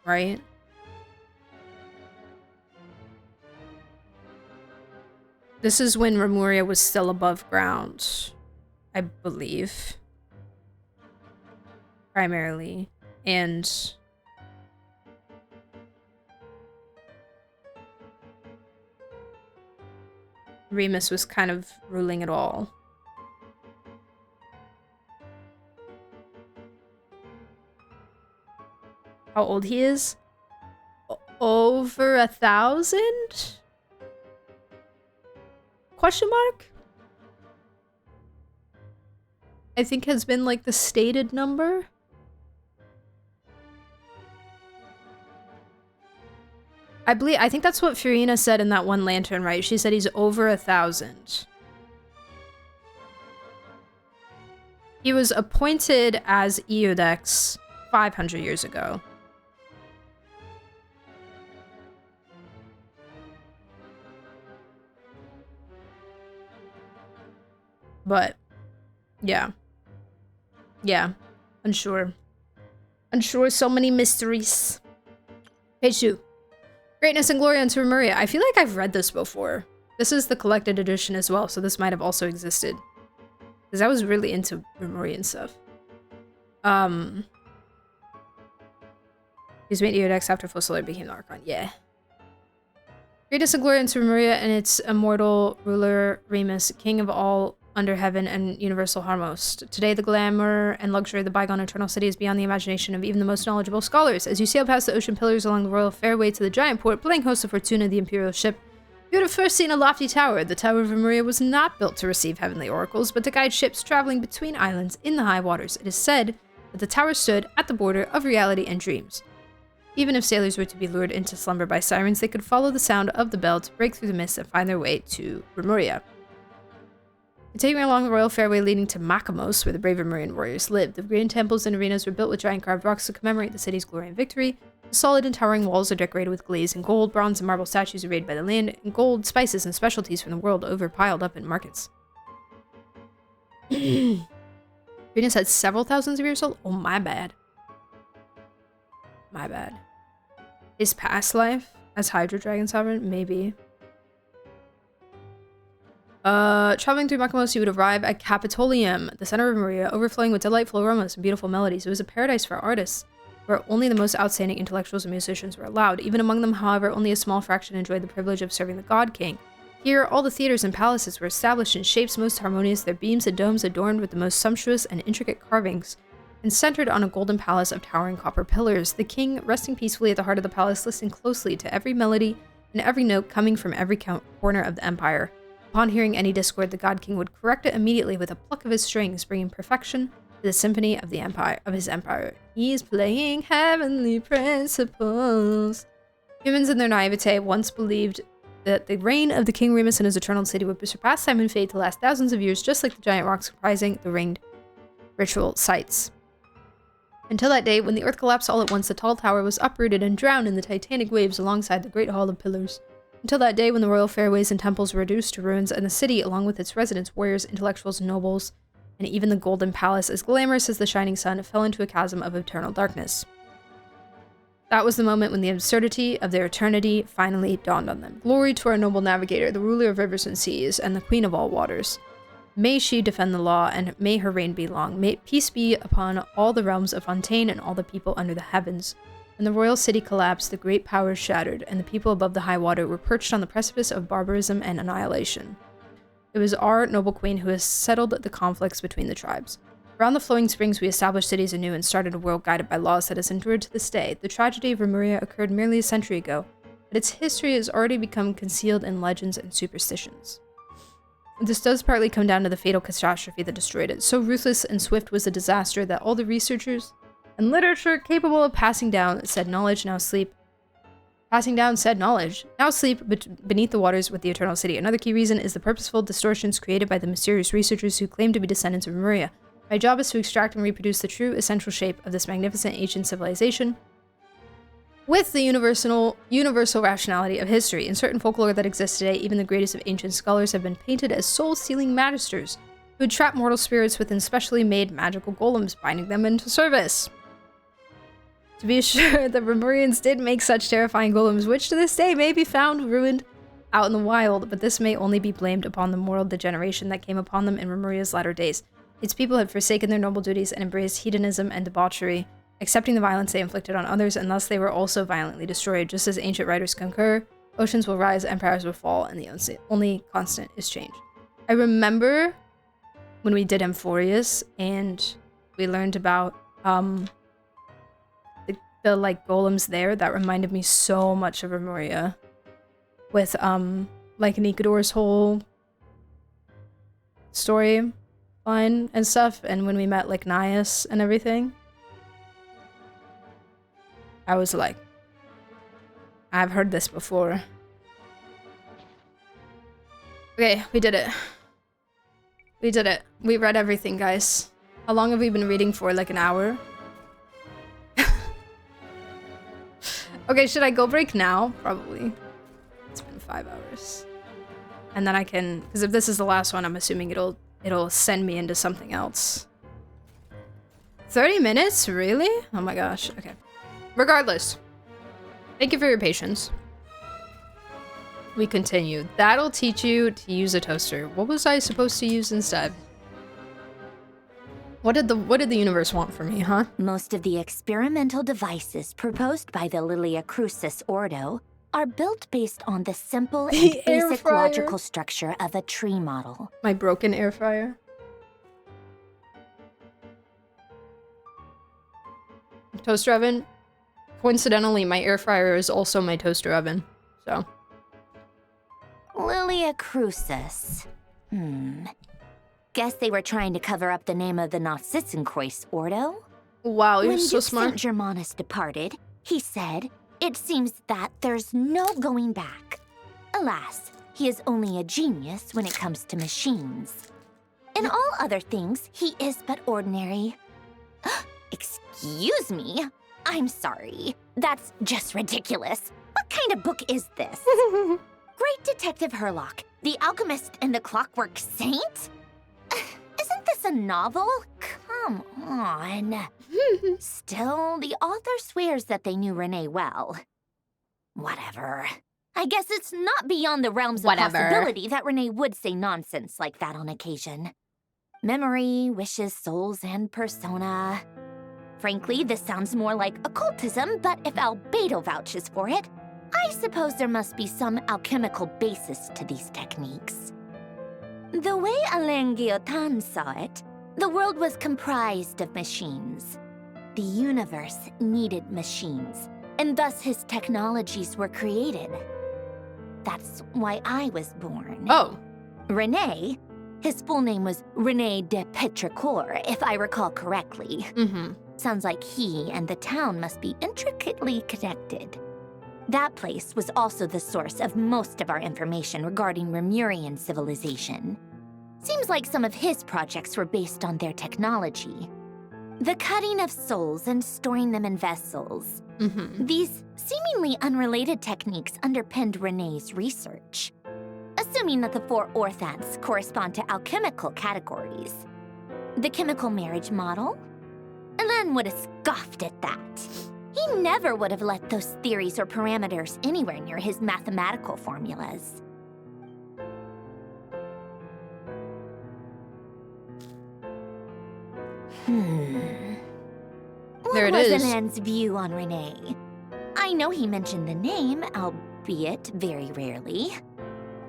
Right? This is when Remuria was still above ground, I believe. Primarily. And Remus was kind of ruling it all. How old he is? Over 1,000? Question mark? I think has been like the stated number. I think that's what Furina said in that one lantern, right? She said he's over 1,000. He was appointed as Eodex 500 years ago. But, yeah. Yeah. Unsure. Unsure, so many mysteries. Page 2. Greatness and glory unto Remuria. I feel like I've read this before. This is the collected edition as well, so this might have also existed. Because I was really into Remurian stuff. He's made Eodex after Full Solar became the Archon. Yeah. Greatness and glory unto Remuria and its immortal ruler Remus, king of all under heaven and universal harmos. Today, the glamour and luxury of the bygone eternal city is beyond the imagination of even the most knowledgeable scholars. As you sail past the ocean pillars along the royal fairway to the giant port, playing host of Fortuna, the imperial ship, you would have first seen a lofty tower. The Tower of Remuria was not built to receive heavenly oracles, but to guide ships traveling between islands in the high waters. It is said that the tower stood at the border of reality and dreams. Even if sailors were to be lured into slumber by sirens, they could follow the sound of the bell to break through the mist and find their way to Remuria. Taking along the royal fairway leading to Makamos, where the brave Remurian warriors lived. The grand temples and arenas were built with giant carved rocks to commemorate the city's glory and victory. The solid and towering walls are decorated with glaze and gold. Bronze and marble statues arrayed by the land, and gold, spices, and specialties from the world over piled up in markets. Venus had several thousands of years old? Oh, my bad. My bad. His past life as Hydra Dragon Sovereign? Maybe. Traveling through Makamos, you would arrive at Capitolium, the center of Remuria, overflowing with delightful aromas and beautiful melodies. It was a paradise for artists, where only the most outstanding intellectuals and musicians were allowed. Even among them, however, only a small fraction enjoyed the privilege of serving the God King. Here, all the theaters and palaces were established in shapes most harmonious, their beams and domes adorned with the most sumptuous and intricate carvings, and centered on a golden palace of towering copper pillars. The king, resting peacefully at the heart of the palace, listened closely to every melody and every note coming from every corner of the empire. Upon hearing any discord, the God King would correct it immediately with a pluck of his strings, bringing perfection to the symphony of his empire. He's playing heavenly principles. Humans in their naivete once believed that the reign of the King Remus and his eternal city would surpass time and fate to last thousands of years, just like the giant rocks comprising the ringed ritual sites. Until that day, when the earth collapsed all at once, the tall tower was uprooted and drowned in the titanic waves alongside the great hall of pillars. Until that day when the royal fairways and temples were reduced to ruins, and the city, along with its residents, warriors, intellectuals, nobles, and even the golden palace, as glamorous as the shining sun, fell into a chasm of eternal darkness. That was the moment when the absurdity of their eternity finally dawned on them. Glory to our noble navigator, the ruler of rivers and seas, and the queen of all waters. May she defend the law, and may her reign be long. May peace be upon all the realms of Fontaine and all the people under the heavens. When the royal city collapsed, the great powers shattered, and the people above the high water were perched on the precipice of barbarism and annihilation. It was our noble queen who has settled the conflicts between the tribes. Around the flowing springs, we established cities anew and started a world guided by laws that has endured to this day. The tragedy of Remuria occurred merely a century ago, but its history has already become concealed in legends and superstitions. This does partly come down to the fatal catastrophe that destroyed it. So ruthless and swift was the disaster that all the researchers and literature capable of passing down said knowledge, now sleep. Passing down said knowledge, now sleep beneath the waters with the Eternal City. Another key reason is the purposeful distortions created by the mysterious researchers who claim to be descendants of Remuria. My job is to extract and reproduce the true essential shape of this magnificent ancient civilization with the universal rationality of history. In certain folklore that exists today, even the greatest of ancient scholars have been painted as soul-stealing magisters who would trap mortal spirits within specially made magical golems, binding them into service. To be sure, the Remurians did make such terrifying golems, which to this day may be found ruined out in the wild, but this may only be blamed upon the moral degeneration that came upon them in Remuria's latter days. Its people had forsaken their noble duties and embraced hedonism and debauchery, accepting the violence they inflicted on others, and thus they were also violently destroyed. Just as ancient writers concur, oceans will rise, empires will fall, and the only constant is change. I remember when we did Amphorius, and we learned about the like golems there, that reminded me so much of Remuria. With like Nikador's whole story line and stuff, and when we met like Nias and everything. I was like, I've heard this before. Okay, we did it. We did it. We read everything, guys. How long have we been reading for? Like an hour? Okay, should I go break now? Probably. It's been 5 hours. And then I can, because if this is the last one, I'm assuming it'll send me into something else. 30 minutes? Really? Oh my gosh. Okay. Regardless. Thank you for your patience. We continue. That'll teach you to use a toaster. What was I supposed to use instead? What did the universe want from me, huh? Most of the experimental devices proposed by the Lilia Crucis Ordo are built based on the simple and basic logical structure of a tree model. My broken air fryer. Toaster oven. Coincidentally, my air fryer is also my toaster oven, so. Lilia Crucis. Guess they were trying to cover up the name of the Nautitzenkreuz Ordo. Wow, you're so smart. When Germanus departed, he said, "It seems that there's no going back." Alas, he is only a genius when it comes to machines. In all other things, he is but ordinary. Excuse me? I'm sorry. That's just ridiculous. What kind of book is this? Great Detective Herlock, the Alchemist and the Clockwork Saint? Isn't this a novel? Come on. Still, the author swears that they knew Renee well. Whatever. I guess it's not beyond the realms of possibility that Renee would say nonsense like that on occasion. Memory, wishes, souls, and persona. Frankly, this sounds more like occultism, but if Albedo vouches for it, I suppose there must be some alchemical basis to these techniques. The way Alain Guillotin saw it, the world was comprised of machines. The universe needed machines, and thus his technologies were created. That's why I was born. Oh. René, his full name was René de Petrichor, if I recall correctly. Sounds like he and the town must be intricately connected. That place was also the source of most of our information regarding Remurian civilization. Seems like some of his projects were based on their technology. The cutting of souls and storing them in vessels. These seemingly unrelated techniques underpinned René's research. Assuming that the 4 orthants correspond to alchemical categories. The chemical marriage model? Alain would have scoffed at that. He never would have let those theories or parameters anywhere near his mathematical formulas. There it what is. was Alain's view on René? I know he mentioned the name, albeit very rarely.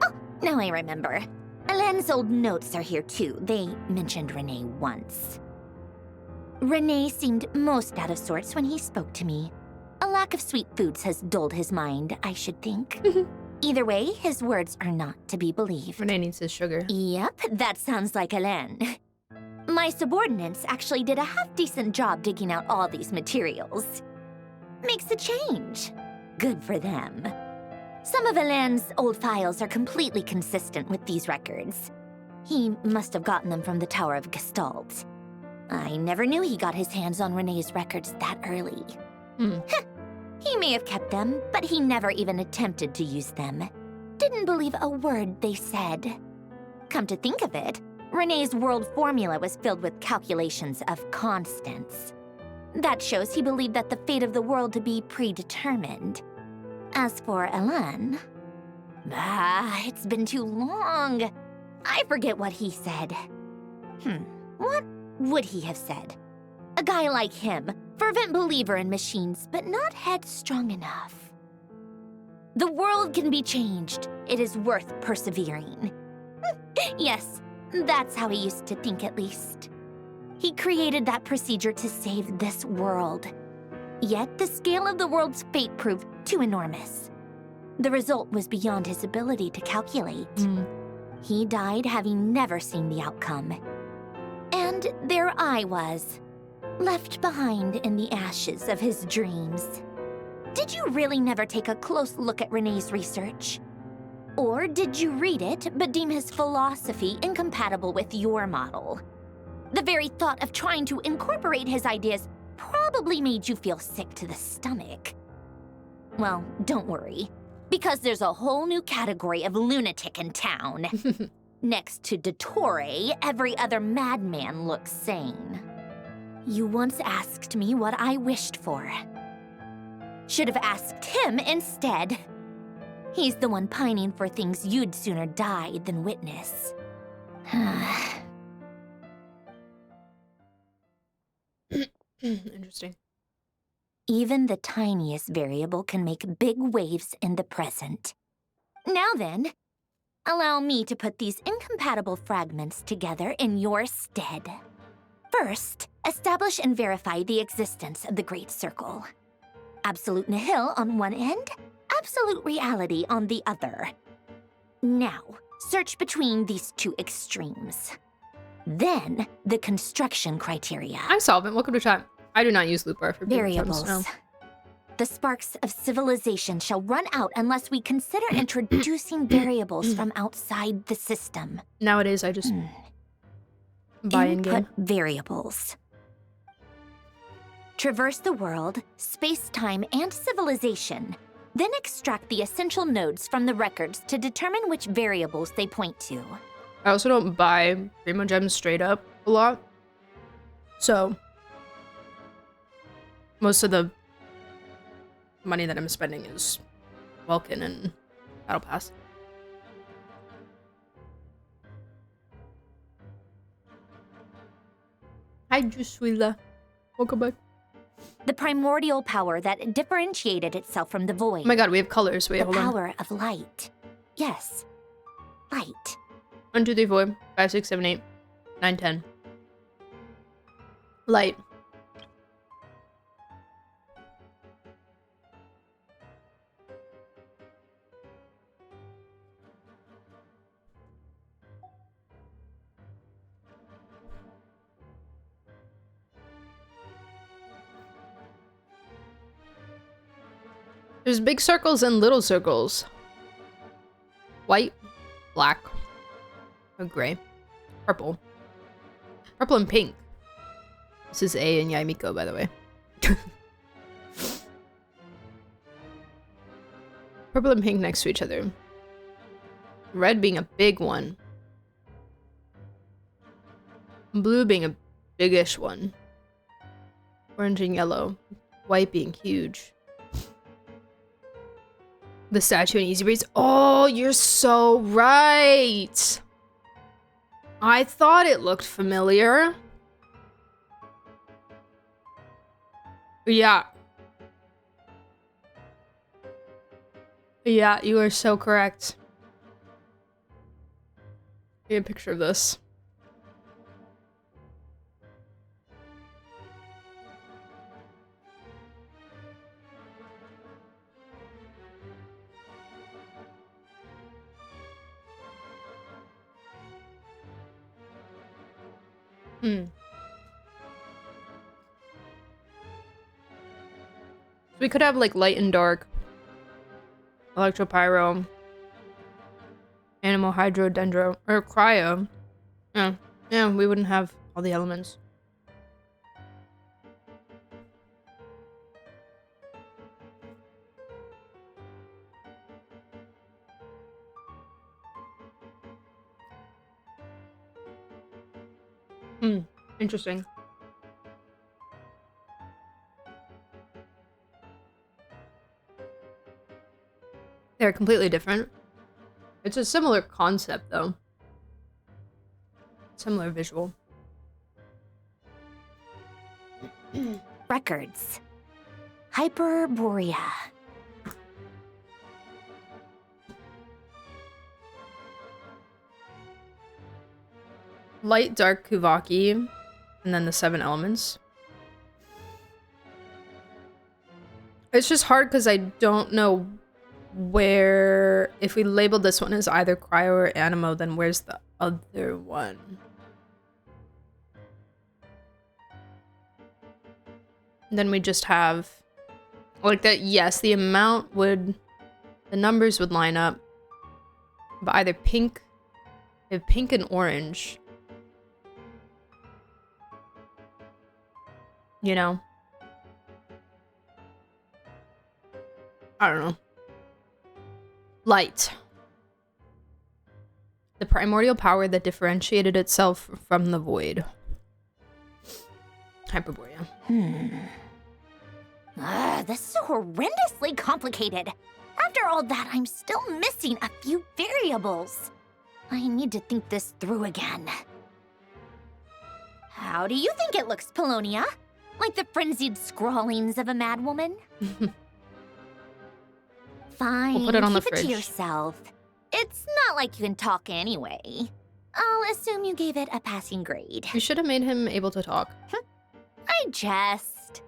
Oh, now I remember. Alain's old notes are here too. They mentioned René once. René seemed most out of sorts when he spoke to me. A lack of sweet foods has dulled his mind, I should think. Either way, his words are not to be believed. René needs his sugar. Yep, that sounds like Alain. My My subordinates actually did a half-decent job digging out all these materials. Makes a change. Good for them. Some of Alain's old files are completely consistent with these records. He must have gotten them from the Tower of Gestalt. I never knew he got his hands on Renee's records that early. He may have kept them, but he never even attempted to use them. Didn't believe a word they said. Come to think of it, Renee's world formula was filled with calculations of constants. That shows he believed that the fate of the world to be predetermined. As for Alain... it's been too long. I forget what he said. What would he have said? A guy like him, fervent believer in machines, but not headstrong enough. The world can be changed. It is worth persevering. Yes, that's how he used to think at least. He created that procedure to save this world. Yet the scale of the world's fate proved too enormous. The result was beyond his ability to calculate. He died having never seen the outcome. And there I was, left behind in the ashes of his dreams. Did you really never take a close look at Renee's research? Or did you read it but deem his philosophy incompatible with your model? The very thought of trying to incorporate his ideas probably made you feel sick to the stomach. Well, don't worry, because there's a whole new category of lunatic in town. Next to Dottore, every other madman looks sane. You once asked me what I wished for. Should have asked him instead. He's the one pining for things you'd sooner die than witness. Interesting. Even the tiniest variable can make big waves in the present. Now then, allow me to put these incompatible fragments together in your stead. First, establish and verify the existence of the Great Circle. Absolute nihil on one end, absolute reality on the other. Now, search between these two extremes. Then, the construction criteria. I'm solvent. Welcome to chat. I do not use loop bar for variables. No. The sparks of civilization shall run out unless we consider introducing variables from outside the system. Nowadays, I just buy in game. Input variables. Traverse the world, space-time, and civilization. Then extract the essential nodes from the records to determine which variables they point to. I also don't buy Primo Gems straight up a lot. So, most of the money that I'm spending is Welkin and Battle Pass. Hi, Jusuila. Welcome back. The primordial power that differentiated itself from the void. Oh my god, we have colors. Wait, the hold on. power of light. Yes, light. 1, 2, 3, 4, 5, 6, 7, 8, 9, 10. Light. There's big circles and little circles. White, black, or gray, purple. Purple and pink. This is A and Yaimiko, by the way. Purple and pink next to each other. Red being a big one. Blue being a biggish one. Orange and yellow. White being huge. The statue and Easy Breeze. Oh, you're so right. I thought it looked familiar. Yeah. Yeah, you are so correct. Get a picture of this. we could have like light and dark, electropyro, animal, hydro, dendro, or cryo. Yeah, we wouldn't have all the elements. Interesting. They're completely different. It's a similar concept, though. Similar visual. Records. Hyperborea. Light, dark, Kuvaki, and then the 7 elements. It's just hard because I don't know where... If we labeled this one as either cryo or animo, then where's the other one? And then we just have... Like that, yes, the amount would... The numbers would line up. But either pink... We have pink and orange. You know? I don't know. Light. The primordial power that differentiated itself from the void. Hyperborea. This is horrendously complicated. After all that, I'm still missing a few variables. I need to think this through again. How do you think it looks, Polonia? Like the frenzied scrawlings of a madwoman? Fine, We'll put it on the keep it fridge. to yourself. It's not like you can talk anyway. I'll assume you gave it a passing grade. You should have made him able to talk. I jest.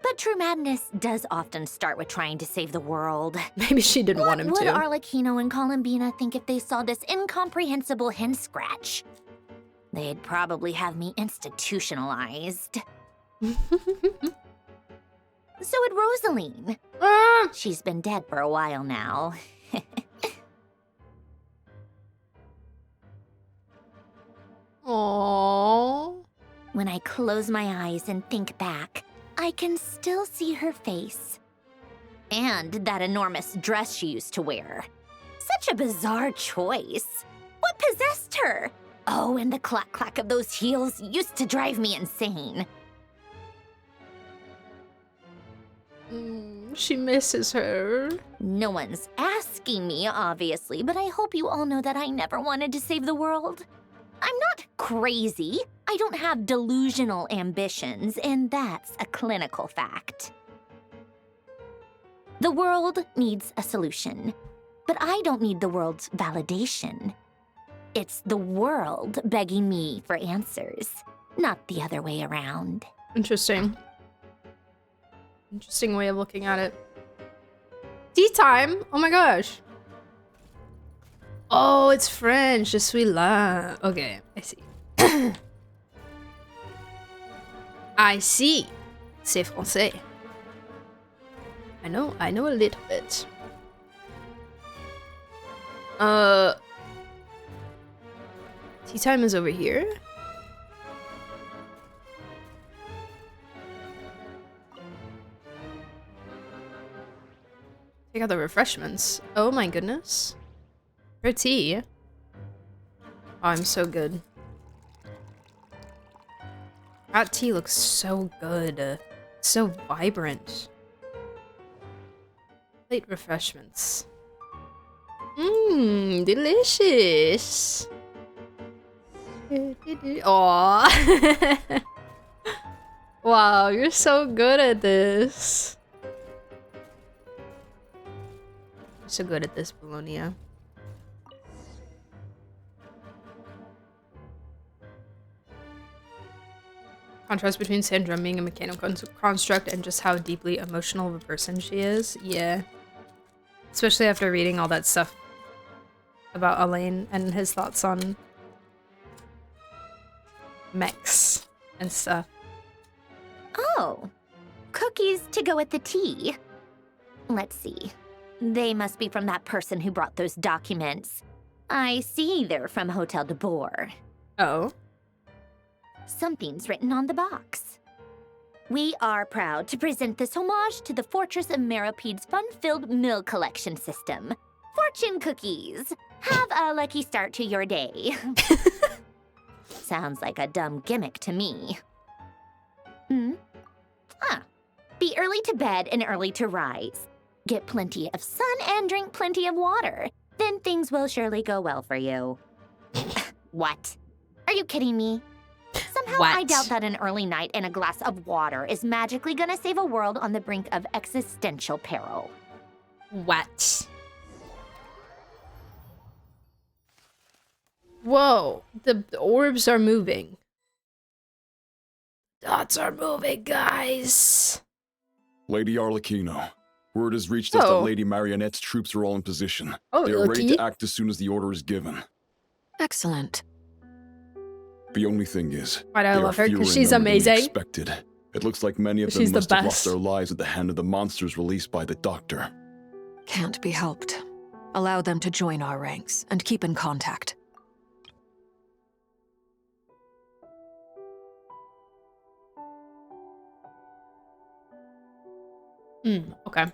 But true madness does often start with trying to save the world. Maybe she didn't want him What to. would Arlecchino and Columbina think if they saw this incomprehensible hen scratch? They'd probably have me institutionalized. So would Rosaline. She's been dead for a while now. Aww. When I close my eyes and think back, I can still see her face. And that enormous dress she used to wear. Such a bizarre choice. What possessed her? Oh, and the clack-clack of those heels used to drive me insane. She misses her. No one's asking me, obviously, but I hope you all know that I never wanted to save the world. I'm not crazy. I don't have delusional ambitions, and that's a clinical fact. The world needs a solution, but I don't need the world's validation. It's the world begging me for answers, not the other way around. Interesting. Interesting way of looking at it. Tea time! Oh my gosh. Oh, it's French. Je suis là. Okay, I see. I see. C'est français. I know a little bit. Tea time is over here. Take out the refreshments. Oh my goodness. For tea. Oh, I'm so good. That tea looks so good. So vibrant. Plate refreshments. Mmm, delicious. Aww. Wow, you're so good at this. So good at this, Bologna. Contrast between Sandra being a mechanical construct and just how deeply emotional of a person she is. Yeah. Especially after reading all that stuff about Elaine and his thoughts on mechs and stuff. Oh, cookies to go with the tea. Let's see. They must be from that person who brought those documents. I see they're from Hotel de Boer. Oh. Something's written on the box. We are proud to present this homage to the Fortress of Meropede's fun-filled mill collection system. Fortune cookies. Have a lucky start to your day. Sounds like a dumb gimmick to me. Be early to bed and early to rise. Get plenty of sun and drink plenty of water. Then things will surely go well for you. What? Are you kidding me? Somehow I doubt that an early night and a glass of water is magically gonna save a world on the brink of existential peril. What? Whoa, the orbs are moving. Dots are moving, guys. Lady Arlecchino, word has reached us that Lady Marionette's troops are all in position. They are ready to act as soon as the order is given. Excellent. The only thing is, Why do I love her? Because she's than we amazing. expected. It looks like many of them must have lost their lives at the hand of the monsters released by the Doctor. Can't be helped. Allow them to join our ranks and keep in contact. Okay.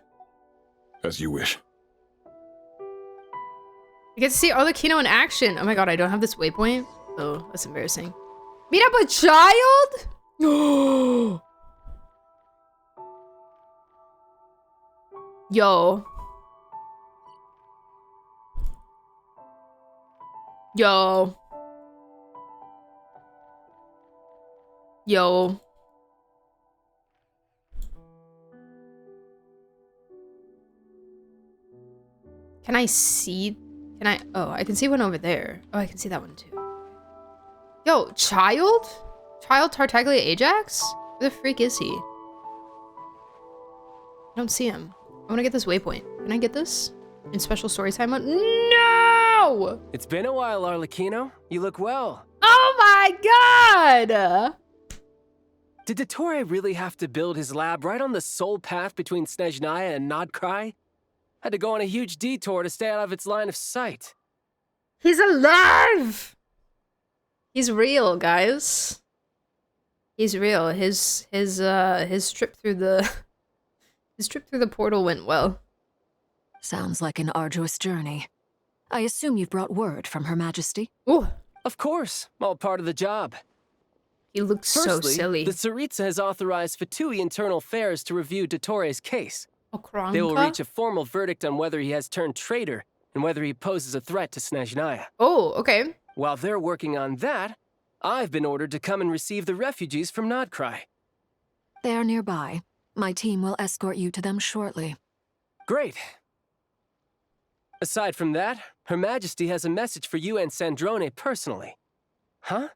As you wish. I get to see Arlecchino in action. Oh my god, I don't have this waypoint. Oh, that's embarrassing. Meet up with child? Yo. Yo. Yo. Can I see? Can I? Oh, I can see one over there. Oh, I can see that one too. Yo, child? Child Tartaglia Ajax? Where the freak is he? I don't see him. I want to get this waypoint. Can I get this? In special story time mode? No! It's been a while, Arlecchino. You look well. Oh my god! Did Dottore really have to build his lab right on the sole path between Snezhnaya and Nodcry? Had to go on a huge detour to stay out of its line of sight. He's alive! He's real, guys. He's real. His trip through the portal went well. Sounds like an arduous journey. I assume you've brought word from Her Majesty? Ooh. Of course, all part of the job. He looks so silly. The Tsaritsa has authorized Fatui Internal Affairs to review Dottore's case. They will reach a formal verdict on whether he has turned traitor and whether he poses a threat to Snezhnaya. Oh, okay. While they're working on that, I've been ordered to come and receive the refugees from Nodcry. They are nearby. My team will escort you to them shortly. Great. Aside from that, Her Majesty has a message for you and Sandrone personally. Huh?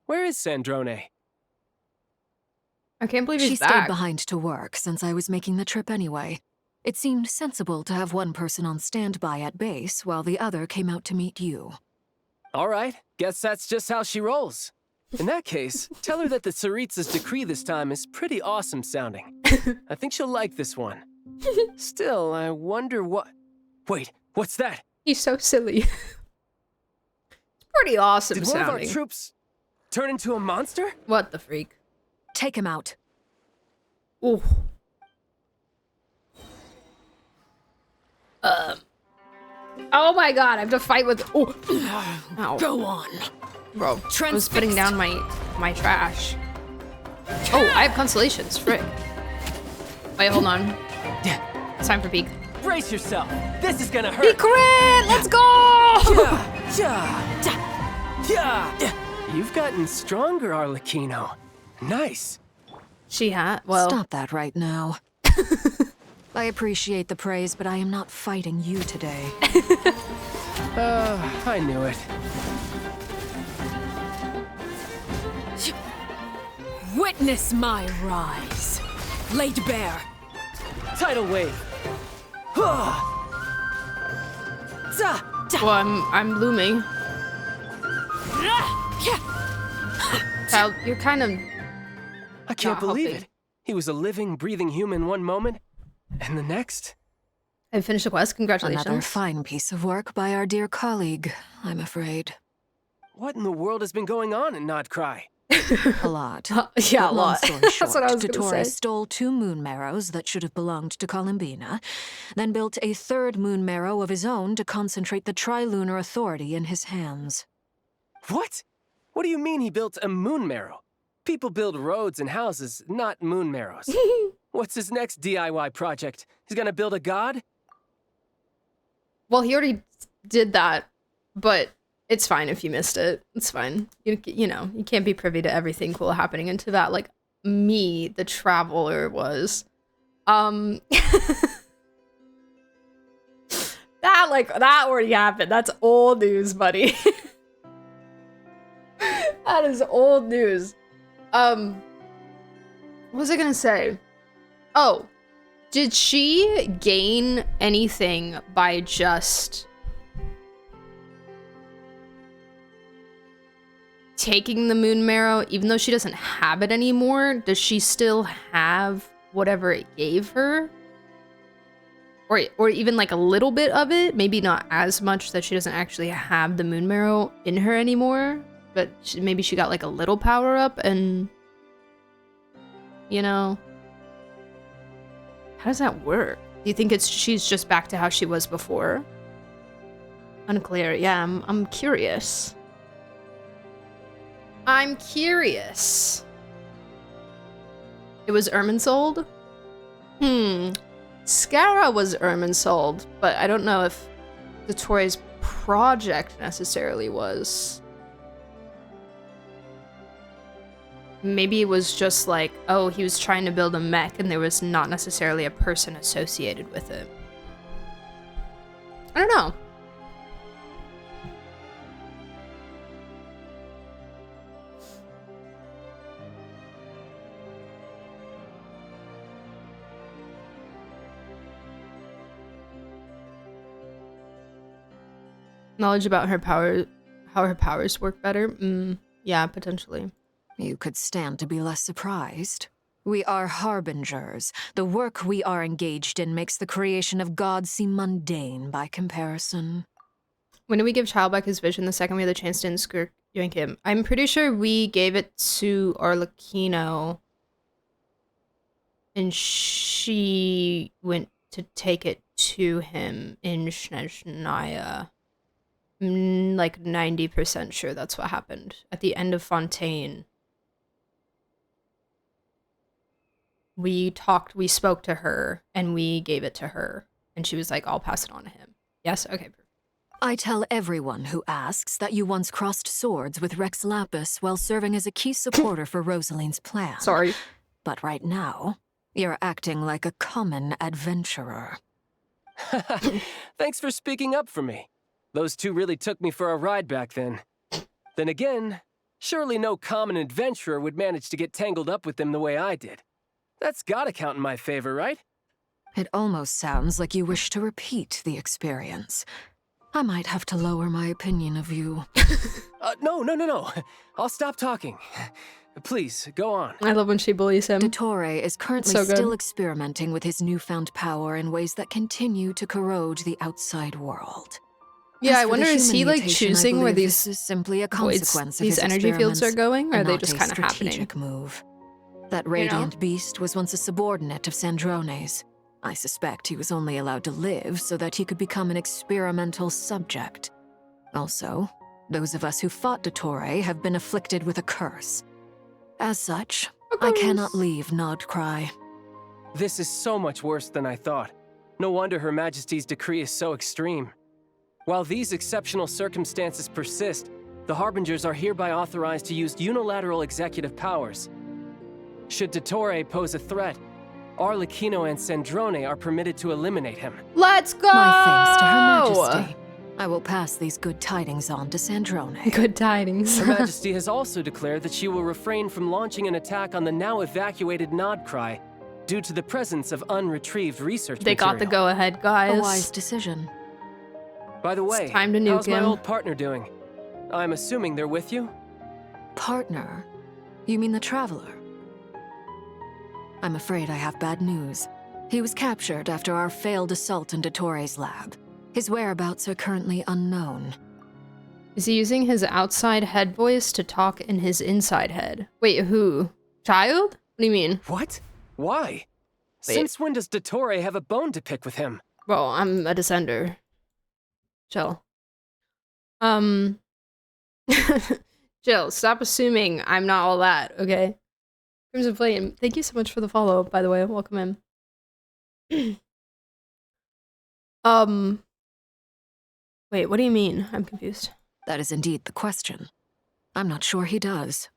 Where is Sandrone? I can't believe he's back. She stayed behind to work since I was making the trip anyway. It seemed sensible to have one person on standby at base while the other came out to meet you. All right, guess that's just how she rolls. In that case, tell her that the Tsaritsa's decree this time is pretty awesome sounding. I think she'll like this one. Still, I wonder what... Wait, what's that? He's so silly. It's pretty awesome Did sounding. One of our troops turn into a monster? What the freak? Take him out. Ooh. Oh my god, I have to fight with. Oh. Ow. Go on. Bro, I was putting down my trash. Oh, I have constellations. Frick. Wait, hold on. It's time for peek. Brace yourself. This is gonna hurt. He crit! Let's go! You've gotten stronger, Arlecchino. Nice. She had. Well. Stop that right now. I appreciate the praise, but I am not fighting you today. I knew it. Witness my rise. Laid bare. Tidal wave. Well, I'm looming. Child, you're kind of. I can't believe it. He was a living, breathing human one moment, And the next? I finished the quest. Congratulations. Another fine piece of work by our dear colleague, I'm afraid. What in the world has been going on in Nodcry? A lot. Yeah, a Long lot. story short, That's what I was gonna Dottore say. stole 2 moon marrows that should have belonged to Columbina, then built a 3rd moon marrow of his own to concentrate the Trilunar authority in his hands. What? What do you mean he built a moon marrow? People build roads and houses, not moon marrows. What's his next DIY project? He's gonna build a god? Well, he already did that, but it's fine if you missed it. It's fine. You know, you can't be privy to everything cool happening into that, like me, the traveler, was. That already happened. That's old news, buddy. That is old news. What was I gonna say? Oh, did she gain anything by just taking the moon marrow? Even though she doesn't have it anymore, does she still have whatever it gave her? Or even like a little bit of it? Maybe not as much that she doesn't actually have the moon marrow in her anymore, but maybe she got like a little power up and, you know, how does that work? Do you think she's just back to how she was before? Unclear. Yeah, I'm curious. I'm curious. It was Irminsold? Scara was Irminsold, but I don't know if Dottore's project necessarily was. Maybe it was just like, oh, he was trying to build a mech and there was not necessarily a person associated with it. I don't know. Knowledge about her power, how her powers work better? Yeah, potentially. You could stand to be less surprised. We are harbingers. The work we are engaged in makes the creation of gods seem mundane by comparison. When do we give Child back his vision the second we had the chance to yoink him? I'm pretty sure we gave it to Arlecchino, and she went to take it to him in Snezhnaya. Like 90% sure that's what happened. At the end of Fontaine, we spoke to her, and we gave it to her, and she was like, I'll pass it on to him. Yes? Okay. I tell everyone who asks that you once crossed swords with Rex Lapis while serving as a key supporter for Rosaline's plan. Sorry. But right now, you're acting like a common adventurer. Thanks for speaking up for me. Those two really took me for a ride back then. Then again, surely no common adventurer would manage to get tangled up with them the way I did. That's gotta count in my favor, right? It almost sounds like you wish to repeat the experience. I might have to lower my opinion of you. No. I'll stop talking. Please, go on. I love when she bullies him. Dottore is currently still experimenting with his newfound power in ways that continue to corrode the outside world. Yeah, I wonder, is he like choosing where these is simply a consequence of these energy fields are going, or are they just kind of happening? Move. That radiant beast was once a subordinate of Sandrone's. I suspect he was only allowed to live so that he could become an experimental subject. Also, those of us who fought Dottore have been afflicted with a curse. As such, I cannot leave Nodcry. This is so much worse than I thought. No wonder Her Majesty's decree is so extreme. While these exceptional circumstances persist, the Harbingers are hereby authorized to use unilateral executive powers. Should Dottore pose a threat, Arlecchino and Sandrone are permitted to eliminate him. Let's go! My thanks to Her Majesty. I will pass these good tidings on to Sandrone. Good tidings. Her Majesty has also declared that she will refrain from launching an attack on the now evacuated Nodcry due to the presence of unretrieved research material. They got the go-ahead, guys. A wise decision. By the way, it's time to nuke how's my him. old partner doing? I'm assuming they're with you? Partner? You mean the Traveler? I'm afraid I have bad news. He was captured after our failed assault into Torre's lab. His whereabouts are currently unknown. Is he using his outside head voice to talk in his inside head? Wait, who? Child? What do you mean? What? Why? Wait. Since when does Dottore have a bone to pick with him? Bro, I'm a descender. Chill. Jill, stop assuming I'm not all that, okay? Crimson Flame, thank you so much for the follow, by the way. Welcome in. Wait, what do you mean? I'm confused. That is indeed the question. I'm not sure he does.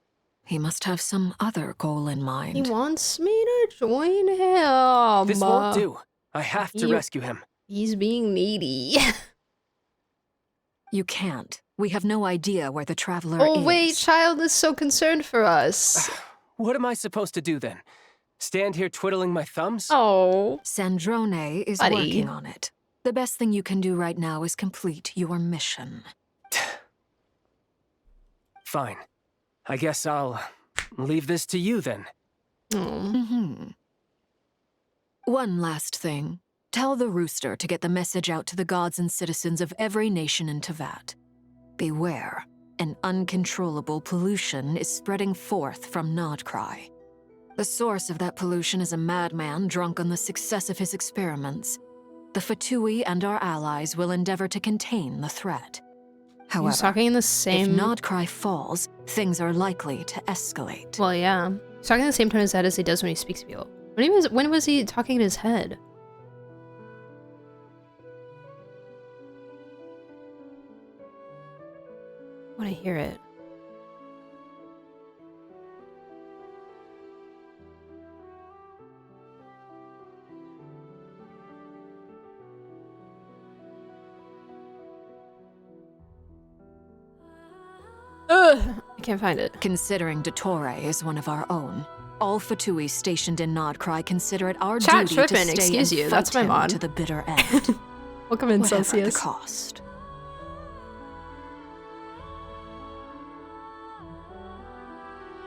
He must have some other goal in mind. He wants me to join him. This won't do. I have to rescue him. He's being needy. You can't. We have no idea where the Traveler is. Oh wait, Child is so concerned for us. What am I supposed to do then? Stand here twiddling my thumbs? Oh. Sandrone is working on it. The best thing you can do right now is complete your mission. Fine. I guess I'll leave this to you then. One last thing. Tell the Rooster to get the message out to the gods and citizens of every nation in Teyvat. Beware. An uncontrollable pollution is spreading forth from Nodcry. The source of that pollution is a madman drunk on the success of his experiments. The Fatui and our allies will endeavor to contain the threat. However, he's talking in the same... if Nodcry falls, things are likely to escalate. Well, yeah. He's talking in the same tone in his head as he does when he speaks to people. When was he talking in his head? I want to hear it. I can't find it. Considering Dottore is one of our own, all Fatui stationed in Nodcry consider it our duty to stay excuse and you, fight that's my him mod. to the bitter end. Welcome in, Whatever Celsius. the cost.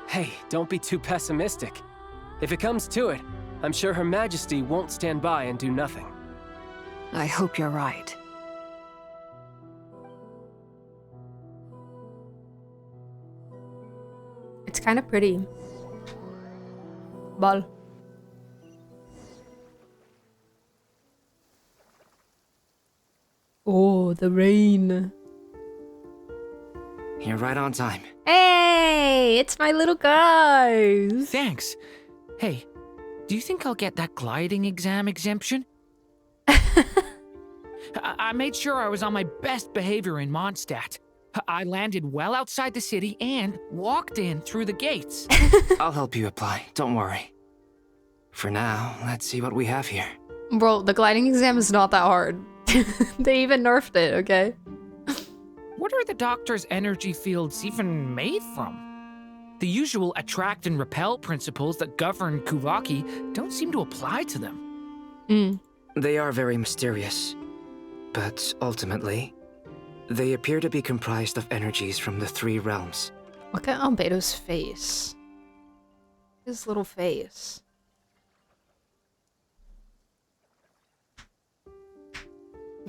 Hey, don't be too pessimistic. If it comes to it, I'm sure Her Majesty won't stand by and do nothing. I hope you're right. It's kind of pretty. Ball. Oh, the rain. You're right on time. Hey, it's my little guys. Thanks. Hey, do you think I'll get that gliding exam exemption? I made sure I was on my best behavior in Mondstadt. I landed well outside the city and walked in through the gates. I'll help you apply, don't worry. For now, let's see what we have here. Bro, the gliding exam is not that hard. They even nerfed it, okay? What are the Doctor's energy fields even made from? The usual attract and repel principles that govern Kuvaki don't seem to apply to them. They are very mysterious, but ultimately, they appear to be comprised of energies from the three realms. Look at Albedo's face. His little face.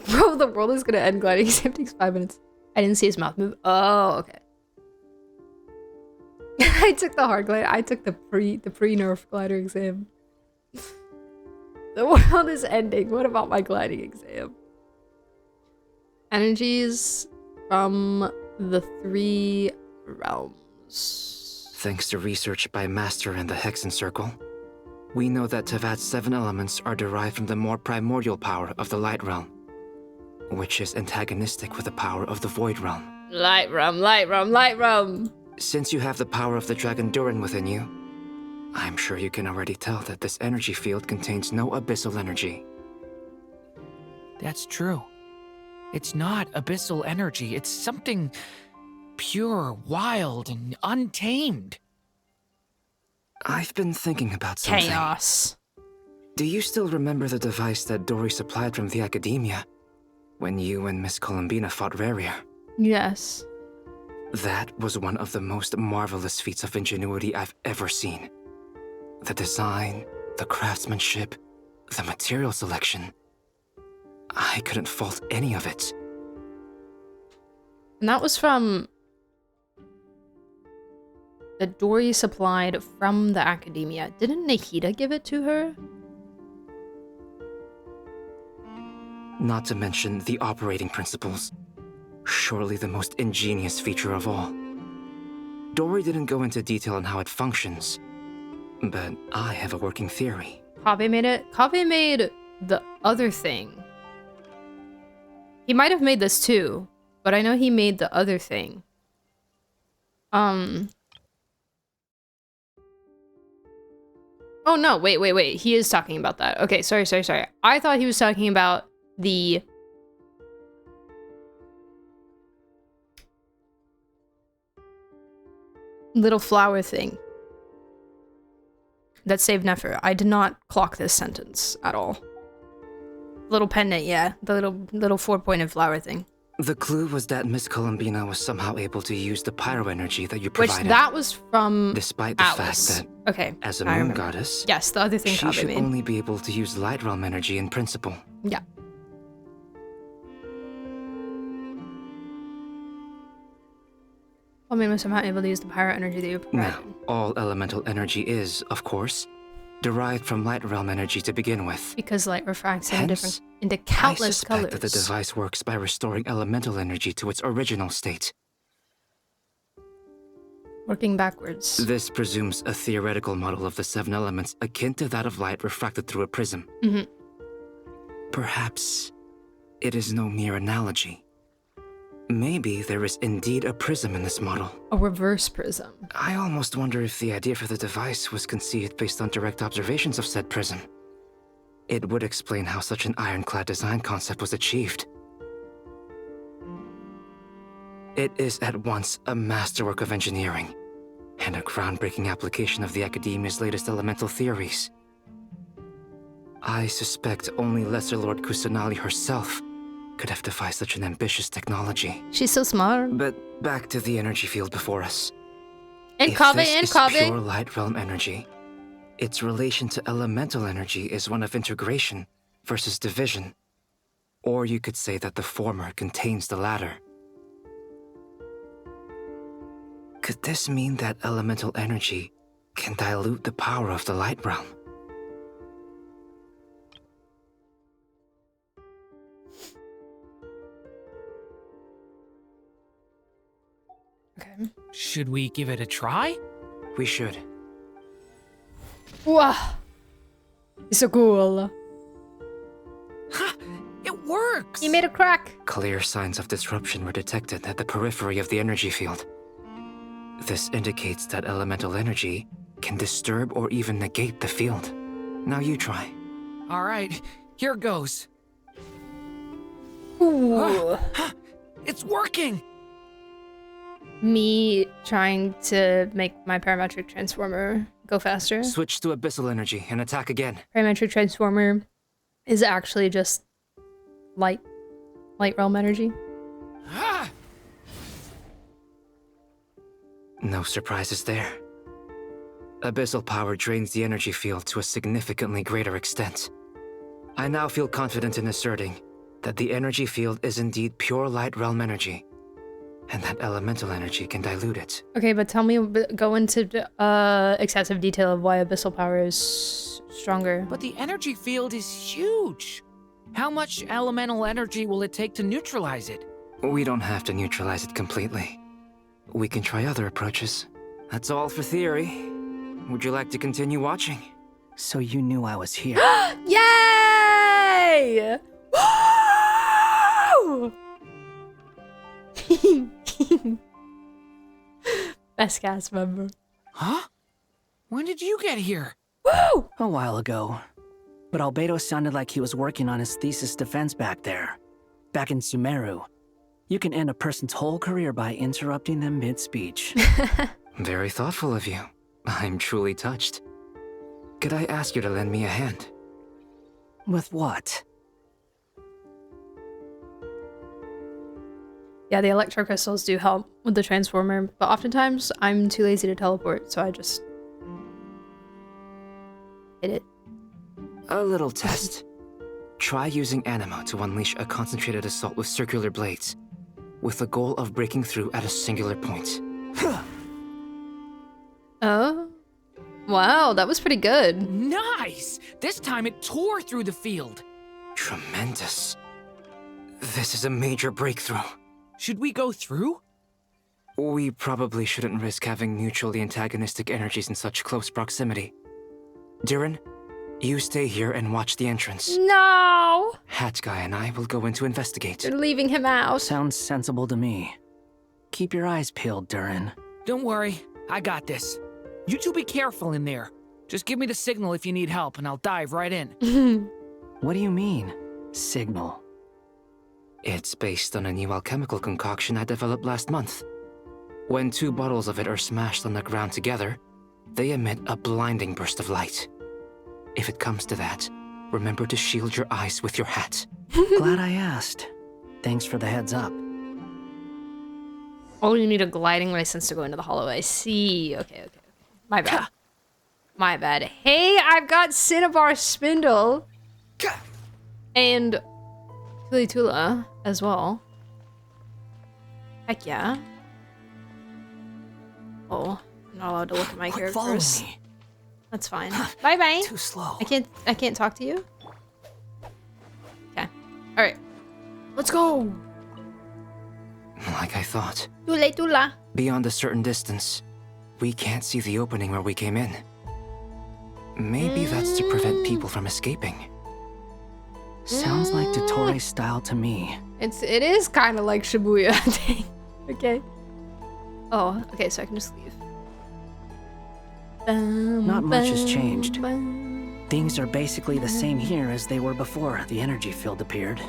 Bro, the world is gonna end. Gliding exam takes 5 minutes. I didn't see his mouth move. Oh, okay. I took the hard glide. I took the pre-nerf glider exam. The world is ending. What about my gliding exam? Energies from the three realms. Thanks to research by Master in the Hexen Circle, we know that Teyvat's 7 elements are derived from the more primordial power of the Light Realm, which is antagonistic with the power of the Void Realm. Light Realm, Light Realm, Light Realm! Since you have the power of the Dragon Durin within you, I'm sure you can already tell that this energy field contains no abyssal energy. That's true. It's not abyssal energy, it's something pure, wild, and untamed. I've been thinking about something. Chaos. Do you still remember the device that Dory supplied from the Academia when you and Miss Columbina fought Remuria? Yes. That was one of the most marvelous feats of ingenuity I've ever seen. The design, the craftsmanship, The material selection, I couldn't fault any of it. And that was from the Dory supplied from the academia. Didn't Nahida give it to her? Not to mention the operating principles. Surely the most ingenious feature of all. Dory didn't go into detail on how it functions, but I have a working theory. Kaveh made it? Kaveh made the other thing. He might have made this too, but I know he made the other thing. Oh no, wait. He is talking about that. Okay, sorry. I thought he was talking about the little flower thing that saved Nefer. I did not clock this sentence at all. Little pendant, yeah. The little 4-pointed flower thing. The clue was that Miss Columbina was somehow able to use the pyro energy that you provided. Which that was from despite the Alice. fact that, okay, as a moon goddess, yes, the other thing she Kaveh should made. only be able to use light realm energy in principle. Yeah. I mean, was somehow able to use the pyro energy that you provided. Now, all elemental energy is, of course, derived from light realm energy to begin with. Because light refracts Hence, into countless I suspect colors. that the device works by restoring elemental energy to its original state. Working backwards. This presumes a theoretical model of the 7 elements akin to that of light refracted through a prism. Mm-hmm. Perhaps it is no mere analogy. Maybe there is indeed a prism in this model. A reverse prism. I almost wonder if the idea for the device was conceived based on direct observations of said prism. It would explain how such an ironclad design concept was achieved. It is at once a masterwork of engineering and a groundbreaking application of the Academia's latest elemental theories. I suspect only Lesser Lord Kusanali herself could have devised such an ambitious technology. She's so smart. But back to the energy field before us. And Kaveh, pure light realm energy, its relation to elemental energy is one of integration versus division. Or you could say that the former contains the latter. Could this mean that elemental energy can dilute the power of the light realm? Okay. Should we give it a try? We should. Wow. It's so cool. Ha! It works! He made a crack. Clear signs of disruption were detected at the periphery of the energy field. This indicates that elemental energy can disturb or even negate the field. Now you try. All right, here goes. Ooh. It's working! Me trying to make my parametric transformer go faster. Switch to abyssal energy and attack again. Parametric transformer is actually just light realm energy. Ah! No surprises there. Abyssal power drains the energy field to a significantly greater extent. I now feel confident in asserting that the energy field is indeed pure light realm energy, and that elemental energy can dilute it. Okay, but tell me, go into excessive detail of why abyssal power is stronger. But the energy field is huge. How much elemental energy will it take to neutralize it? We don't have to neutralize it completely. We can try other approaches. That's all for theory. Would you like to continue watching? So you knew I was here. Yay! Woo! Best cast member. Huh? When did you get here? Woo! A while ago. But Albedo sounded like he was working on his thesis defense back there. Back in Sumeru. You can end a person's whole career by interrupting them mid-speech. Very thoughtful of you. I'm truly touched. Could I ask you to lend me a hand? With what? Yeah, the electro crystals do help with the transformer, but oftentimes I'm too lazy to teleport, so I just hit it. A little test. Try using Anima to unleash a concentrated assault with circular blades, with the goal of breaking through at a singular point. Oh. Wow, that was pretty good. Nice! This time it tore through the field. Tremendous. This is a major breakthrough. Should we go through? We probably shouldn't risk having mutually antagonistic energies in such close proximity. Durin, you stay here and watch the entrance. No! Hat Guy and I will go in to investigate. You're leaving him out. Sounds sensible to me. Keep your eyes peeled, Durin. Don't worry, I got this. You two be careful in there. Just give me the signal if you need help and I'll dive right in. What do you mean, signal? It's based on a new alchemical concoction I developed last month. When 2 bottles of it are smashed on the ground together, they emit a blinding burst of light. If it comes to that, remember to shield your eyes with your hat. Glad I asked. Thanks for the heads up. Oh, you need a gliding license to go into the hallway. I see. Okay. My bad. My bad. Hey, I've got Cinnabar Spindle. And Tula as well. Heck yeah. Oh, I'm not allowed to look at my characters. Me. That's fine. Bye. Too slow. I can't talk to you. Okay. All right. Let's go. Like I thought. Tula. Beyond a certain distance, we can't see the opening where we came in. Maybe that's to prevent people from escaping. Sounds like Dottore style to me. It is kind of like Shibuya. Okay. Oh, okay, so I can just leave. Not much has changed. Things are basically the same here as they were before the energy field appeared.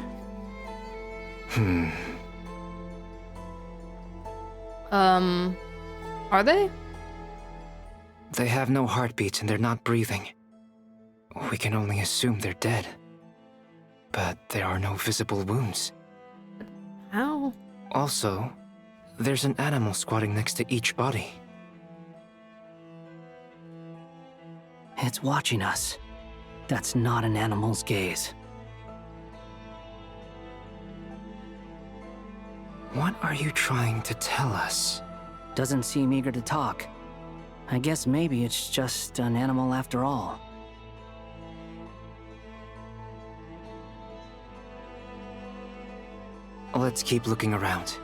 Are they? They have no heartbeats and they're not breathing. We can only assume they're dead. But there are no visible wounds. How? Also, there's an animal squatting next to each body. It's watching us. That's not an animal's gaze. What are you trying to tell us? Doesn't seem eager to talk. I guess maybe it's just an animal after all. Let's keep looking around.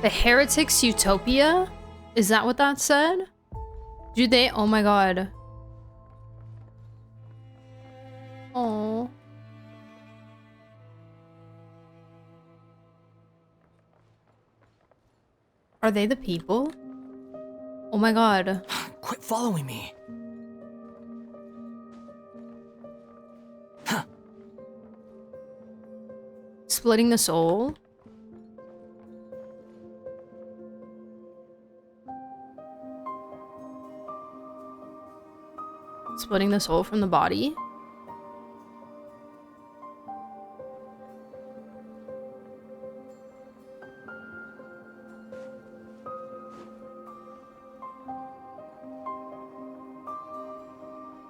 The Heretics Utopia? Is that what that said? Do they? Oh my god. Oh. Are they the people? Oh my god. Quit following me. Huh. Splitting the soul? Splitting the soul from the body?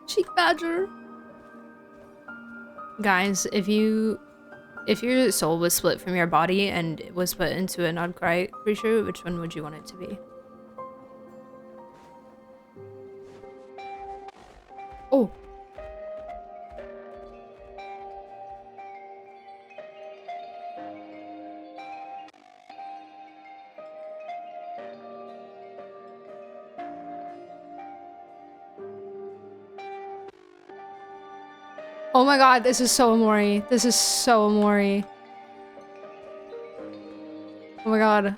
Cheek badger. Guys, if your soul was split from your body and it was put into a non-cry creature, which one would you want it to be? Oh. Oh my god, this is so Amori. This is so Amori. Oh my god.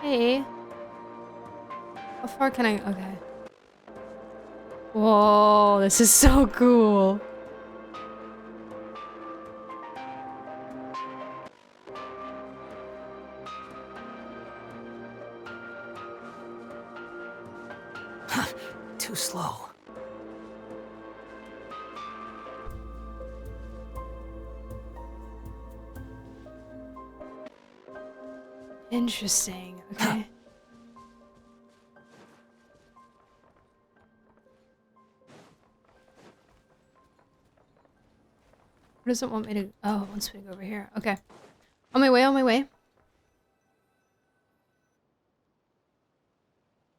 Hey. How far can I? Okay. Whoa, this is so cool. Too slow. Interesting. Okay. What does it want me to? Oh, it wants me to go over here. Okay. On my way. On my way.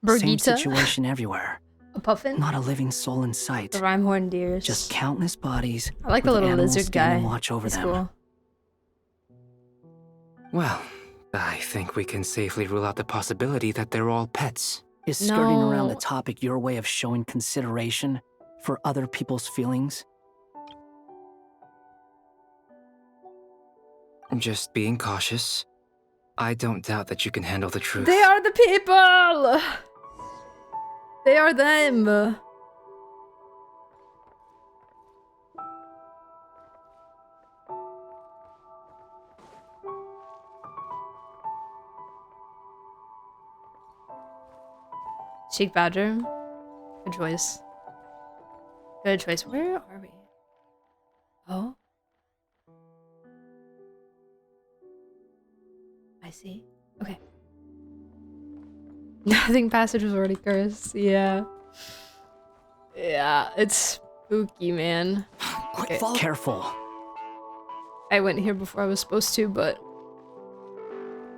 Same Brigitte. situation everywhere. A puffin. Not a living soul in sight. The Rhyhorn deers. Just countless bodies. I like the little lizard guy. Watch over He's them. cool. Well, I think we can safely rule out the possibility that they're all pets. Is skirting around the topic your way of showing consideration for other people's feelings? Just being cautious. I don't doubt that you can handle the truth. They are the people! They are them! Cheek Badger. Good choice. Good choice. Where are we? Oh? I see. Okay. Nothing passage was already cursed. Yeah. Yeah, it's spooky, man. Okay. Careful. I went here before I was supposed to, but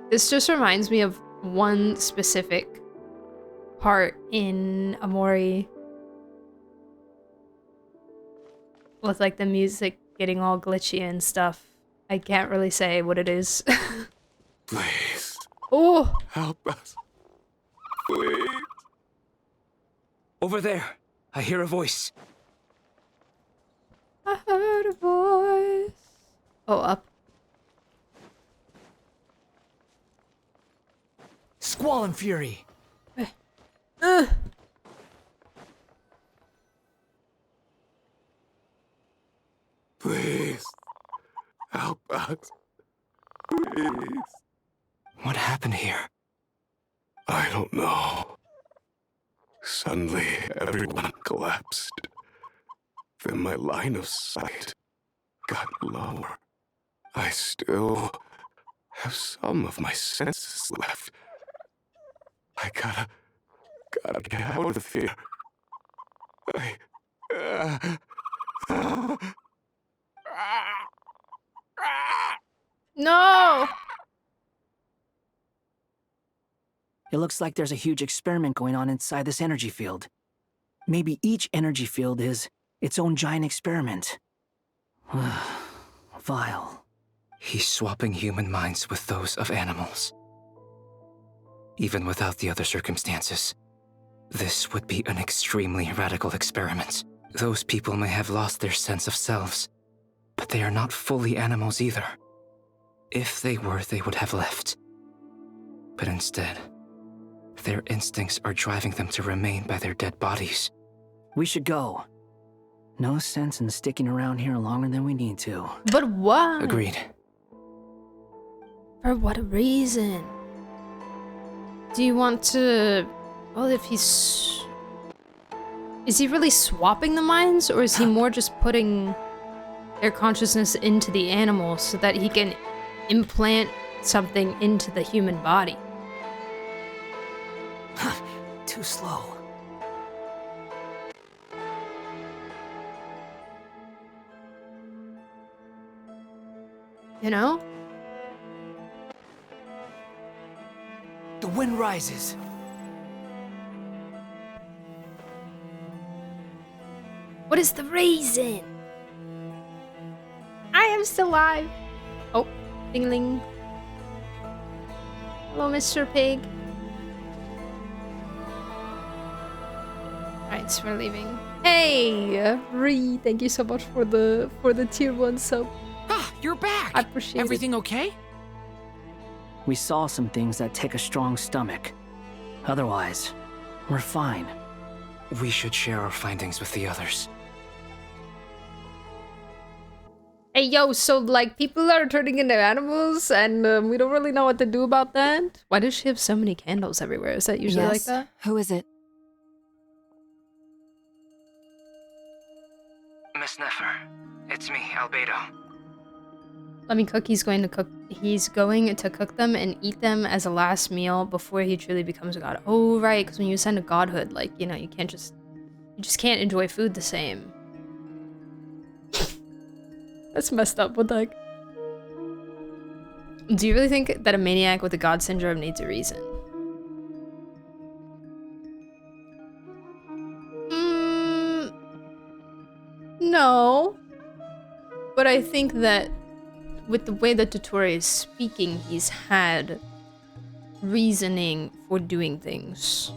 this just reminds me of one specific part in Amori with like the music getting all glitchy and stuff. I can't really say what it is. Please. Oh! Help us. Please. Over there. I hear a voice. I heard a voice. Oh, up. Squall and Fury. Please. Help us. Please. What happened here? I don't know. Suddenly, everyone collapsed. Then my line of sight got lower. I still have some of my senses left. I gotta get out of here. No! It looks like there's a huge experiment going on inside this energy field. Maybe each energy field is its own giant experiment. Vile. He's swapping human minds with those of animals. Even without the other circumstances, this would be an extremely radical experiment. Those people may have lost their sense of selves, but they are not fully animals either. If they were, they would have left. But instead, their instincts are driving them to remain by their dead bodies. We should go. No sense in sticking around here longer than we need to. But why? Agreed. For what reason? Do you want to... Well, if he's... Is he really swapping the minds, or is he more just putting their consciousness into the animals so that he can implant something into the human body? Too slow. You know? The wind rises. What is the reason? I am still alive. Oh, ding-ling. Hello, Mr. Pig. Alright, so we're leaving. Hey, Ree, thank you so much for the tier 1 sub. Ah, you're back. I appreciate Everything it. Okay? We saw some things that take a strong stomach. Otherwise, we're fine. We should share our findings with the others. Hey, yo, so, like, people are turning into animals, and we don't really know what to do about that? Why does she have so many candles everywhere? Is that usually like that? Who is it? Miss Nefer, it's me, Albedo. Let me cook. He's going to cook he's going to cook them and eat them as a last meal before he truly becomes a god. Oh, right, because when you ascend to godhood, like, you know, you just can't enjoy food the same. That's messed up, what the heck? Do you really think that a maniac with a god syndrome needs a reason? No. But I think that with the way that Dottore is speaking, he's had reasoning for doing things.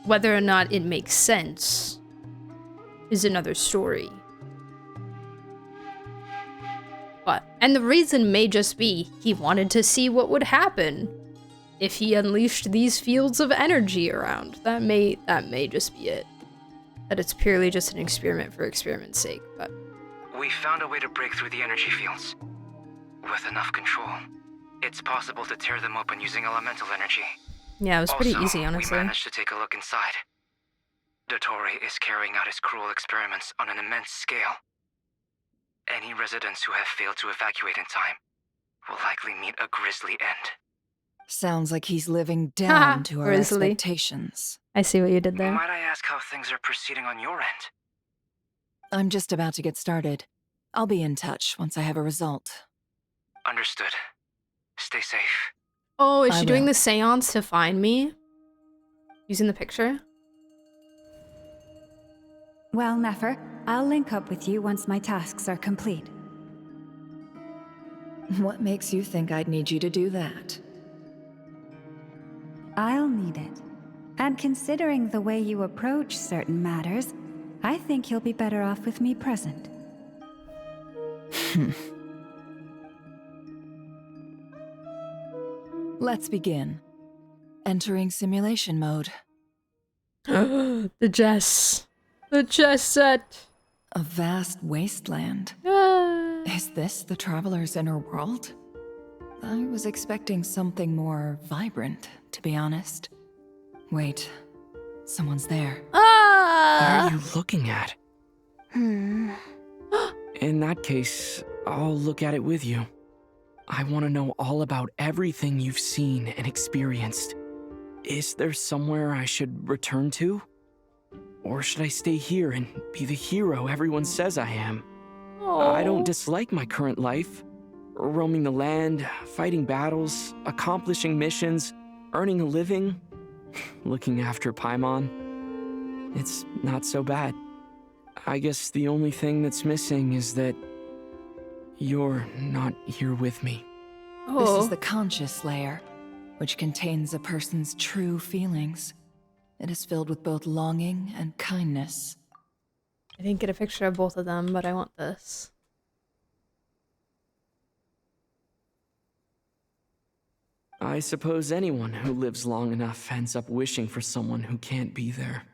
Whether or not it makes sense is another story. And the reason may just be he wanted to see what would happen if he unleashed these fields of energy around. That may just be it. That it's purely just an experiment for experiment's sake, but... We found a way to break through the energy fields. With enough control, it's possible to tear them open using elemental energy. Yeah, it was pretty easy, honestly. We managed to take a look inside. Dottore is carrying out his cruel experiments on an immense scale. Any residents who have failed to evacuate in time will likely meet a grisly end. Sounds like he's living down to our expectations. I see what you did there. Might I ask how things are proceeding on your end? I'm just about to get started. I'll be in touch once I have a result. Understood. Stay safe. Oh, is she doing the seance to find me? Using the picture? Well, Nefer, I'll link up with you once my tasks are complete. What makes you think I'd need you to do that? I'll need it. And considering the way you approach certain matters, I think you'll be better off with me present. Let's begin. Entering simulation mode. The chess set. A vast wasteland. Is this the traveler's inner world? I was expecting something more vibrant, to be honest. Wait, someone's there. What are you looking at? In that case, I'll look at it with you. I want to know all about everything you've seen and experienced. Is there somewhere I should return to? Or should I stay here and be the hero everyone says I am? I don't dislike my current life. Roaming the land, fighting battles, accomplishing missions, earning a living, looking after Paimon. It's not so bad. I guess the only thing that's missing is that you're not here with me. This is the conscious layer, which contains a person's true feelings. It is filled with both longing and kindness. I didn't get a picture of both of them, but I want this. I suppose anyone who lives long enough ends up wishing for someone who can't be there.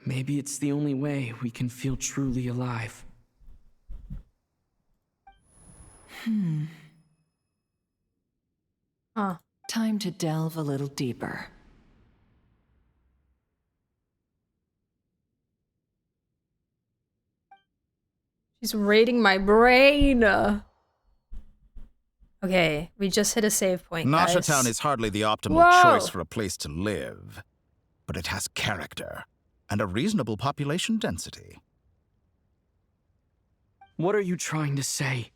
Maybe it's the only way we can feel truly alive. Time to delve a little deeper. She's raiding my brain. Okay, we just hit a save point, guys. Nasha Town is hardly the optimal choice for a place to live, but it has character and a reasonable population density. What are you trying to say?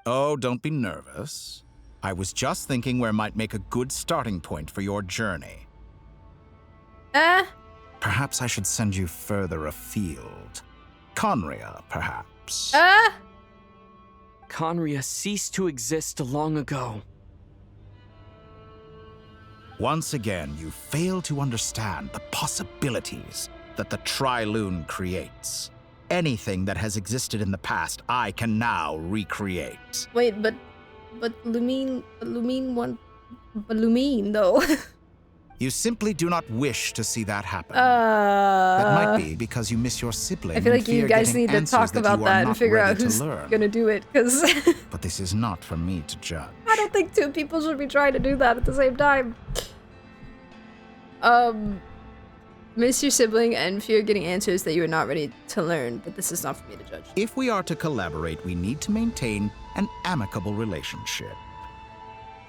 Oh, don't be nervous. I was just thinking where might make a good starting point for your journey. Perhaps I should send you further afield. Conria, perhaps. Conria ceased to exist long ago. Once again, you fail to understand the possibilities that the Tri-Lune creates. Anything that has existed in the past, I can now recreate. Wait, but Lumine though. You simply do not wish to see that happen. That might be because you miss your sibling. I feel like you guys need to talk about that and figure out who's gonna do it, because... But this is not for me to judge. I don't think two people should be trying to do that at the same time. Miss your sibling and fear getting answers that you are not ready to learn, but this is not for me to judge. If we are to collaborate, we need to maintain an amicable relationship.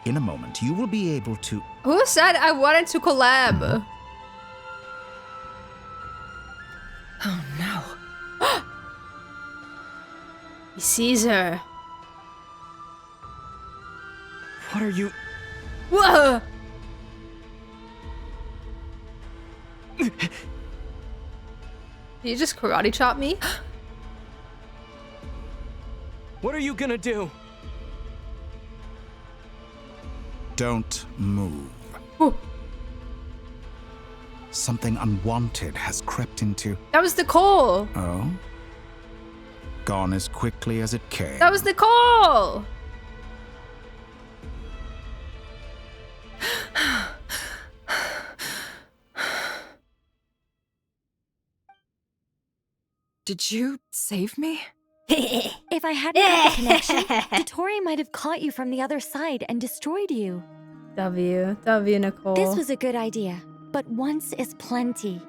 In a moment, you will be able to... Who said I wanted to collab? Oh no. He sees her. What are you... Whoa! Did you just karate chop me? What are you gonna do? Don't move. Ooh. Something unwanted has crept into... That was Nicole! Oh? Gone as quickly as it came. That was Nicole! Did you save me? If I hadn't had the connection, Dottore might have caught you from the other side and destroyed you. W, Nicole. This was a good idea, but once is plenty.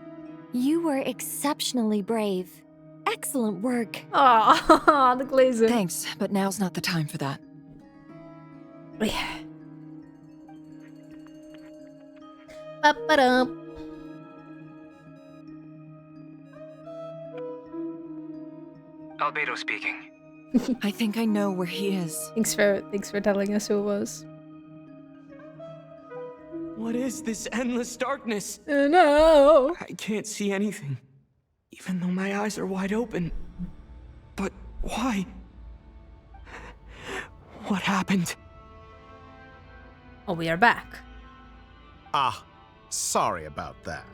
You were exceptionally brave. Excellent work. Aw, the glazer. Thanks, but now's not the time for that. Ba-ba-dum. Albedo speaking. I think I know where he is. Thanks for telling us who it was. What is this endless darkness? Oh no! I can't see anything, even though my eyes are wide open. But why? What happened? Oh, we are back. Ah, sorry about that.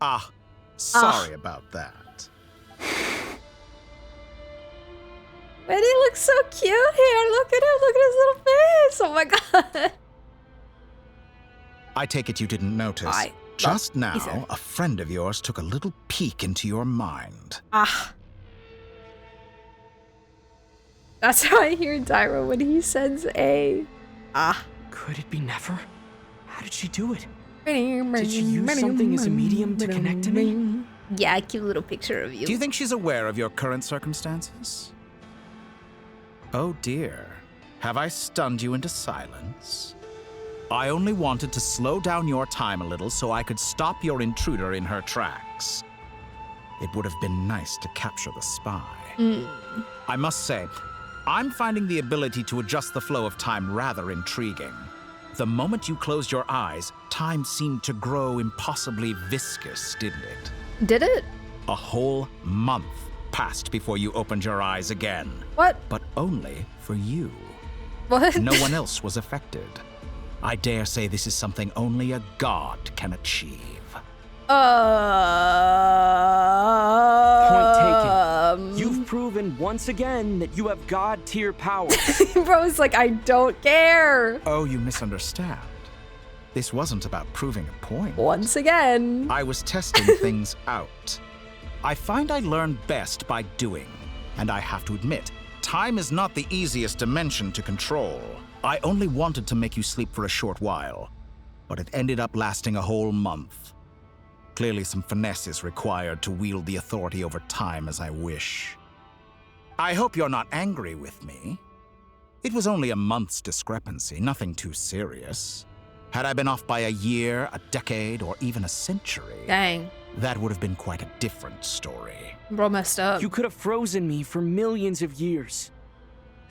Ah. Sorry about that. But he looks so cute here. Look at him. Look at his little face. Oh my god. I take it you didn't notice. Just now, a friend of yours took a little peek into your mind. Ah. That's how I hear Dairo when he sends a... Ah. Could it be Nefer? How did she do it? Did she use something as a medium to connect to me? Yeah, cute little picture of you. Do you think she's aware of your current circumstances? Oh dear. Have I stunned you into silence? I only wanted to slow down your time a little so I could stop your intruder in her tracks. It would have been nice to capture the spy. I must say, I'm finding the ability to adjust the flow of time rather intriguing. The moment you closed your eyes, time seemed to grow impossibly viscous, didn't it? Did it? A whole month passed before you opened your eyes again. What? But only for you. What? No one else was affected. I dare say this is something only a god can achieve. Point taken. You've proven once again that you have god-tier power. Bro's like, I don't care. Oh, you misunderstand. This wasn't about proving a point. Once again. I was testing things out. I find I learn best by doing. And I have to admit, time is not the easiest dimension to control. I only wanted to make you sleep for a short while, but it ended up lasting a whole month. Clearly some finesse is required to wield the authority over time as I wish. I hope you're not angry with me. It was only a month's discrepancy, nothing too serious. Had I been off by a year, a decade, or even a century, dang, that would have been quite a different story. Bro messed up. You could have frozen me for millions of years.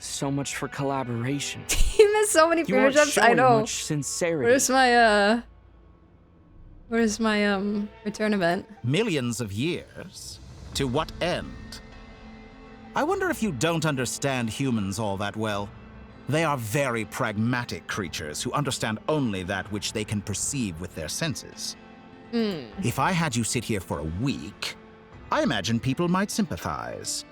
So much for collaboration. He missed so many finger jumps. I know. Much sincerity. Where's my return event? Millions of years? To what end? I wonder if you don't understand humans all that well. They are very pragmatic creatures who understand only that which they can perceive with their senses. If I had you sit here for a week, I imagine people might sympathize.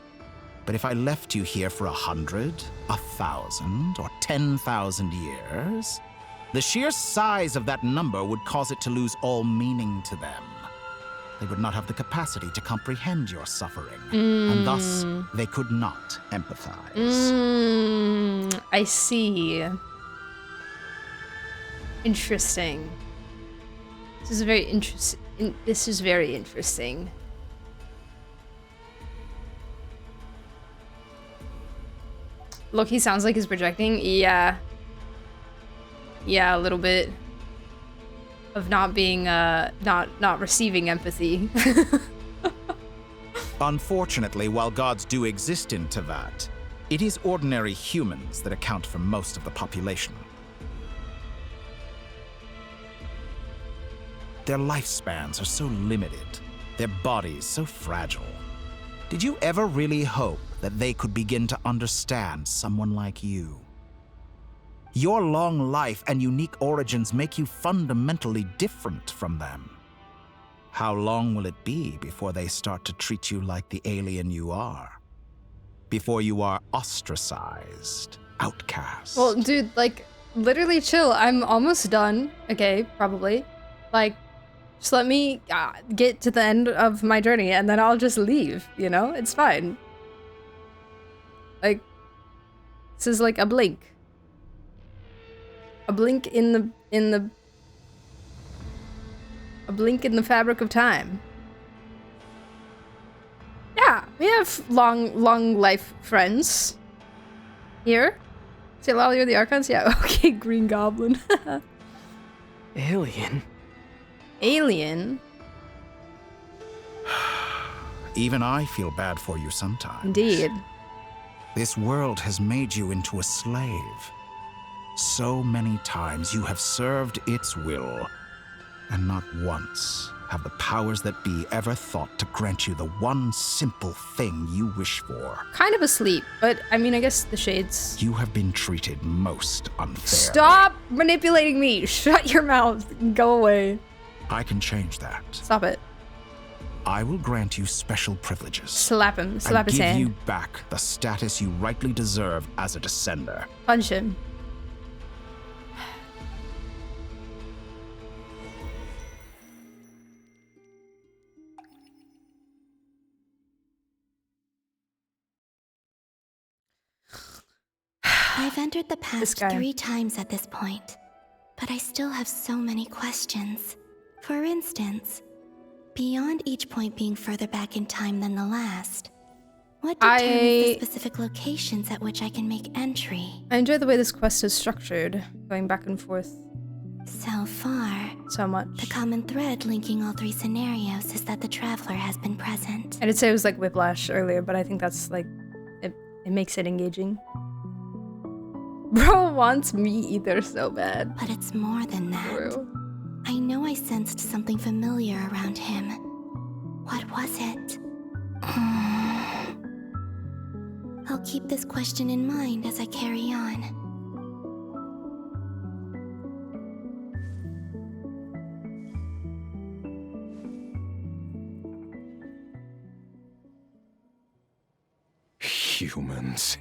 But if I left you here for 100, 1,000, or 10,000 years, the sheer size of that number would cause it to lose all meaning to them. They would not have the capacity to comprehend your suffering, and thus they could not empathize. I see. Interesting. This is very interesting. This is very interesting. Look, he sounds like he's projecting. Yeah. Yeah, a little bit. Of not being, not receiving empathy. Unfortunately, while gods do exist in Teyvat, it is ordinary humans that account for most of the population. Their lifespans are so limited, their bodies so fragile. Did you ever really hope that they could begin to understand someone like you? Your long life and unique origins make you fundamentally different from them. How long will it be before they start to treat you like the alien you are? Before you are ostracized, outcast? Well, dude, like, literally chill. I'm almost done. Okay, probably. Like, just let me get to the end of my journey and then I'll just leave, you know? It's fine. Like, this is like a blink. A blink in the a blink in the fabric of time. Yeah, we have long life friends here. Say Lolly, you're the Archons? Yeah, okay, Green Goblin. Alien? Alien? Even I feel bad for you sometimes. Indeed. This world has made you into a slave. So many times you have served its will, and not once have the powers that be ever thought to grant you the one simple thing you wish for. Kind of asleep, but I mean, I guess the shades. You have been treated most unfairly. Stop manipulating me! Shut your mouth and go away. I can change that. Stop it. I will grant you special privileges. Slap him. Slap his hand. And give you back the status you rightly deserve as a descender. Punch him. I've entered the past 3 times at this point, but I still have so many questions. For instance, beyond each point being further back in time than the last, what determines the specific locations at which I can make entry? I enjoy the way this quest is structured, going back and forth. So far, so much. The common thread linking all 3 scenarios is that the Traveler has been present. I did say it was like Whiplash earlier, but I think that's like, it makes it engaging. Bro wants me either so bad. But it's more than that. True. I know I sensed something familiar around him. What was it? I'll keep this question in mind as I carry on. Humans.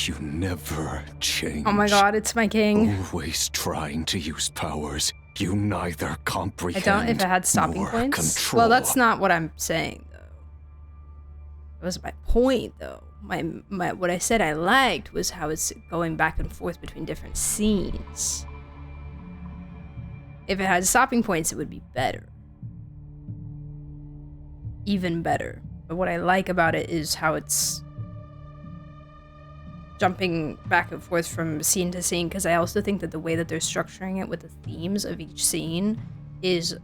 You never change. Oh my god, it's my king. Always trying to use powers you neither comprehend. I don't if it had stopping points. Control. Well, that's not what I'm saying though. That was my point though. My what I said I liked was how it's going back and forth between different scenes. If it had stopping points, it would be better. Even better. But what I like about it is how it's jumping back and forth from scene to scene, because I also think that the way that they're structuring it with the themes of each scene is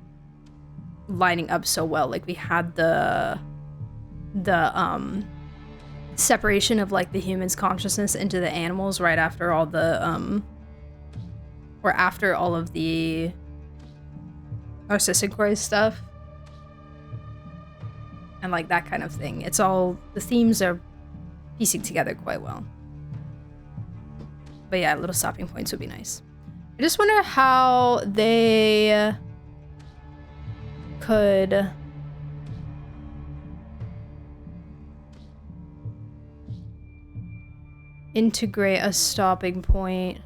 lining up so well. Like we had the separation of like the human's consciousness into the animals right after all the or after all of the narcissistic stuff and like that kind of thing. It's all, the themes are piecing together quite well. But yeah, little stopping points would be nice. I just wonder how they could integrate a stopping point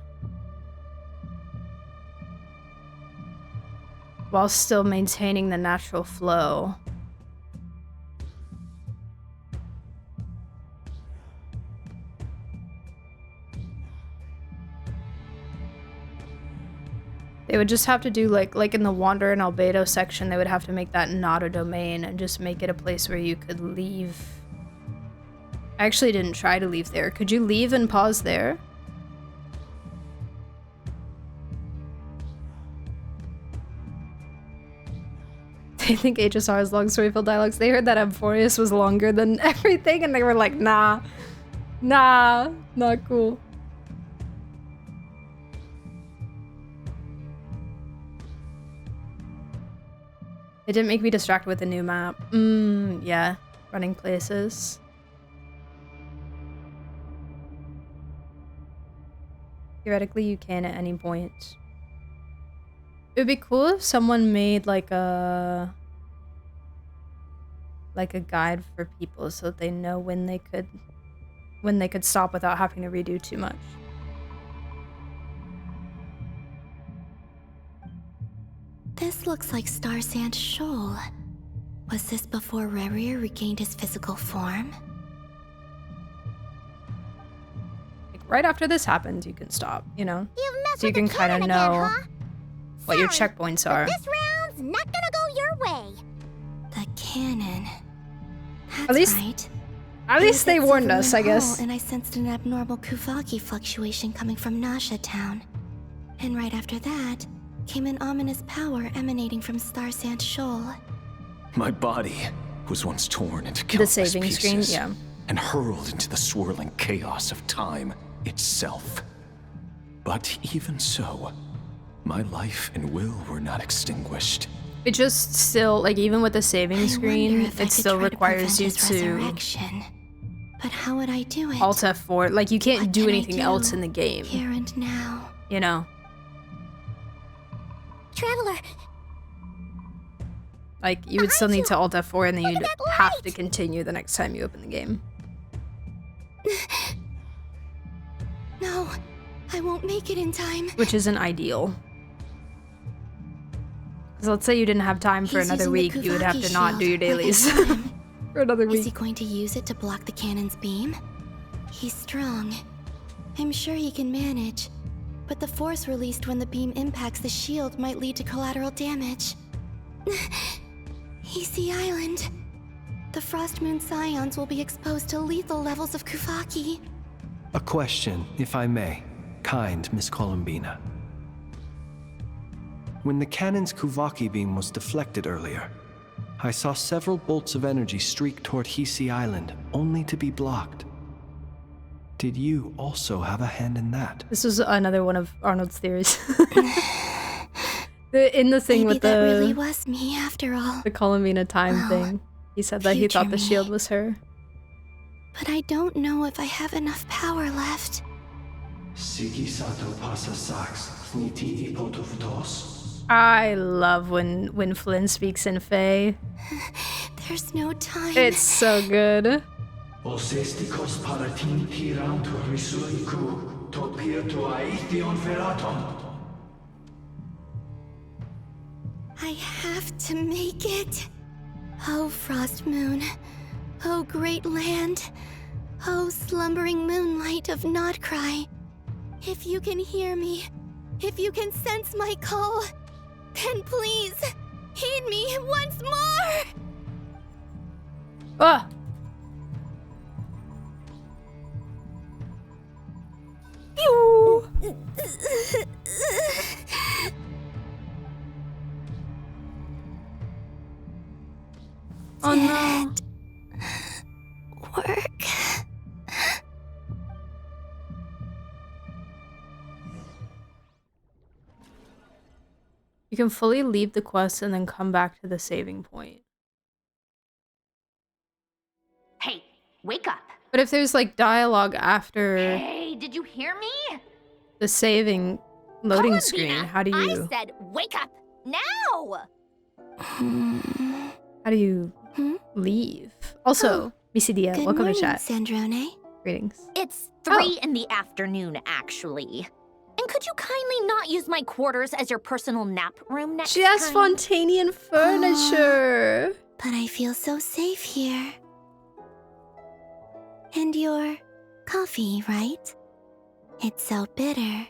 while still maintaining the natural flow. They would just have to do like in the Wander and Albedo section, they would have to make that not a domain and just make it a place where you could leave. I actually didn't try to leave there. Could you leave and pause there? They think HSR has long story-filled dialogues. They heard that Amphorius was longer than everything and they were like, nah, not cool. It didn't make me distracted with the new map. Yeah, running places. Theoretically, you can at any point. It would be cool if someone made like a guide for people so that they know when they could stop without having to redo too much. This looks like Star Sand Shoal. Was this before Remuria regained his physical form? Like right after this happens, you can stop, you know? So you can kind of know what your checkpoints are. This round's not gonna go your way. The cannon. That's At least, right. At least they warned us, I guess. And I sensed an abnormal Kuvaki fluctuation coming from Nasha Town. And right after that, came an ominous power emanating from Star Sand Shoal. My body was once torn into countless the saving pieces screen, yeah. and hurled into the swirling chaos of time itself. But even so, my life and will were not extinguished. It just still, like, even with the saving screen, it still requires you to But how would I do it? Alt F4. Like, you can't do anything else in the game. Here and now. You know? Traveler. Like, you would still need to Alt F4 and then you'd have to continue the next time you open the game. No, I won't make it in time. Which isn't ideal. Because let's say you didn't have time for another week, you would have to not do your dailies. For another week. Is he going to use it to block the cannon's beam? He's strong. I'm sure he can manage. But the force released when the beam impacts the shield might lead to collateral damage. Easy Island. The Frost Moon Scions will be exposed to lethal levels of Kuvaki. A question, if I may, kind Miss Columbina. When the cannon's Kuvaki beam was deflected earlier, I saw several bolts of energy streak toward Hisi Island, only to be blocked. Did you also have a hand in that? This was another one of Arnold's theories. In the thing Maybe with that the really was me after all. the Columbina time thing, he said that he thought the shield was her. But I don't know if I have enough power left. I love when Flynn speaks in Fae. There's no time. It's so good. I have to make it. Oh, Frost Moon. Oh, great land. Oh, slumbering moonlight of Nodcry. If you can hear me, if you can sense my call, then please, heed me once more! Ah! Pew! Oh no. Work. You can fully leave the quest and then come back to the saving point. Hey, wake up. But if there's like dialogue after Hey, did you hear me? the saving loading screen, how do you I said wake up now. how do you leave? Also, Misidia, Good welcome morning, to chat. Sandrone. Greetings. It's 3 in the afternoon, actually. And could you kindly not use my quarters as your personal nap room next time? Just Fontanian furniture. But I feel so safe here. And your coffee, right? It's so bitter,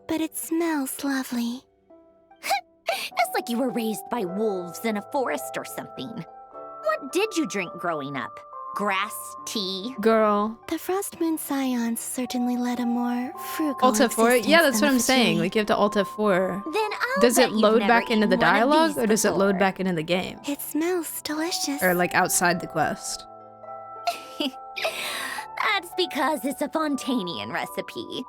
but it smells lovely. like you were raised by wolves in a forest or something. What did you drink growing up? Grass tea? Girl. The Frost Moon Scions certainly led a more frugal Alt F4? Yeah, that's what I'm Fatui. saying. Like, you have to Alt F4. Then Does it bet you've load never back into the eaten one of dialogue, these or does it before. load back into the game? It smells delicious. Or, like, outside the quest? That's because it's a Fontanian recipe.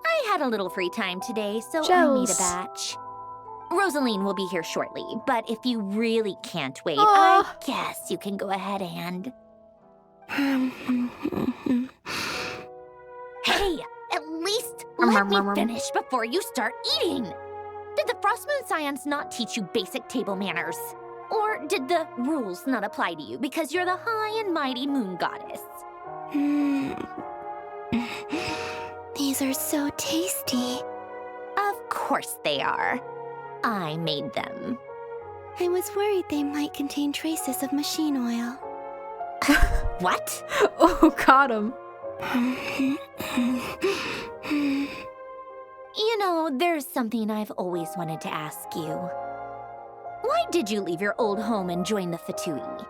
I had a little free time today, so I made a Jealous. batch. Rosaline will be here shortly, but if you really can't wait, Aw. I guess you can go ahead and... Hey, at least let me finish before you start eating. Did the Frost Moon Scions not teach you basic table manners? Or did the rules not apply to you because you're the high and mighty moon goddess? These are so tasty. Of course they are. I made them. I was worried they might contain traces of machine oil. What? Oh, got him. You know, there's something I've always wanted to ask you. Why did you leave your old home and join the Fatui?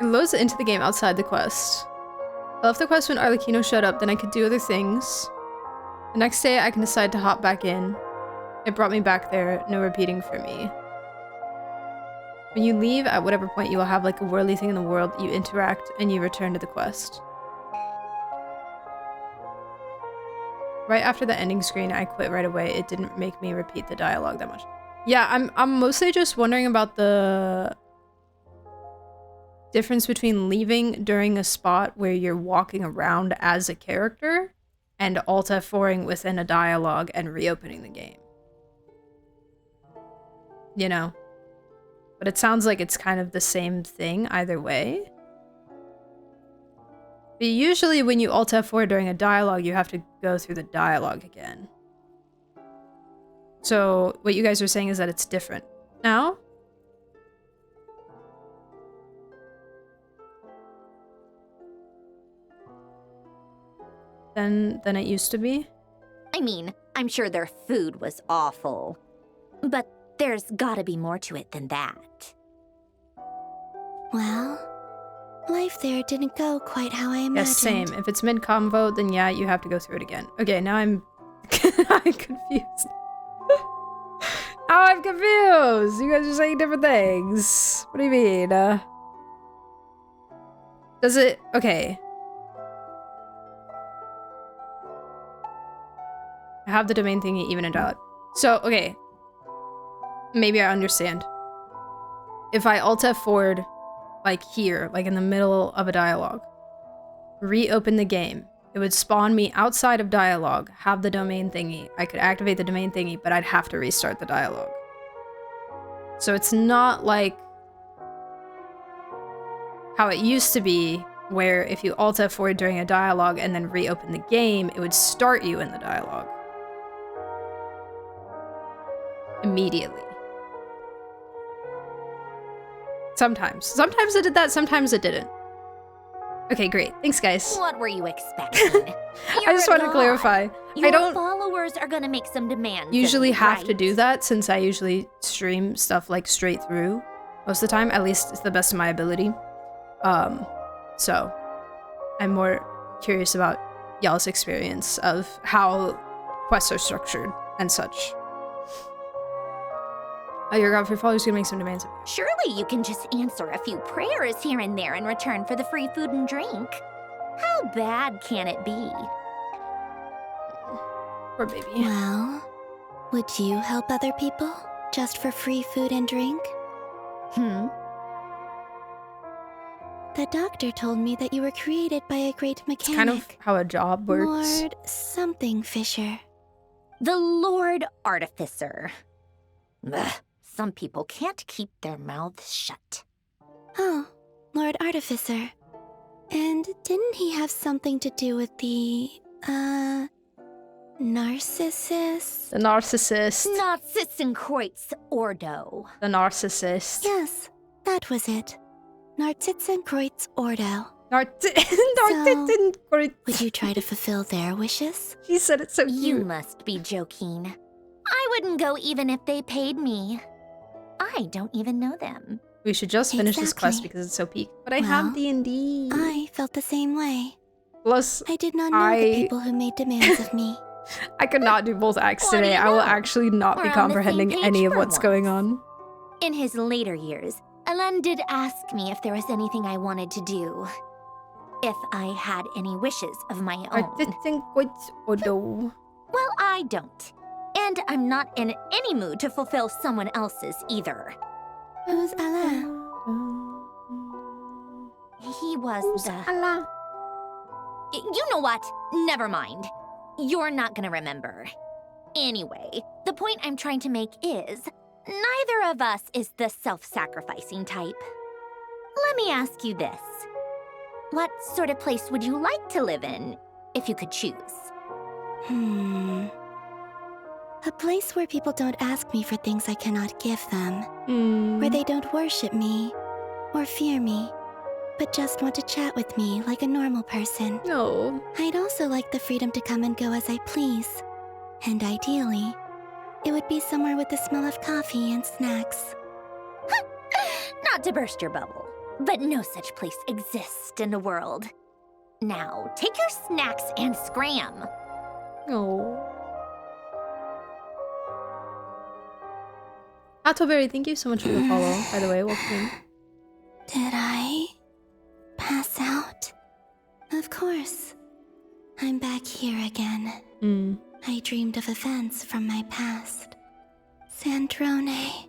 It loads into the game outside the quest. I left the quest when Arlecchino showed up, then I could do other things. The next day, I can decide to hop back in. It brought me back there, no repeating for me. When you leave, at whatever point, you will have like a worldly thing in the world, you interact, and you return to the quest. Right after the ending screen, I quit right away. It didn't make me repeat the dialogue that much. Yeah, I'm mostly just wondering about the difference between leaving during a spot where you're walking around as a character and Alt F4ing within a dialogue and reopening the game. You know? But it sounds like it's kind of the same thing either way. But usually when you Alt F4 during a dialogue, you have to go through the dialogue again. So what you guys are saying is that it's different now? Than it used to be? I mean, I'm sure their food was awful. But there's gotta be more to it than that. Well, life there didn't go quite how I imagined. Yes, same. If it's mid-convo, then yeah, you have to go through it again. Okay, now I'm... I'm confused. Now I'm confused! You guys are saying different things. What do you mean? Does it... Okay. I have the domain thingy even in dialogue. So, okay. Maybe I understand. If I Alt F4'd, like here, like in the middle of a dialogue, reopen the game, it would spawn me outside of dialogue, have the domain thingy. I could activate the domain thingy, but I'd have to restart the dialogue. So it's not like how it used to be, where if you Alt F4 during a dialogue and then reopen the game, it would start you in the dialogue. Immediately. Sometimes. Sometimes it did that, sometimes it didn't. Okay, great. Thanks, guys. What were you expecting? I just wanted to clarify. Your I don't followers are gonna make some demands. usually have to right? do that, since I usually stream stuff like straight through most of the time, at least to the best of my ability. So I'm more curious about y'all's experience of how quests are structured and such. Oh, your followers gonna make some demands. Surely you can just answer a few prayers here and there in return for the free food and drink. How bad can it be? Poor baby. Well, would you help other people just for free food and drink? The doctor told me that you were created by a great mechanic. It's kind of how a job works. Lord something Fisher. The Lord Artificer. Ugh, some people can't keep their mouths shut. Oh, Lord Artificer. And didn't he have something to do with the, narcissist? The narcissist. Narcissenkreuz Ordo. The narcissist. Yes, that was it. Narcissenkreuz Ordo. Would you try to fulfill their wishes? She said it so cute. You must be joking. I wouldn't go even if they paid me. I don't even know them. We should just finish this quest because it's so peak. But I have D&D. I felt the same way. Plus, I did not know the people who made demands of me. I could not do both acts today. I will actually not be comprehending any of what's going on. In his later years, Alan did ask me if there was anything I wanted to do. If I had any wishes of my own. Well, I don't. And I'm not in any mood to fulfill someone else's either. Who's Alain? He was Alain? You know what? Never mind. You're not gonna remember. Anyway, the point I'm trying to make is, neither of us is the self-sacrificing type. Let me ask you this. What sort of place would you like to live in, if you could choose? A place where people don't ask me for things I cannot give them. Where they don't worship me, or fear me, but just want to chat with me like a normal person. No. I'd also like the freedom to come and go as I please. And ideally, it would be somewhere with the smell of coffee and snacks. Not to burst your bubble, but no such place exists in the world. Now, take your snacks and scram. Oh. Attoberry, thank you so much for the follow, by the way. Welcome in. Did I pass out? Of course. I'm back here again. I dreamed of events from my past. Sandrone.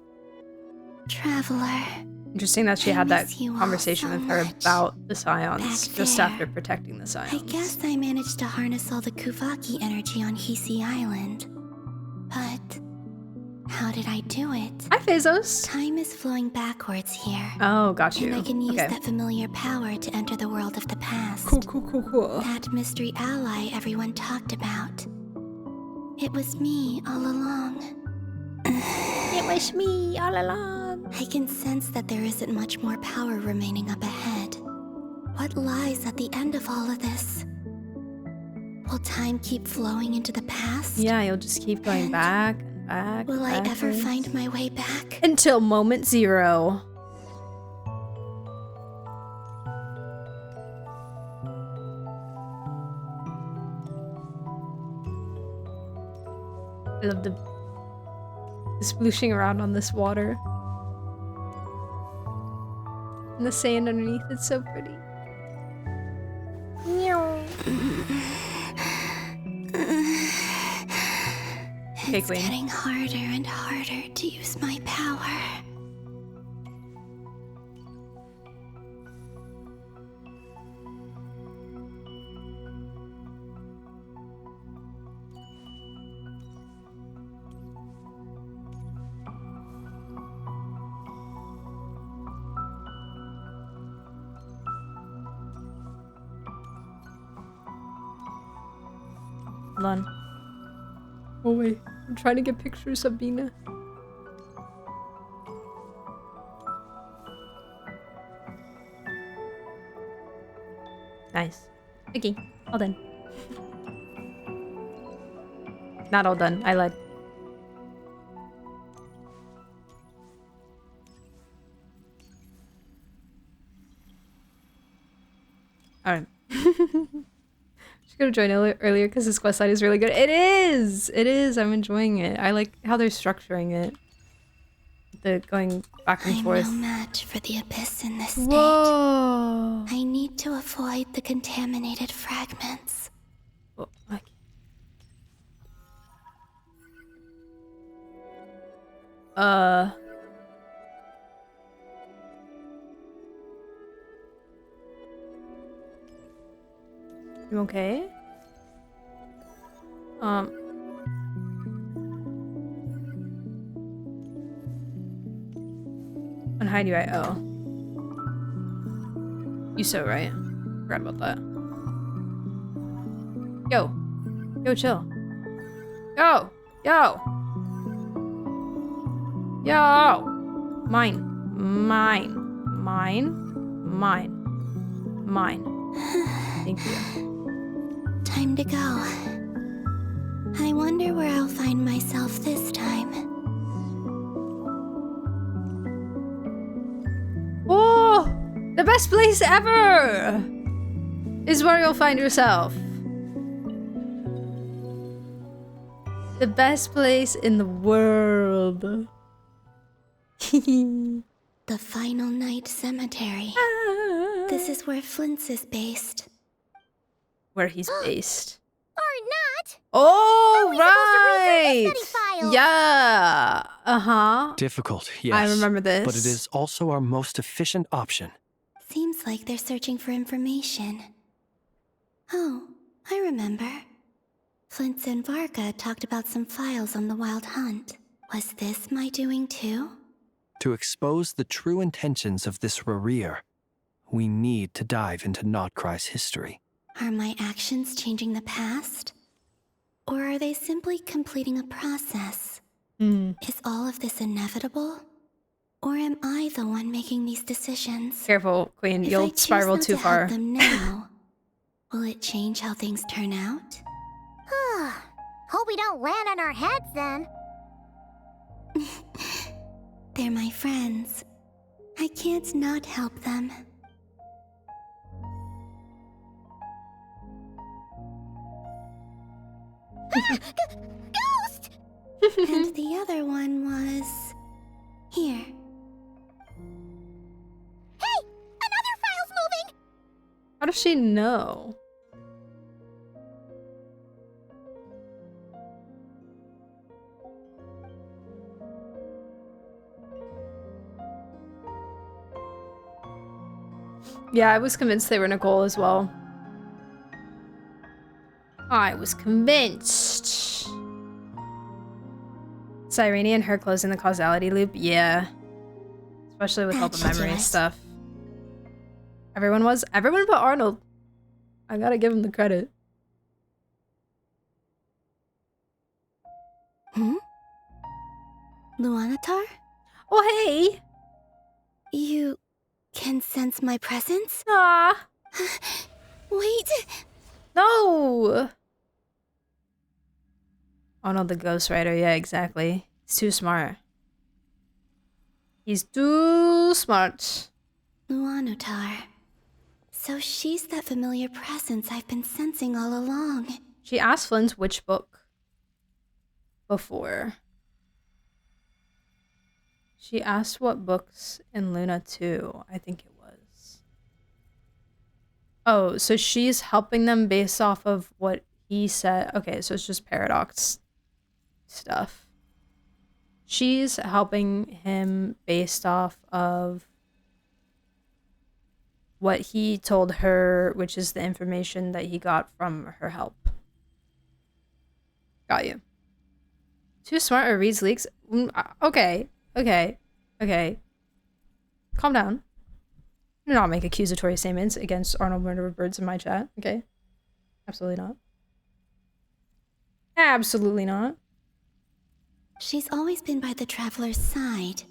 Traveler. Interesting that she had that conversation with her about the Scions just after protecting the Scions. I guess I managed to harness all the Kuvaki energy on Hisi Island. But how did I do it? Hi, Phazos. Time is flowing backwards here. Oh, got you. And I can use that familiar power to enter the world of the past. Cool. That mystery ally everyone talked about. It was me all along. It was me all along. I can sense that there isn't much more power remaining up ahead. What lies at the end of all of this? Will time keep flowing into the past? Yeah, you'll just keep going back and back. Will I ever find my way back? Until moment zero. I love the splooshing around on this water. And the sand underneath, it's so pretty. It's getting harder and harder to use my power. Hold on. Oh wait, I'm trying to get pictures of Bina. Nice. Okay, all done. Not all done, I lied. Alright. Should have joined earlier because this quest line is really good. It is! It is! I'm enjoying it. I like how they're structuring it. The going back and forth. I'm no match for the abyss in this state. Whoa! I need to avoid the contaminated fragments. Oh, okay. You okay? And how do I? Oh. You so right. Forgot about that. Yo. Yo, chill. Yo! Yo! Yo! Mine. Mine. Mine. Mine. mine. Thank you. Time to go. I wonder where I'll find myself this time. Oh, the best place ever is where you'll find yourself. The best place in the world. The Final Night Cemetery. This is where Flint's is based. Where he's based. Or not. Oh, right. Yeah. Uh-huh. Difficult, yes. I remember this. But it is also our most efficient option. Seems like they're searching for information. Oh, I remember. Flint's and Varka talked about some files on the Wild Hunt. Was this my doing too? To expose the true intentions of this Remuria, we need to dive into Nodcry's history. Are my actions changing the past? Or are they simply completing a process? Is all of this inevitable? Or am I the one making these decisions? Careful, Queen. If You'll spiral too far. Help them now, will it change how things turn out? Hope we don't land on our heads then. They're my friends. I can't not help them. Ghost! And the other one was... here. Hey! Another file's moving! How does she know? Yeah, I was convinced they were Nicole as well. I was convinced. Cyrene and her closing the causality loop, yeah. Especially with all the memory stuff. Everyone but Arnold. I gotta give him the credit. Luanatar? Oh, hey! You can sense my presence? Ah. Wait! No! Arnold the Ghostwriter, yeah, exactly. He's too smart. He's too smart. Luanatar. So she's that familiar presence I've been sensing all along. She asked Flint which book before. She asked what books in Luna 2, I think it was. Oh, so she's helping them based off of what he said. Okay, so it's just paradox stuff. She's helping him based off of what he told her, which is the information that he got from her help. Got you. Too smart or reads leaks? Okay. Calm down. Do not make accusatory statements against Arnold Murder Birds in my chat, okay? Absolutely not. Absolutely not. She's always been by the Traveler's side.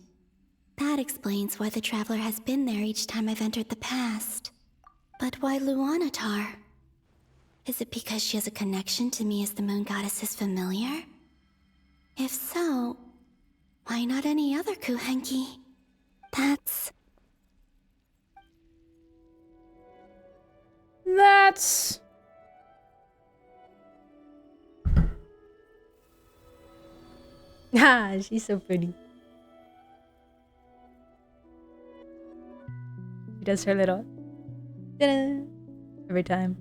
That explains why the Traveler has been there each time I've entered the past. But why Luanatar? Is it because she has a connection to me as the Moon Goddess's familiar? If so, why not any other Kuhenki? That's... Ah, she's so pretty. She does her little ta-da every time.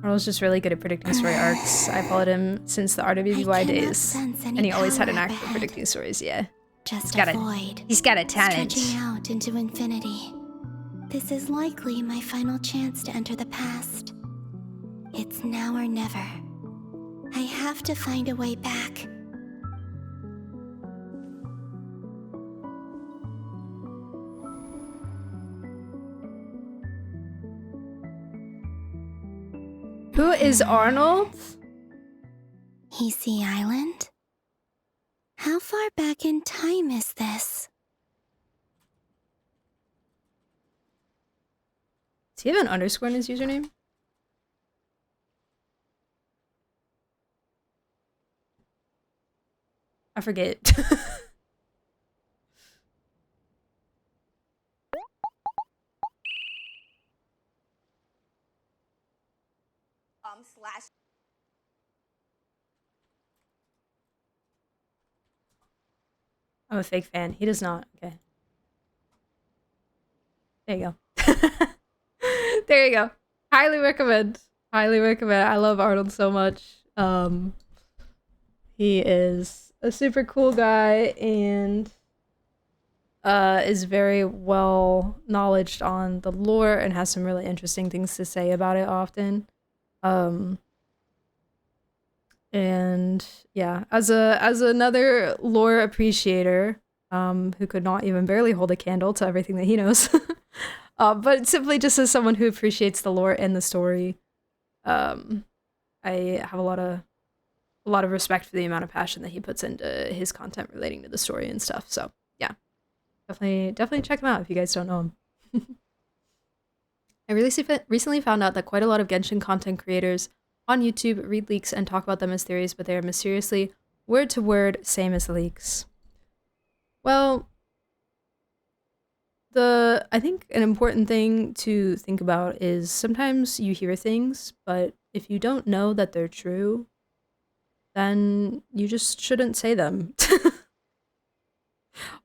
Arnold's just really good at predicting story arcs. I followed him since the RWBY days, and he always had an knack for predicting stories, yeah. Just a void. He's got a talent. Stretching out into infinity. This is likely my final chance to enter the past. It's now or never. I have to find a way back. Who is Arnold? Easy Island? How far back in time is this? Does he have an underscore in his username? I forget. I'm a fake fan. He does not. Okay. There you go. There you go. Highly recommend. Highly recommend. I love Arnold so much. He is a super cool guy and is very well knowledged on the lore and has some really interesting things to say about it often. And yeah, as another lore appreciator, who could not even barely hold a candle to everything that he knows, but simply just as someone who appreciates the lore and the story, I have a lot of respect for the amount of passion that he puts into his content relating to the story and stuff. So yeah, definitely check him out if you guys don't know him. I recently found out that quite a lot of Genshin content creators on YouTube read leaks and talk about them as theories, but they are mysteriously word to word same as leaks. Well, I think an important thing to think about is sometimes you hear things, but if you don't know that they're true, then you just shouldn't say them.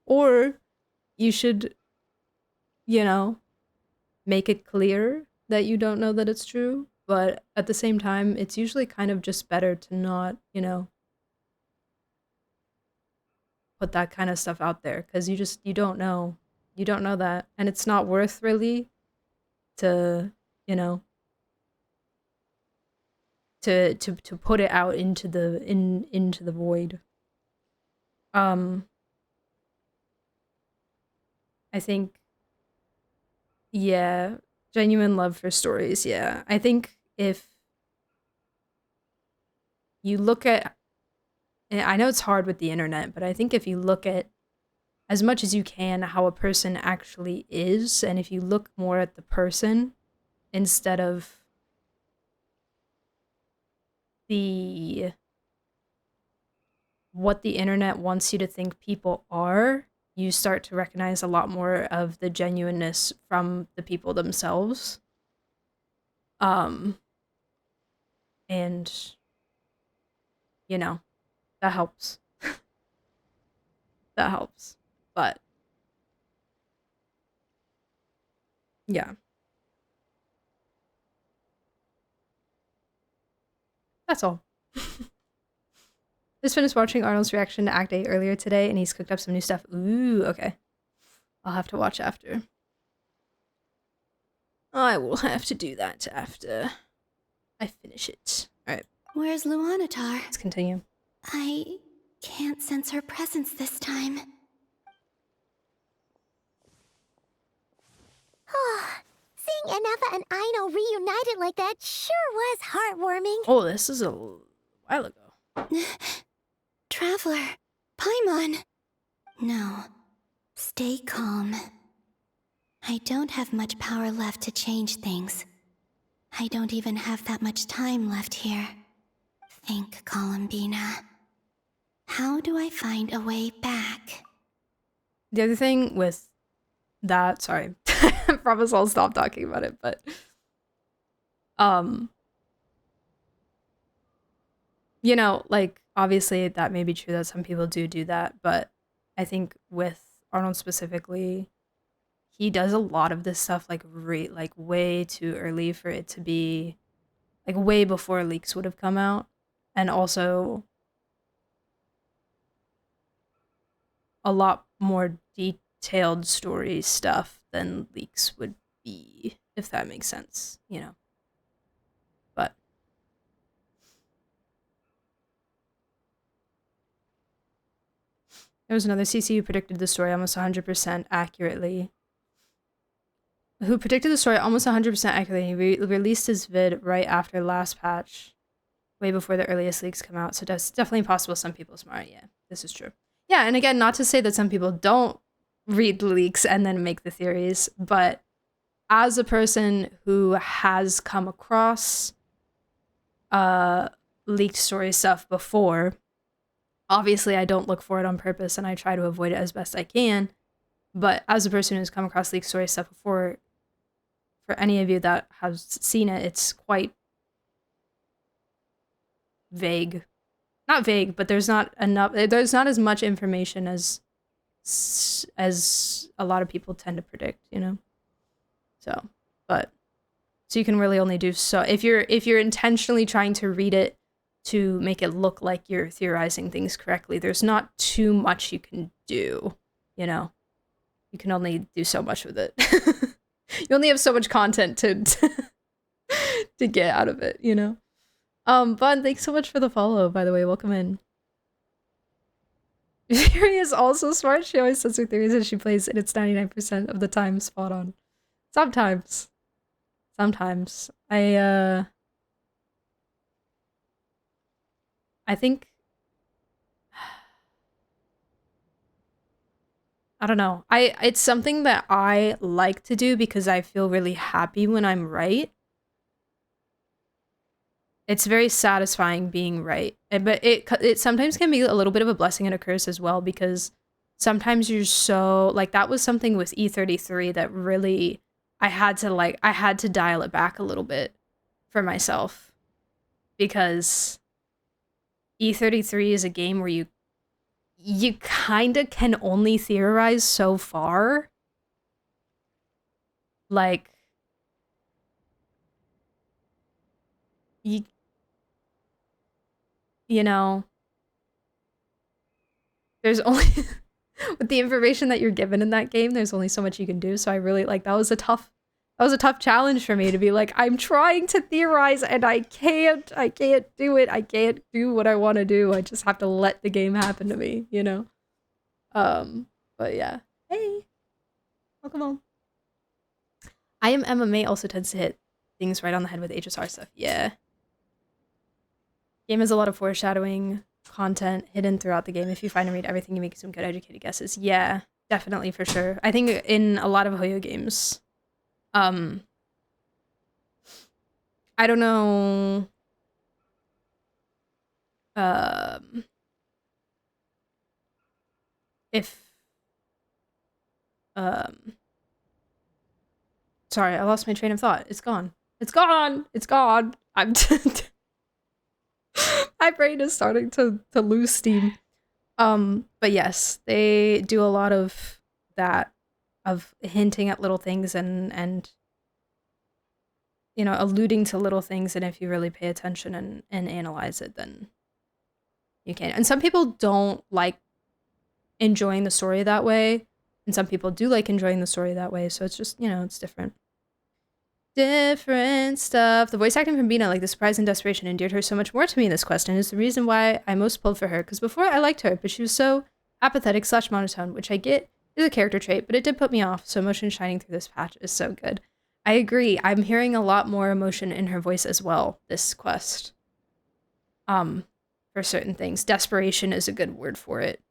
Or you should, make it clear that you don't know that it's true. But at the same time, it's usually kind of just better to not, put that kind of stuff out there, because you don't know. You don't know that. And it's not worth really to, to put it out into the void. I think, yeah, genuine love for stories, yeah. I think if you look at, and I know it's hard with the internet, but I think if you look at as much as you can how a person actually is, and if you look more at the person instead of what the internet wants you to think people are, you start to recognize a lot more of the genuineness from the people themselves. And, that helps. That helps. But, yeah. That's all. Just finished watching Arnold's reaction to Act 8 earlier today, and he's cooked up some new stuff. Ooh, okay. I'll have to watch after. I will have to do that after I finish it. Alright. Where's Luanatar? Let's continue. I can't sense her presence this time. Seeing Anafa and Aino reunited like that sure was heartwarming. Oh, this is a while ago. Traveler, Paimon. No, stay calm. I don't have much power left to change things. I don't even have that much time left here. Think, Columbina. How do I find a way back? The other thing with that, sorry, promise I'll stop talking about it, but like obviously that may be true that some people do that, but I think with Arnold specifically, he does a lot of this stuff like way too early for it to be like way before leaks would have come out, and also a lot more detailed story stuff than leaks would be, if that makes sense, But there was another CC who predicted the story almost 100% accurately. Who predicted the story almost 100% accurately. He released his vid right after last patch, way before the earliest leaks come out. So that's definitely possible. Some people are smart. Yeah, this is true. Yeah, and again, not to say that some people don't read the leaks and then make the theories, but as a person who has come across leaked story stuff before, obviously I don't look for it on purpose and I try to avoid it as best I can. But as a person who's come across leaked story stuff before, for any of you that have seen it, it's quite vague. Not vague, but there's not as much information as a lot of people tend to predict, you know? So you can really only do so if you're intentionally trying to read it to make it look like you're theorizing things correctly. There's not too much you can do, you know? You can only do so much with it. You only have so much content to get out of it, you know? Bun, thanks so much for the follow, by the way. Welcome in. Fury is also smart. She always says her theories and she plays and it's 99% of the time spot on. Sometimes. I think I don't know. It's something that I like to do because I feel really happy when I'm right. It's very satisfying being right. But it sometimes can be a little bit of a blessing and a curse as well, because sometimes you're so, like, that was something with E33 that really I had to dial it back a little bit for myself, because E33 is a game where you kind of can only theorize so far. Like, you know, there's only with the information that you're given in that game, there's only so much you can do. So I really, like, that was a tough challenge for me to be like, I'm trying to theorize and I can't do it. I can't do what I want to do. I just have to let the game happen to me, you know? But yeah. Hey, welcome home. I Am MMA also tends to hit things right on the head with HSR stuff. Yeah. Game has a lot of foreshadowing content hidden throughout the game. If you find and read everything, you make some good educated guesses. Yeah, definitely, for sure. I think in a lot of Hoyo games, I don't know if sorry, I lost my train of thought. It's gone. I'm my brain is starting to lose steam. But yes, they do a lot of that, of hinting at little things and you know, alluding to little things, and if you really pay attention and analyze it, then you can. And some people don't like enjoying the story that way, and some people do like enjoying the story that way, so it's just, you know, it's different stuff. The voice acting from Bina, like the surprise and desperation, endeared her so much more to me in this quest, and is the reason why I most pulled for her, because before I liked her, but she was so apathetic / monotone, which I get is a character trait, but it did put me off, so emotion shining through this patch is so good. I agree. I'm hearing a lot more emotion in her voice as well, this quest. For certain things. Desperation is a good word for it,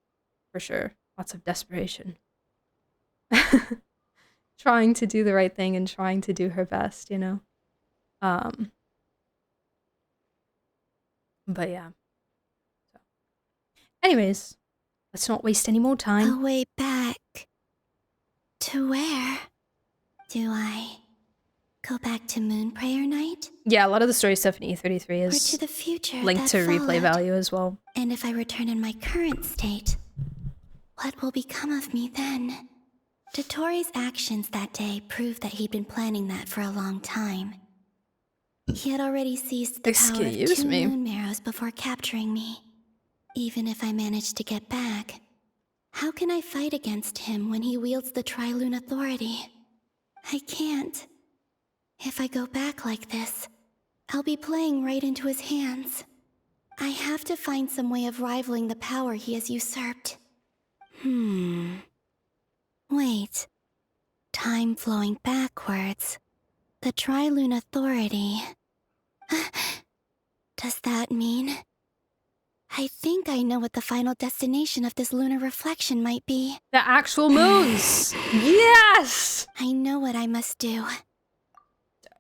for sure. Lots of desperation. Trying to do the right thing and trying to do her best, you know? But yeah. So. Anyways, let's not waste any more time. A way back. To where? Do I go back to Moonprayer Night? Yeah, a lot of the story stuff in E33 is to the future linked to replay value as well. And if I return in my current state, what will become of me then? Dotori's actions that day proved that he'd been planning that for a long time. He had already seized the power of 2 moon marrows before capturing me. Even if I managed to get back, how can I fight against him when he wields the Tri-Lune authority? I can't. If I go back like this, I'll be playing right into his hands. I have to find some way of rivaling the power he has usurped. Wait. Time flowing backwards. The Tri-Lune authority. Does that mean? I think I know what the final destination of this lunar reflection might be. The actual moons! Yes! I know what I must do.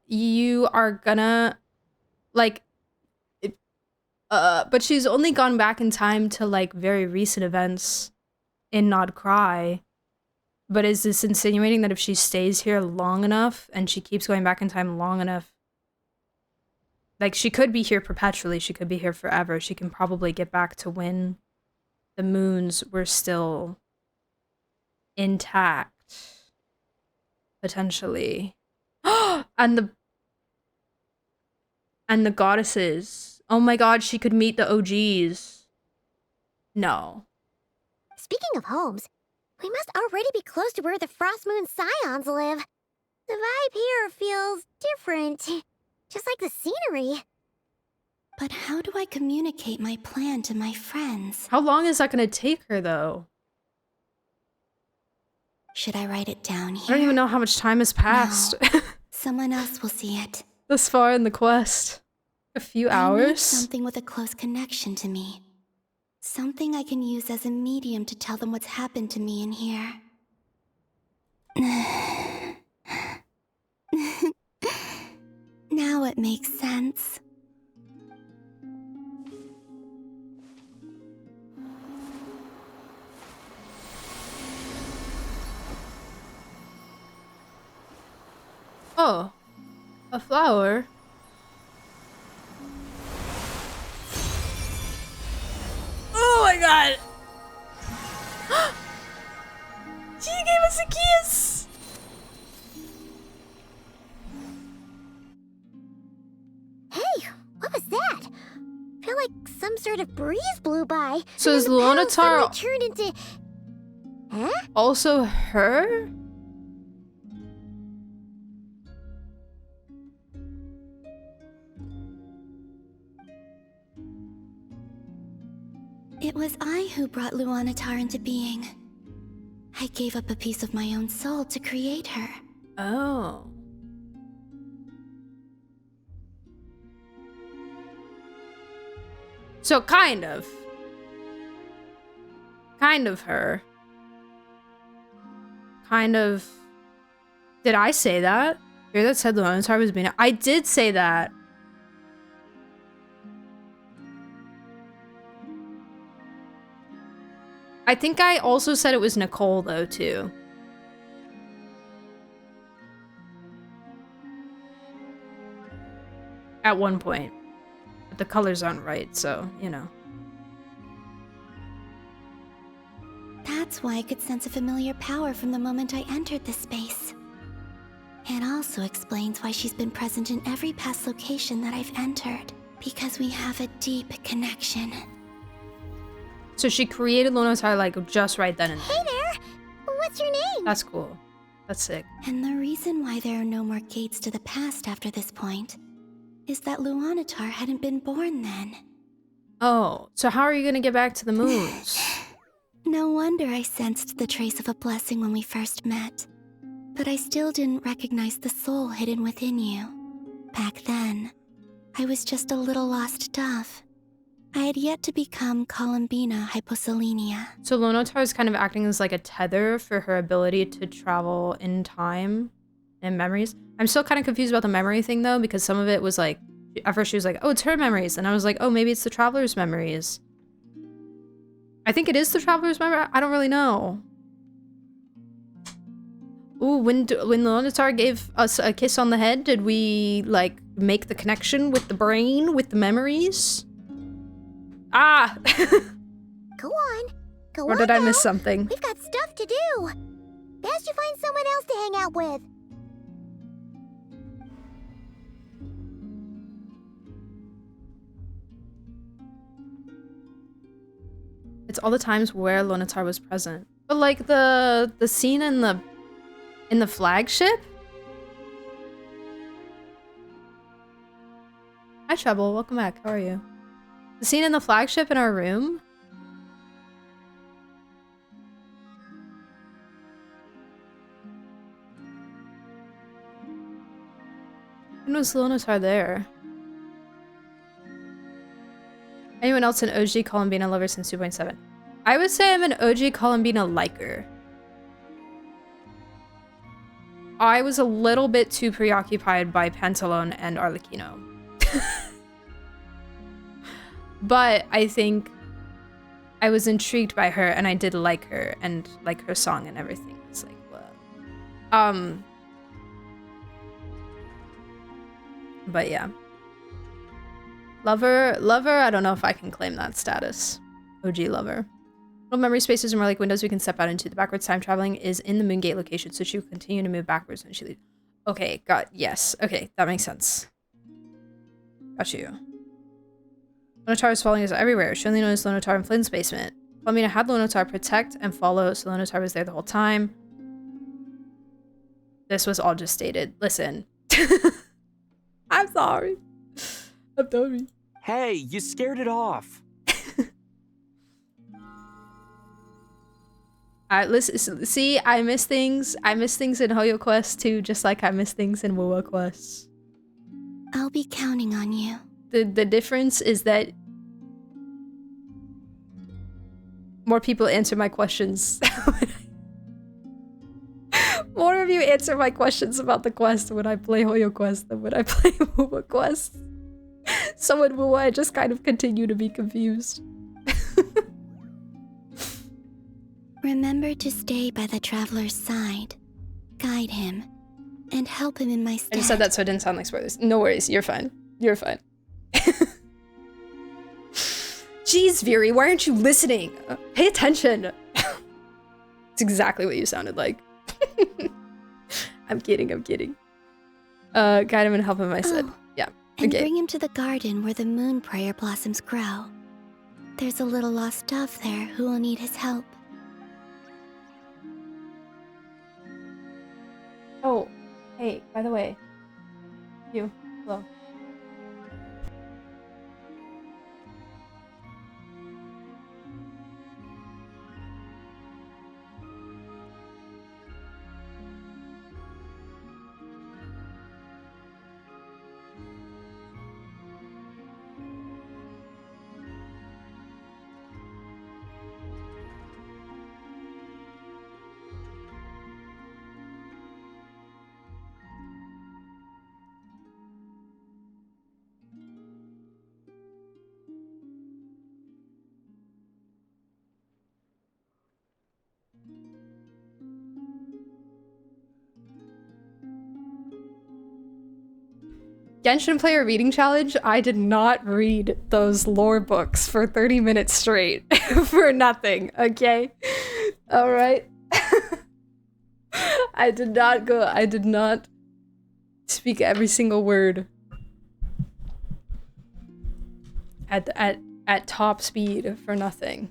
you are gonna, like, but she's only gone back in time to, like, very recent events in Nod Cry. But is this insinuating that if she stays here long enough and she keeps going back in time long enough, like, she could be here perpetually, she could be here forever, she can probably get back to when the moons were still intact, potentially. and the goddesses. Oh my god, she could meet the OGs. No. Speaking of homes, we must already be close to where the Frost Moon Scions live. The vibe here feels different, just like the scenery. But how do I communicate my plan to my friends? How long is that gonna take her, though? Should I write it down here? I don't even know how much time has passed. No. Someone else will see it. This far in the quest. A few hours? I need something with a close connection to me. Something I can use as a medium to tell them what's happened to me in here. Now it makes sense. Oh, a flower. Oh my god! She gave us a kiss! Hey, what was that? I feel like some sort of breeze blew by. So is Luonatar turned into... Huh? Also her? It was I who brought Luonatar into being. I gave up a piece of my own soul to create her. Oh. So kind of. Kind of her. Kind of... Did I say that? Here that said Luonatar was being... I did say that. I think I also said it was Nicole, though, too. At one point. But the colors aren't right, so, you know. That's why I could sense a familiar power from the moment I entered this space. It also explains why she's been present in every past location that I've entered. Because we have a deep connection. So she created Luonatar, like, just right then and there. Hey there! What's your name? That's cool. That's sick. And the reason why there are no more gates to the past after this point is that Luonatar hadn't been born then. Oh, so how are you gonna get back to the moons? No wonder I sensed the trace of a blessing when we first met. But I still didn't recognize the soul hidden within you. Back then, I was just a little lost dove. I had yet to become Columbina Hyposelenia. So Luonatar is kind of acting as like a tether for her ability to travel in time and memories. I'm still kind of confused about the memory thing though, because some of it was like, at first she was like, oh, it's her memories. And I was like, oh, maybe it's the Traveler's memories. I think it is the Traveler's memory. I don't really know. Ooh, when Luonatar gave us a kiss on the head, did we like make the connection with the brain, with the memories? Ah! Go on. Go on. Or did I miss now. something? We've got stuff to do. Best you find someone else to hang out with. It's all the times where Luonatar was present. But like the scene in the flagship? Hi Treble, welcome back. How are you? The scene in the flagship in our room? When was Luonatar there? Anyone else an OG Columbina lover since 2.7? I would say I'm an OG Columbina liker. I was a little bit too preoccupied by Pantalone and Arlecchino. But I think I was intrigued by her, and I did like her, and like her song and everything. It's like, what? But yeah. Lover, I don't know if I can claim that status. OG lover. Little memory spaces are more like windows we can step out into. The backwards time traveling is in the Moongate location, so she will continue to move backwards when she leaves. Okay, yes. Okay, that makes sense. Got you. Lonotar's following us everywhere. She only noticed Lonotar in Flynn's basement. Flamina had Lonotar protect and follow, so Lonotar was there the whole time. This was all just stated. Listen. I'm sorry. I'm sorry. Hey, you scared it off. Listen, see, I miss things. I miss things in Hoyo Quest too, just like I miss things in Wuwa Quest. I'll be counting on you. The difference is that more people answer my questions. More of you answer my questions about the quest when I play Hoyo Quest than when I play Wuwa Quest. So in Wuwa, I just kind of continue to be confused. Remember to stay by the traveler's side, guide him, and help him in my stead. I just said that so it didn't sound like spoilers. No worries, you're fine. You're fine. Jeez, Viri, why aren't you listening? Pay attention. It's exactly what you sounded like. I'm kidding. Guide him and help him, I said. Yeah. And bring him to the garden where the moon prayer blossoms grow. There's a little lost dove there who will need his help. Oh, hey, by the way. You. Hello. Genshin player reading challenge, I did not read those lore books for 30 minutes straight for nothing, okay? All right. I did not speak every single word at top speed for nothing.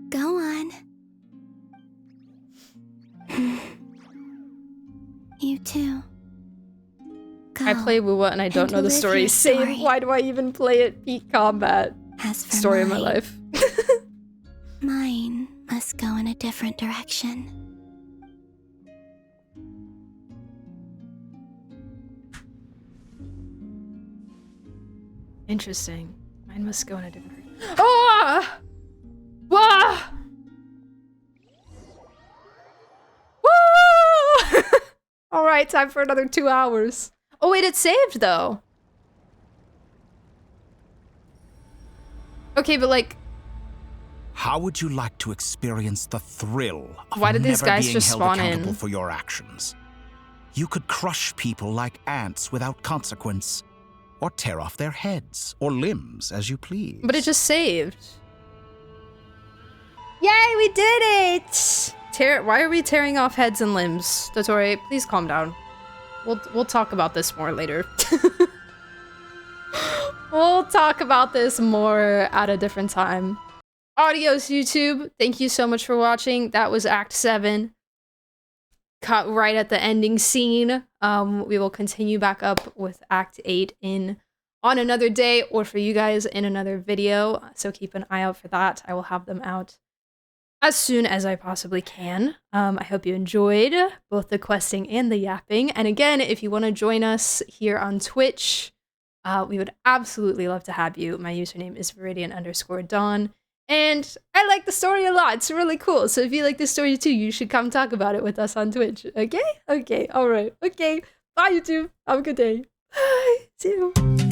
Go on. You too. I play Wuwa and I don't know the story. Same. Why do I even play it? Peak combat. Story of my life. Mine must go in a different direction. Interesting. Mine must go in a different direction. Ah! Wah! Woo! All right, time for another 2 hours. Oh wait, it saved though. Okay, but like, how would you like to experience the thrill of why did these never guys being just held spawn accountable in? for your actions? You could crush people like ants without consequence, or tear off their heads or limbs as you please. But it just saved. Yay, we did it! Why are we tearing off heads and limbs? Dottore, please calm down. We'll talk about this more later. We'll talk about this more at a different time. Adios, YouTube. Thank you so much for watching. That was Act 7. Cut right at the ending scene. We will continue back up with Act 8 on another day, or for you guys in another video. So keep an eye out for that. I will have them out as soon as I possibly can. I hope you enjoyed both the questing and the yapping. And again, if you want to join us here on Twitch, we would absolutely love to have you. My username is viridian_dawn. And I like the story a lot. It's really cool. So if you like this story too, you should come talk about it with us on Twitch. Okay? Okay. All right. Okay. Bye, YouTube. Have a good day. Bye. See you.